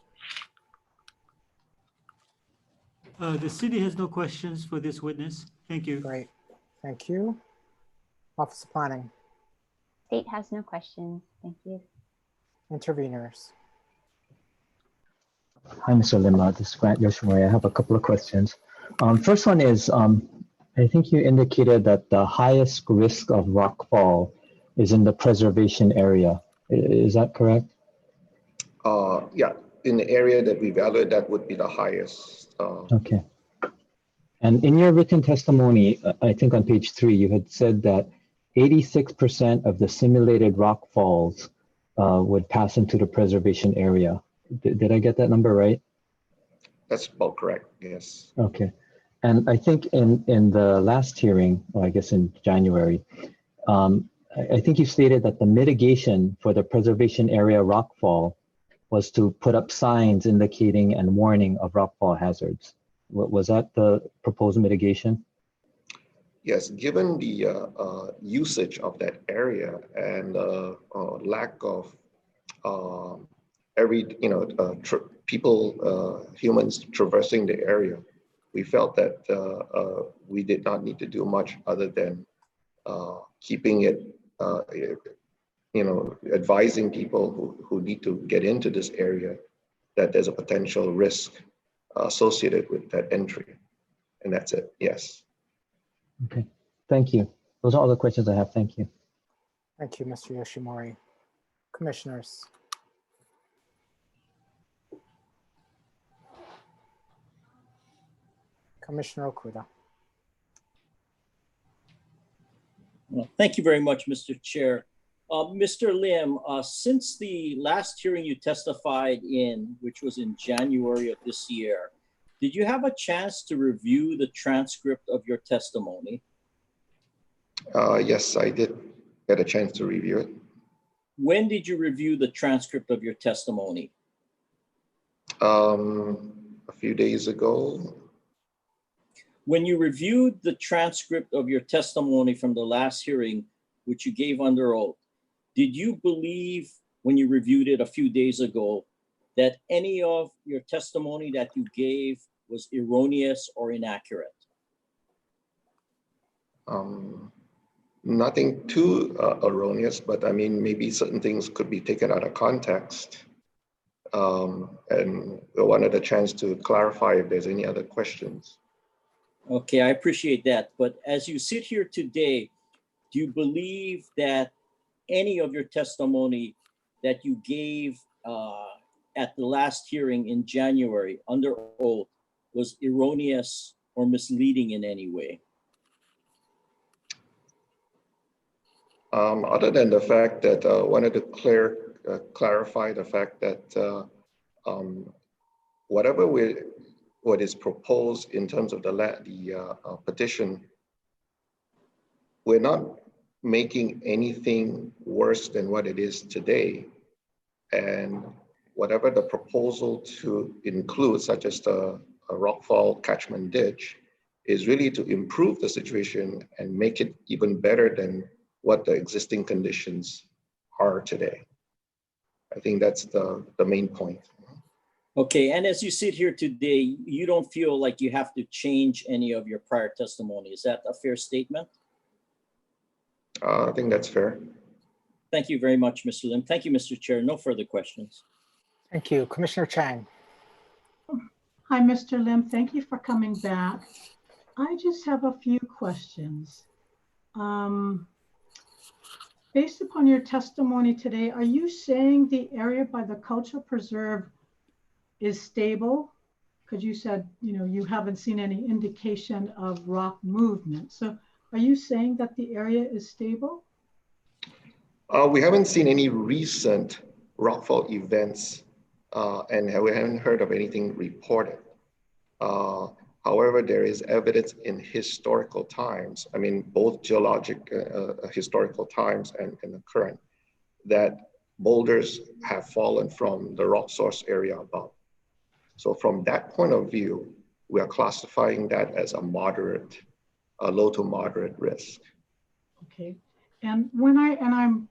Speaker 8: The city has no questions for this witness. Thank you.
Speaker 2: Great, thank you. Office of Planning.
Speaker 9: State has no questions. Thank you.
Speaker 2: Interveners.
Speaker 10: Hi, Mr. Lim. This is Grant Yoshimori. I have a couple of questions. First one is, I think you indicated that the highest risk of rockfall is in the preservation area. Is that correct?
Speaker 20: Yeah, in the area that we evaluate, that would be the highest.
Speaker 10: Okay. And in your written testimony, I think on page 3, you had said that 86% of the simulated rock falls would pass into the preservation area. Did I get that number right?
Speaker 20: That's about correct, yes.
Speaker 10: Okay. And I think in the last hearing, or I guess in January, I think you stated that the mitigation for the preservation area rockfall was to put up signs indicating and warning of rockfall hazards. Was that the proposed mitigation?
Speaker 20: Yes, given the usage of that area and lack of humans traversing the area, we felt that we did not need to do much other than keeping it, advising people who need to get into this area that there's a potential risk associated with that entry. And that's it, yes.
Speaker 10: Okay, thank you. Those are all the questions I have. Thank you.
Speaker 2: Thank you, Mr. Yoshimori. Commissioners. Commissioner Okuda.
Speaker 6: Well, thank you very much, Mr. Chair. Mr. Lim, since the last hearing you testified in, which was in January of this year, did you have a chance to review the transcript of your testimony?
Speaker 20: Yes, I did get a chance to review it.
Speaker 6: When did you review the transcript of your testimony?
Speaker 20: A few days ago.
Speaker 6: When you reviewed the transcript of your testimony from the last hearing, which you gave under oath, did you believe when you reviewed it a few days ago that any of your testimony that you gave was erroneous or inaccurate?
Speaker 20: Nothing too erroneous, but I mean, maybe certain things could be taken out of context. And I wanted a chance to clarify if there's any other questions.
Speaker 6: Okay, I appreciate that. But as you sit here today, do you believe that any of your testimony that you gave at the last hearing in January under oath was erroneous or misleading in any way?
Speaker 20: Other than the fact that I wanted to clarify the fact that what is proposed in terms of the petition, we're not making anything worse than what it is today. And whatever the proposal to include, such as the rockfall catchment ditch, is really to improve the situation and make it even better than what the existing conditions are today. I think that's the main point.
Speaker 6: Okay, and as you sit here today, you don't feel like you have to change any of your prior testimony. Is that a fair statement?
Speaker 20: I think that's fair.
Speaker 6: Thank you very much, Mr. Lim. Thank you, Mr. Chair. No further questions.
Speaker 2: Thank you. Commissioner Chang.
Speaker 13: Hi, Mr. Lim. Thank you for coming back. I just have a few questions. Based upon your testimony today, are you saying the area by the cultural preserve is stable because you said, you haven't seen any indication of rock movement. So are you saying that the area is stable?
Speaker 20: We haven't seen any recent rockfall events, and we haven't heard of anything reported. However, there is evidence in historical times, I mean, both geologic historical times and the current, that boulders have fallen from the rock source area above. So from that point of view, we are classifying that as a moderate, a low to moderate risk.
Speaker 13: Okay, and when I'm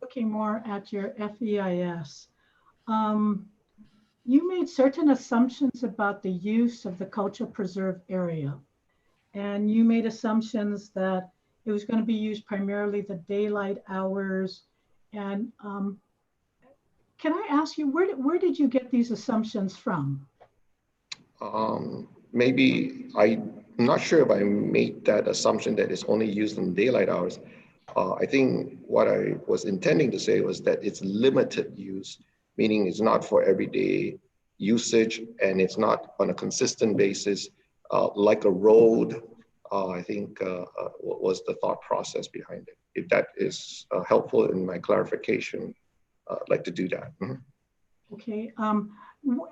Speaker 13: looking more at your FEIS, you made certain assumptions about the use of the cultural preserve area. And you made assumptions that it was going to be used primarily the daylight hours. And can I ask you, where did you get these assumptions from?
Speaker 20: Maybe I'm not sure if I made that assumption that it's only used in daylight hours. I think what I was intending to say was that it's limited use, meaning it's not for everyday usage and it's not on a consistent basis, like a road. I think what was the thought process behind it. If that is helpful in my clarification, I'd like to do that. Mm-hmm.
Speaker 13: Okay,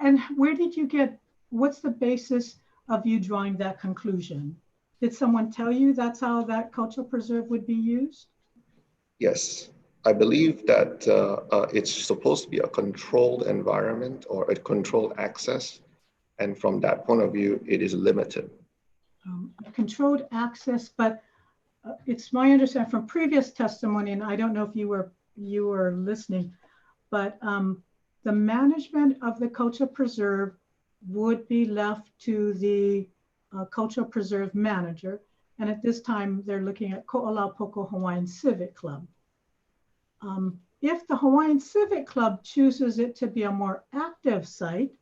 Speaker 13: and where did you get, what's the basis of you drawing that conclusion? Did someone tell you that's how that cultural preserve would be used?
Speaker 20: Yes, I believe that it's supposed to be a controlled environment or a controlled access. And from that point of view, it is limited.
Speaker 13: Controlled access, but it's my understanding from previous testimony, and I don't know if you were listening, but the management of the cultural preserve would be left to the cultural preserve manager. And at this time, they're looking at Ko'olapoko Hawaiian Civic Club. If the Hawaiian Civic Club chooses it to be a more active site,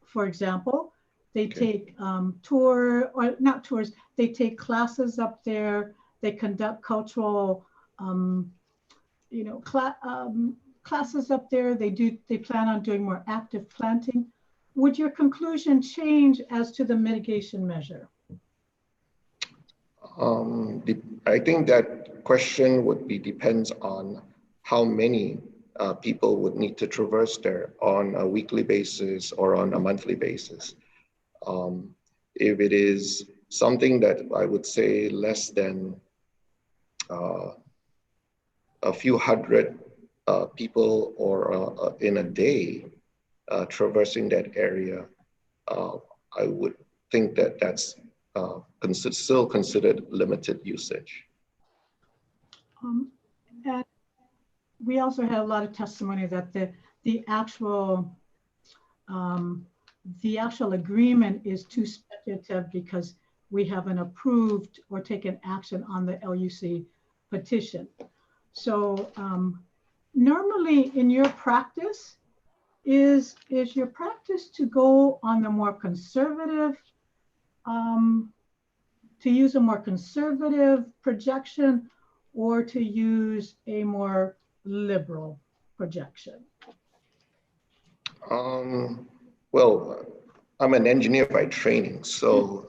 Speaker 13: for example, they take they take classes up there, they conduct cultural, classes up there, they plan on doing more active planting. Would your conclusion change as to the mitigation measure?
Speaker 20: I think that question would depends on how many people would need to traverse there on a weekly basis or on a monthly basis. If it is something that I would say less than a few hundred people or in a day traversing that area, I would think that that's still considered limited usage.
Speaker 13: And we also had a lot of testimony that the actual agreement is too speculative because we haven't approved or taken action on the LUC petition. So normally in your practice, is your practice to go on the more conservative, to use a more conservative projection or to use a more liberal projection?
Speaker 20: Well, I'm an engineer by training, so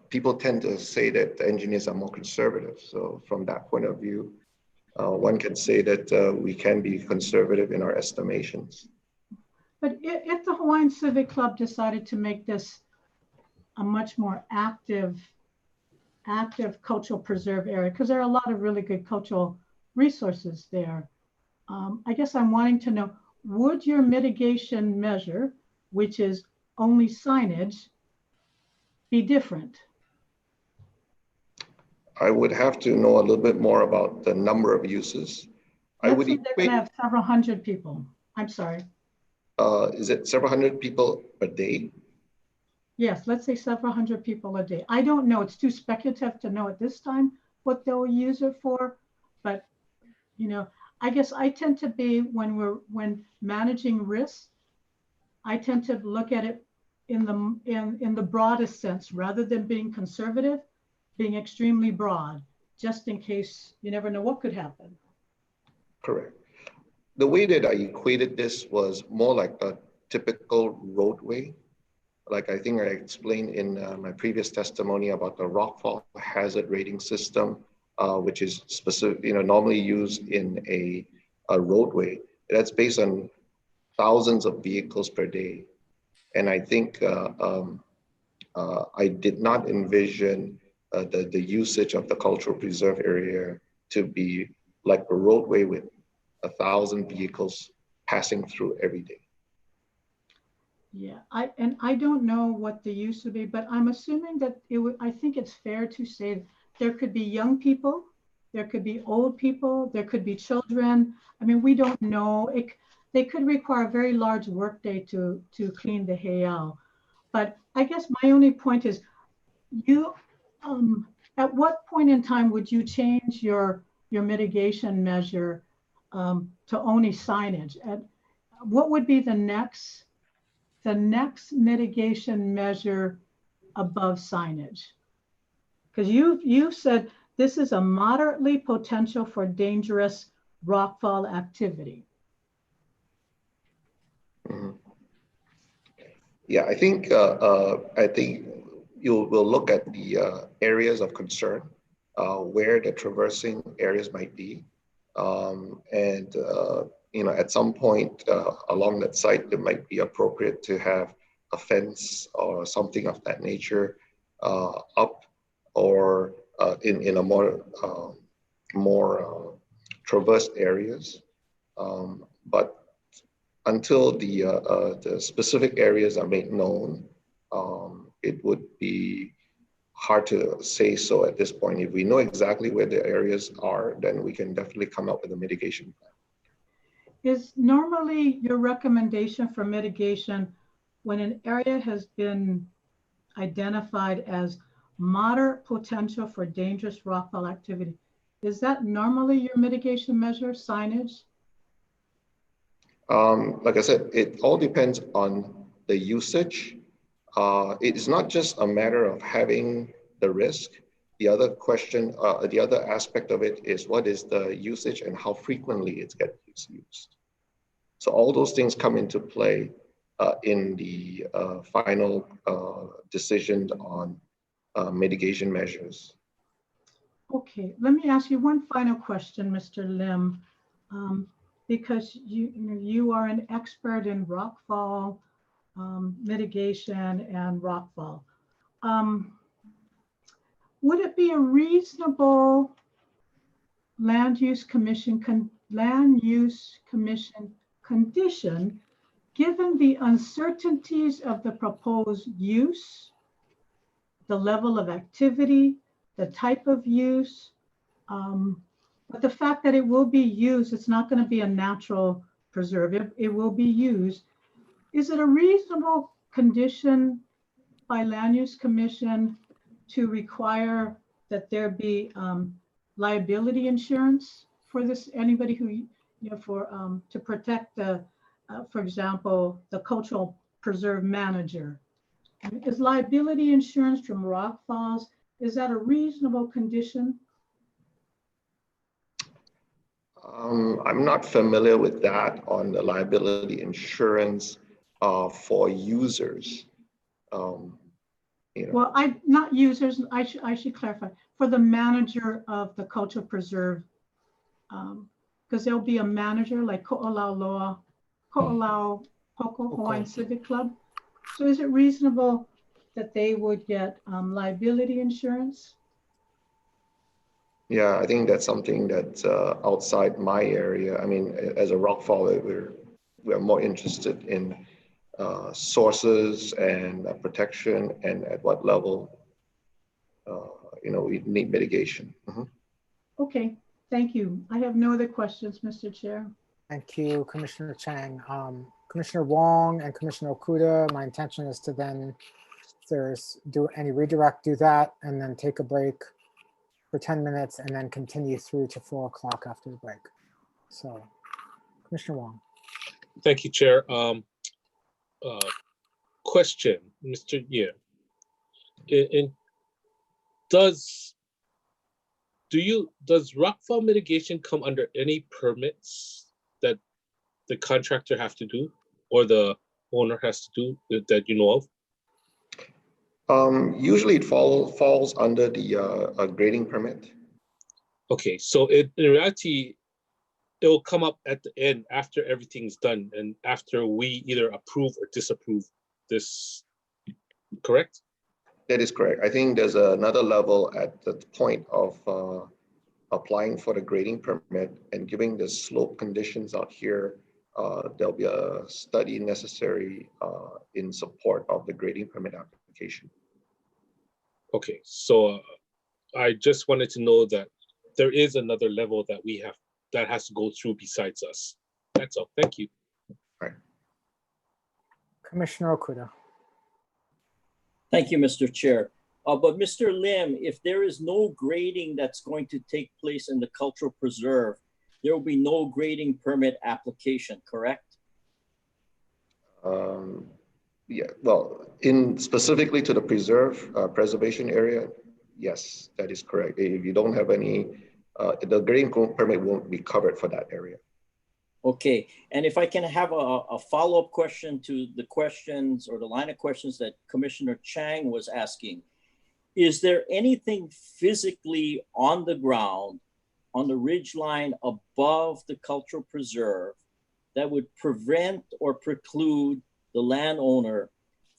Speaker 20: people tend to say that the engineers are more conservative. So from that point of view, one can say that we can be conservative in our estimations.
Speaker 13: But if the Hawaiian Civic Club decided to make this a much more active cultural preserve area, because there are a lot of really good cultural resources there, I guess I'm wanting to know, would your mitigation measure, which is only signage, be different?
Speaker 20: I would have to know a little bit more about the number of uses.
Speaker 13: Let's say they're going to have several hundred people. I'm sorry.
Speaker 20: Is it several hundred people a day?
Speaker 13: Yes, let's say several hundred people a day. I don't know. It's too speculative to know at this time what they'll use it for. But, I guess I tend to be, when managing risks, I tend to look at it in the broadest sense, rather than being conservative, being extremely broad, just in case you never know what could happen.
Speaker 20: Correct. The way that I equated this was more like a typical roadway. like I think I explained in my previous testimony about the rockfall hazard rating system, which is specific, normally used in a roadway. That's based on thousands of vehicles per day. And I think I did not envision the usage of the cultural preserve area to be like a roadway with 1,000 vehicles passing through every day.
Speaker 13: Yeah, I don't know what the use would be, but I'm assuming that it would, I think it's fair to say there could be young people, there could be old people, there could be children. I mean, we don't know. They could require a very large workday to clean the heiau. But I guess my only point is, you, at what point in time would you change your mitigation measure to only signage? And what would be the next mitigation measure above signage? Because you've said this is a moderately potential for dangerous rockfall activity.
Speaker 20: Mm-hmm. Yeah, I think we'll look at the areas of concern, where the traversing areas might be, and at some point along that site, it might be appropriate to have a fence or something of that nature up, or in a more traversed areas. But until the specific areas are made known, it would be hard to say so at this point. If we know exactly where the areas are, then we can definitely come up with a mitigation plan.
Speaker 13: Is normally your recommendation for mitigation when an area has been identified as moderate potential for dangerous rockfall activity, is that normally your mitigation measure, signage?
Speaker 20: Like I said, it all depends on the usage. It is not just a matter of having the risk. The other question, the other aspect of it is what is the usage and how frequently it gets used. So all those things come into play in the final decision on mitigation measures.
Speaker 13: Okay, let me ask you one final question, Mr. Lim, because you are an expert in rockfall mitigation and rockfall. Would it be a reasonable land use commission condition, given the uncertainties of the proposed use, the level of activity, the type of use, but the fact that it will be used, it's not going to be a natural preserve, it will be used. Is it a reasonable condition by Land Use Commission to require that there be liability insurance for this? Anybody who, to protect the, for example, the cultural preserve manager. Is liability insurance from rock falls, is that a reasonable condition?
Speaker 20: I'm not familiar with that on the liability insurance for users.
Speaker 13: Well, not users, I should clarify, for the manager of the cultural preserve, because there'll be a manager like Ko'olau Poko Hawaiian Civic Club. So is it reasonable that they would get liability insurance?
Speaker 20: Yeah, I think that's something that's outside my area. I mean, as a rockfaller, we're more interested in sources and protection, and at what level we need mitigation. Mm-hmm.
Speaker 13: Okay, thank you. I have no other questions, Mr. Chair.
Speaker 2: Thank you, Commissioner Chang. Commissioner Wong and Commissioner Okuda, my intention is to then, if there's any redirect, do that, and then take a break for 10 minutes and then continue through to 4 o'clock after the break. So, Commissioner Wong.
Speaker 15: Thank you, Chair. Question, Mr. Ye. Does rockfall mitigation come under any permits that the contractor have to do or the owner has to do that you know of?
Speaker 20: Usually it falls under the grading permit.
Speaker 15: Okay, so in reality, it will come up at the end after everything's done and after we either approve or disapprove this, correct?
Speaker 20: That is correct. I think there's another level at the point of applying for the grading permit and giving the slope conditions out here. There'll be a study necessary in support of the grading permit application.
Speaker 15: Okay, so I just wanted to know that there is another level that we have that has to go through besides us. That's all. Thank you.
Speaker 20: All right.
Speaker 2: Commissioner Okuda.
Speaker 6: Thank you, Mr. Chair. But Mr. Lim, if there is no grading that's going to take place in the cultural preserve, there will be no grading permit application, correct?
Speaker 20: Yeah, well, specifically to the preservation area, yes, that is correct. If you don't have any, the grading permit won't be covered for that area.
Speaker 6: Okay, and if I can have a follow-up question to the questions or the line of questions that Commissioner Chang was asking. Is there anything physically on the ground, on the ridge line above the cultural preserve that would prevent or preclude the landowner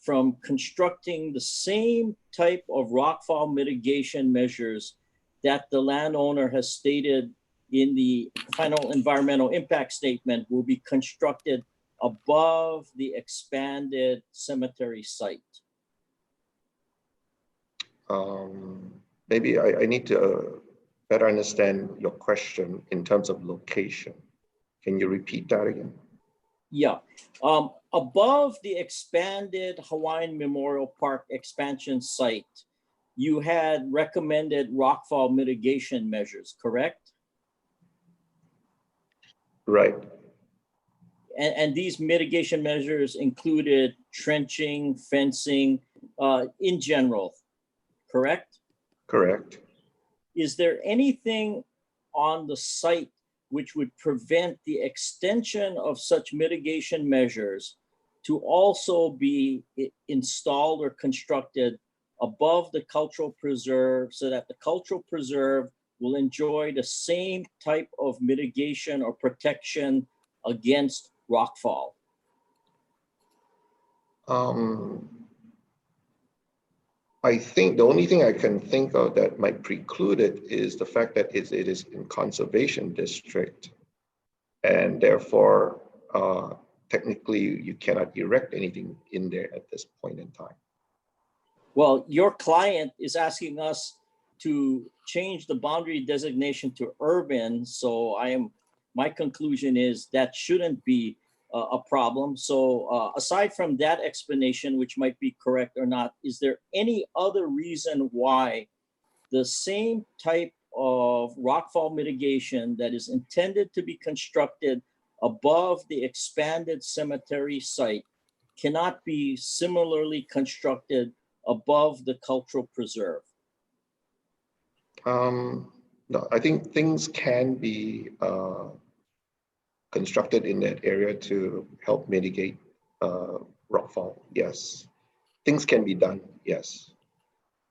Speaker 6: from constructing the same type of rockfall mitigation measures that the landowner has stated in the final environmental impact statement will be constructed above the expanded cemetery site?
Speaker 20: Maybe I need to better understand your question in terms of location. Can you repeat that again?
Speaker 6: Yeah. Above the expanded Hawaiian Memorial Park expansion site, you had recommended rockfall mitigation measures, correct?
Speaker 20: Right.
Speaker 6: And these mitigation measures included trenching, fencing, in general, correct?
Speaker 20: Correct.
Speaker 6: Is there anything on the site which would prevent the extension of such mitigation measures to also be installed or constructed above the cultural preserve so that the cultural preserve will enjoy the same type of mitigation or protection against rockfall?
Speaker 20: I think the only thing I can think of that might preclude it is the fact that it is in conservation district, and therefore technically you cannot erect anything in there at this point in time.
Speaker 6: Well, your client is asking us to change the boundary designation to urban, so my conclusion is that shouldn't be a problem. So aside from that explanation, which might be correct or not, is there any other reason why the same type of rockfall mitigation that is intended to be constructed above the expanded cemetery site cannot be similarly constructed above the cultural preserve?
Speaker 20: No, I think things can be constructed in that area to help mitigate rockfall. Yes, things can be done. Yes.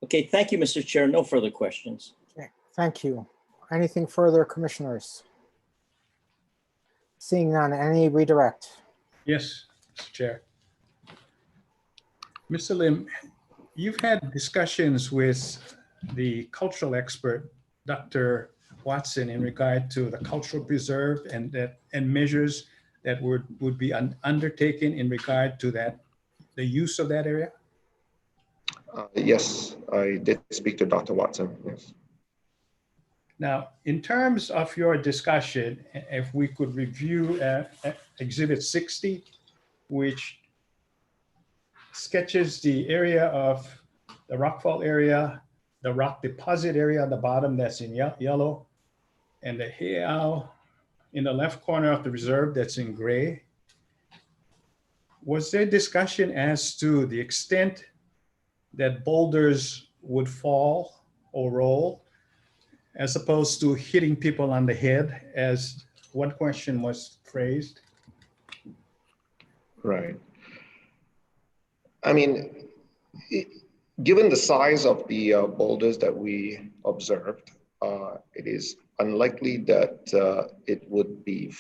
Speaker 6: Okay, thank you, Mr. Chair. No further questions.
Speaker 2: Okay, thank you. Anything further, commissioners? Seeing none, any redirect?
Speaker 12: Yes, Mr. Chair. Mr. Lim, you've had discussions with the cultural expert, Dr. Watson, in regard to the cultural preserve and measures that would be undertaken in regard to the use of that area?
Speaker 20: Yes, I did speak to Dr. Watson. Yes.
Speaker 12: Now, in terms of your discussion, if we could review Exhibit 60, which sketches the area of the rockfall area, the rock deposit area on the bottom that's in yellow, and the heiau in the left corner of the reserve that's in gray. Was there discussion as to the extent that boulders would fall or roll as opposed to hitting people on the head, as one question was phrased?
Speaker 20: Right. I mean, Given the size of the boulders that we observed, it is unlikely that it would be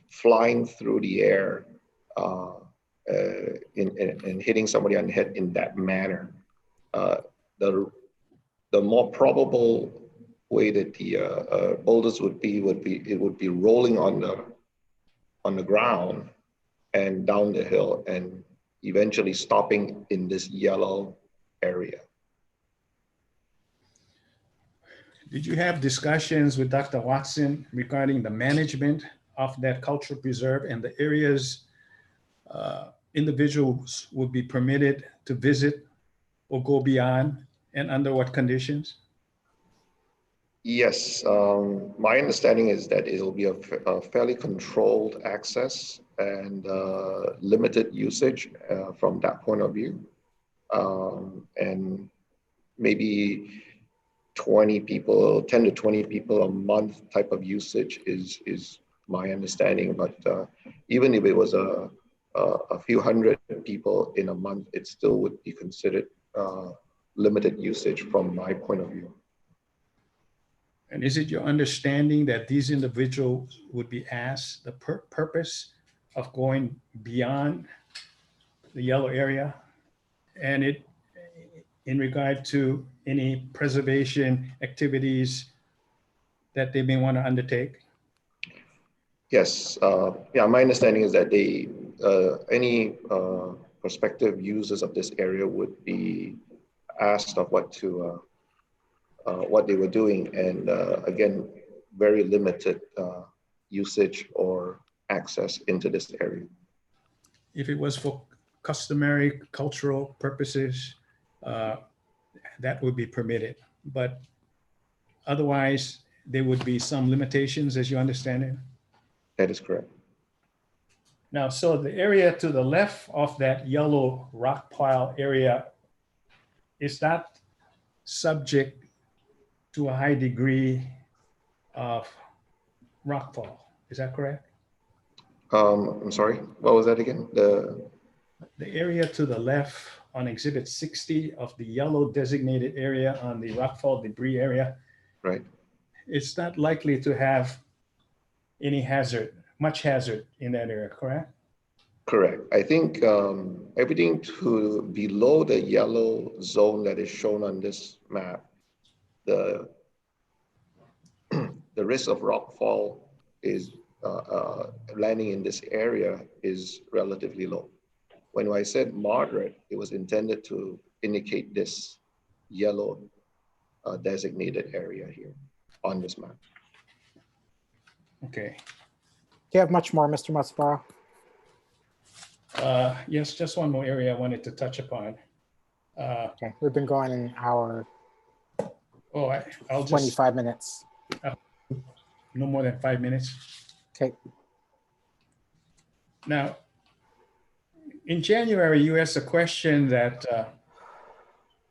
Speaker 20: flying through the air and hitting somebody on the head in that manner. The more probable way that the boulders would be it would be rolling on the ground and down the hill and eventually stopping in this yellow area.
Speaker 12: Did you have discussions with Dr. Watson regarding the management of that cultural preserve and the areas individuals would be permitted to visit or go beyond, and under what conditions?
Speaker 20: Yes, my understanding is that it'll be a fairly controlled access and limited usage from that point of view. And maybe 20 people, 10 to 20 people a month type of usage is my understanding. But even if it was a few hundred people in a month, it still would be considered limited usage from my point of view.
Speaker 12: And is it your understanding that these individuals would be asked the purpose of going beyond the yellow area, and it in regard to any preservation activities that they may want to undertake?
Speaker 20: Yes, yeah, my understanding is that they, any prospective users of this area would be asked of what they were doing, and again, very limited usage or access into this area.
Speaker 12: If it was for customary cultural purposes, that would be permitted, but otherwise there would be some limitations, as you understand it?
Speaker 20: That is correct.
Speaker 12: Now, so the area to the left of that yellow rock pile area, is that subject to a high degree of rockfall? Is that correct?
Speaker 20: I'm sorry, what was that again?
Speaker 12: The area to the left on Exhibit 60 of the yellow designated area on the rockfall debris area,
Speaker 20: right?
Speaker 12: It's not likely to have any hazard, much hazard in that area, correct?
Speaker 20: Correct. I think everything to below the yellow zone that is shown on this map, the risk of rockfall is landing in this area is relatively low. When I said moderate, it was intended to indicate this yellow designated area here on this map.
Speaker 12: Okay.
Speaker 2: Do you have much more, Mr. Matsubara?
Speaker 12: Yes, just one more area I wanted to touch upon.
Speaker 2: Okay, we've been going an hour.
Speaker 12: Oh, I'll just
Speaker 2: 25 minutes.
Speaker 12: No more than 5 minutes.
Speaker 2: Okay.
Speaker 12: Now, in January, you asked a question that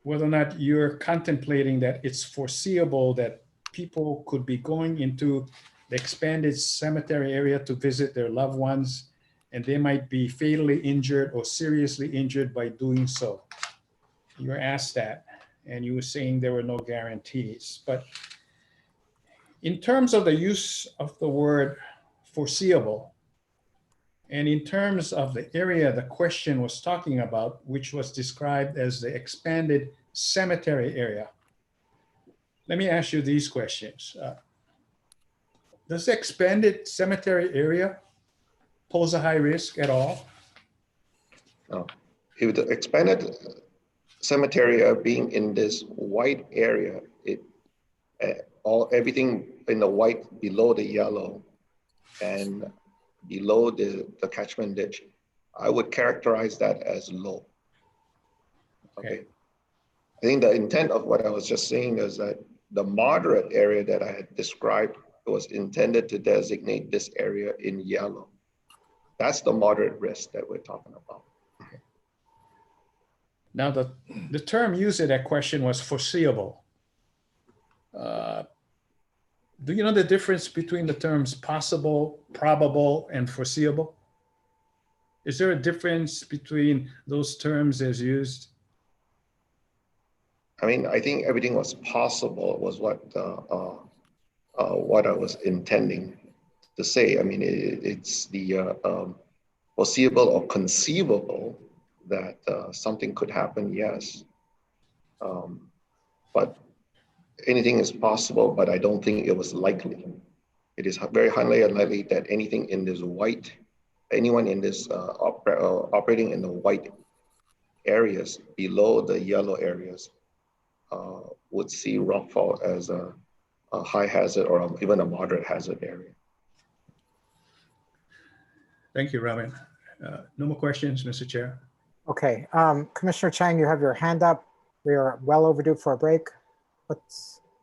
Speaker 12: whether or not you're contemplating that it's foreseeable that people could be going into the expanded cemetery area to visit their loved ones, and they might be fatally injured or seriously injured by doing so. You were asked that, and you were saying there were no guarantees. But in terms of the use of the word foreseeable, and in terms of the area the question was talking about, which was described as the expanded cemetery area, let me ask you these questions. Does the expanded cemetery area pose a high risk at all?
Speaker 20: No. If the expanded cemetery area being in this white area, everything in the white below the yellow and below the catchment ditch, I would characterize that as low. Okay. I think the intent of what I was just saying is that the moderate area that I had described was intended to designate this area in yellow. That's the moderate risk that we're talking about.
Speaker 12: Okay. Now, the term used in that question was foreseeable. Do you know the difference between the terms possible, probable, and foreseeable? Is there a difference between those terms as used?
Speaker 20: I mean, I think everything was possible was what I was intending to say. I mean, it's the foreseeable or conceivable that something could happen, yes. But anything is possible, but I don't think it was likely. It is very highly unlikely that anything in this white, anyone in this operating in the white areas below the yellow areas would see rockfall as a high hazard or even a moderate hazard area.
Speaker 12: Thank you, Robin. No more questions, Mr. Chair.
Speaker 2: Okay, Commissioner Chang, you have your hand up. We are well overdue for a break.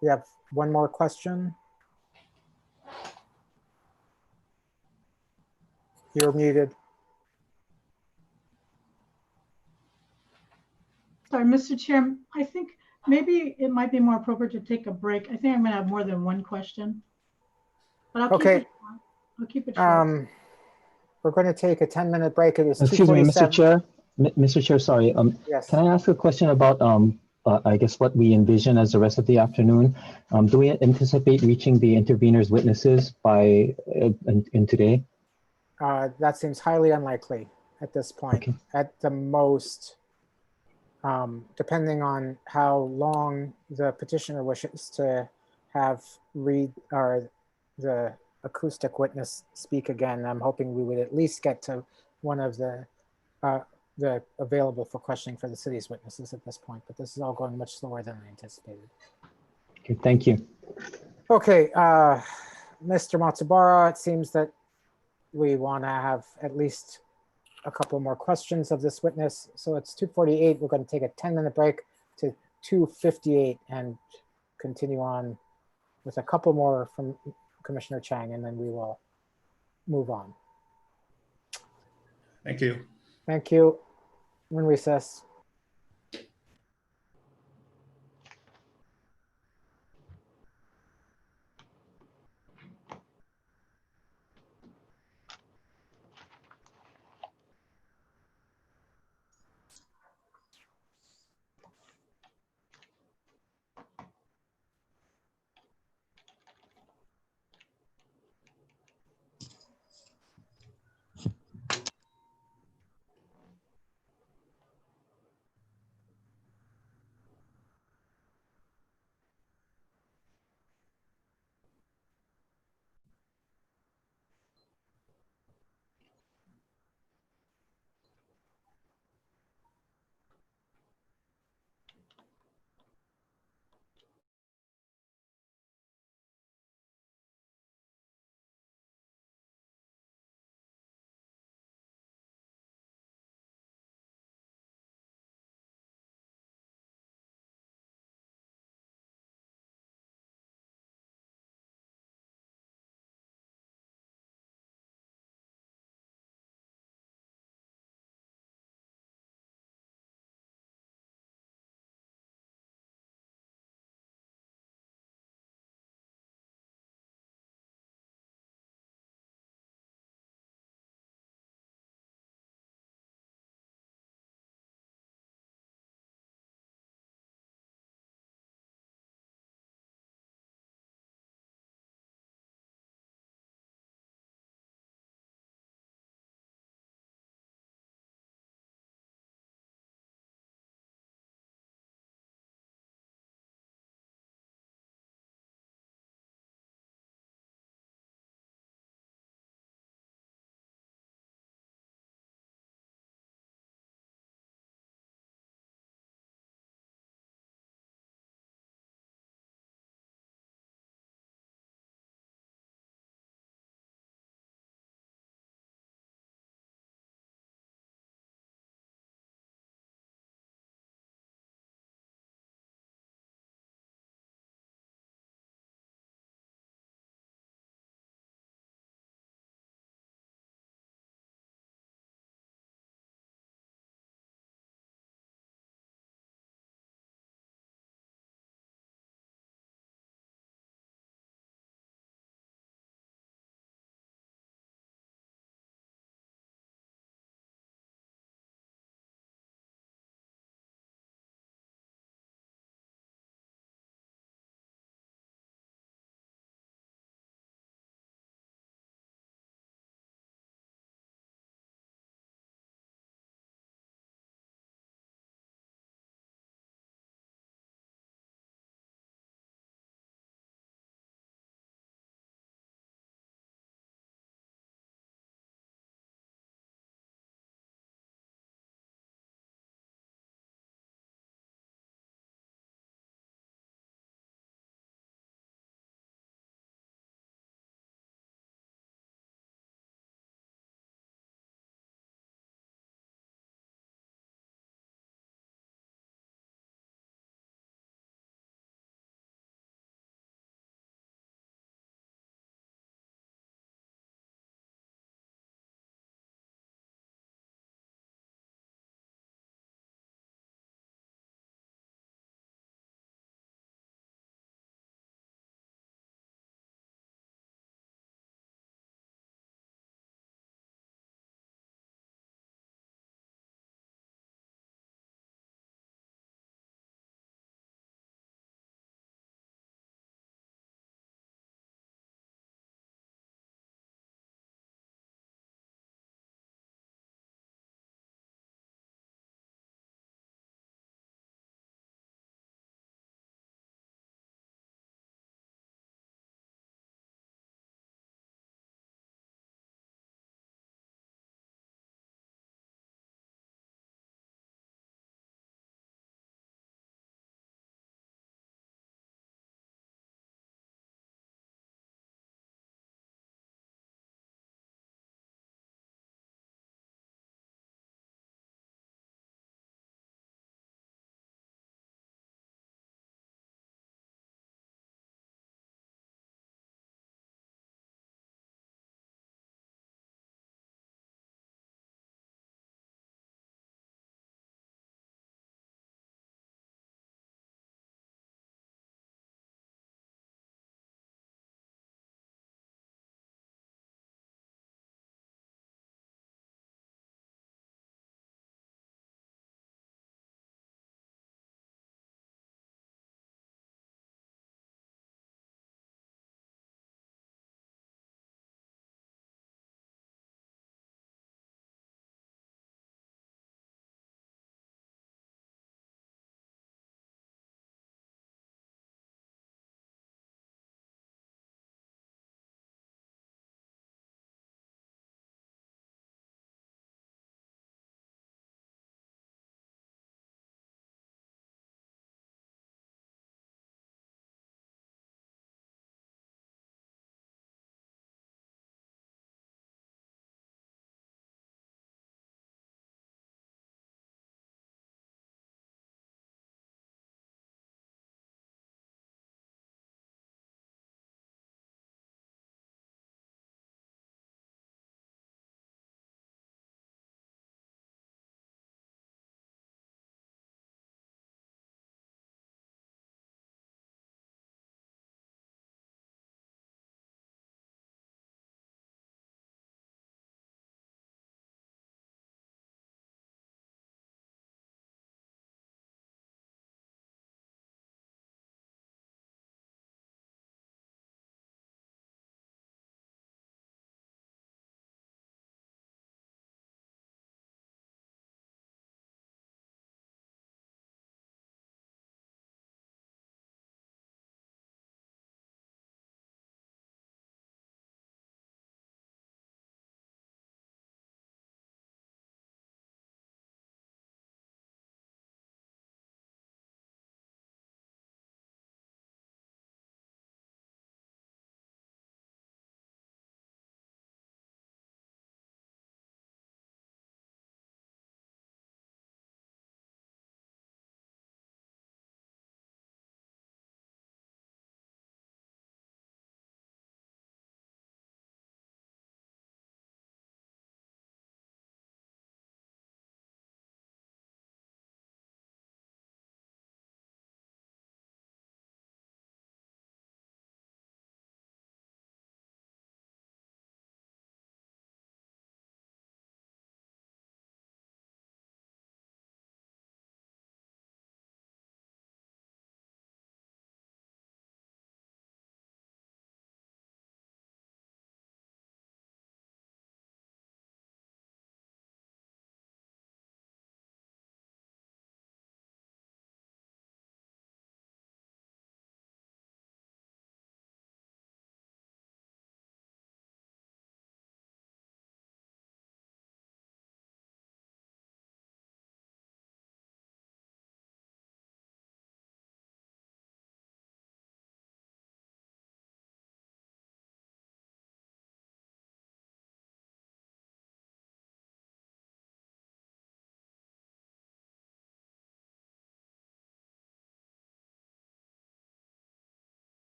Speaker 2: We have one more question. You're muted.
Speaker 13: Sorry, Mr. Chair, I think maybe it might be more appropriate to take a break. I think I'm gonna have more than one question. But I'll
Speaker 2: Okay.
Speaker 13: keep it short. I'll keep it short.
Speaker 2: We're going to take a 10-minute break. It is
Speaker 10: Excuse me, Mr.
Speaker 2: 2:47.
Speaker 10: Chair. Mr. Chair, sorry.
Speaker 2: Yes.
Speaker 10: Can I ask a question about, I guess, what we envision as the rest of the afternoon? Do we anticipate reaching the interveners' witnesses by in today?
Speaker 2: That seems highly unlikely at this point.
Speaker 10: Okay.
Speaker 2: At the most, depending on how long the petitioner wishes to have the acoustic witness speak again, I'm hoping we would at least get to one of the available for questioning for the city's witnesses at this point, but this is all going much slower than I anticipated.
Speaker 10: Okay, thank you.
Speaker 2: Okay, Mr. Matsubara, it seems that we want to have at least a couple more questions of this witness. So it's 2:48. We're going to take a 10-minute break to 2:58 and continue on with a couple more from Commissioner Chang, and then we will move on.
Speaker 12: Thank you.
Speaker 2: Thank you. We're in recess.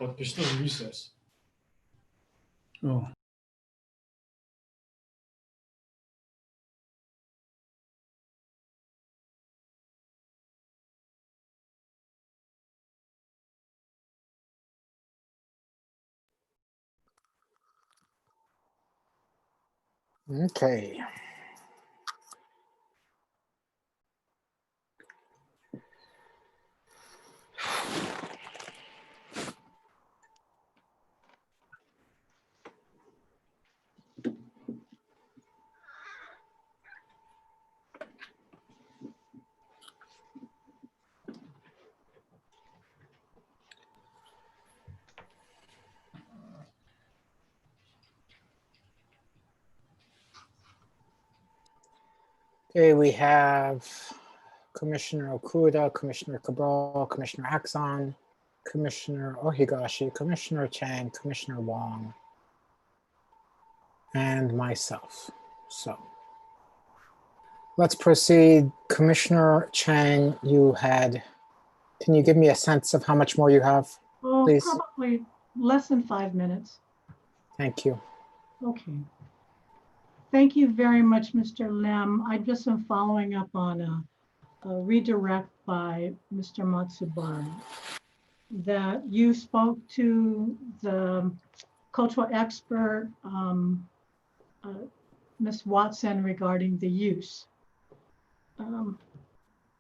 Speaker 12: But there's still recess. Oh.
Speaker 2: Okay. Okay, we have Commissioner Okuda, Commissioner Cabral, Commissioner Axon, Commissioner Ohigashi, Commissioner Chang, Commissioner Wong, and myself. So let's proceed. Commissioner Chang, can you give me a sense of how much more you have,
Speaker 13: Oh,
Speaker 2: please?
Speaker 13: probably less than 5 minutes.
Speaker 2: Thank you.
Speaker 13: Okay. Thank you very much, Mr. Lim. I just am following up on a redirect by Mr. Matsubara that you spoke to the cultural expert, Ms. Watson, regarding the use.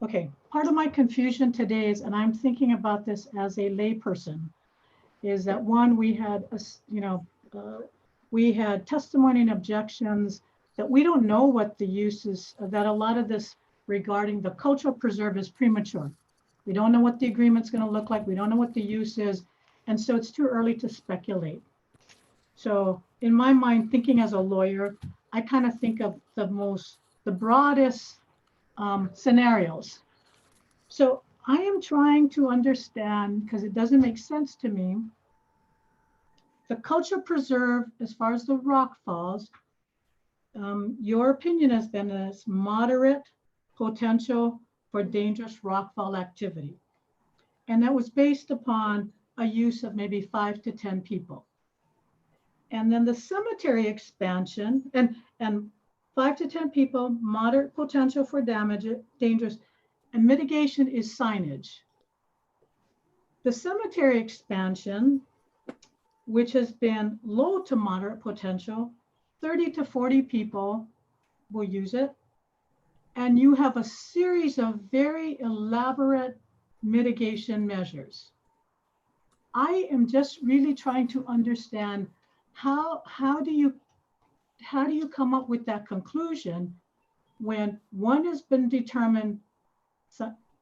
Speaker 13: Okay, part of my confusion today is, and I'm thinking about this as a layperson, is that one, we had, we had testimony and objections that we don't know what the use is, that a lot of this regarding the cultural preserve is premature. We don't know what the agreement's going to look like. We don't know what the use is. And so it's too early to speculate. So in my mind, thinking as a lawyer, I kind of think of the broadest scenarios. So I am trying to understand, because it doesn't make sense to me, the cultural preserve, as far as the rock falls, your opinion has been as moderate potential for dangerous rockfall activity. And that was based upon a use of maybe 5 to 10 people. And then the cemetery expansion, and 5 to 10 people, moderate potential for damage, dangerous, and mitigation is signage. The cemetery expansion, which has been low to moderate potential, 30 to 40 people will use it. And you have a series of very elaborate mitigation measures. I am just really trying to understand how do you come up with that conclusion when one has been determined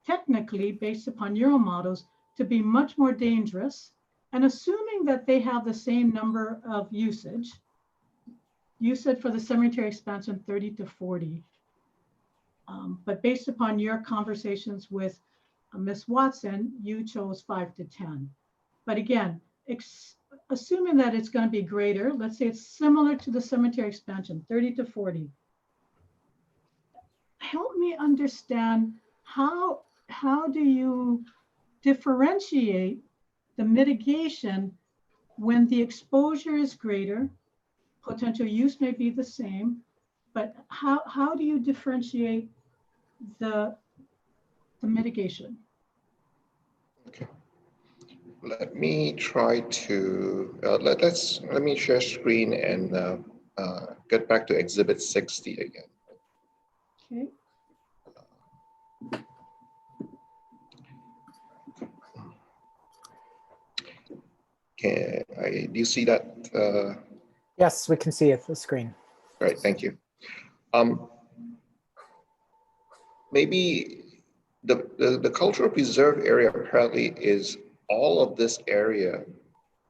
Speaker 13: technically based upon Euro models to be much more dangerous, and assuming that they have the same number of usage. You said for the cemetery expansion 30 to 40, but based upon your conversations with Ms. Watson, you chose 5 to 10. But again, assuming that it's going to be greater, let's say it's similar to the cemetery expansion, 30 to 40. Help me understand how do you differentiate the mitigation when the exposure is greater, potential use may be the same, but how do you differentiate the mitigation?
Speaker 20: Okay. Let me try to, let me share screen and get back to exhibit 60 again.
Speaker 13: Okay.
Speaker 20: Do you see that?
Speaker 2: Yes, we can see it, the screen.
Speaker 20: Great, thank you. Maybe the cultural preserve area apparently is all of this area,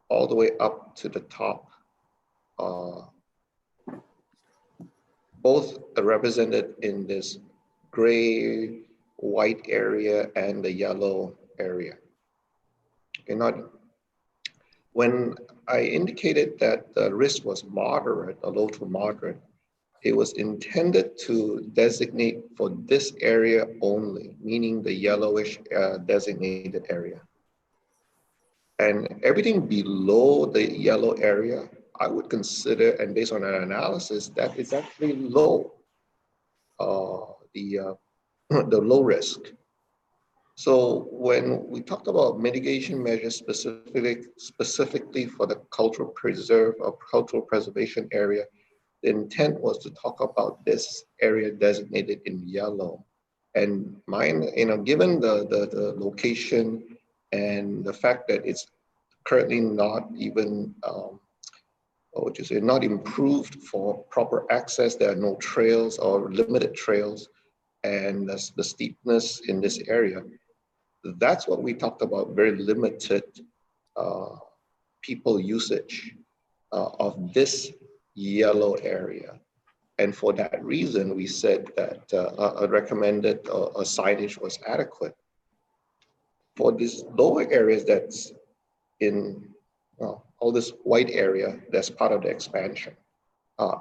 Speaker 20: all the way up to the top. Both are represented in this gray, white area and the yellow area. Okay, when I indicated that the risk was moderate, or low to moderate, it was intended to designate for this area only, meaning the yellowish designated area. And everything below the yellow area, I would consider, and based on an analysis, that is actually low, the low risk. So when we talked about mitigation measures specifically for the cultural preserve or cultural preservation area, the intent was to talk about this area designated in yellow. And mine, given the location and the fact that it's currently not even, not improved for proper access, there are no trails or limited trails, and the steepness in this area, that's what we talked about, very limited people usage of this yellow area. And for that reason, we said that a recommended a signage was adequate. For these lower areas that's in all this white area, that's part of the expansion,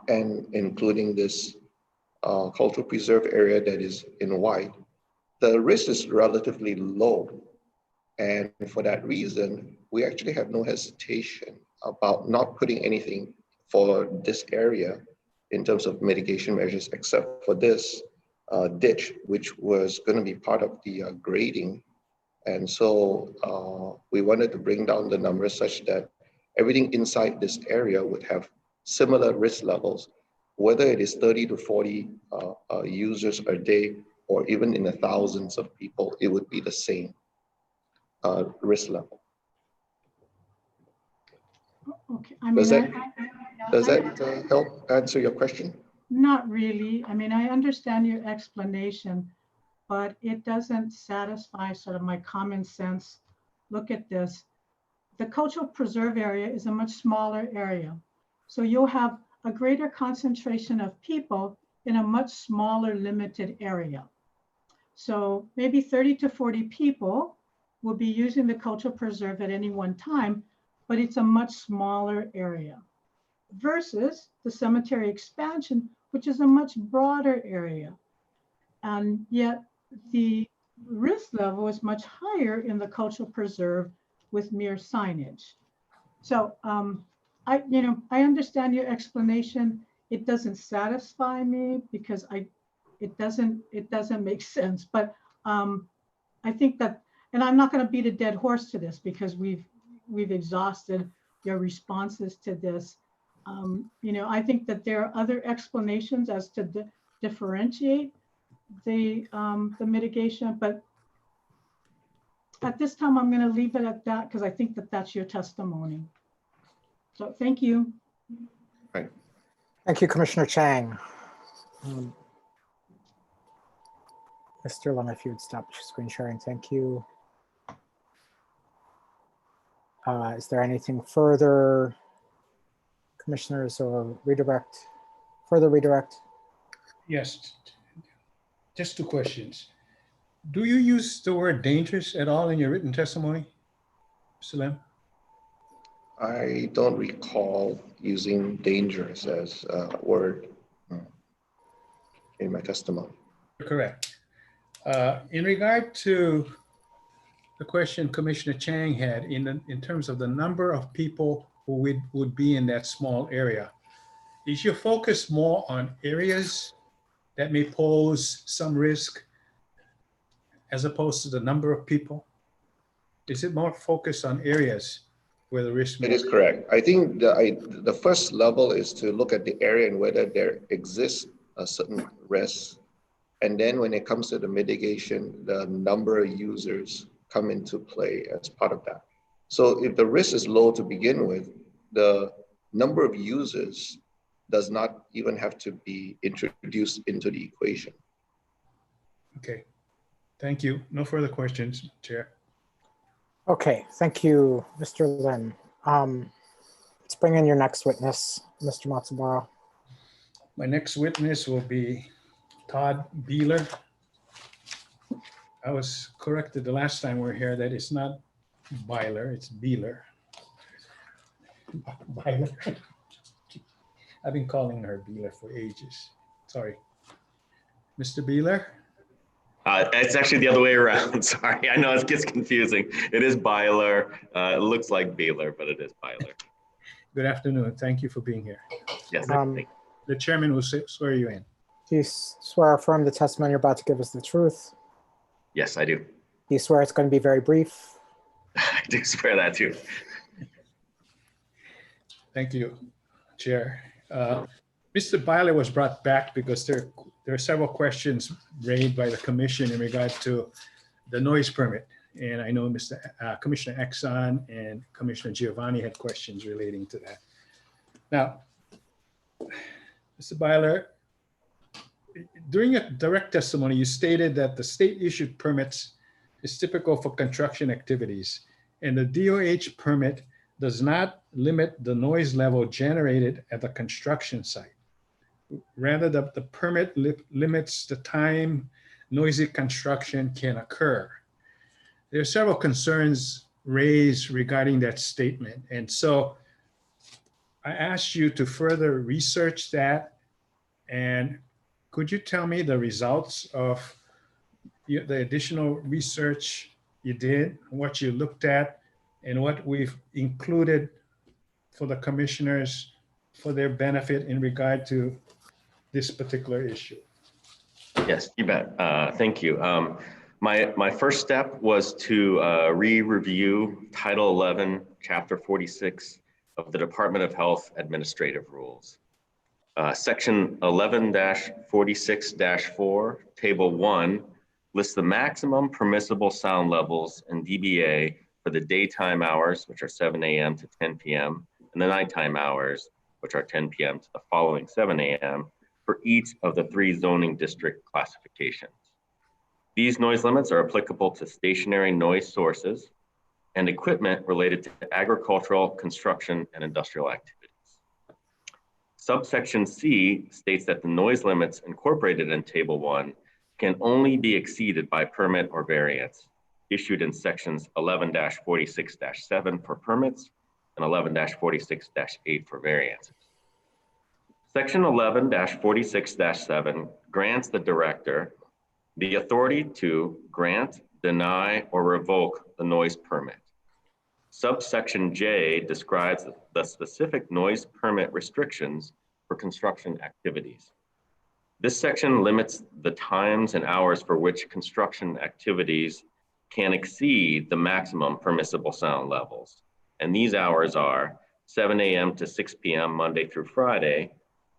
Speaker 20: and including this cultural preserve area that is in white, the risk is relatively low. And for that reason, we actually have no hesitation about not putting anything for this area in terms of mitigation measures, except for this ditch, which was going to be part of the grading. And so we wanted to bring down the numbers such that everything inside this area would have similar risk levels, whether it is 30 to 40 users a day, or even in the thousands of people, it would be the same risk level.
Speaker 13: Okay, I mean,
Speaker 20: Does that help answer your question?
Speaker 13: Not really. I mean, I understand your explanation, but it doesn't satisfy sort of my common sense. Look at this. The cultural preserve area is a much smaller area. So you'll have a greater concentration of people in a much smaller limited area. So maybe 30 to 40 people will be using the cultural preserve at any one time, but it's a much smaller area versus the cemetery expansion, which is a much broader area. And yet the risk level is much higher in the cultural preserve with mere signage. So I understand your explanation. It doesn't satisfy me because it doesn't make sense. But I think that, and I'm not going to beat a dead horse to this because we've exhausted your responses to this. I think that there are other explanations as to differentiate the mitigation, but at this time, I'm going to leave it at that because I think that that's your testimony. So thank you.
Speaker 20: Right.
Speaker 2: Thank you, Commissioner Chang. Mr. Lum, if you would stop screen sharing, thank you. Is there anything further, commissioners, or further redirect?
Speaker 12: Yes, just two questions. Do you use the word dangerous at all in your written testimony, Mr. Lim?
Speaker 20: I don't recall using dangerous as a word in my testimony.
Speaker 12: Correct. In regard to the question Commissioner Chang had in terms of the number of people who would be in that small area, is your focus more on areas that may pose some risk as opposed to the number of people? Is it more focused on areas where the risk?
Speaker 20: It is correct. I think the first level is to look at the area and whether there exists a certain risk. And then when it comes to the mitigation, the number of users come into play as part of that. So if the risk is low to begin with, the number of users does not even have to be introduced into the equation.
Speaker 12: Okay, thank you. No further questions, Chair.
Speaker 2: Okay, thank you, Mr. Lin. Let's bring in your next witness, Mr. Matsubara.
Speaker 12: My next witness will be Todd Beeler. I was corrected the last time we were here that it's not Byler, it's Beeler. Byler. I've been calling her Beeler for ages. Sorry. Mr. Beeler?
Speaker 21: It's actually the other way around. Sorry, I know it gets confusing. It is Byler. It looks like Baylor, but it is Byler.
Speaker 12: Good afternoon. Thank you for being here.
Speaker 21: Yes.
Speaker 12: The chairman will swear you in.
Speaker 2: Do you swear or affirm the testimony you're about to give us the truth?
Speaker 21: Yes, I do.
Speaker 2: Do you swear it's going to be very brief?
Speaker 21: I do swear that too.
Speaker 12: Thank you, Chair. Mr. Byler was brought back because there are several questions raised by the commission in regard to the noise permit. And I know Commissioner Exxon and Commissioner Giovanni had questions relating to that. Now, Mr. Byler, during your direct testimony, you stated that the state issued permits is typical for construction activities, and the DOH permit does not limit the noise level generated at the construction site. Rather, the permit limits the time noisy construction can occur. There are several concerns raised regarding that statement. And so I asked you to further research that. And could you tell me the results of the additional research you did, what you looked at, and what we've included for the commissioners for their benefit in regard to this particular issue?
Speaker 21: Yes, you bet. Thank you. My first step was to re-review Title 11, Chapter 46 of the Department of Health Administrative Rules. Section 11-46-4, Table 1, lists the maximum permissible sound levels in dBA for the daytime hours, which are 7 a.m. to 10 p.m., and the nighttime hours, which are 10 p.m. to the following 7 a.m., for each of the 3 zoning district classifications. These noise limits are applicable to stationary noise sources and equipment related to agricultural, construction, and industrial activities. Subsection C states that the noise limits incorporated in Table 1 can only be exceeded by permit or variance issued in sections 11-46-7 for permits and 11-46-8 for variances. Section 11-46-7 grants the director the authority to grant, deny, or revoke the noise permit. Subsection J describes the specific noise permit restrictions for construction activities. This section limits the times and hours for which construction activities can exceed the maximum permissible sound levels. And these hours are 7 a.m. to 6 p.m. Monday through Friday,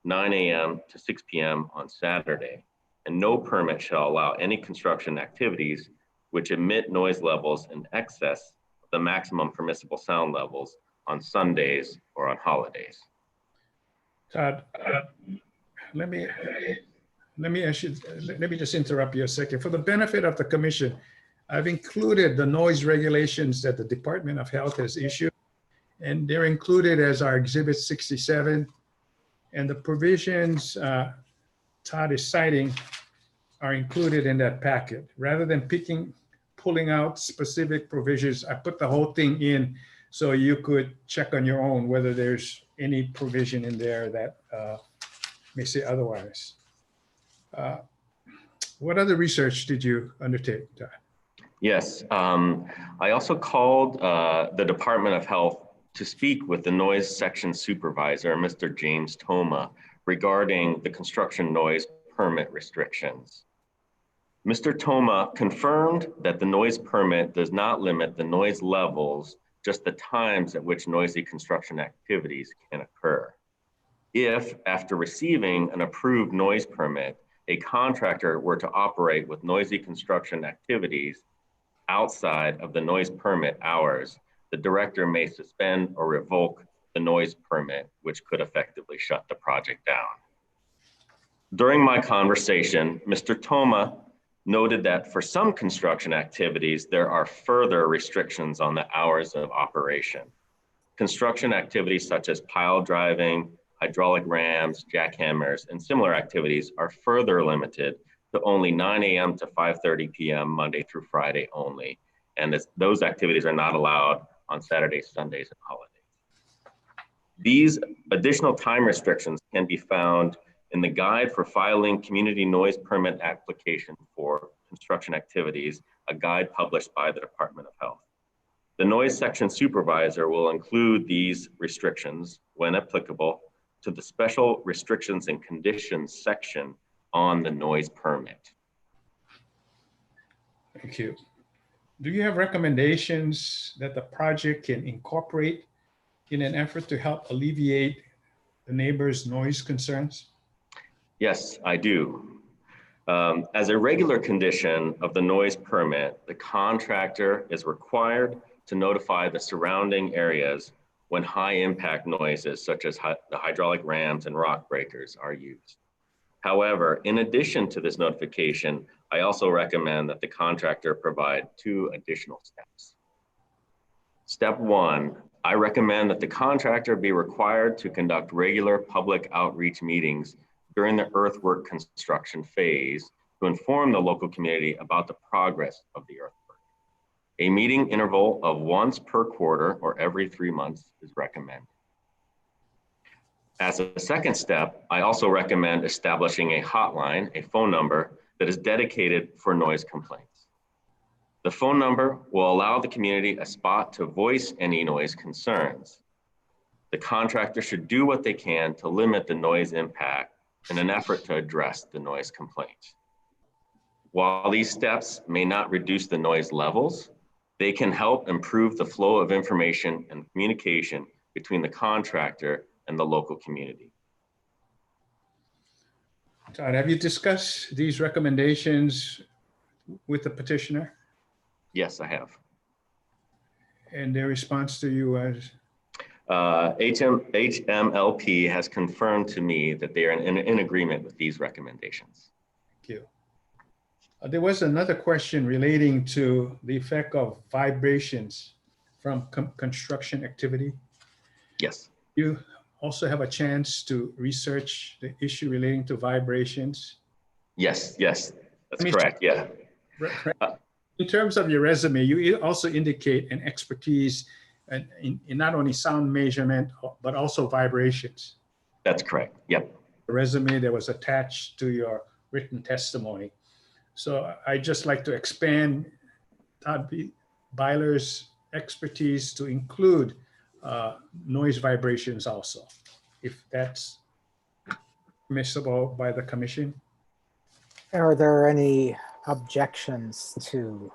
Speaker 21: 9 a.m. to 6 p.m. on Saturday. And no permit shall allow any construction activities which emit noise levels in excess of the maximum permissible sound levels on Sundays or on holidays.
Speaker 12: Todd, let me just interrupt you a second. For the benefit of the commission, I've included the noise regulations that the Department of Health has issued, and they're included as our Exhibit 67. And the provisions Todd is citing are included in that packet. Rather than pulling out specific provisions, I put the whole thing in so you could check on your own whether there's any provision in there that may say otherwise. What other research did you undertake, Todd?
Speaker 21: Yes, I also called the Department of Health to speak with the noise section supervisor, Mr. James Toma, regarding the construction noise permit restrictions. Mr. Toma confirmed that the noise permit does not limit the noise levels, just the times at which noisy construction activities can occur. If, after receiving an approved noise permit, a contractor were to operate with noisy construction activities outside of the noise permit hours, the director may suspend or revoke the noise permit, which could effectively shut the project down. During my conversation, Mr. Toma noted that for some construction activities, there are further restrictions on the hours of operation. Construction activities such as pile driving, hydraulic rams, jackhammers, and similar activities are further limited to only 9 a.m. to 5:30 p.m. Monday through Friday only. And those activities are not allowed on Saturdays, Sundays, and holidays. These additional time restrictions can be found in the guide for filing community noise permit application for construction activities, a guide published by the Department of Health. The noise section supervisor will include these restrictions, when applicable, to the special restrictions and conditions section on the noise permit.
Speaker 12: Thank you. Do you have recommendations that the project can incorporate in an effort to help alleviate the neighbors' noise concerns?
Speaker 21: Yes, I do. As a regular condition of the noise permit, the contractor is required to notify the surrounding areas when high impact noises such as the hydraulic rams and rock breakers are used. However, in addition to this notification, I also recommend that the contractor provide 2 additional steps. Step 1, I recommend that the contractor be required to conduct regular public outreach meetings during the earthwork construction phase to inform the local community about the progress of the earthwork. A meeting interval of once per quarter or every 3 months is recommended. As a second step, I also recommend establishing a hotline, a phone number that is dedicated for noise complaints. The phone number will allow the community a spot to voice any noise concerns. The contractor should do what they can to limit the noise impact in an effort to address the noise complaint. While these steps may not reduce the noise levels, they can help improve the flow of information and communication between the contractor and the local community.
Speaker 12: Todd, have you discussed these recommendations with the petitioner?
Speaker 21: Yes, I have.
Speaker 12: And their response to you was?
Speaker 21: HMLP has confirmed to me that they are in agreement with these recommendations.
Speaker 12: Thank you. There was another question relating to the effect of vibrations from construction activity.
Speaker 21: Yes.
Speaker 12: You also have a chance to research the issue relating to vibrations.
Speaker 21: Yes, that's correct, yeah.
Speaker 12: In terms of your resume, you also indicate an expertise in not only sound measurement, but also vibrations.
Speaker 21: That's correct, yep.
Speaker 12: The resume that was attached to your written testimony. So I'd just like to expand Todd Byler's expertise to include noise vibrations also, if that's permissible by the commission.
Speaker 2: Are there any objections to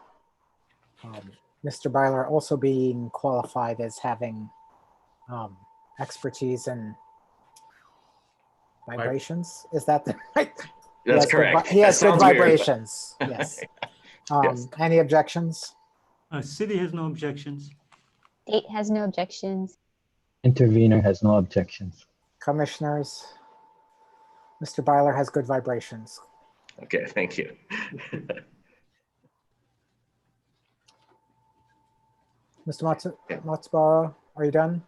Speaker 2: Mr. Byler also being qualified as having expertise in vibrations? Is that the right?
Speaker 21: That's correct.
Speaker 2: He has good vibrations, yes.
Speaker 21: Yes.
Speaker 2: Any objections?
Speaker 8: City has no objections.
Speaker 9: State has no objections.
Speaker 10: Intervener has no objections.
Speaker 2: Commissioners? Mr. Byler has good vibrations.
Speaker 21: Okay, thank you.
Speaker 2: Mr. Matsubara, are you done?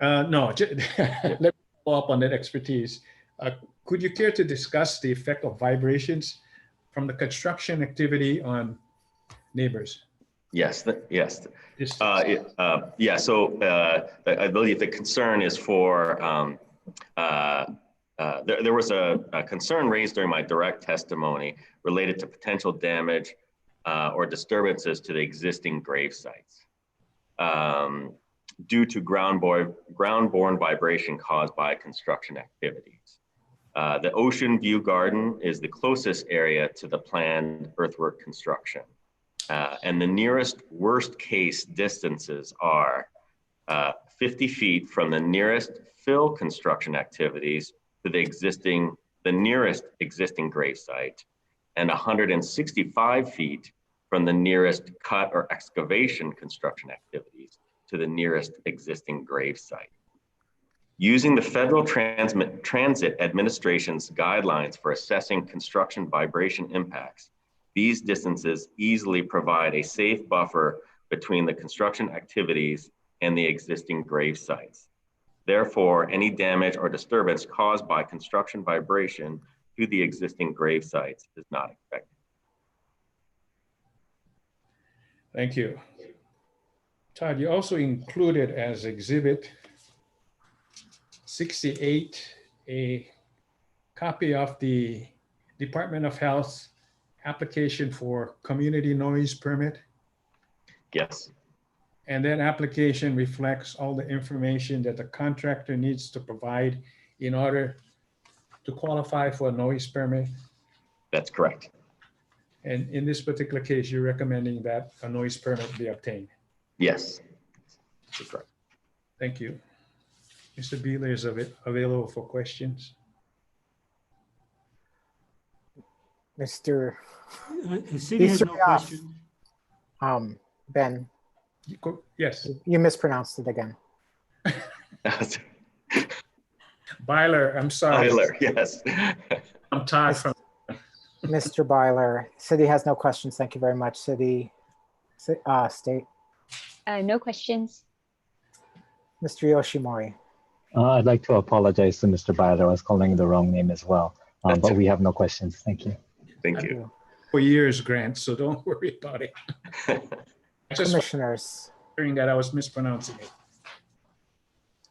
Speaker 12: No, let me follow up on that expertise. Could you care to discuss the effect of vibrations from the construction activity on neighbors?
Speaker 21: Yes, yes. So I believe the concern is for, there was a concern raised during my direct testimony related to potential damage or disturbances to the existing grave sites due to ground-borne vibration caused by construction activities. The Ocean View Garden is the closest area to the planned earthwork construction. And the nearest worst case distances are 50 feet from the nearest fill construction activities to the nearest existing grave site, and 165 feet from the nearest cut or excavation construction activities to the nearest existing grave site. Using the Federal Transit Administration's guidelines for assessing construction vibration impacts, these distances easily provide a safe buffer between the construction activities and the existing grave sites. Therefore, any damage or disturbance caused by construction vibration to the existing grave sites is not expected.
Speaker 12: Thank you. Todd, you also included as Exhibit 68 a copy of the Department of Health application for community noise permit?
Speaker 21: Yes.
Speaker 12: And that application reflects all the information that the contractor needs to provide in order to qualify for a noise permit?
Speaker 21: That's correct.
Speaker 12: And in this particular case, you're recommending that a noise permit be obtained?
Speaker 21: Yes. That's correct.
Speaker 12: Thank you. Mr. Beeler is available for questions.
Speaker 2: Mr.
Speaker 8: The city has no question.
Speaker 2: Ben.
Speaker 12: Yes.
Speaker 2: You mispronounced it again.
Speaker 12: Byler, I'm sorry.
Speaker 21: Byler, yes.
Speaker 12: I'm tired from.
Speaker 2: Mr. Byler, city has no questions. Thank you very much. State.
Speaker 9: No questions.
Speaker 2: Mr. Yoshimori.
Speaker 10: I'd like to apologize to Mr. Byler. I was calling the wrong name as well, but we have no questions. Thank you.
Speaker 21: Thank you.
Speaker 12: For years, Grant, so don't worry about it.
Speaker 2: Commissioners.
Speaker 12: Hearing that I was mispronouncing it.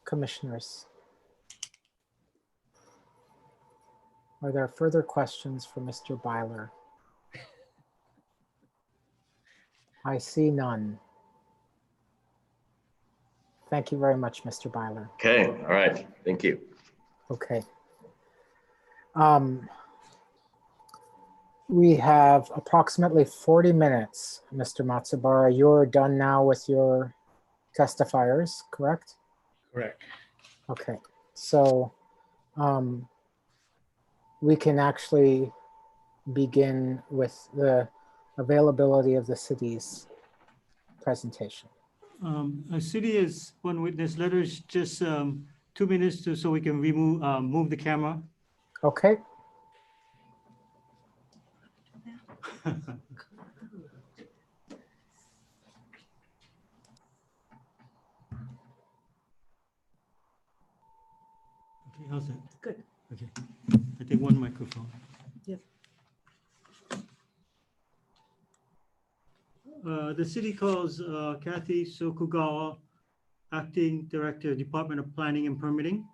Speaker 2: Commissioners. Are there further questions for Mr. Byler? I see none. Thank you very much, Mr. Byler.
Speaker 21: Okay, all right, thank you.
Speaker 2: Okay. We have approximately 40 minutes, Mr. Matsubara. You're done now with your testifiers, correct?
Speaker 12: Correct.
Speaker 2: Okay, so we can actually begin with the availability of the city's presentation.
Speaker 8: A city is one witness letters, just 2 minutes so we can move the camera.
Speaker 2: Okay.
Speaker 8: Okay, how's that?
Speaker 3: Good.
Speaker 8: Okay, I take one microphone.
Speaker 3: Yep.
Speaker 8: The city calls Kathy Sokugawa, Acting Director, Department of Planning and Permitting.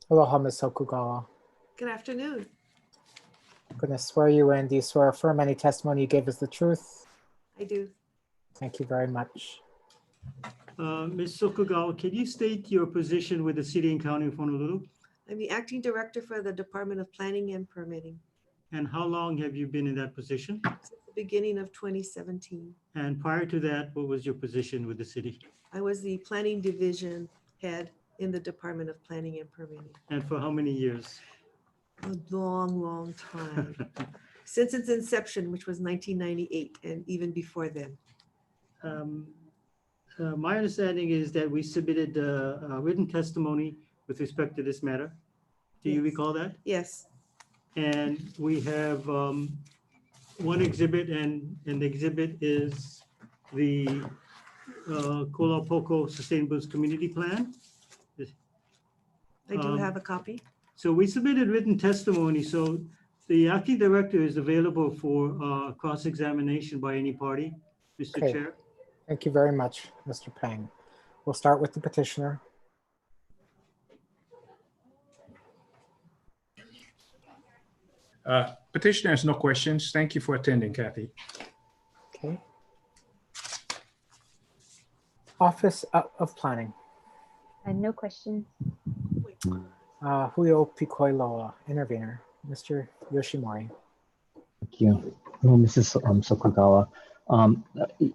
Speaker 2: Aloha, Ms. Okugawa.
Speaker 3: Good afternoon.
Speaker 2: I'm going to swear you in. Do you swear affirm any testimony you gave is the truth?
Speaker 3: I do.
Speaker 2: Thank you very much.
Speaker 8: Ms. Sokugawa, can you state your position with the city and county of Honolulu?
Speaker 3: I'm the acting director for the Department of Planning and Permitting.
Speaker 8: And how long have you been in that position?
Speaker 3: Since the beginning of 2017.
Speaker 8: And prior to that, what was your position with the city?
Speaker 3: I was the planning division head in the Department of Planning and Permitting.
Speaker 8: And for how many years?
Speaker 3: A long, long time. Since its inception, which was 1998, and even before then.
Speaker 8: My understanding is that we submitted a written testimony with respect to this matter. Do you recall that?
Speaker 3: Yes.
Speaker 8: And we have one exhibit, and the exhibit is the Kolapoko Sustainable Community Plan.
Speaker 3: I do have a copy.
Speaker 8: So we submitted written testimony. So the acting director is available for cross-examination by any party, Mr.
Speaker 2: Okay.
Speaker 8: Chair.
Speaker 2: Thank you very much, Mr. Pang. We'll start with the petitioner.
Speaker 12: Petitioner has no questions. Thank you for attending, Kathy.
Speaker 2: Okay. Office of Planning.
Speaker 9: No questions.
Speaker 2: Huyo Pikoiloa, intervener, Mr. Yoshimori.
Speaker 10: Thank you. Hello, Mrs. Sokugawa.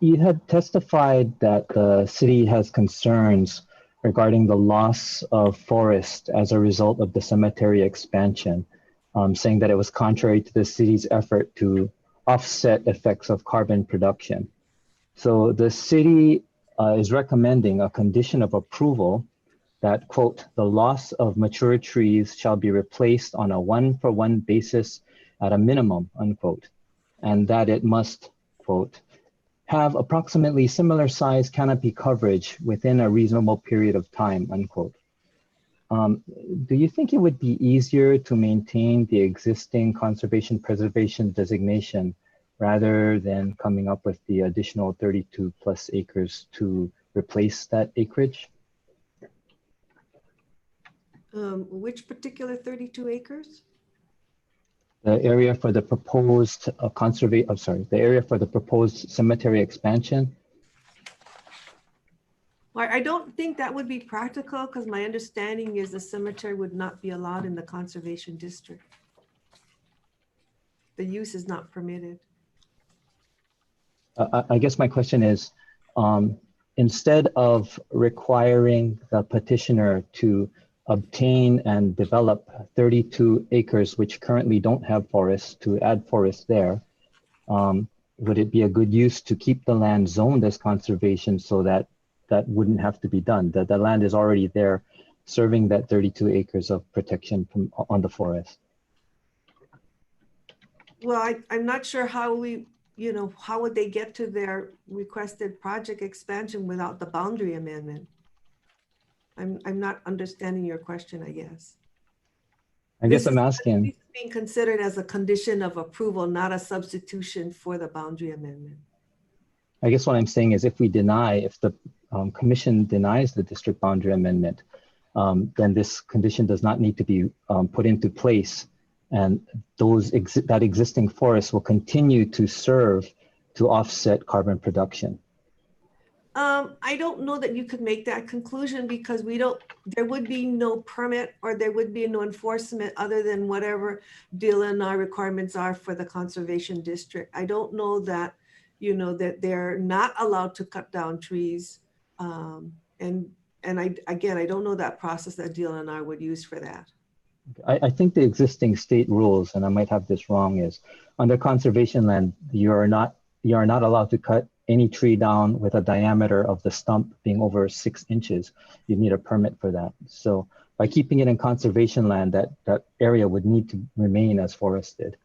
Speaker 10: You had testified that the city has concerns regarding the loss of forest as a result of the cemetery expansion, saying that it was contrary to the city's effort to offset effects of carbon production. So the city is recommending a condition of approval that, quote, the loss of mature trees shall be replaced on a 1-for-1 basis at a minimum, unquote, and that it must, quote, have approximately similar size canopy coverage within a reasonable period of time, unquote. Do you think it would be easier to maintain the existing conservation preservation designation rather than coming up with the additional 32 plus acres to replace that acreage?
Speaker 3: Which particular 32 acres?
Speaker 10: The area for the proposed the area for the proposed cemetery expansion.
Speaker 3: I don't think that would be practical because my understanding is the cemetery would not be allowed in the conservation district. The use is not permitted.
Speaker 10: I guess my question is, instead of requiring the petitioner to obtain and develop 32 acres, which currently don't have forests, to add forests there, would it be a good use to keep the land zoned as conservation so that that wouldn't have to be done? That the land is already there, serving that 32 acres of protection from on the forest.
Speaker 3: Well, I'm not sure how how would they get to their requested project expansion without the boundary amendment? I'm not understanding your question, I guess.
Speaker 10: I guess I'm asking.
Speaker 3: This is being considered as a condition of approval, not a substitution for the boundary amendment.
Speaker 10: I guess what I'm saying is if the commission denies the district boundary amendment, then this condition does not need to be put into place, and that existing forest will continue to serve to offset carbon production.
Speaker 3: I don't know that you could make that conclusion because there would be no permit or there would be no enforcement other than whatever DLNR requirements are for the conservation district. I don't know that, that they're not allowed to cut down trees. And I don't know that process that DLNR would use for that.
Speaker 10: I think the existing state rules, and I might have this wrong, is under conservation land, you are not allowed to cut any tree down with a diameter of the stump being over 6 inches. You need a permit for that. So by keeping it in conservation land, that area would need to remain as forested.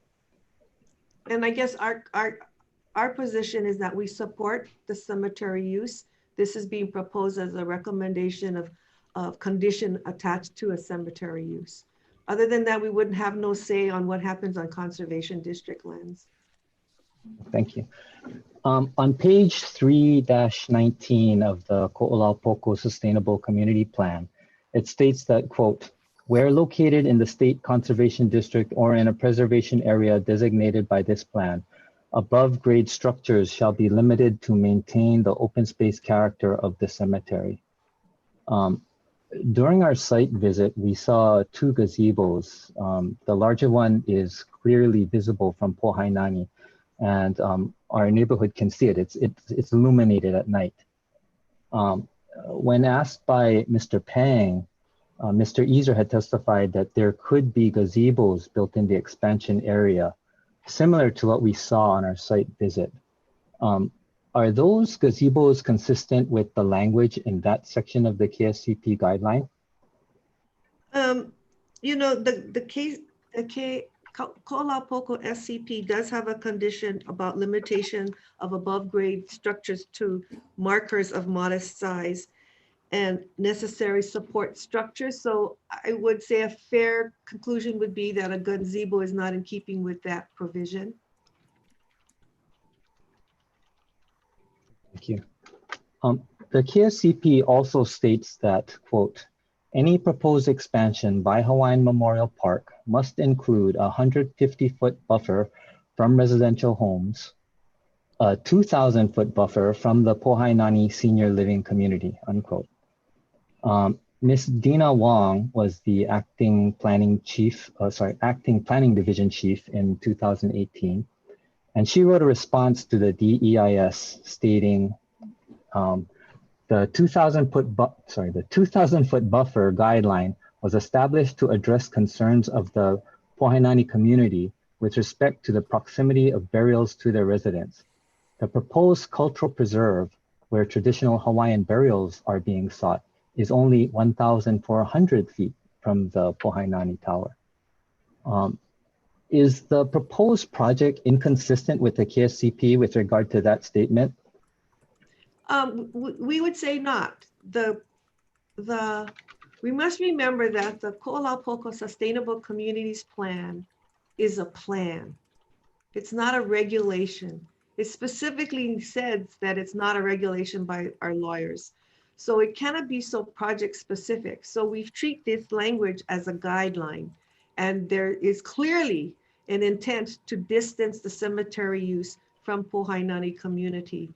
Speaker 3: And I guess our position is that we support the cemetery use. This is being proposed as a recommendation of condition attached to a cemetery use. Other than that, we wouldn't have no say on what happens on conservation district lands.
Speaker 10: Thank you. On page 3-19 of the Ko'olaupoku Sustainable Community Plan, it states that, quote, where located in the state conservation district or in a preservation area designated by this plan, above grade structures shall be limited to maintain the open space character of the cemetery. During our site visit, we saw 2 gazebos. The larger one is clearly visible from Pohainani, and our neighborhood can see it. It's illuminated at night. When asked by Mr. Pang, Mr. Easer had testified that there could be gazebos built in the expansion area, similar to what we saw on our site visit. Are those gazebos consistent with the language in that section of the KSCP guideline?
Speaker 3: The Ko'olaupoku SCP does have a condition about limitation of above grade structures to markers of modest size and necessary support structures. So I would say a fair conclusion would be that a gazebo is not in keeping with that provision.
Speaker 10: Thank you. The KSCP also states that, quote, any proposed expansion by Hawaiian Memorial Park must include a 150-foot buffer from residential homes, a 2,000-foot buffer from the Pohainani Senior Living Community, unquote. Ms. Dina Wong was the acting planning division chief in 2018. And she wrote a response to the DEIS stating the 2,000-foot buffer guideline was established to address concerns of the Pohainani community with respect to the proximity of burials to their residents. The proposed cultural preserve, where traditional Hawaiian burials are being sought, is only 1,400 feet from the Pohainani Tower. Is the proposed project inconsistent with the KSCP with regard to that statement?
Speaker 3: We would say not. We must remember that the Ko'olaupoku Sustainable Communities Plan is a plan. It's not a regulation. It specifically says that it's not a regulation by our lawyers. So it cannot be so project specific. So we treat this language as a guideline. And there is clearly an intent to distance the cemetery use from Pohainani community.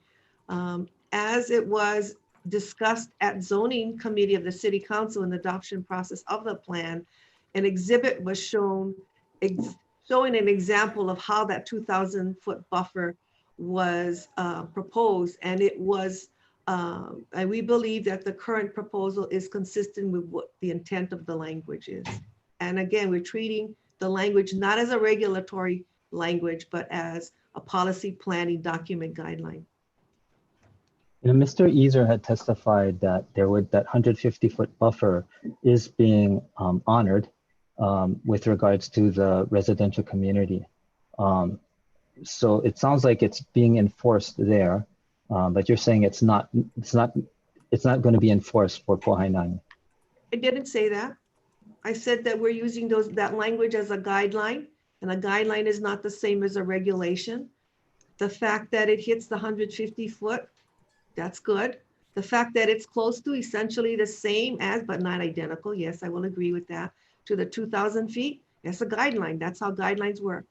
Speaker 3: As it was discussed at zoning committee of the city council in the adoption process of the plan, an exhibit was shown showing an example of how that 2,000-foot buffer was proposed, and it was, and we believe that the current proposal is consistent with what the intent of the language is. And again, we're treating the language not as a regulatory language, but as a policy planning document guideline.
Speaker 10: You know, Mr. Easer had testified that that 150-foot buffer is being honored with regards to the residential community. So it sounds like it's being enforced there, but you're saying it's not going to be enforced for Pohainani.
Speaker 3: I didn't say that. I said that we're using that language as a guideline, and a guideline is not the same as a regulation. The fact that it hits the 150 foot, that's good. The fact that it's close to essentially the same as, but not identical, yes, I will agree with that, to the 2,000 feet, that's a guideline. That's how guidelines work.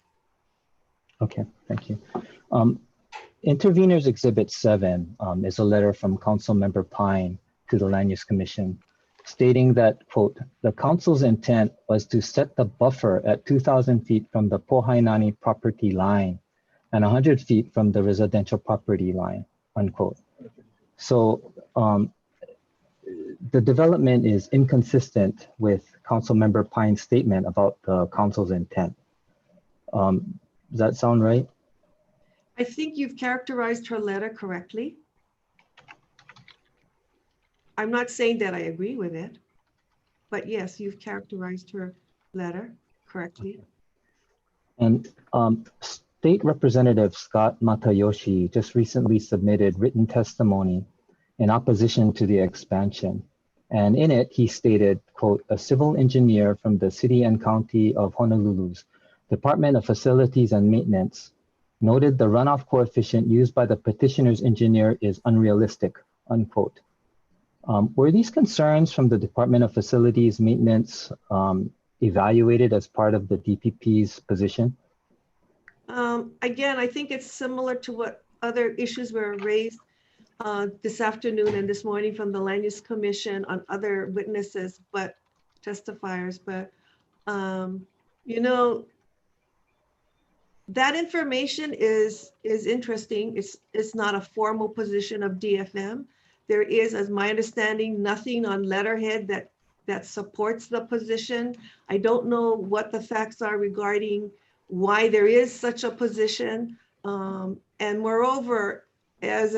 Speaker 10: Okay, thank you. Interveners Exhibit 7 is a letter from Council Member Pine to the Land Use Commission stating that, quote, the council's intent was to set the buffer at 2,000 feet from the Pohainani property line and 100 feet from the residential property line, unquote. So the development is inconsistent with Council Member Pine's statement about the council's intent. Does that sound right?
Speaker 3: I think you've characterized her letter correctly. I'm not saying that I agree with it, but yes, you've characterized her letter correctly.
Speaker 10: And State Representative Scott Matayoshi just recently submitted written testimony in opposition to the expansion. And in it, he stated, quote, a civil engineer from the City and County of Honolulu's Department of Facilities and Maintenance noted the runoff coefficient used by the petitioner's engineer is unrealistic, unquote. Were these concerns from the Department of Facilities Maintenance evaluated as part of the DPP's position?
Speaker 3: Again, I think it's similar to what other issues were raised this afternoon and this morning from the Land Use Commission on other witnesses, but testifiers. But, you know, that information is interesting. It's not a formal position of DFM. There is, as my understanding, nothing on letterhead that supports the position. I don't know what the facts are regarding why there is such a position. And moreover, as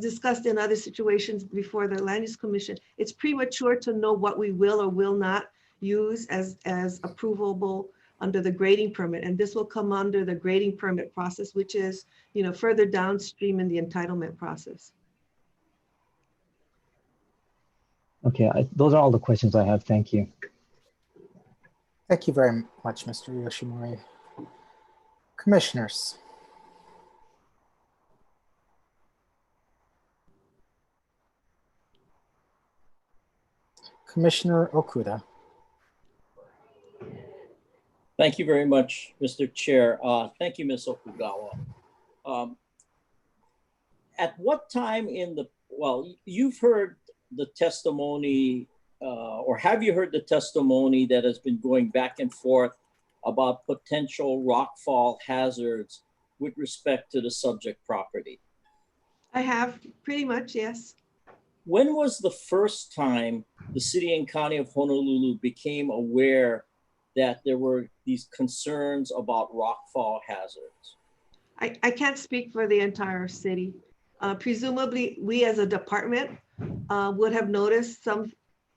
Speaker 3: discussed in other situations before the Land Use Commission, it's premature to know what we will or will not use as approvable under the grading permit. And this will come under the grading permit process, which is, you know, further downstream in the entitlement process.
Speaker 10: Okay, those are all the questions I have. Thank you.
Speaker 2: Thank you very much, Mr. Yoshimori. Commissioners. Commissioner Okuda.
Speaker 6: Thank you very much, Mr. Chair. Thank you, Ms. Okugawa. At what time well, you've heard the testimony, or have you heard the testimony that has been going back and forth about potential rockfall hazards with respect to the subject property?
Speaker 3: I have, pretty much, yes.
Speaker 6: When was the first time the City and County of Honolulu became aware that there were these concerns about rockfall hazards?
Speaker 3: I can't speak for the entire city. Presumably, we as a department would have noticed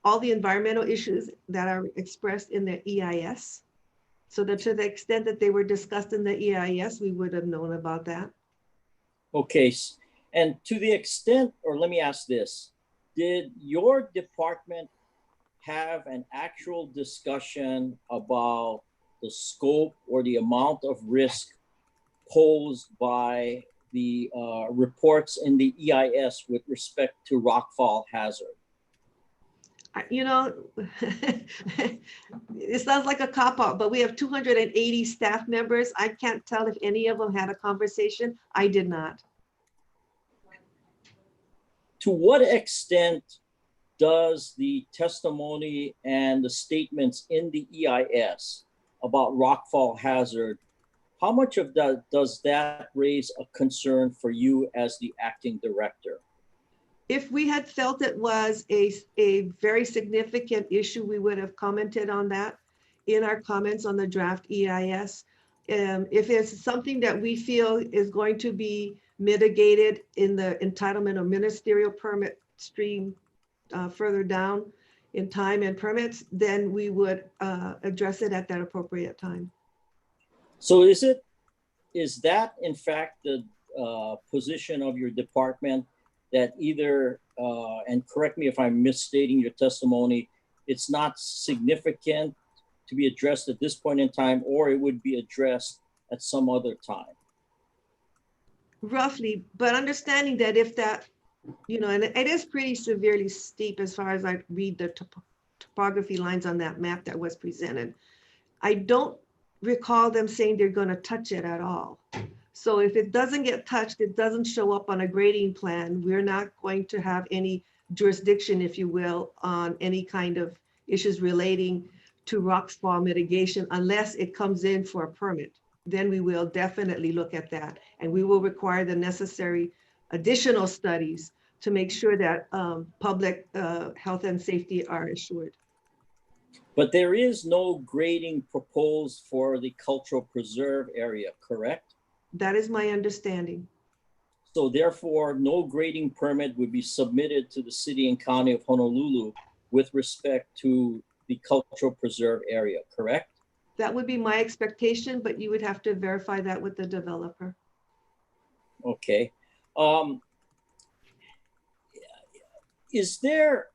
Speaker 3: all the environmental issues that are expressed in the EIS. So that to the extent that they were discussed in the EIS, we would have known about that.
Speaker 6: Okay, and to the extent, or let me ask this, did your department have an actual discussion about the scope or the amount of risk posed by the reports in the EIS with respect to rockfall hazard?
Speaker 3: You know, it sounds like a cop-out, but we have 280 staff members. I can't tell if any of them had a conversation. I did not.
Speaker 6: To what extent does the testimony and the statements in the EIS about rockfall hazard, how much of that does that raise a concern for you as the acting director?
Speaker 3: If we had felt it was a very significant issue, we would have commented on that in our comments on the draft EIS. If it's something that we feel is going to be mitigated in the entitlement or ministerial permit stream further down in time and permits, then we would address it at that appropriate time.
Speaker 6: So is that in fact the position of your department, that either, and correct me if I'm misstating your testimony, it's not significant to be addressed at this point in time, or it would be addressed at some other time?
Speaker 3: Roughly, but understanding that if that, you know, and it is pretty severely steep as far as I read the topography lines on that map that was presented. I don't recall them saying they're going to touch it at all. So if it doesn't get touched, it doesn't show up on a grading plan, we're not going to have any jurisdiction, if you will, on any kind of issues relating to rockfall mitigation unless it comes in for a permit. Then we will definitely look at that, and we will require the necessary additional studies to make sure that public health and safety are assured.
Speaker 6: But there is no grading proposed for the cultural preserve area, correct?
Speaker 3: That is my understanding.
Speaker 6: So therefore, no grading permit would be submitted to the city and county of Honolulu with respect to the cultural preserve area, correct?
Speaker 3: That would be my expectation, but you would have to verify that with the developer.
Speaker 6: Okay. Is there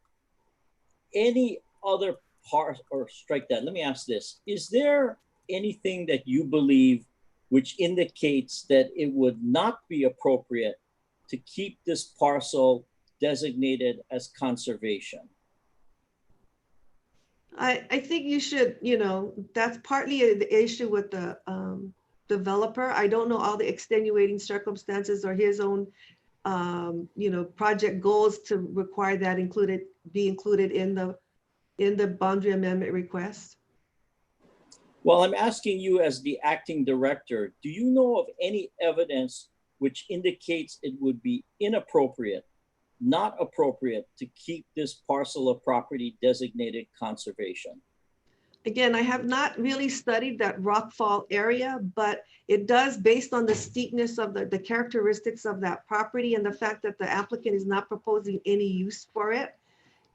Speaker 6: any other part, or strike that, let me ask this. Is there anything that you believe which indicates that it would not be appropriate to keep this parcel designated as conservation?
Speaker 3: I think you should, you know, that's partly the issue with the developer. I don't know all the extenuating circumstances or his own, you know, project goals to require that be included in the boundary amendment request.
Speaker 6: Well, I'm asking you as the acting director, do you know of any evidence which indicates it would be inappropriate, not appropriate to keep this parcel of property designated conservation?
Speaker 3: Again, I have not really studied that rockfall area, but it does, based on the steepness of the characteristics of that property and the fact that the applicant is not proposing any use for it,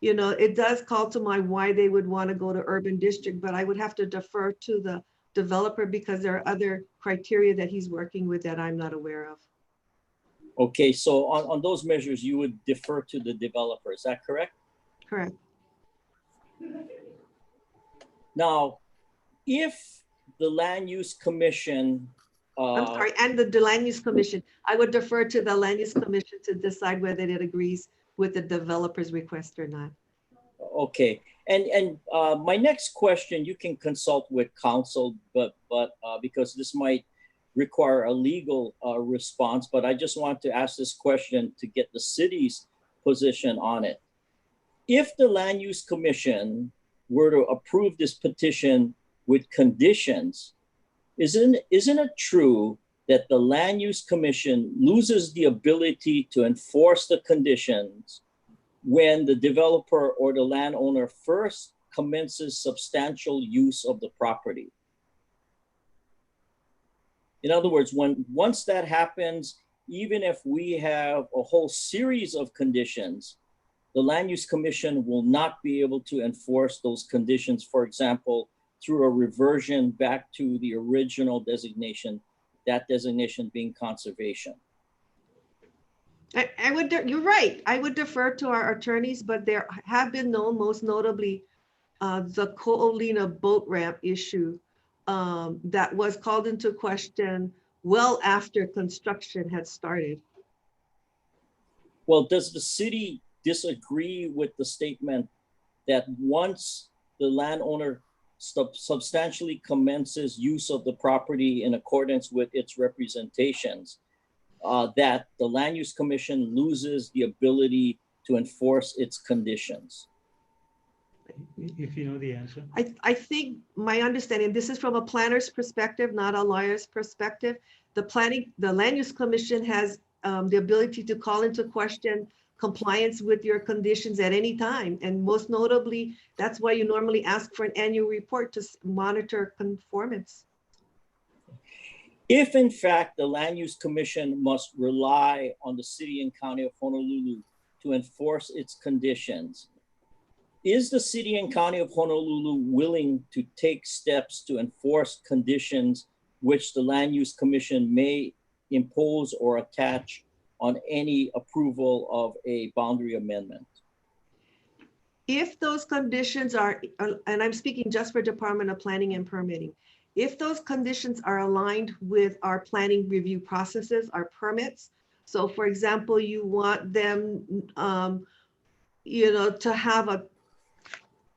Speaker 3: you know, it does call to mind why they would want to go to urban district, but I would have to defer to the developer because there are other criteria that he's working with that I'm not aware of.
Speaker 6: Okay, so on those measures, you would defer to the developer, is that correct?
Speaker 3: Correct.
Speaker 6: Now, if the land use commission,
Speaker 3: I'm sorry, and the land use commission, I would defer to the land use commission to decide whether it agrees with the developer's request or not.
Speaker 6: okay. And my next question, you can consult with counsel, but because this might require a legal response, but I just want to ask this question to get the city's position on it. If the land use commission were to approve this petition with conditions, isn't it true that the land use commission loses the ability to enforce the conditions when the developer or the landowner first commences substantial use of the property? In other words, once that happens, even if we have a whole series of conditions, the land use commission will not be able to enforce those conditions, for example, through a reversion back to the original designation, that designation being conservation.
Speaker 3: You're right. I would defer to our attorneys, but there have been known, most notably, the Ko'olina boat ramp issue that was called into question well after construction had started.
Speaker 6: Well, does the city disagree with the statement that once the landowner substantially commences use of the property in accordance with its representations, that the Land Use Commission loses the ability to enforce its conditions?
Speaker 8: If you know the answer.
Speaker 3: I think my understanding, this is from a planner's perspective, not a lawyer's perspective. The Land Use Commission has the ability to call into question compliance with your conditions at any time. And most notably, that's why you normally ask for an annual report to monitor conformance.
Speaker 6: If in fact the Land Use Commission must rely on the City and County of Honolulu to enforce its conditions, is the City and County of Honolulu willing to take steps to enforce conditions which the Land Use Commission may impose or attach on any approval of a boundary amendment?
Speaker 3: If those conditions are, and I'm speaking just for Department of Planning and Permitting, if those conditions are aligned with our planning review processes, our permits, so for example, you want them, to have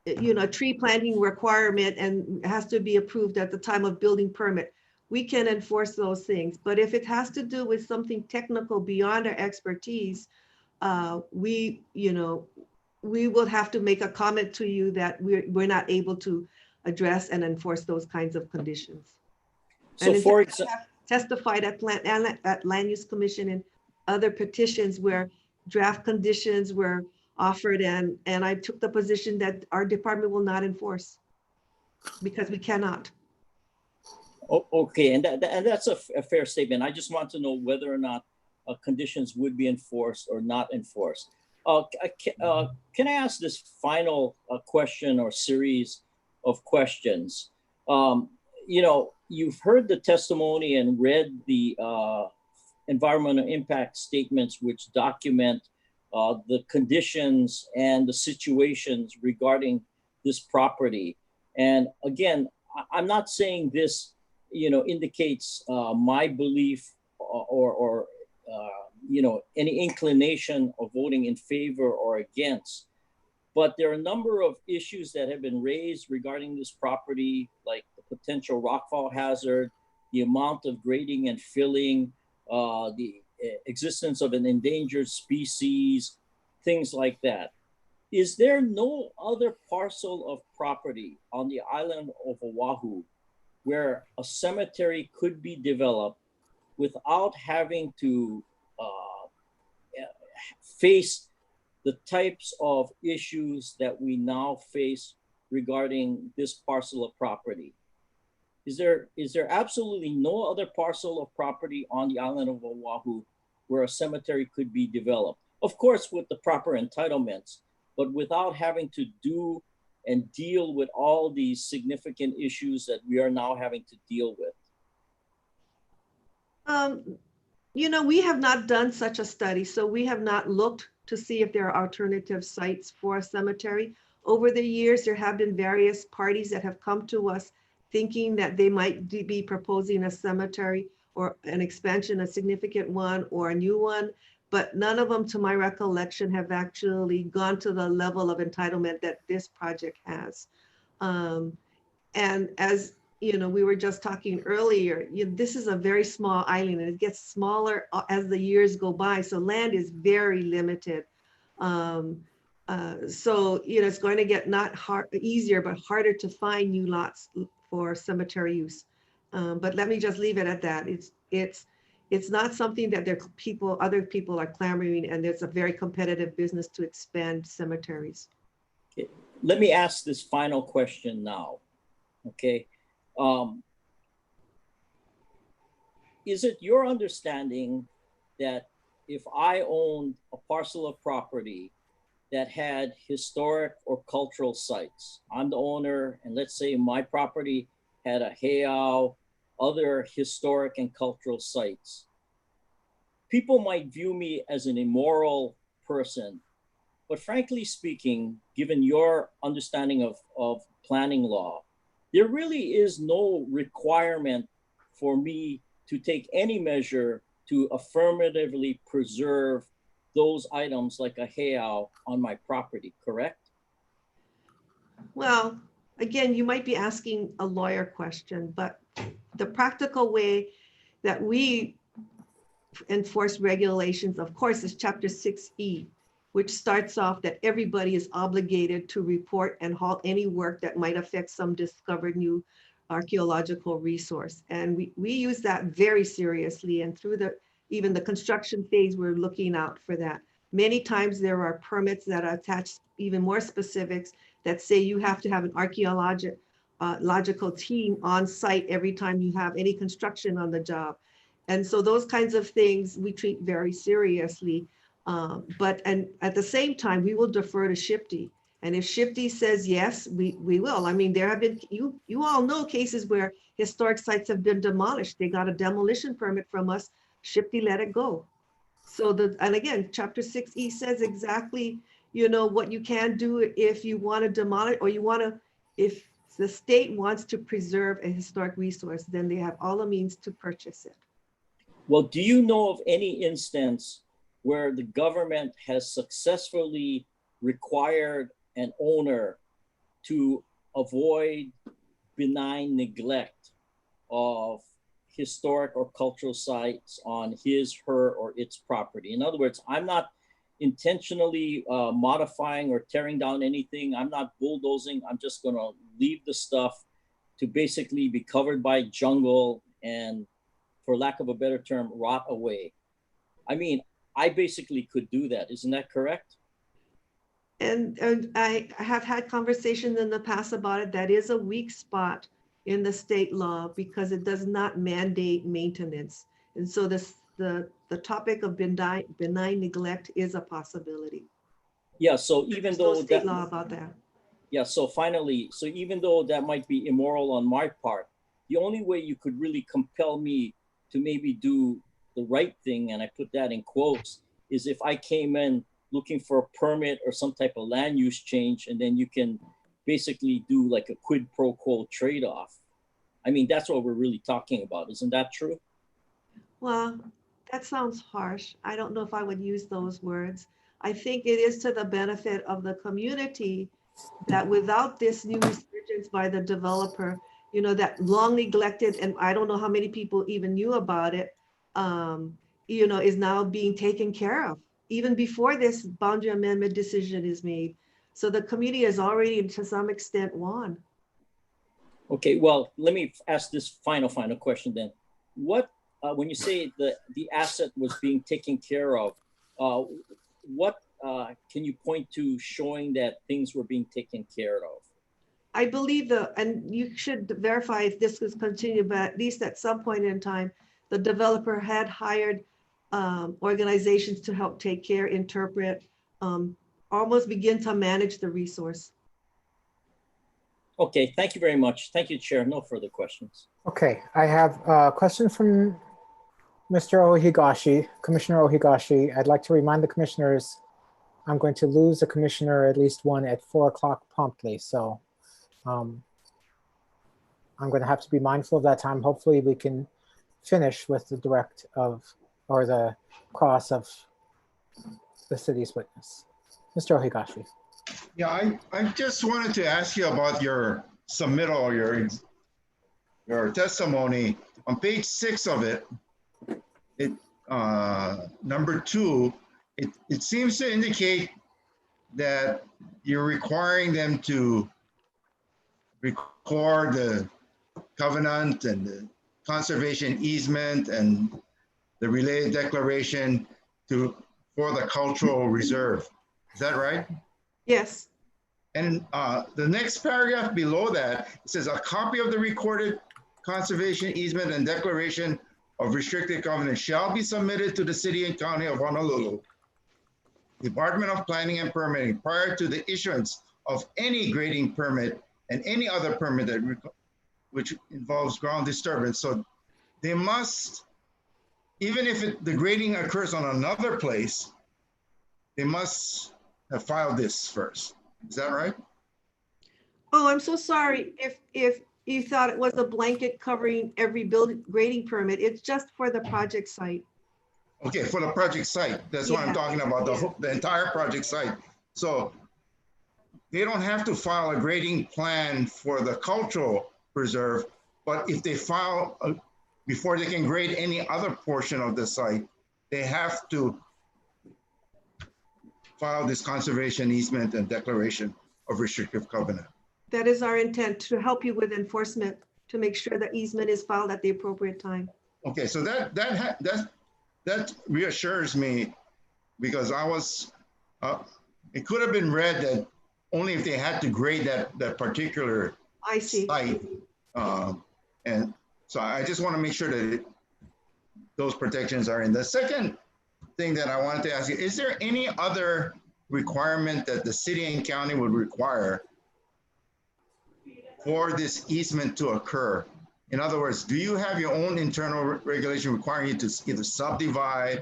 Speaker 3: a tree planting requirement and it has to be approved at the time of building permit, we can enforce those things. But if it has to do with something technical beyond our expertise, we will have to make a comment to you that we're not able to address and enforce those kinds of conditions.
Speaker 6: So
Speaker 3: and
Speaker 6: for
Speaker 3: I
Speaker 6: example,
Speaker 3: have testified at Land Use Commission and other petitions where draft conditions were offered, and I took the position that our department will not enforce because we cannot.
Speaker 6: Okay, and that's a fair statement. I just want to know whether or not conditions would be enforced or not enforced. Can I ask this final question or series of questions? You've heard the testimony and read the environmental impact statements which document the conditions and the situations regarding this property. And again, I'm not saying this, indicates my belief or any inclination of voting in favor or against. But there are a number of issues that have been raised regarding this property, like the potential rockfall hazard, the amount of grading and filling, the existence of an endangered species, things like that. Is there no other parcel of property on the island of Oahu where a cemetery could be developed without having to face the types of issues that we now face regarding this parcel of property? Is there absolutely no other parcel of property on the island of Oahu where a cemetery could be developed? Of course, with the proper entitlements, but without having to do and deal with all these significant issues that we are now having to deal with?
Speaker 3: We have not done such a study, so we have not looked to see if there are alternative sites for a cemetery. Over the years, there have been various parties that have come to us thinking that they might be proposing a cemetery or an expansion, a significant one or a new one, but none of them, to my recollection, have actually gone to the level of entitlement that this project has. And as we were just talking earlier, this is a very small island and it gets smaller as the years go by. So land is very limited. So, it's going to get not easier, but harder to find new lots for cemetery use. But let me just leave it at that. It's not something that other people are clamoring, and it's a very competitive business to expand cemeteries.
Speaker 6: Okay. Let me ask this final question now, okay? Is it your understanding that if I owned a parcel of property that had historic or cultural sites, I'm the owner, and let's say my property had a heiau, other historic and cultural sites, people might view me as an immoral person. But frankly speaking, given your understanding of planning law, there really is no requirement for me to take any measure to affirmatively preserve those items like a heiau on my property, correct?
Speaker 3: Well, again, you might be asking a lawyer question, but the practical way that we enforce regulations, of course, is Chapter 6E, which starts off that everybody is obligated to report and halt any work that might affect some discovered new archaeological resource. And we use that very seriously. And through even the construction phase, we're looking out for that. Many times there are permits that are attached, even more specifics, that say you have to have an archaeological team on site every time you have any construction on the job. And so those kinds of things we treat very seriously. But at the same time, we will defer to SHPD. And if SHPD says yes, we will. I mean, there have been, you all know cases where historic sites have been demolished. They got a demolition permit from us, SHPD let it go. So and again, Chapter 6E says exactly, what you can do if you want to demolish, or if the state wants to preserve a historic resource, then they have all the means to purchase it.
Speaker 6: Well, do you know of any instance where the government has successfully required an owner to avoid benign neglect of historic or cultural sites on his, her, or its property? In other words, I'm not intentionally modifying or tearing down anything. I'm not bulldozing. I'm just going to leave the stuff to basically be covered by jungle and, for lack of a better term, rot away. I mean, I basically could do that. Isn't that correct?
Speaker 3: And I have had conversations in the past about it. That is a weak spot in the state law because it does not mandate maintenance. And so the topic of benign neglect is a possibility.
Speaker 6: Yeah, so even though
Speaker 3: state law about that.
Speaker 6: Yeah, so finally, so even though that might be immoral on my part, the only way you could really compel me to maybe do the right thing, and I put that in quotes, is if I came in looking for a permit or some type of land use change, and then you can basically do like a quid pro quo trade-off. I mean, that's what we're really talking about. Isn't that true?
Speaker 3: Well, that sounds harsh. I don't know if I would use those words. I think it is to the benefit of the community that without this new resurgence by the developer, that long neglected, and I don't know how many people even knew about it, is now being taken care of, even before this boundary amendment decision is made. So the community has already, to some extent, won. Okay, well, let me ask this final question then. What, when you say the asset was being taken care of, what can you point to showing that things were being taken care of? I believe and you should verify if this was continued, but at least at some point in time, the developer had hired organizations to help take care, interpret, almost begin to manage the resource. Okay, thank you very much. Thank you, Chair. No further questions.
Speaker 2: Okay, I have a question from Mr. Ohigashi, Commissioner Ohigashi. I'd like to remind the commissioners I'm going to lose a commissioner, at least one, at 4 o'clock promptly. So I'm going to have to be mindful of that time. Hopefully we can finish with the direct or the cross of the city's witness. Mr. Ohigashi.
Speaker 14: Yeah, I just wanted to ask you about your submittal, your testimony. On page 6 of it, number 2, it seems to indicate that you're requiring them to record the covenant and the conservation easement and the related declaration for the cultural reserve. Is that right?
Speaker 3: Yes.
Speaker 14: And the next paragraph below that, it says a copy of the recorded conservation easement and declaration of restricted covenant shall be submitted to the city and county of Honolulu, Department of Planning and Permitting, prior to the issuance of any grading permit and any other permit which involves ground disturbance. So they must, even if the grading occurs on another place, they must have filed this first. Is that right?
Speaker 3: Oh, I'm so sorry if you thought it was a blanket covering every grading permit. It's just for the project site.
Speaker 14: Okay, for the project site. That's what I'm talking about, the entire project site. So they don't have to file a grading plan for the cultural preserve, but if they file, before they can grade any other portion of the site, they have to file this conservation easement and declaration of restrictive covenant.
Speaker 3: That is our intent, to help you with enforcement, to make sure that easement is filed at the appropriate time.
Speaker 14: Okay, so that reassures me, because I was, it could have been read that only if they had to grade that particular site. And so I just want to make sure that those protections are in. The second thing that I wanted to ask you, is there any other requirement that the city and county would require for this easement to occur? In other words, do you have your own internal regulation requiring you to either subdivide,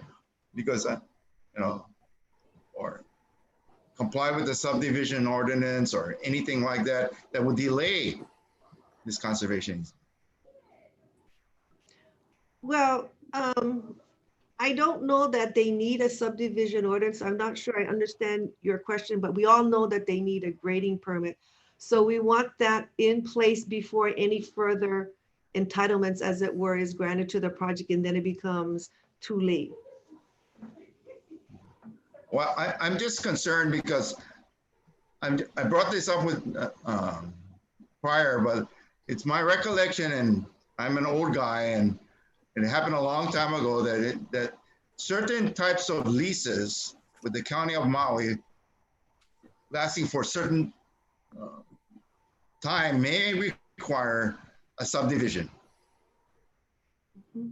Speaker 14: because, or comply with the subdivision ordinance or anything like that, that would delay this conservation?
Speaker 3: Well, I don't know that they need a subdivision ordinance. I'm not sure I understand your question, but we all know that they need a grading permit. So we want that in place before any further entitlements, as it were, is granted to the project, and then it becomes too late.
Speaker 14: Well, I'm just concerned because I brought this up with prior, but it's my recollection, and I'm an old guy, and it happened a long time ago, that certain types of leases with the County of Maui lasting for certain time may require a subdivision.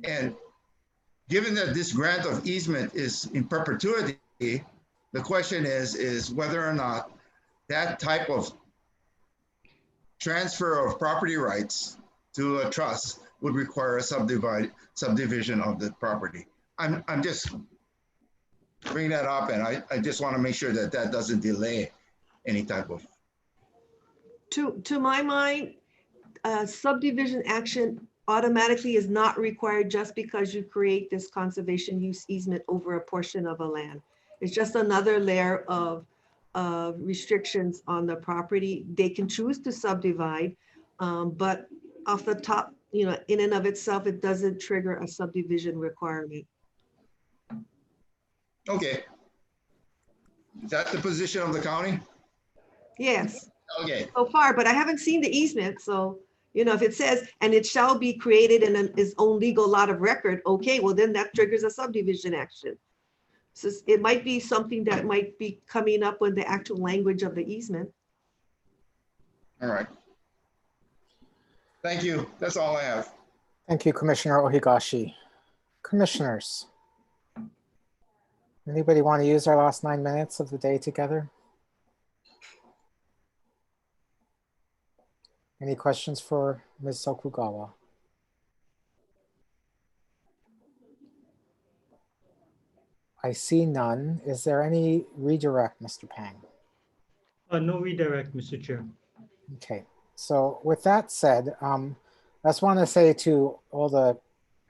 Speaker 14: And given that this grant of easement is in perpetuity, the question is whether or not that type of transfer of property rights to a trust would require a subdivision of the property. I'm just bringing that up, and I just want to make sure that that doesn't delay any type of.
Speaker 3: To my mind, subdivision action automatically is not required just because you create this conservation use easement over a portion of a land. It's just another layer of restrictions on the property. They can choose to subdivide, but off the top, in and of itself, it doesn't trigger a subdivision requirement.
Speaker 14: Okay. Is that the position of the county?
Speaker 3: Yes.
Speaker 14: Okay.
Speaker 3: So far, but I haven't seen the easement. So, if it says, and it shall be created in its own legal lot of record, okay, well, then that triggers a subdivision action. So it might be something that might be coming up with the actual language of the easement.
Speaker 14: All right. Thank you. That's all I have.
Speaker 2: Thank you, Commissioner Ohigashi. Commissioners, anybody want to use our last 9 minutes of the day together? Any questions for Ms. Sokugawa? I see none. Is there any redirect, Mr. Pang?
Speaker 8: No redirect, Mr. Chair.
Speaker 2: Okay, so with that said, I just want to say to all the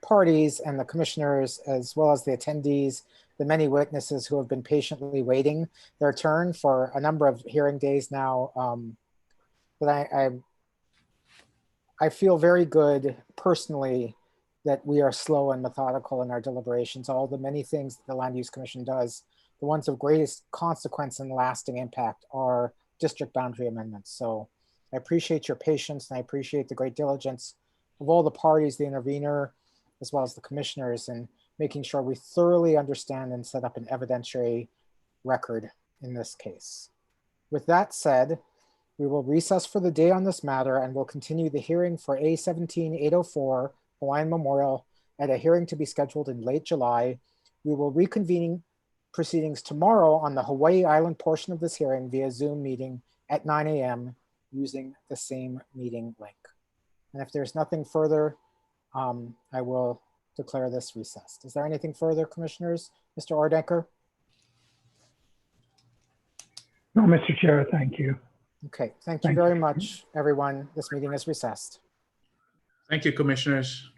Speaker 2: parties and the commissioners, as well as the attendees, the many witnesses who have been patiently waiting their turn for a number of hearing days now, that I feel very good personally that we are slow and methodical in our deliberations. All the many things that the Land Use Commission does, the ones of greatest consequence and lasting impact are district boundary amendments. So I appreciate your patience, and I appreciate the great diligence of all the parties, the intervener, as well as the commissioners, in making sure we thoroughly understand and set up an evidentiary record in this case. With that said, we will recess for the day on this matter, and will continue the hearing for A17-804 Hawaiian Memorial at a hearing to be scheduled in late July. We will reconvene proceedings tomorrow on the Hawaii Island portion of this hearing via Zoom meeting at 9 a.m. using the same meeting link. And if there's nothing further, I will declare this recessed. Is there anything further, commissioners? Mr. Ordenker?
Speaker 7: No, Mr. Chair, thank you.
Speaker 2: Okay, thank you very much, everyone. This meeting is recessed.
Speaker 12: Thank you, commissioners.